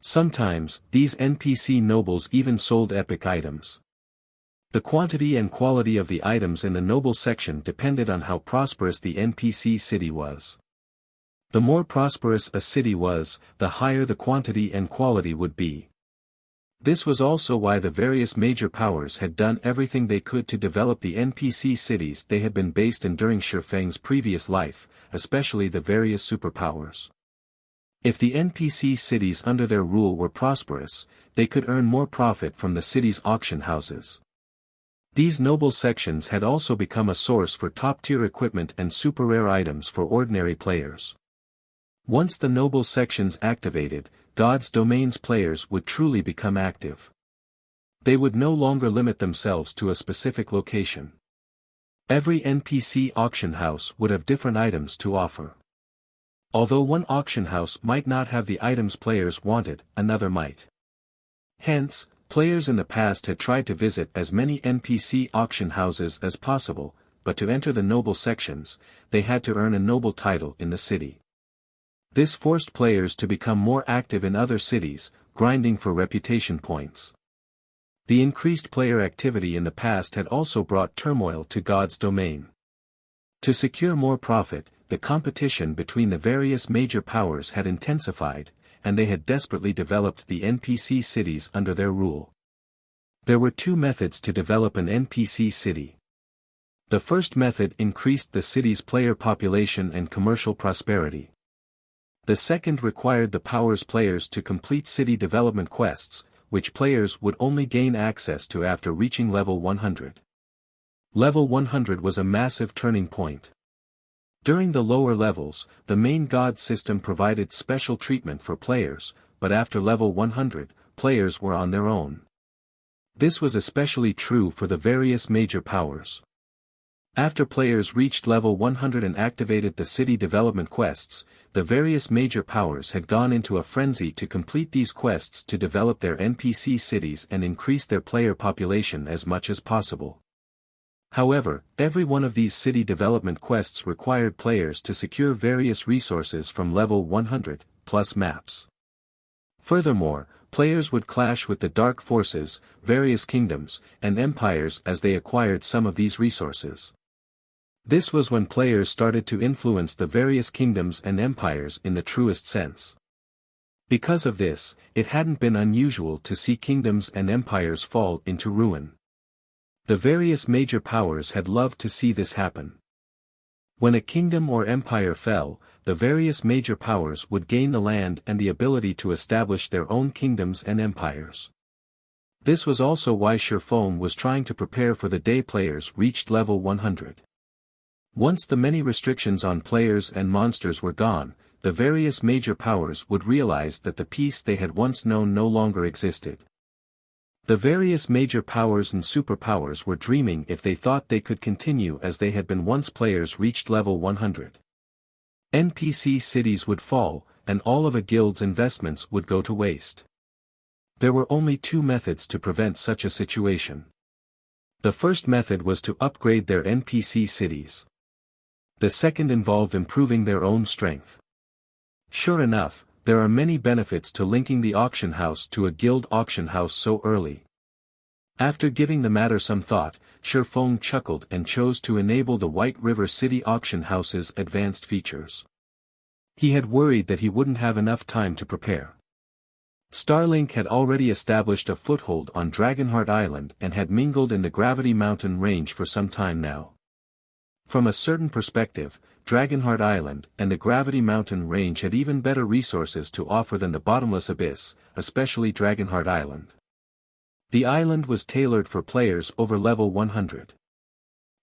Sometimes, these NPC nobles even sold epic items. The quantity and quality of the items in the noble section depended on how prosperous the NPC city was. The more prosperous a city was, the higher the quantity and quality would be. This was also why the various major powers had done everything they could to develop the NPC cities they had been based in during Shifeng's previous life, especially the various superpowers. If the NPC cities under their rule were prosperous, they could earn more profit from the city's auction houses. These noble sections had also become a source for top-tier equipment and super-rare items for ordinary players. Once the noble sections activated, God's Domain's players would truly become active. They would no longer limit themselves to a specific location. Every NPC auction house would have different items to offer. Although one auction house might not have the items players wanted, another might. Hence, players in the past had tried to visit as many NPC auction houses as possible, but to enter the noble sections, they had to earn a noble title in the city. This forced players to become more active in other cities, grinding for reputation points. The increased player activity in the past had also brought turmoil to God's Domain. To secure more profit, the competition between the various major powers had intensified, and they had desperately developed the NPC cities under their rule. There were two methods to develop an NPC city. The first method increased the city's player population and commercial prosperity. The second required the power's players to complete city development quests, which players would only gain access to after reaching level 100. Level 100 was a massive turning point. During the lower levels, the main god system provided special treatment for players, but after level 100, players were on their own. This was especially true for the various major powers. After players reached level 100 and activated the city development quests, the various major powers had gone into a frenzy to complete these quests to develop their NPC cities and increase their player population as much as possible. However, every one of these city development quests required players to secure various resources from level 100, plus maps. Furthermore, players would clash with the dark forces, various kingdoms, and empires as they acquired some of these resources. This was when players started to influence the various kingdoms and empires in the truest sense. Because of this, it hadn't been unusual to see kingdoms and empires fall into ruin. The various major powers had loved to see this happen. When a kingdom or empire fell, the various major powers would gain the land and the ability to establish their own kingdoms and empires. This was also why Sherfone was trying to prepare for the day players reached level 100. Once the many restrictions on players and monsters were gone, the various major powers would realize that the peace they had once known no longer existed. The various major powers and superpowers were dreaming if they thought they could continue as they had been once players reached level 100. NPC cities would fall, and all of a guild's investments would go to waste. There were only two methods to prevent such a situation. The first method was to upgrade their NPC cities. The second involved improving their own strength. Sure enough, there are many benefits to linking the auction house to a guild auction house so early. After giving the matter some thought, Sherfone chuckled and chose to enable the White River City auction house's advanced features. He had worried that he wouldn't have enough time to prepare. Starlink had already established a foothold on Dragonheart Island and had mingled in the Gravity Mountain range for some time now. From a certain perspective, Dragonheart Island and the Gravity Mountain range had even better resources to offer than the Bottomless Abyss, especially Dragonheart Island. The island was tailored for players over level 100.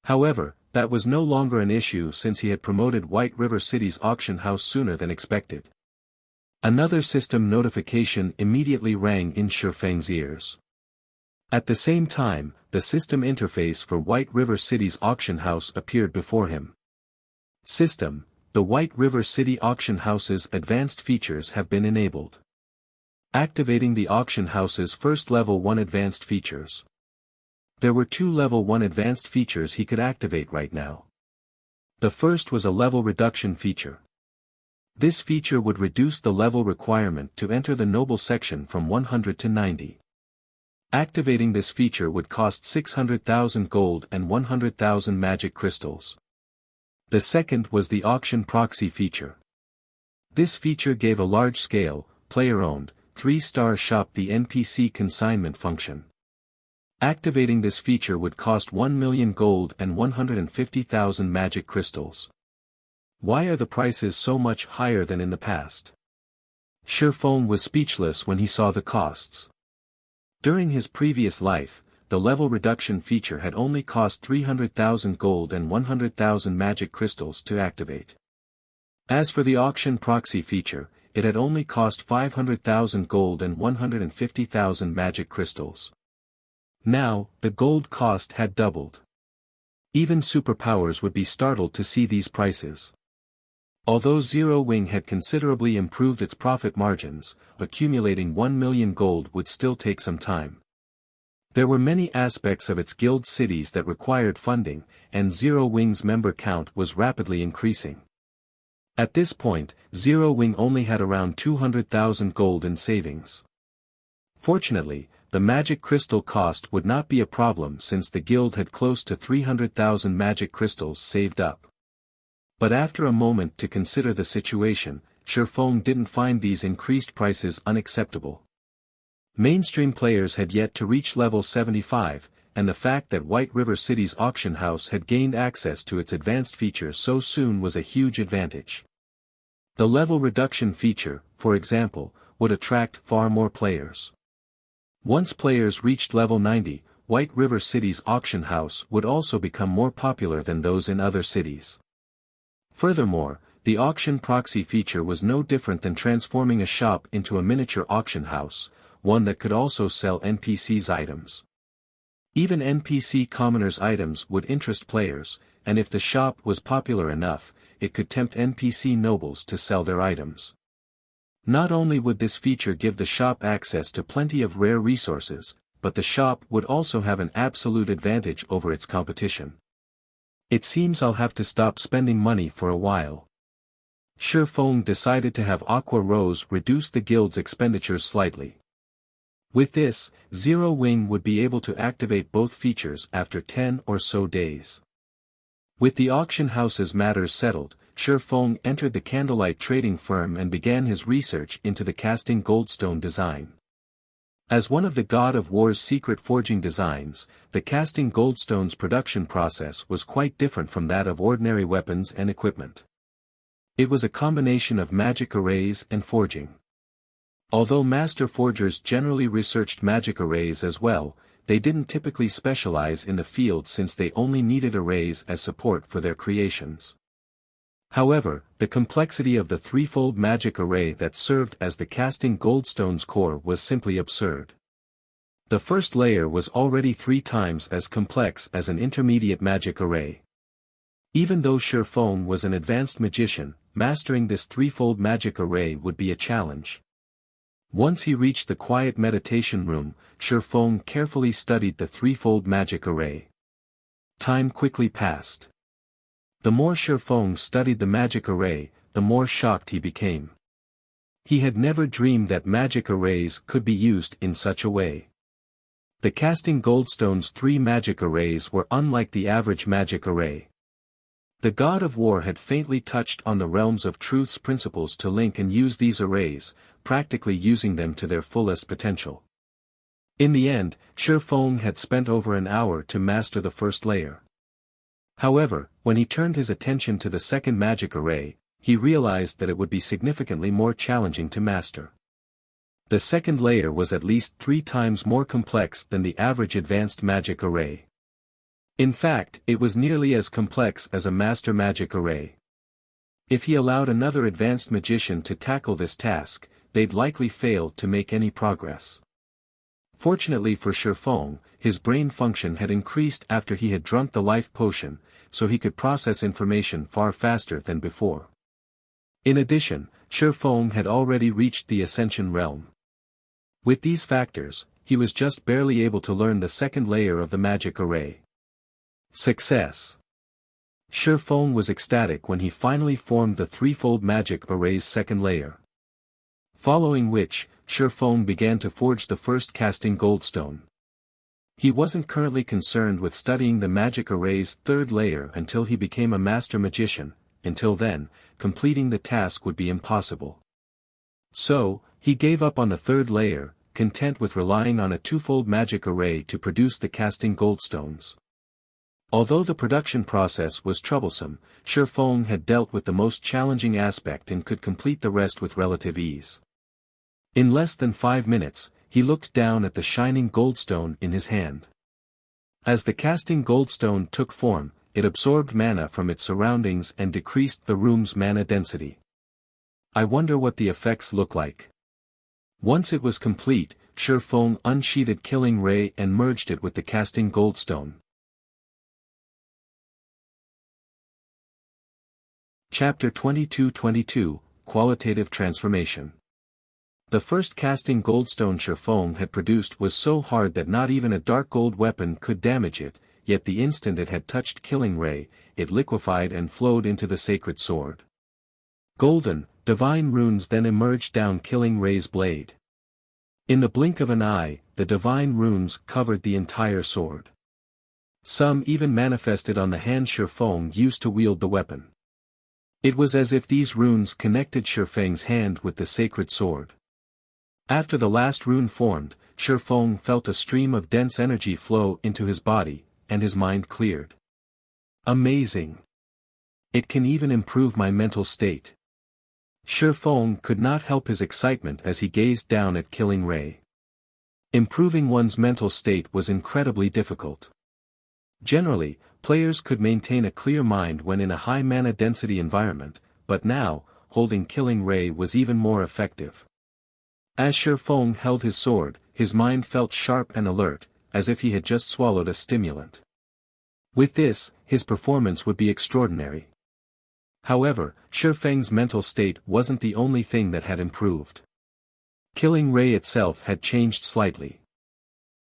However, that was no longer an issue since he had promoted White River City's auction house sooner than expected. Another system notification immediately rang in Sherfang's ears. At the same time, the system interface for White River City's auction house appeared before him. System: the White River City auction house's advanced features have been enabled. Activating the auction house's first level 1 advanced features. There were two level 1 advanced features he could activate right now. The first was a level reduction feature. This feature would reduce the level requirement to enter the noble section from 100 to 90. Activating this feature would cost 600,000 gold and 100,000 magic crystals. The second was the auction proxy feature. This feature gave a large-scale, player-owned, 3-star shop the NPC consignment function. Activating this feature would cost 1 million gold and 150,000 magic crystals. Why are the prices so much higher than in the past? Shifeng was speechless when he saw the costs. During his previous life, the level reduction feature had only cost 300,000 gold and 100,000 magic crystals to activate. As for the auction proxy feature, it had only cost 500,000 gold and 150,000 magic crystals. Now, the gold cost had doubled. Even superpowers would be startled to see these prices. Although Zero Wing had considerably improved its profit margins, accumulating 1 million gold would still take some time. There were many aspects of its guild cities that required funding, and Zero Wing's member count was rapidly increasing. At this point, Zero Wing only had around 200,000 gold in savings. Fortunately, the magic crystal cost would not be a problem since the guild had close to 300,000 magic crystals saved up. But after a moment to consider the situation, Shifeng didn't find these increased prices unacceptable. Mainstream players had yet to reach level 75, and the fact that White River City's auction house had gained access to its advanced features so soon was a huge advantage. The level reduction feature, for example, would attract far more players. Once players reached level 90, White River City's auction house would also become more popular than those in other cities. Furthermore, the auction proxy feature was no different than transforming a shop into a miniature auction house, one that could also sell NPCs' items. Even NPC commoners' items would interest players, and if the shop was popular enough, it could tempt NPC nobles to sell their items. Not only would this feature give the shop access to plenty of rare resources, but the shop would also have an absolute advantage over its competition. It seems I'll have to stop spending money for a while. Shifeng decided to have Aqua Rose reduce the guild's expenditures slightly. With this, Zero Wing would be able to activate both features after 10 or so days. With the auction house's matters settled, Shifeng entered the candlelight trading firm and began his research into the casting goldstone design. As one of the God of War's secret forging designs, the casting goldstone's production process was quite different from that of ordinary weapons and equipment. It was a combination of magic arrays and forging. Although master forgers generally researched magic arrays as well, they didn't typically specialize in the field since they only needed arrays as support for their creations. However, the complexity of the threefold magic array that served as the casting goldstone's core was simply absurd. The first layer was already 3 times as complex as an intermediate magic array. Even though Shifeng was an advanced magician, mastering this threefold magic array would be a challenge. Once he reached the quiet meditation room, Shifeng carefully studied the threefold magic array. Time quickly passed. The more Shifeng studied the magic array, the more shocked he became. He had never dreamed that magic arrays could be used in such a way. The casting goldstone's 3 magic arrays were unlike the average magic array. The God of War had faintly touched on the realms of truth's principles to link and use these arrays, practically using them to their fullest potential. In the end, Shifeng had spent over an hour to master the first layer. However, when he turned his attention to the second magic array, he realized that it would be significantly more challenging to master. The second layer was at least 3 times more complex than the average advanced magic array. In fact, it was nearly as complex as a master magic array. If he allowed another advanced magician to tackle this task, they'd likely fail to make any progress. Fortunately for Shifeng, his brain function had increased after he had drunk the life potion, so he could process information far faster than before. In addition, Shifeng had already reached the Ascension realm. With these factors, he was just barely able to learn the second layer of the magic array. Success! Shifeng was ecstatic when he finally formed the threefold magic array's second layer. Following which, Shifeng began to forge the first casting goldstone. He wasn't currently concerned with studying the magic array's third layer until he became a master magician. Until then, completing the task would be impossible. So, he gave up on the third layer, content with relying on a 2-fold magic array to produce the casting goldstones. Although the production process was troublesome, Shifeng had dealt with the most challenging aspect and could complete the rest with relative ease. In less than 5 minutes, he looked down at the shining goldstone in his hand. As the casting goldstone took form, it absorbed mana from its surroundings and decreased the room's mana density. I wonder what the effects look like. Once it was complete, Shifeng unsheathed Killing Ray and merged it with the casting goldstone. Chapter 22-22, Qualitative Transformation. The first casting goldstone Shifeng had produced was so hard that not even a dark gold weapon could damage it, yet the instant it had touched Killing Ray, it liquefied and flowed into the sacred sword. Golden, divine runes then emerged down Killing Ray's blade. In the blink of an eye, the divine runes covered the entire sword. Some even manifested on the hand Shifeng used to wield the weapon. It was as if these runes connected Shifeng's hand with the sacred sword. After the last rune formed, Shifeng felt a stream of dense energy flow into his body, and his mind cleared. Amazing! It can even improve my mental state. Shifeng could not help his excitement as he gazed down at Killing Ray. Improving one's mental state was incredibly difficult. Generally, players could maintain a clear mind when in a high mana density environment, but now, holding Killing Ray was even more effective. As Shifeng held his sword, his mind felt sharp and alert, as if he had just swallowed a stimulant. With this, his performance would be extraordinary. However, Shifeng's mental state wasn't the only thing that had improved. Killing Ray itself had changed slightly.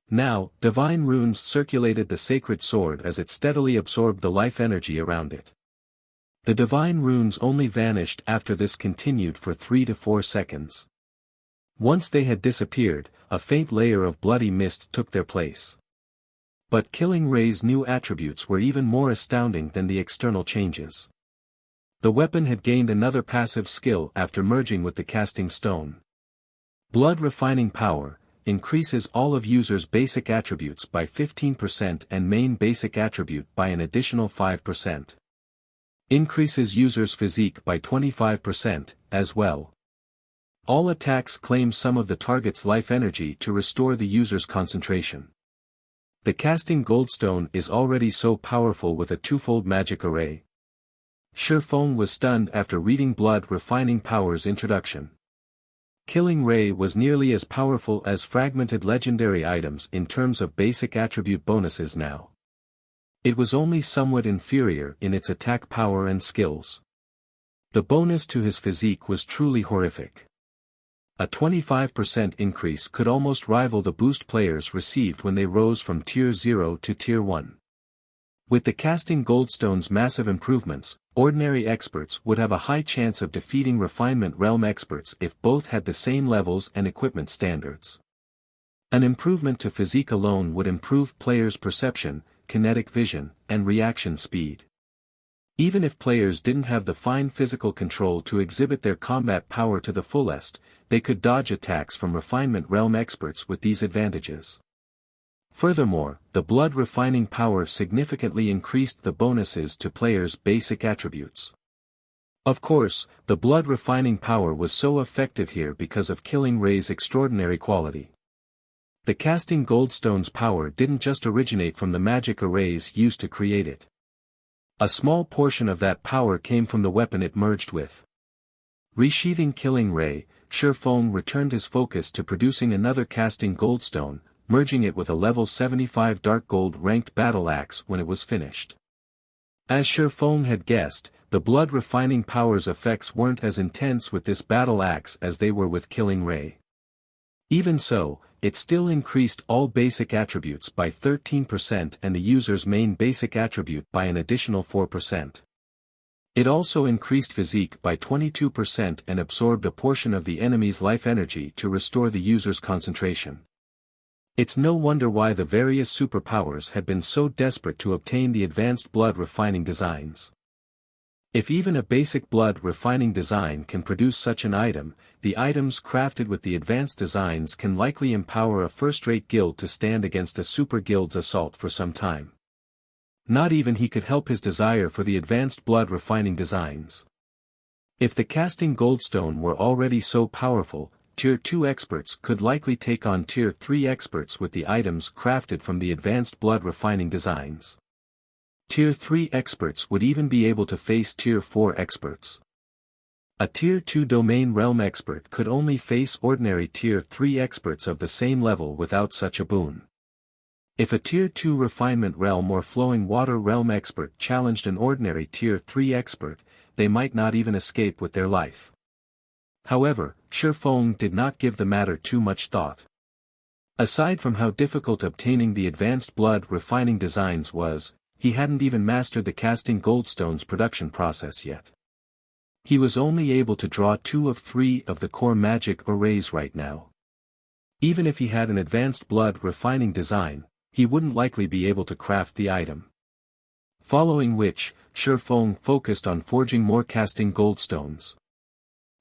Now, divine runes circulated the sacred sword as it steadily absorbed the life energy around it. The divine runes only vanished after this continued for 3 to 4 seconds. Once they had disappeared, a faint layer of bloody mist took their place. But Killing Ray's new attributes were even more astounding than the external changes. The weapon had gained another passive skill after merging with the casting stone. Blood Refining Power increases all of user's basic attributes by 15% and main basic attribute by an additional 5%. Increases user's physique by 25%, as well. All attacks claim some of the target's life energy to restore the user's concentration. The casting goldstone is already so powerful with a twofold magic array. Shifeng was stunned after reading Blood Refining Power's introduction. Killing Ray was nearly as powerful as fragmented legendary items in terms of basic attribute bonuses now. It was only somewhat inferior in its attack power and skills. The bonus to his physique was truly horrific. A 25% increase could almost rival the boost players received when they rose from Tier 0 to Tier 1. With the casting goldstone's massive improvements, ordinary experts would have a high chance of defeating refinement realm experts if both had the same levels and equipment standards. An improvement to physique alone would improve players' perception, kinetic vision, and reaction speed. Even if players didn't have the fine physical control to exhibit their combat power to the fullest, they could dodge attacks from refinement realm experts with these advantages. Furthermore, the Blood Refining Power significantly increased the bonuses to players' basic attributes. Of course, the Blood Refining Power was so effective here because of Killing Ray's extraordinary quality. The casting goldstone's power didn't just originate from the magic arrays used to create it. A small portion of that power came from the weapon it merged with. Resheathing Killing Ray, Shifeng returned his focus to producing another casting goldstone, merging it with a level 75 dark gold ranked battle axe when it was finished. As Shifeng had guessed, the Blood Refining Power's effects weren't as intense with this battle axe as they were with Killing Ray. Even so, it still increased all basic attributes by 13% and the user's main basic attribute by an additional 4%. It also increased physique by 22% and absorbed a portion of the enemy's life energy to restore the user's concentration. It's no wonder why the various superpowers had been so desperate to obtain the advanced blood refining designs. If even a basic blood refining design can produce such an item, the items crafted with the advanced designs can likely empower a first-rate guild to stand against a super guild's assault for some time. Not even he could help his desire for the advanced blood refining designs. If the casting goldstone were already so powerful, Tier 2 experts could likely take on Tier 3 experts with the items crafted from the advanced blood refining designs. Tier 3 experts would even be able to face Tier 4 experts. A Tier 2 domain realm expert could only face ordinary Tier 3 experts of the same level without such a boon. If a Tier 2 refinement realm or flowing water realm expert challenged an ordinary Tier 3 expert, they might not even escape with their life. However, Shifeng did not give the matter too much thought. Aside from how difficult obtaining the advanced blood refining designs was, he hadn't even mastered the casting goldstones production process yet. He was only able to draw 2 of 3 of the core magic arrays right now. Even if he had an advanced blood refining design, he wouldn't likely be able to craft the item. Following which, Shifeng focused on forging more casting goldstones.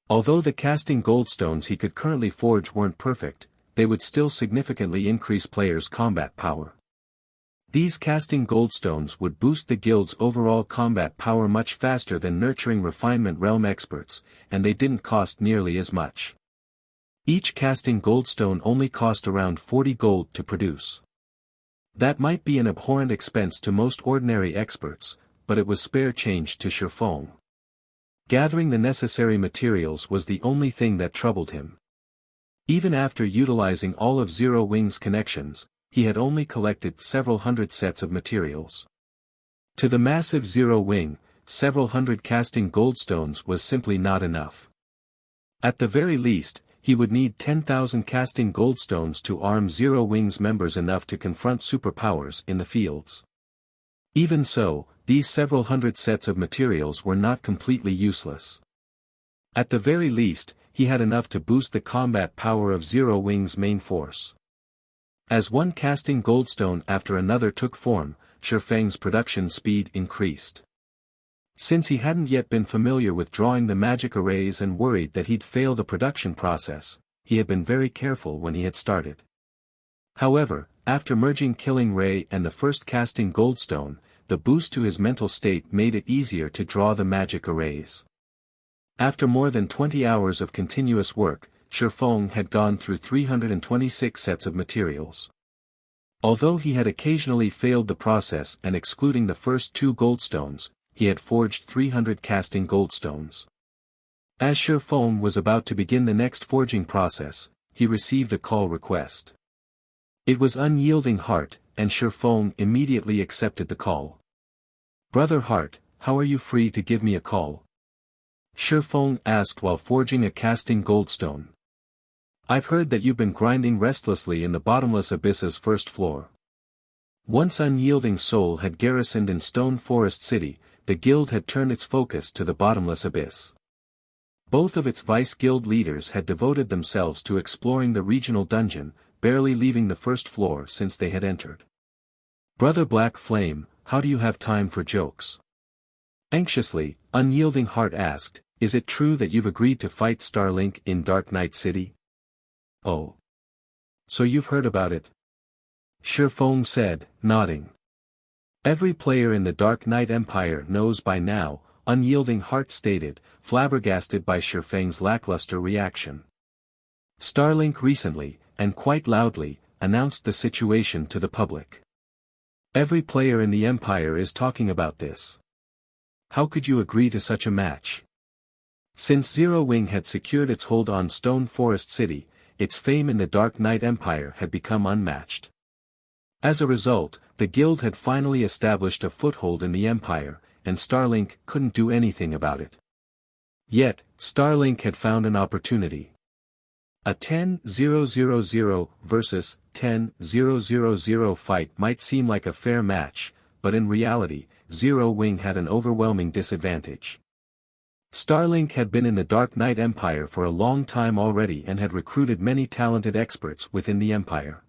Although the casting goldstones he could currently forge weren't perfect, they would still significantly increase players' combat power. These casting goldstones would boost the guild's overall combat power much faster than nurturing refinement realm experts, and they didn't cost nearly as much. Each casting goldstone only cost around 40 gold to produce. That might be an abhorrent expense to most ordinary experts, but it was spare change to Shifeng. Gathering the necessary materials was the only thing that troubled him. Even after utilizing all of Zero Wing's connections, he had only collected several hundred sets of materials. To the massive Zero Wing, several hundred casting goldstones was simply not enough. At the very least, he would need 10,000 casting goldstones to arm Zero Wing's members enough to confront superpowers in the fields. Even so, these several hundred sets of materials were not completely useless. At the very least, he had enough to boost the combat power of Zero Wing's main force. As one casting goldstone after another took form, Shifeng's production speed increased. Since he hadn't yet been familiar with drawing the magic arrays and worried that he'd fail the production process, he had been very careful when he had started. However, after merging Killing Ray and the first casting goldstone, the boost to his mental state made it easier to draw the magic arrays. After more than 20 hours of continuous work, Shifeng had gone through 326 sets of materials. Although he had occasionally failed the process and excluding the first 2 goldstones, he had forged 300 casting goldstones. As Shifeng was about to begin the next forging process, he received a call request. It was Unyielding Heart, and Shifeng immediately accepted the call. "Brother Heart, how are you free to give me a call?" Shifeng asked while forging a casting goldstone. "I've heard that you've been grinding restlessly in the bottomless abyss's first floor." Once Unyielding Soul had garrisoned in Stone Forest City, the guild had turned its focus to the bottomless abyss. Both of its vice guild leaders had devoted themselves to exploring the regional dungeon, barely leaving the first floor since they had entered. "Brother Black Flame, how do you have time for jokes?" Anxiously, Unyielding Heart asked, "Is it true that you've agreed to fight Starlink in Dark Knight City?" "Oh. So you've heard about it?" Shifeng said, nodding. "Every player in the Dark Knight Empire knows by now," Unyielding Heart stated, flabbergasted by Shifeng's lackluster reaction. "Starlink recently, and quite loudly, announced the situation to the public. Every player in the Empire is talking about this. How could you agree to such a match?" Since Zero Wing had secured its hold on Stone Forest City, its fame in the Dark Knight Empire had become unmatched. As a result, the guild had finally established a foothold in the Empire, and Starlink couldn't do anything about it. Yet, Starlink had found an opportunity. A 10,000 versus 10,000 fight might seem like a fair match, but in reality, Zero Wing had an overwhelming disadvantage. Starlink had been in the Dark Knight Empire for a long time already and had recruited many talented experts within the Empire.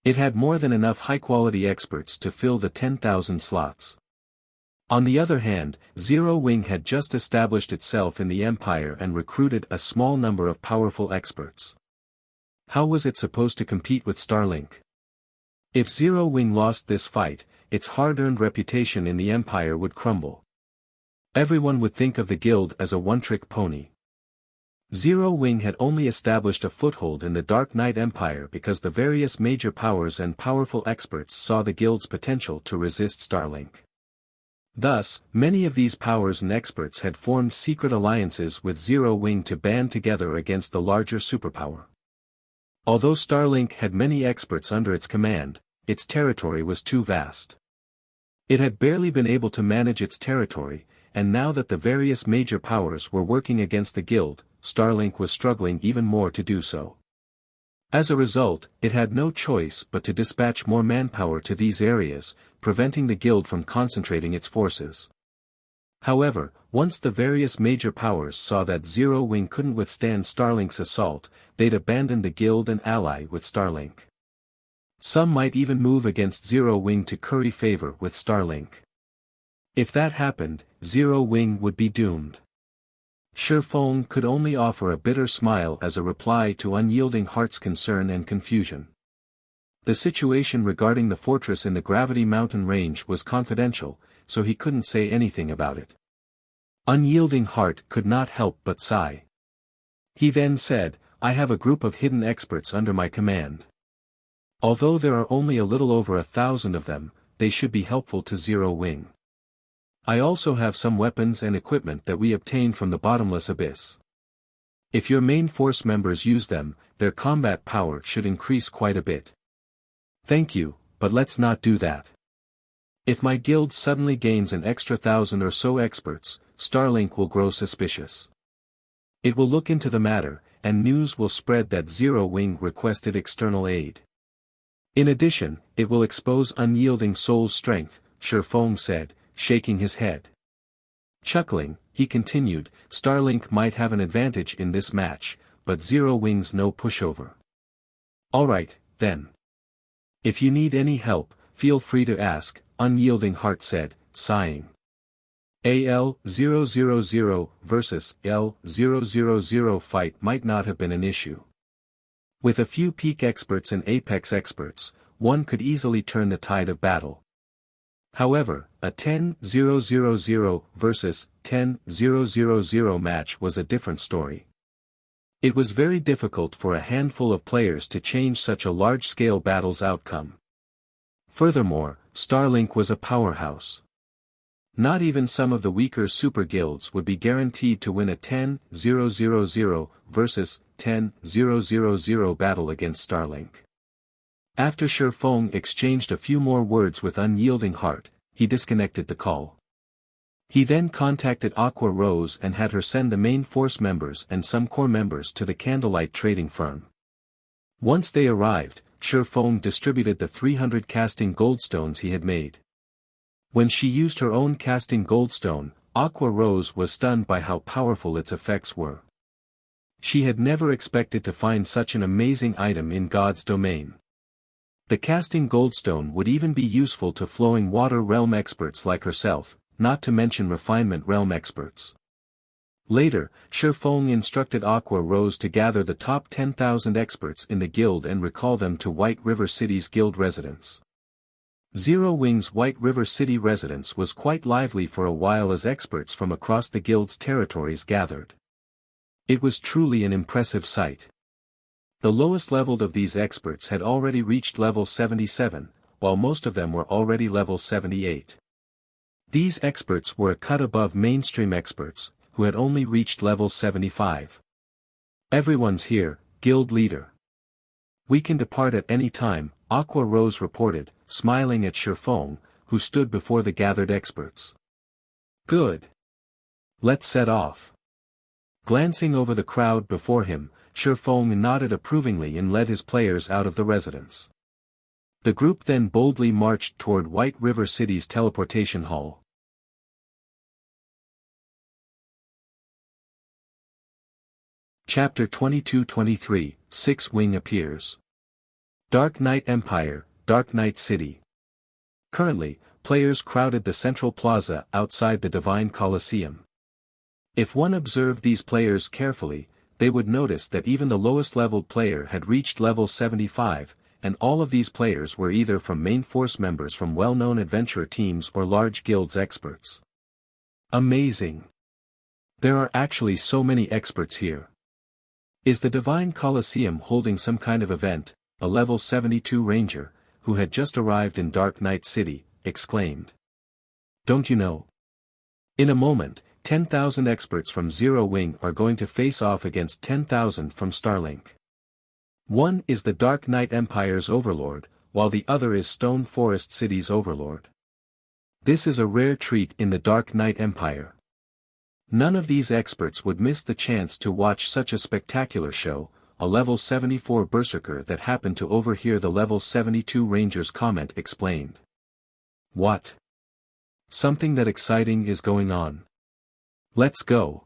It had more than enough high-quality experts to fill the 10,000 slots. On the other hand, Zero Wing had just established itself in the Empire and recruited a small number of powerful experts. How was it supposed to compete with Starlink? If Zero Wing lost this fight, its hard-earned reputation in the Empire would crumble. Everyone would think of the guild as a one-trick pony. Zero Wing had only established a foothold in the Dark Knight Empire because the various major powers and powerful experts saw the guild's potential to resist Starlink. Thus, many of these powers and experts had formed secret alliances with Zero Wing to band together against the larger superpower. Although Starlink had many experts under its command, its territory was too vast. It had barely been able to manage its territory, and now that the various major powers were working against the guild, Starlink was struggling even more to do so. As a result, it had no choice but to dispatch more manpower to these areas, preventing the guild from concentrating its forces. However, once the various major powers saw that Zero Wing couldn't withstand Starlink's assault, they'd abandon the guild and ally with Starlink. Some might even move against Zero Wing to curry favor with Starlink. If that happened, Zero Wing would be doomed. Shifeng could only offer a bitter smile as a reply to Unyielding Heart's concern and confusion. The situation regarding the fortress in the Gravity Mountain range was confidential, so he couldn't say anything about it. Unyielding Heart could not help but sigh. He then said, "I have a group of hidden experts under my command. Although there are only a little over 1,000 of them, they should be helpful to Zero Wing. I also have some weapons and equipment that we obtained from the bottomless abyss. If your main force members use them, their combat power should increase quite a bit." "Thank you, but let's not do that. If my guild suddenly gains an extra 1,000 or so experts, Starlink will grow suspicious. It will look into the matter, and news will spread that Zero Wing requested external aid. In addition, it will expose Unyielding Soul's strength," Shifeng said, shaking his head. Chuckling, he continued, "Starlink might have an advantage in this match, but Zero Wing's no pushover." "Alright, then. If you need any help, feel free to ask," Unyielding Heart said, sighing. AL-000 versus L-000 fight might not have been an issue. With a few peak experts and apex experts, one could easily turn the tide of battle. However, a 10-000 versus 10-000 match was a different story. It was very difficult for a handful of players to change such a large-scale battle's outcome. Furthermore, Starlink was a powerhouse. Not even some of the weaker super guilds would be guaranteed to win a 10-000 versus 10-000 battle against Starlink. After Shifeng exchanged a few more words with Unyielding Heart, he disconnected the call. He then contacted Aqua Rose and had her send the main force members and some core members to the Candlelight trading firm. Once they arrived, Shifeng distributed the 300 casting goldstones he had made. When she used her own casting goldstone, Aqua Rose was stunned by how powerful its effects were. She had never expected to find such an amazing item in God's domain. The casting goldstone would even be useful to flowing water realm experts like herself, not to mention refinement realm experts. Later, Shifeng instructed Aqua Rose to gather the top 10,000 experts in the guild and recall them to White River City's guild residence. Zero Wing's White River City residence was quite lively for a while as experts from across the guild's territories gathered. It was truly an impressive sight. The lowest leveled of these experts had already reached level 77, while most of them were already level 78. These experts were a cut above mainstream experts, who had only reached level 75. "Everyone's here, guild leader. We can depart at any time," Aqua Rose reported, smiling at Shifeng, who stood before the gathered experts. "Good. Let's set off." Glancing over the crowd before him, Shifeng nodded approvingly and led his players out of the residence. The group then boldly marched toward White River City's teleportation hall. Chapter 22-23, Six Wing appears. Dark Knight Empire, Dark Knight City. Currently, players crowded the central plaza outside the Divine Colosseum. If one observed these players carefully, they would notice that even the lowest leveled player had reached level 75, and all of these players were either from main force members from well-known adventurer teams or large guilds experts. Amazing! There are actually so many experts here. Is the Divine Colosseum holding some kind of event? A level 72 ranger, who had just arrived in Dark Knight City, exclaimed. Don't you know? In a moment, 10,000 experts from Zero Wing are going to face off against 10,000 from Starlink. One is the Dark Knight Empire's overlord, while the other is Stone Forest City's overlord. This is a rare treat in the Dark Knight Empire. None of these experts would miss the chance to watch such a spectacular show. A level 74 berserker that happened to overhear the level 72 ranger's comment explained. What? Something that exciting is going on. Let's go.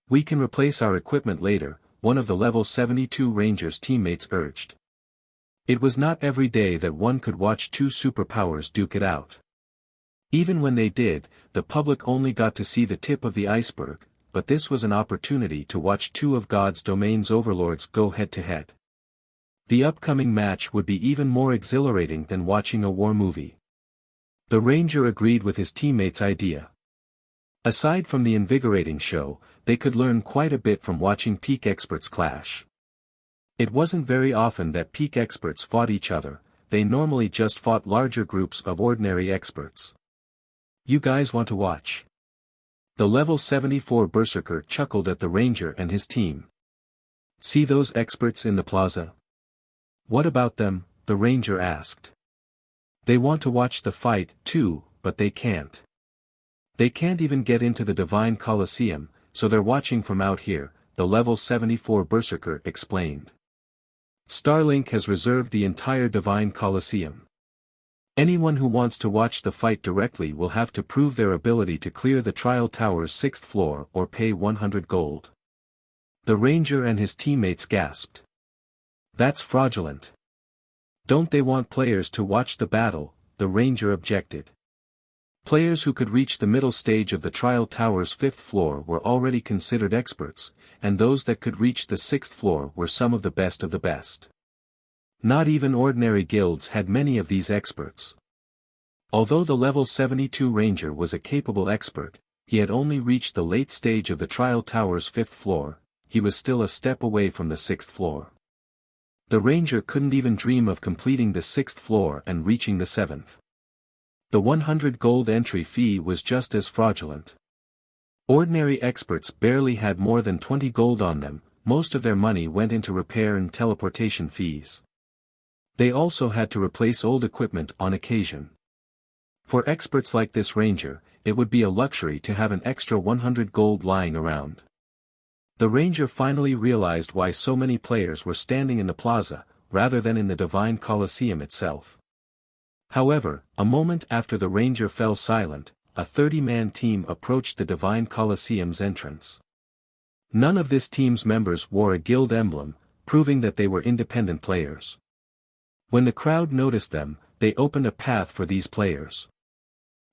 We can replace our equipment later, one of the level 72 ranger's teammates urged. It was not every day that one could watch two superpowers duke it out. Even when they did, the public only got to see the tip of the iceberg, but this was an opportunity to watch two of God's domain's overlords go head-to-head. The upcoming match would be even more exhilarating than watching a war movie. The ranger agreed with his teammates' idea. Aside from the invigorating show, they could learn quite a bit from watching peak experts clash. It wasn't very often that peak experts fought each other, they normally just fought larger groups of ordinary experts. You guys want to watch? The level 74 berserker chuckled at the ranger and his team. See those experts in the plaza? What about them? The ranger asked. They want to watch the fight, too, but they can't. They can't even get into the Divine Colosseum, so they're watching from out here, the level 74 berserker explained. Starlink has reserved the entire Divine Colosseum. Anyone who wants to watch the fight directly will have to prove their ability to clear the trial tower's 6th floor or pay 100 gold. The ranger and his teammates gasped. That's fraudulent. Don't they want players to watch the battle? The ranger objected. Players who could reach the middle stage of the trial tower's 5th floor were already considered experts, and those that could reach the 6th floor were some of the best of the best. Not even ordinary guilds had many of these experts. Although the level 72 ranger was a capable expert, he had only reached the late stage of the trial tower's 5th floor, he was still a step away from the 6th floor. The ranger couldn't even dream of completing the 6th floor and reaching the 7th. The 100 gold entry fee was just as fraudulent. Ordinary experts barely had more than 20 gold on them, most of their money went into repair and teleportation fees. They also had to replace old equipment on occasion. For experts like this ranger, it would be a luxury to have an extra 100 gold lying around. The ranger finally realized why so many players were standing in the plaza, rather than in the Divine Colosseum itself. However, a moment after the ranger fell silent, a 30-man team approached the Divine Colosseum's entrance. None of this team's members wore a guild emblem, proving that they were independent players. When the crowd noticed them, they opened a path for these players.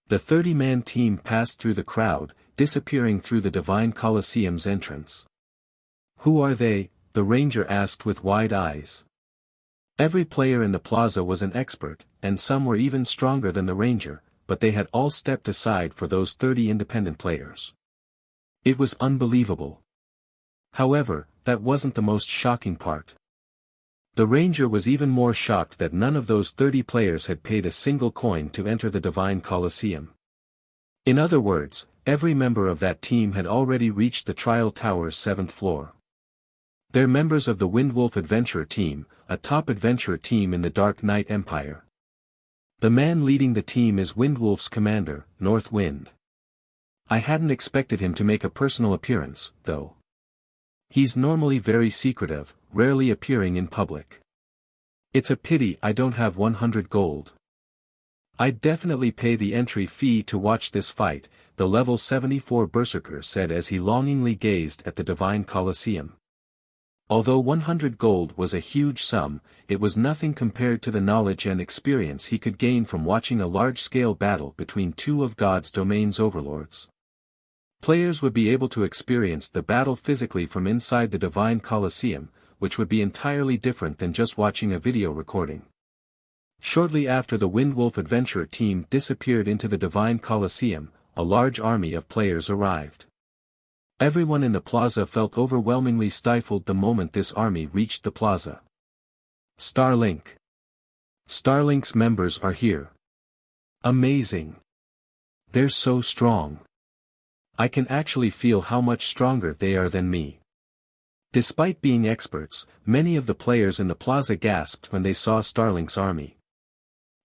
The 30-man team passed through the crowd, disappearing through the Divine Colosseum's entrance. Who are they? The ranger asked with wide eyes. Every player in the plaza was an expert, and some were even stronger than the ranger, but they had all stepped aside for those 30 independent players. It was unbelievable. However, that wasn't the most shocking part. The ranger was even more shocked that none of those 30 players had paid a single coin to enter the Divine Colosseum. In other words, every member of that team had already reached the Trial Tower's 7th floor. They're members of the Windwolf Adventurer Team, a top adventurer team in the Dark Knight Empire. The man leading the team is Windwolf's commander, North Wind. I hadn't expected him to make a personal appearance, though. He's normally very secretive, rarely appearing in public. It's a pity I don't have 100 gold. I'd definitely pay the entry fee to watch this fight, the level 74 berserker said as he longingly gazed at the Divine Colosseum. Although 100 gold was a huge sum, it was nothing compared to the knowledge and experience he could gain from watching a large-scale battle between two of God's domain's overlords. Players would be able to experience the battle physically from inside the Divine Colosseum, which would be entirely different than just watching a video recording. Shortly after the Windwolf Adventurer team disappeared into the Divine Colosseum, a large army of players arrived. Everyone in the plaza felt overwhelmingly stifled the moment this army reached the plaza. Starlink. Starlink's members are here. Amazing. They're so strong. I can actually feel how much stronger they are than me. Despite being experts, many of the players in the plaza gasped when they saw Starlink's army.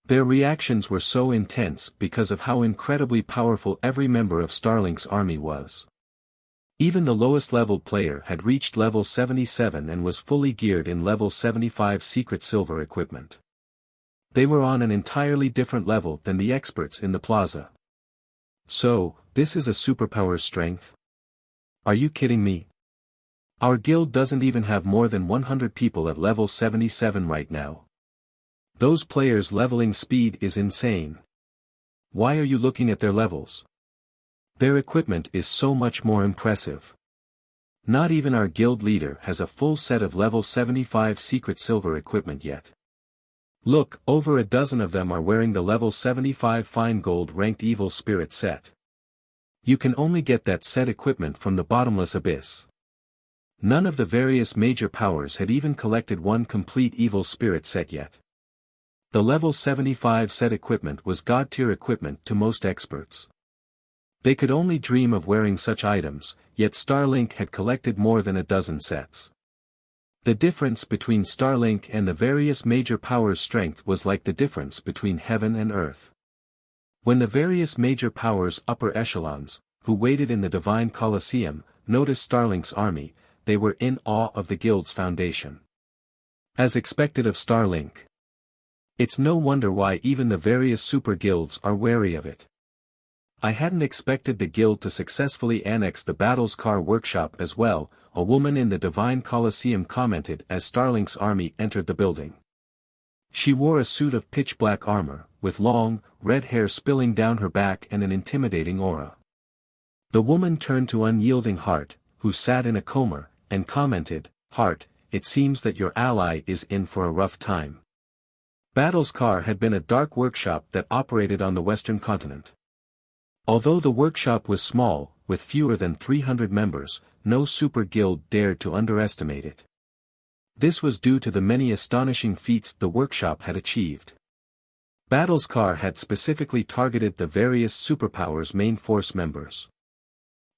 Their reactions were so intense because of how incredibly powerful every member of Starlink's army was. Even the lowest leveled player had reached level 77 and was fully geared in level 75 secret silver equipment. They were on an entirely different level than the experts in the plaza. So, this is a superpower strength? Are you kidding me? Our guild doesn't even have more than 100 people at level 77 right now. Those players' leveling speed is insane. Why are you looking at their levels? Their equipment is so much more impressive. Not even our guild leader has a full set of level 75 secret silver equipment yet. Look, over a dozen of them are wearing the level 75 fine gold ranked evil spirit set. You can only get that set equipment from the bottomless abyss. None of the various major powers had even collected one complete evil spirit set yet. The level 75 set equipment was god tier equipment to most experts. They could only dream of wearing such items, yet Starlink had collected more than a dozen sets. The difference between Starlink and the various major powers' strength was like the difference between heaven and earth. When the various major powers' upper echelons, who waited in the Divine Colosseum, noticed Starlink's army, they were in awe of the guild's foundation. As expected of Starlink. It's no wonder why even the various super guilds are wary of it. I hadn't expected the guild to successfully annex the Battles Car workshop as well, a woman in the Divine Colosseum commented as Starlink's army entered the building. She wore a suit of pitch-black armor, with long, red hair spilling down her back and an intimidating aura. The woman turned to Unyielding Heart, who sat in a coma, and commented, "Heart, it seems that your ally is in for a rough time." Battles Car had been a dark workshop that operated on the Western continent. Although the workshop was small, with fewer than 300 members, no super guild dared to underestimate it. This was due to the many astonishing feats the workshop had achieved. Battles Car had specifically targeted the various superpowers' main force members.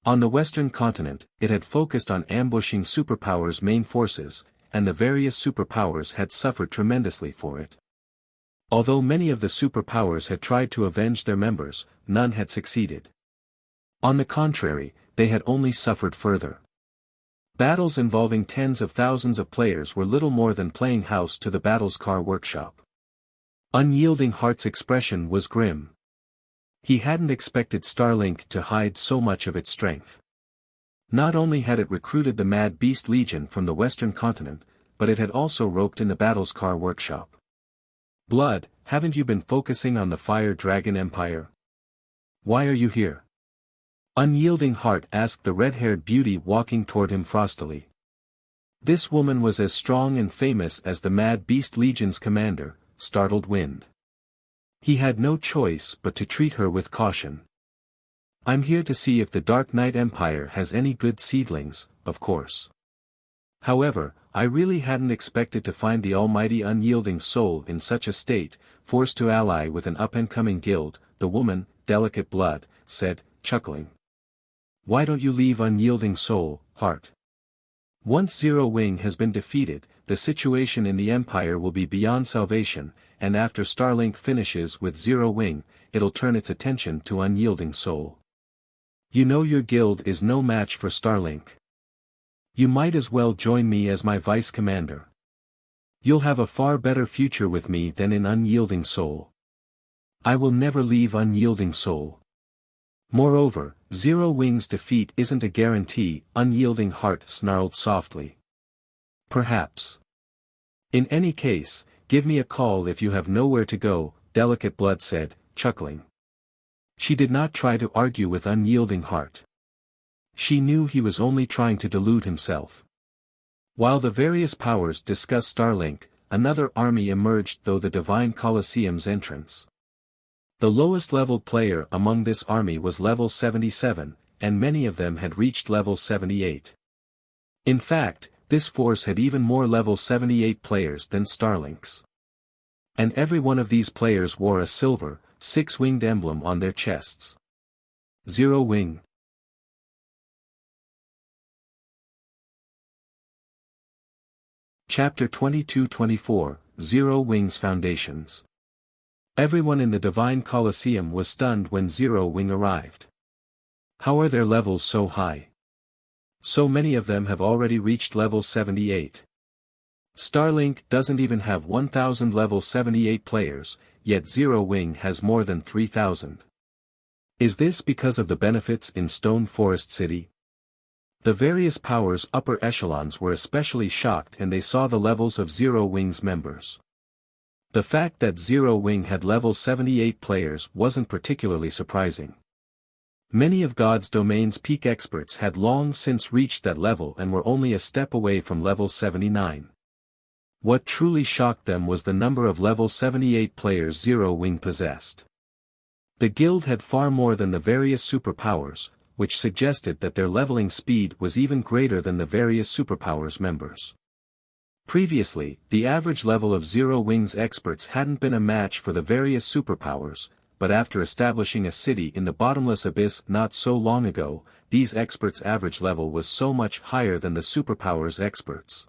On the Western continent, it had focused on ambushing superpowers' main forces, and the various superpowers had suffered tremendously for it. Although many of the superpowers had tried to avenge their members, none had succeeded. On the contrary, they had only suffered further. Battles involving tens of thousands of players were little more than playing house to the Battles Car workshop. Unyielding Heart's expression was grim. He hadn't expected Starlink to hide so much of its strength. Not only had it recruited the Mad Beast Legion from the Western continent, but it had also roped in the Battles Car workshop. Blood, haven't you been focusing on the Fire Dragon Empire? Why are you here? Unyielding Heart asked the red-haired beauty walking toward him frostily. This woman was as strong and famous as the Mad Beast Legion's commander, Startled Wind. He had no choice but to treat her with caution. I'm here to see if the Dark Knight Empire has any good seedlings, of course. However, I really hadn't expected to find the almighty Unyielding Soul in such a state, forced to ally with an up-and-coming guild, the woman, Delicate Blood, said, chuckling. Why don't you leave Unyielding Soul, Heart? Once Zero Wing has been defeated, the situation in the Empire will be beyond salvation, and after Starlink finishes with Zero Wing, it'll turn its attention to Unyielding Soul. You know your guild is no match for Starlink. You might as well join me as my vice commander. You'll have a far better future with me than in Unyielding Soul. I will never leave Unyielding Soul. Moreover, Zero Wing's defeat isn't a guarantee, Unyielding Heart snarled softly. Perhaps. In any case, give me a call if you have nowhere to go, Delicate Blood said, chuckling. She did not try to argue with Unyielding Heart. She knew he was only trying to delude himself. While the various powers discussed Starlink, another army emerged through the Divine Colosseum's entrance. The lowest leveled player among this army was level 77, and many of them had reached level 78. In fact, this force had even more level 78 players than Starlink's. And every one of these players wore a silver, six-winged emblem on their chests. Zero Wing. Chapter 22-24, Zero Wing's Foundations. Everyone in the Divine Colosseum was stunned when Zero Wing arrived. How are their levels so high? So many of them have already reached level 78. Starlink doesn't even have 1,000 level 78 players, yet Zero Wing has more than 3,000. Is this because of the benefits in Stone Forest City? The various powers upper echelons were especially shocked and they saw the levels of Zero Wing's members. The fact that Zero Wing had level 78 players wasn't particularly surprising. Many of God's Domain's peak experts had long since reached that level and were only a step away from level 79. What truly shocked them was the number of level 78 players Zero Wing possessed. The guild had far more than the various superpowers, which suggested that their leveling speed was even greater than the various superpowers members. Previously, the average level of Zero Wing's experts hadn't been a match for the various superpowers, but after establishing a city in the bottomless abyss not so long ago, these experts' average level was so much higher than the superpowers experts.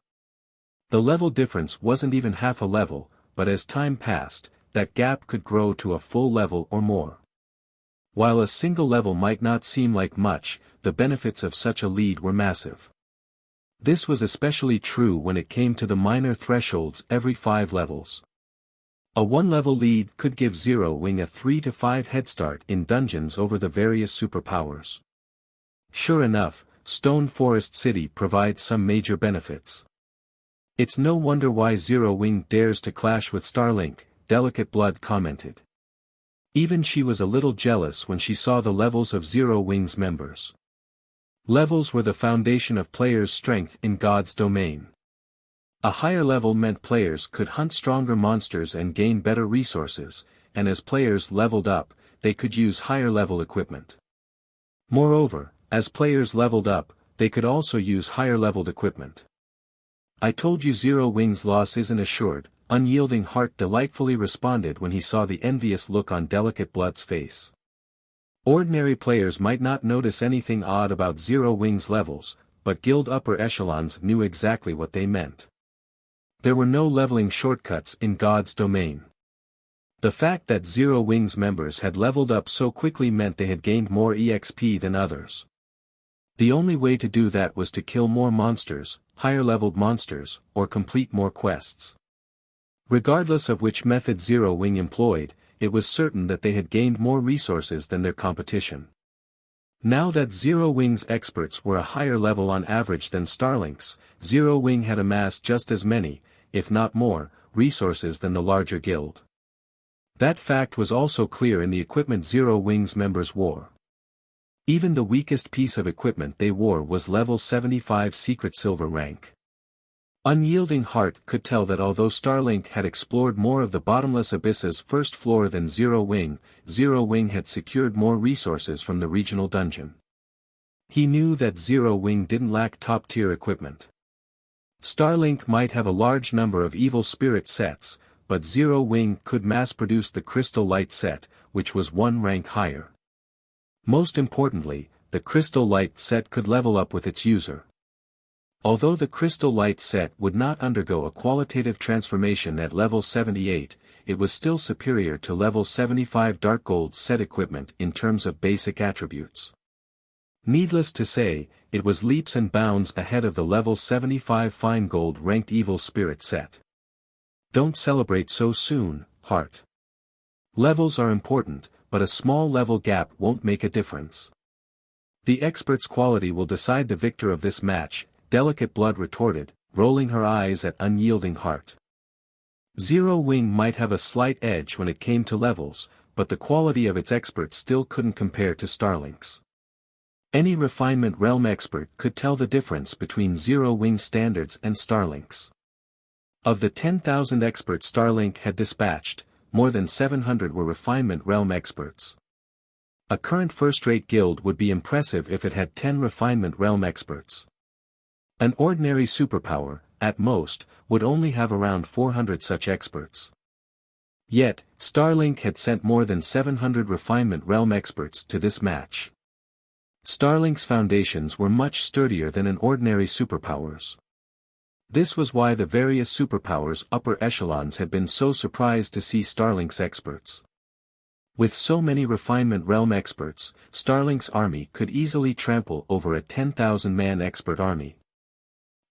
The level difference wasn't even half a level, but as time passed, that gap could grow to a full level or more. While a single level might not seem like much, the benefits of such a lead were massive. This was especially true when it came to the minor thresholds every 5 levels. A 1-level lead could give Zero Wing a 3 to 5 head start in dungeons over the various superpowers. Sure enough, Stone Forest City provides some major benefits. It's no wonder why Zero Wing dares to clash with Starlink, Delicate Blood commented. Even she was a little jealous when she saw the levels of Zero Wing's members. Levels were the foundation of players' strength in God's domain. A higher level meant players could hunt stronger monsters and gain better resources, and as players leveled up, they could use higher level equipment. Moreover, as players leveled up, they could also use higher leveled equipment. I told you Zero Wing's loss isn't assured, Unyielding Heart delightfully responded when he saw the envious look on Delicate Blood's face. Ordinary players might not notice anything odd about Zero Wing's levels, but guild upper echelons knew exactly what they meant. There were no leveling shortcuts in God's domain. The fact that Zero Wing's members had leveled up so quickly meant they had gained more EXP than others. The only way to do that was to kill more monsters, higher-leveled monsters, or complete more quests. Regardless of which method Zero Wing employed, it was certain that they had gained more resources than their competition. Now that Zero Wing's experts were a higher level on average than Starlink's, Zero Wing had amassed just as many, if not more, resources than the larger guild. That fact was also clear in the equipment Zero Wing's members wore. Even the weakest piece of equipment they wore was level 75 secret silver rank. Unyielding Heart could tell that although Starlink had explored more of the bottomless abyss's first floor than Zero Wing had secured more resources from the regional dungeon. He knew that Zero Wing didn't lack top-tier equipment. Starlink might have a large number of evil spirit sets, but Zero Wing could mass-produce the Crystal Light set, which was 1 rank higher. Most importantly, the Crystal Light set could level up with its user. Although the Crystal Light set would not undergo a qualitative transformation at level 78, it was still superior to level 75 Dark Gold set equipment in terms of basic attributes. Needless to say, it was leaps and bounds ahead of the level 75 Fine Gold ranked Evil Spirit set. Don't celebrate so soon, Heart. Levels are important, but a small level gap won't make a difference. The expert's quality will decide the victor of this match, Delicate Blood retorted, rolling her eyes at Unyielding Heart. Zero Wing might have a slight edge when it came to levels, but the quality of its experts still couldn't compare to Starlink's. Any Refinement Realm expert could tell the difference between Zero Wing standards and Starlink's. Of the 10,000 experts Starlink had dispatched, more than 700 were Refinement Realm experts. A current first-rate guild would be impressive if it had 10 refinement realm experts. An ordinary superpower, at most, would only have around 400 such experts. Yet, Starlink had sent more than 700 refinement realm experts to this match. Starlink's foundations were much sturdier than an ordinary superpower's. This was why the various superpowers' upper echelons had been so surprised to see Starlink's experts. With so many refinement realm experts, Starlink's army could easily trample over a 10,000-man expert army.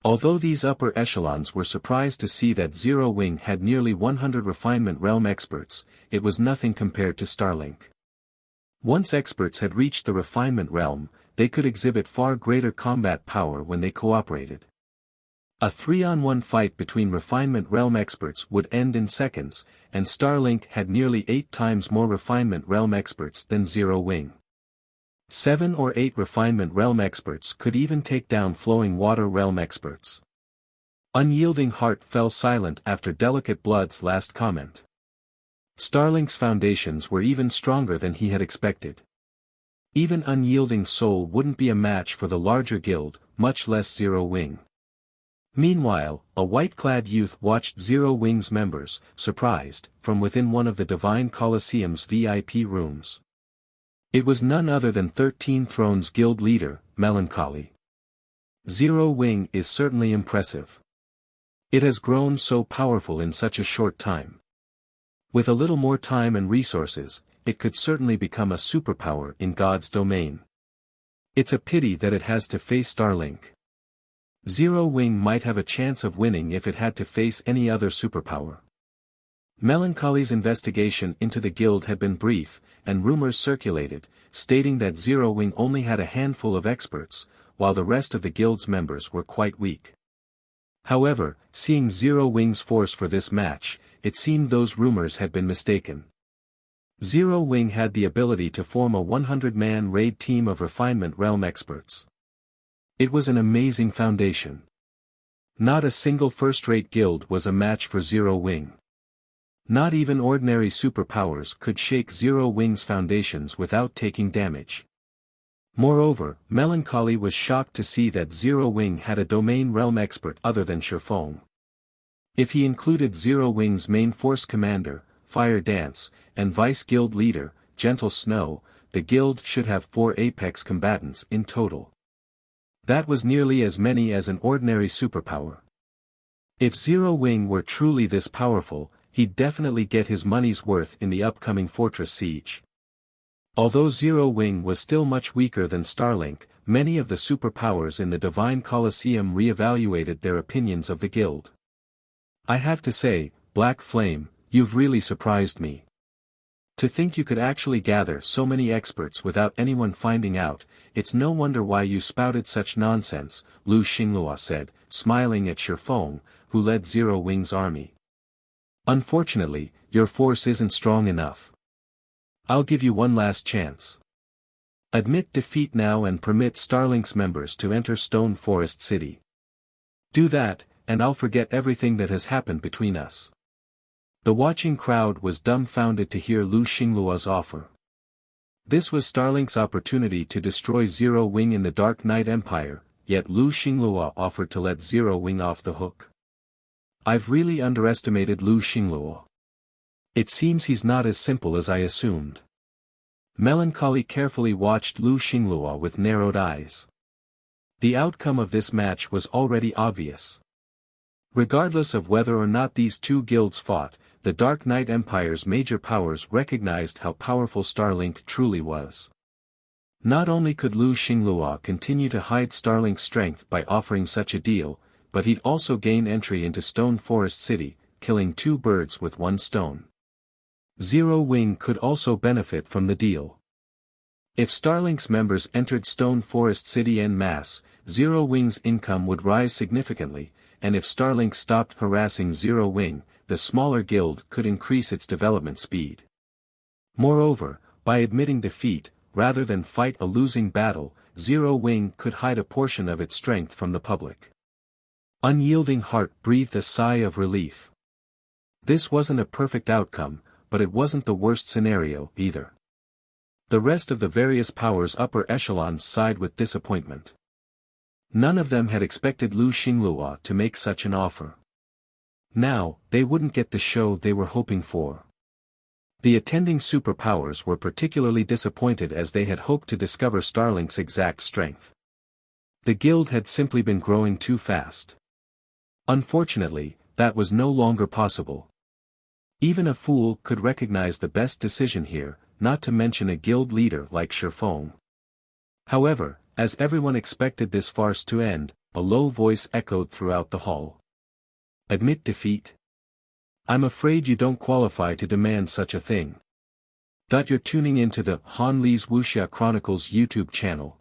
Although these upper echelons were surprised to see that Zero Wing had nearly 100 refinement realm experts, it was nothing compared to Starlink. Once experts had reached the refinement realm, they could exhibit far greater combat power when they cooperated. A 3-on-1 fight between refinement realm experts would end in seconds, and Starlink had nearly 8 times more refinement realm experts than Zero Wing. 7 or 8 refinement realm experts could even take down flowing water realm experts. Unyielding Heart fell silent after Delicate Blood's last comment. Starlink's foundations were even stronger than he had expected. Even Unyielding Soul wouldn't be a match for the larger guild, much less Zero Wing. Meanwhile, a white-clad youth watched Zero Wing's members, surprised, from within one of the Divine Colosseum's VIP rooms. It was none other than 13 Thrones Guild leader, Melancholy. Zero Wing is certainly impressive. It has grown so powerful in such a short time. With a little more time and resources, it could certainly become a superpower in God's domain. It's a pity that it has to face Starlink. Zero Wing might have a chance of winning if it had to face any other superpower. Melancholy's investigation into the guild had been brief, and rumors circulated, stating that Zero Wing only had a handful of experts, while the rest of the guild's members were quite weak. However, seeing Zero Wing's force for this match, it seemed those rumors had been mistaken. Zero Wing had the ability to form a 100-man raid team of refinement realm experts. It was an amazing foundation. Not a single first-rate guild was a match for Zero Wing. Not even ordinary superpowers could shake Zero Wing's foundations without taking damage. Moreover, Melancholy was shocked to see that Zero Wing had a domain realm expert other than Shifeng. If he included Zero Wing's main force commander, Fire Dance, and vice guild leader, Gentle Snow, the guild should have 4 apex combatants in total. That was nearly as many as an ordinary superpower. If Zero Wing were truly this powerful, he'd definitely get his money's worth in the upcoming fortress siege. Although Zero Wing was still much weaker than Starlink, many of the superpowers in the Divine Colosseum re-evaluated their opinions of the guild. I have to say, Black Flame, you've really surprised me. To think you could actually gather so many experts without anyone finding out, it's no wonder why you spouted such nonsense, Lu Xingluo said, smiling at Shifeng, who led Zero Wing's army. Unfortunately, your force isn't strong enough. I'll give you one last chance. Admit defeat now and permit Starlink's members to enter Stone Forest City. Do that, and I'll forget everything that has happened between us. The watching crowd was dumbfounded to hear Lu Xingluo's offer. This was Starlink's opportunity to destroy Zero Wing in the Dark Knight Empire, yet Lu Xingluo offered to let Zero Wing off the hook. I've really underestimated Lu Xingluo. It seems he's not as simple as I assumed. Melancholy carefully watched Lu Xingluo with narrowed eyes. The outcome of this match was already obvious. Regardless of whether or not these two guilds fought, the Dark Knight Empire's major powers recognized how powerful Starlink truly was. Not only could Lu Xingluo continue to hide Starlink's strength by offering such a deal, but he'd also gain entry into Stone Forest City, killing 2 birds with 1 stone. Zero Wing could also benefit from the deal. If Starlink's members entered Stone Forest City en masse, Zero Wing's income would rise significantly, and if Starlink stopped harassing Zero Wing, the smaller guild could increase its development speed. Moreover, by admitting defeat, rather than fight a losing battle, Zero Wing could hide a portion of its strength from the public. Unyielding Heart breathed a sigh of relief. This wasn't a perfect outcome, but it wasn't the worst scenario either. The rest of the various powers' upper echelons sighed with disappointment. None of them had expected Lu Xingluo to make such an offer. Now, they wouldn't get the show they were hoping for. The attending superpowers were particularly disappointed as they had hoped to discover Starlink's exact strength. The guild had simply been growing too fast. Unfortunately, that was no longer possible. Even a fool could recognize the best decision here, not to mention a guild leader like Shifeng. However, as everyone expected this farce to end, a low voice echoed throughout the hall. Admit defeat? I'm afraid you don't qualify to demand such a thing. You're tuning into the Han Li's Wuxia Chronicles YouTube channel.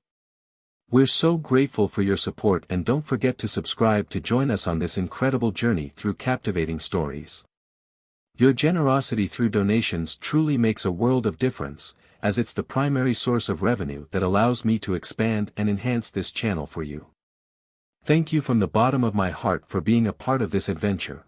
We're so grateful for your support, and don't forget to subscribe to join us on this incredible journey through captivating stories. Your generosity through donations truly makes a world of difference, as it's the primary source of revenue that allows me to expand and enhance this channel for you. Thank you from the bottom of my heart for being a part of this adventure.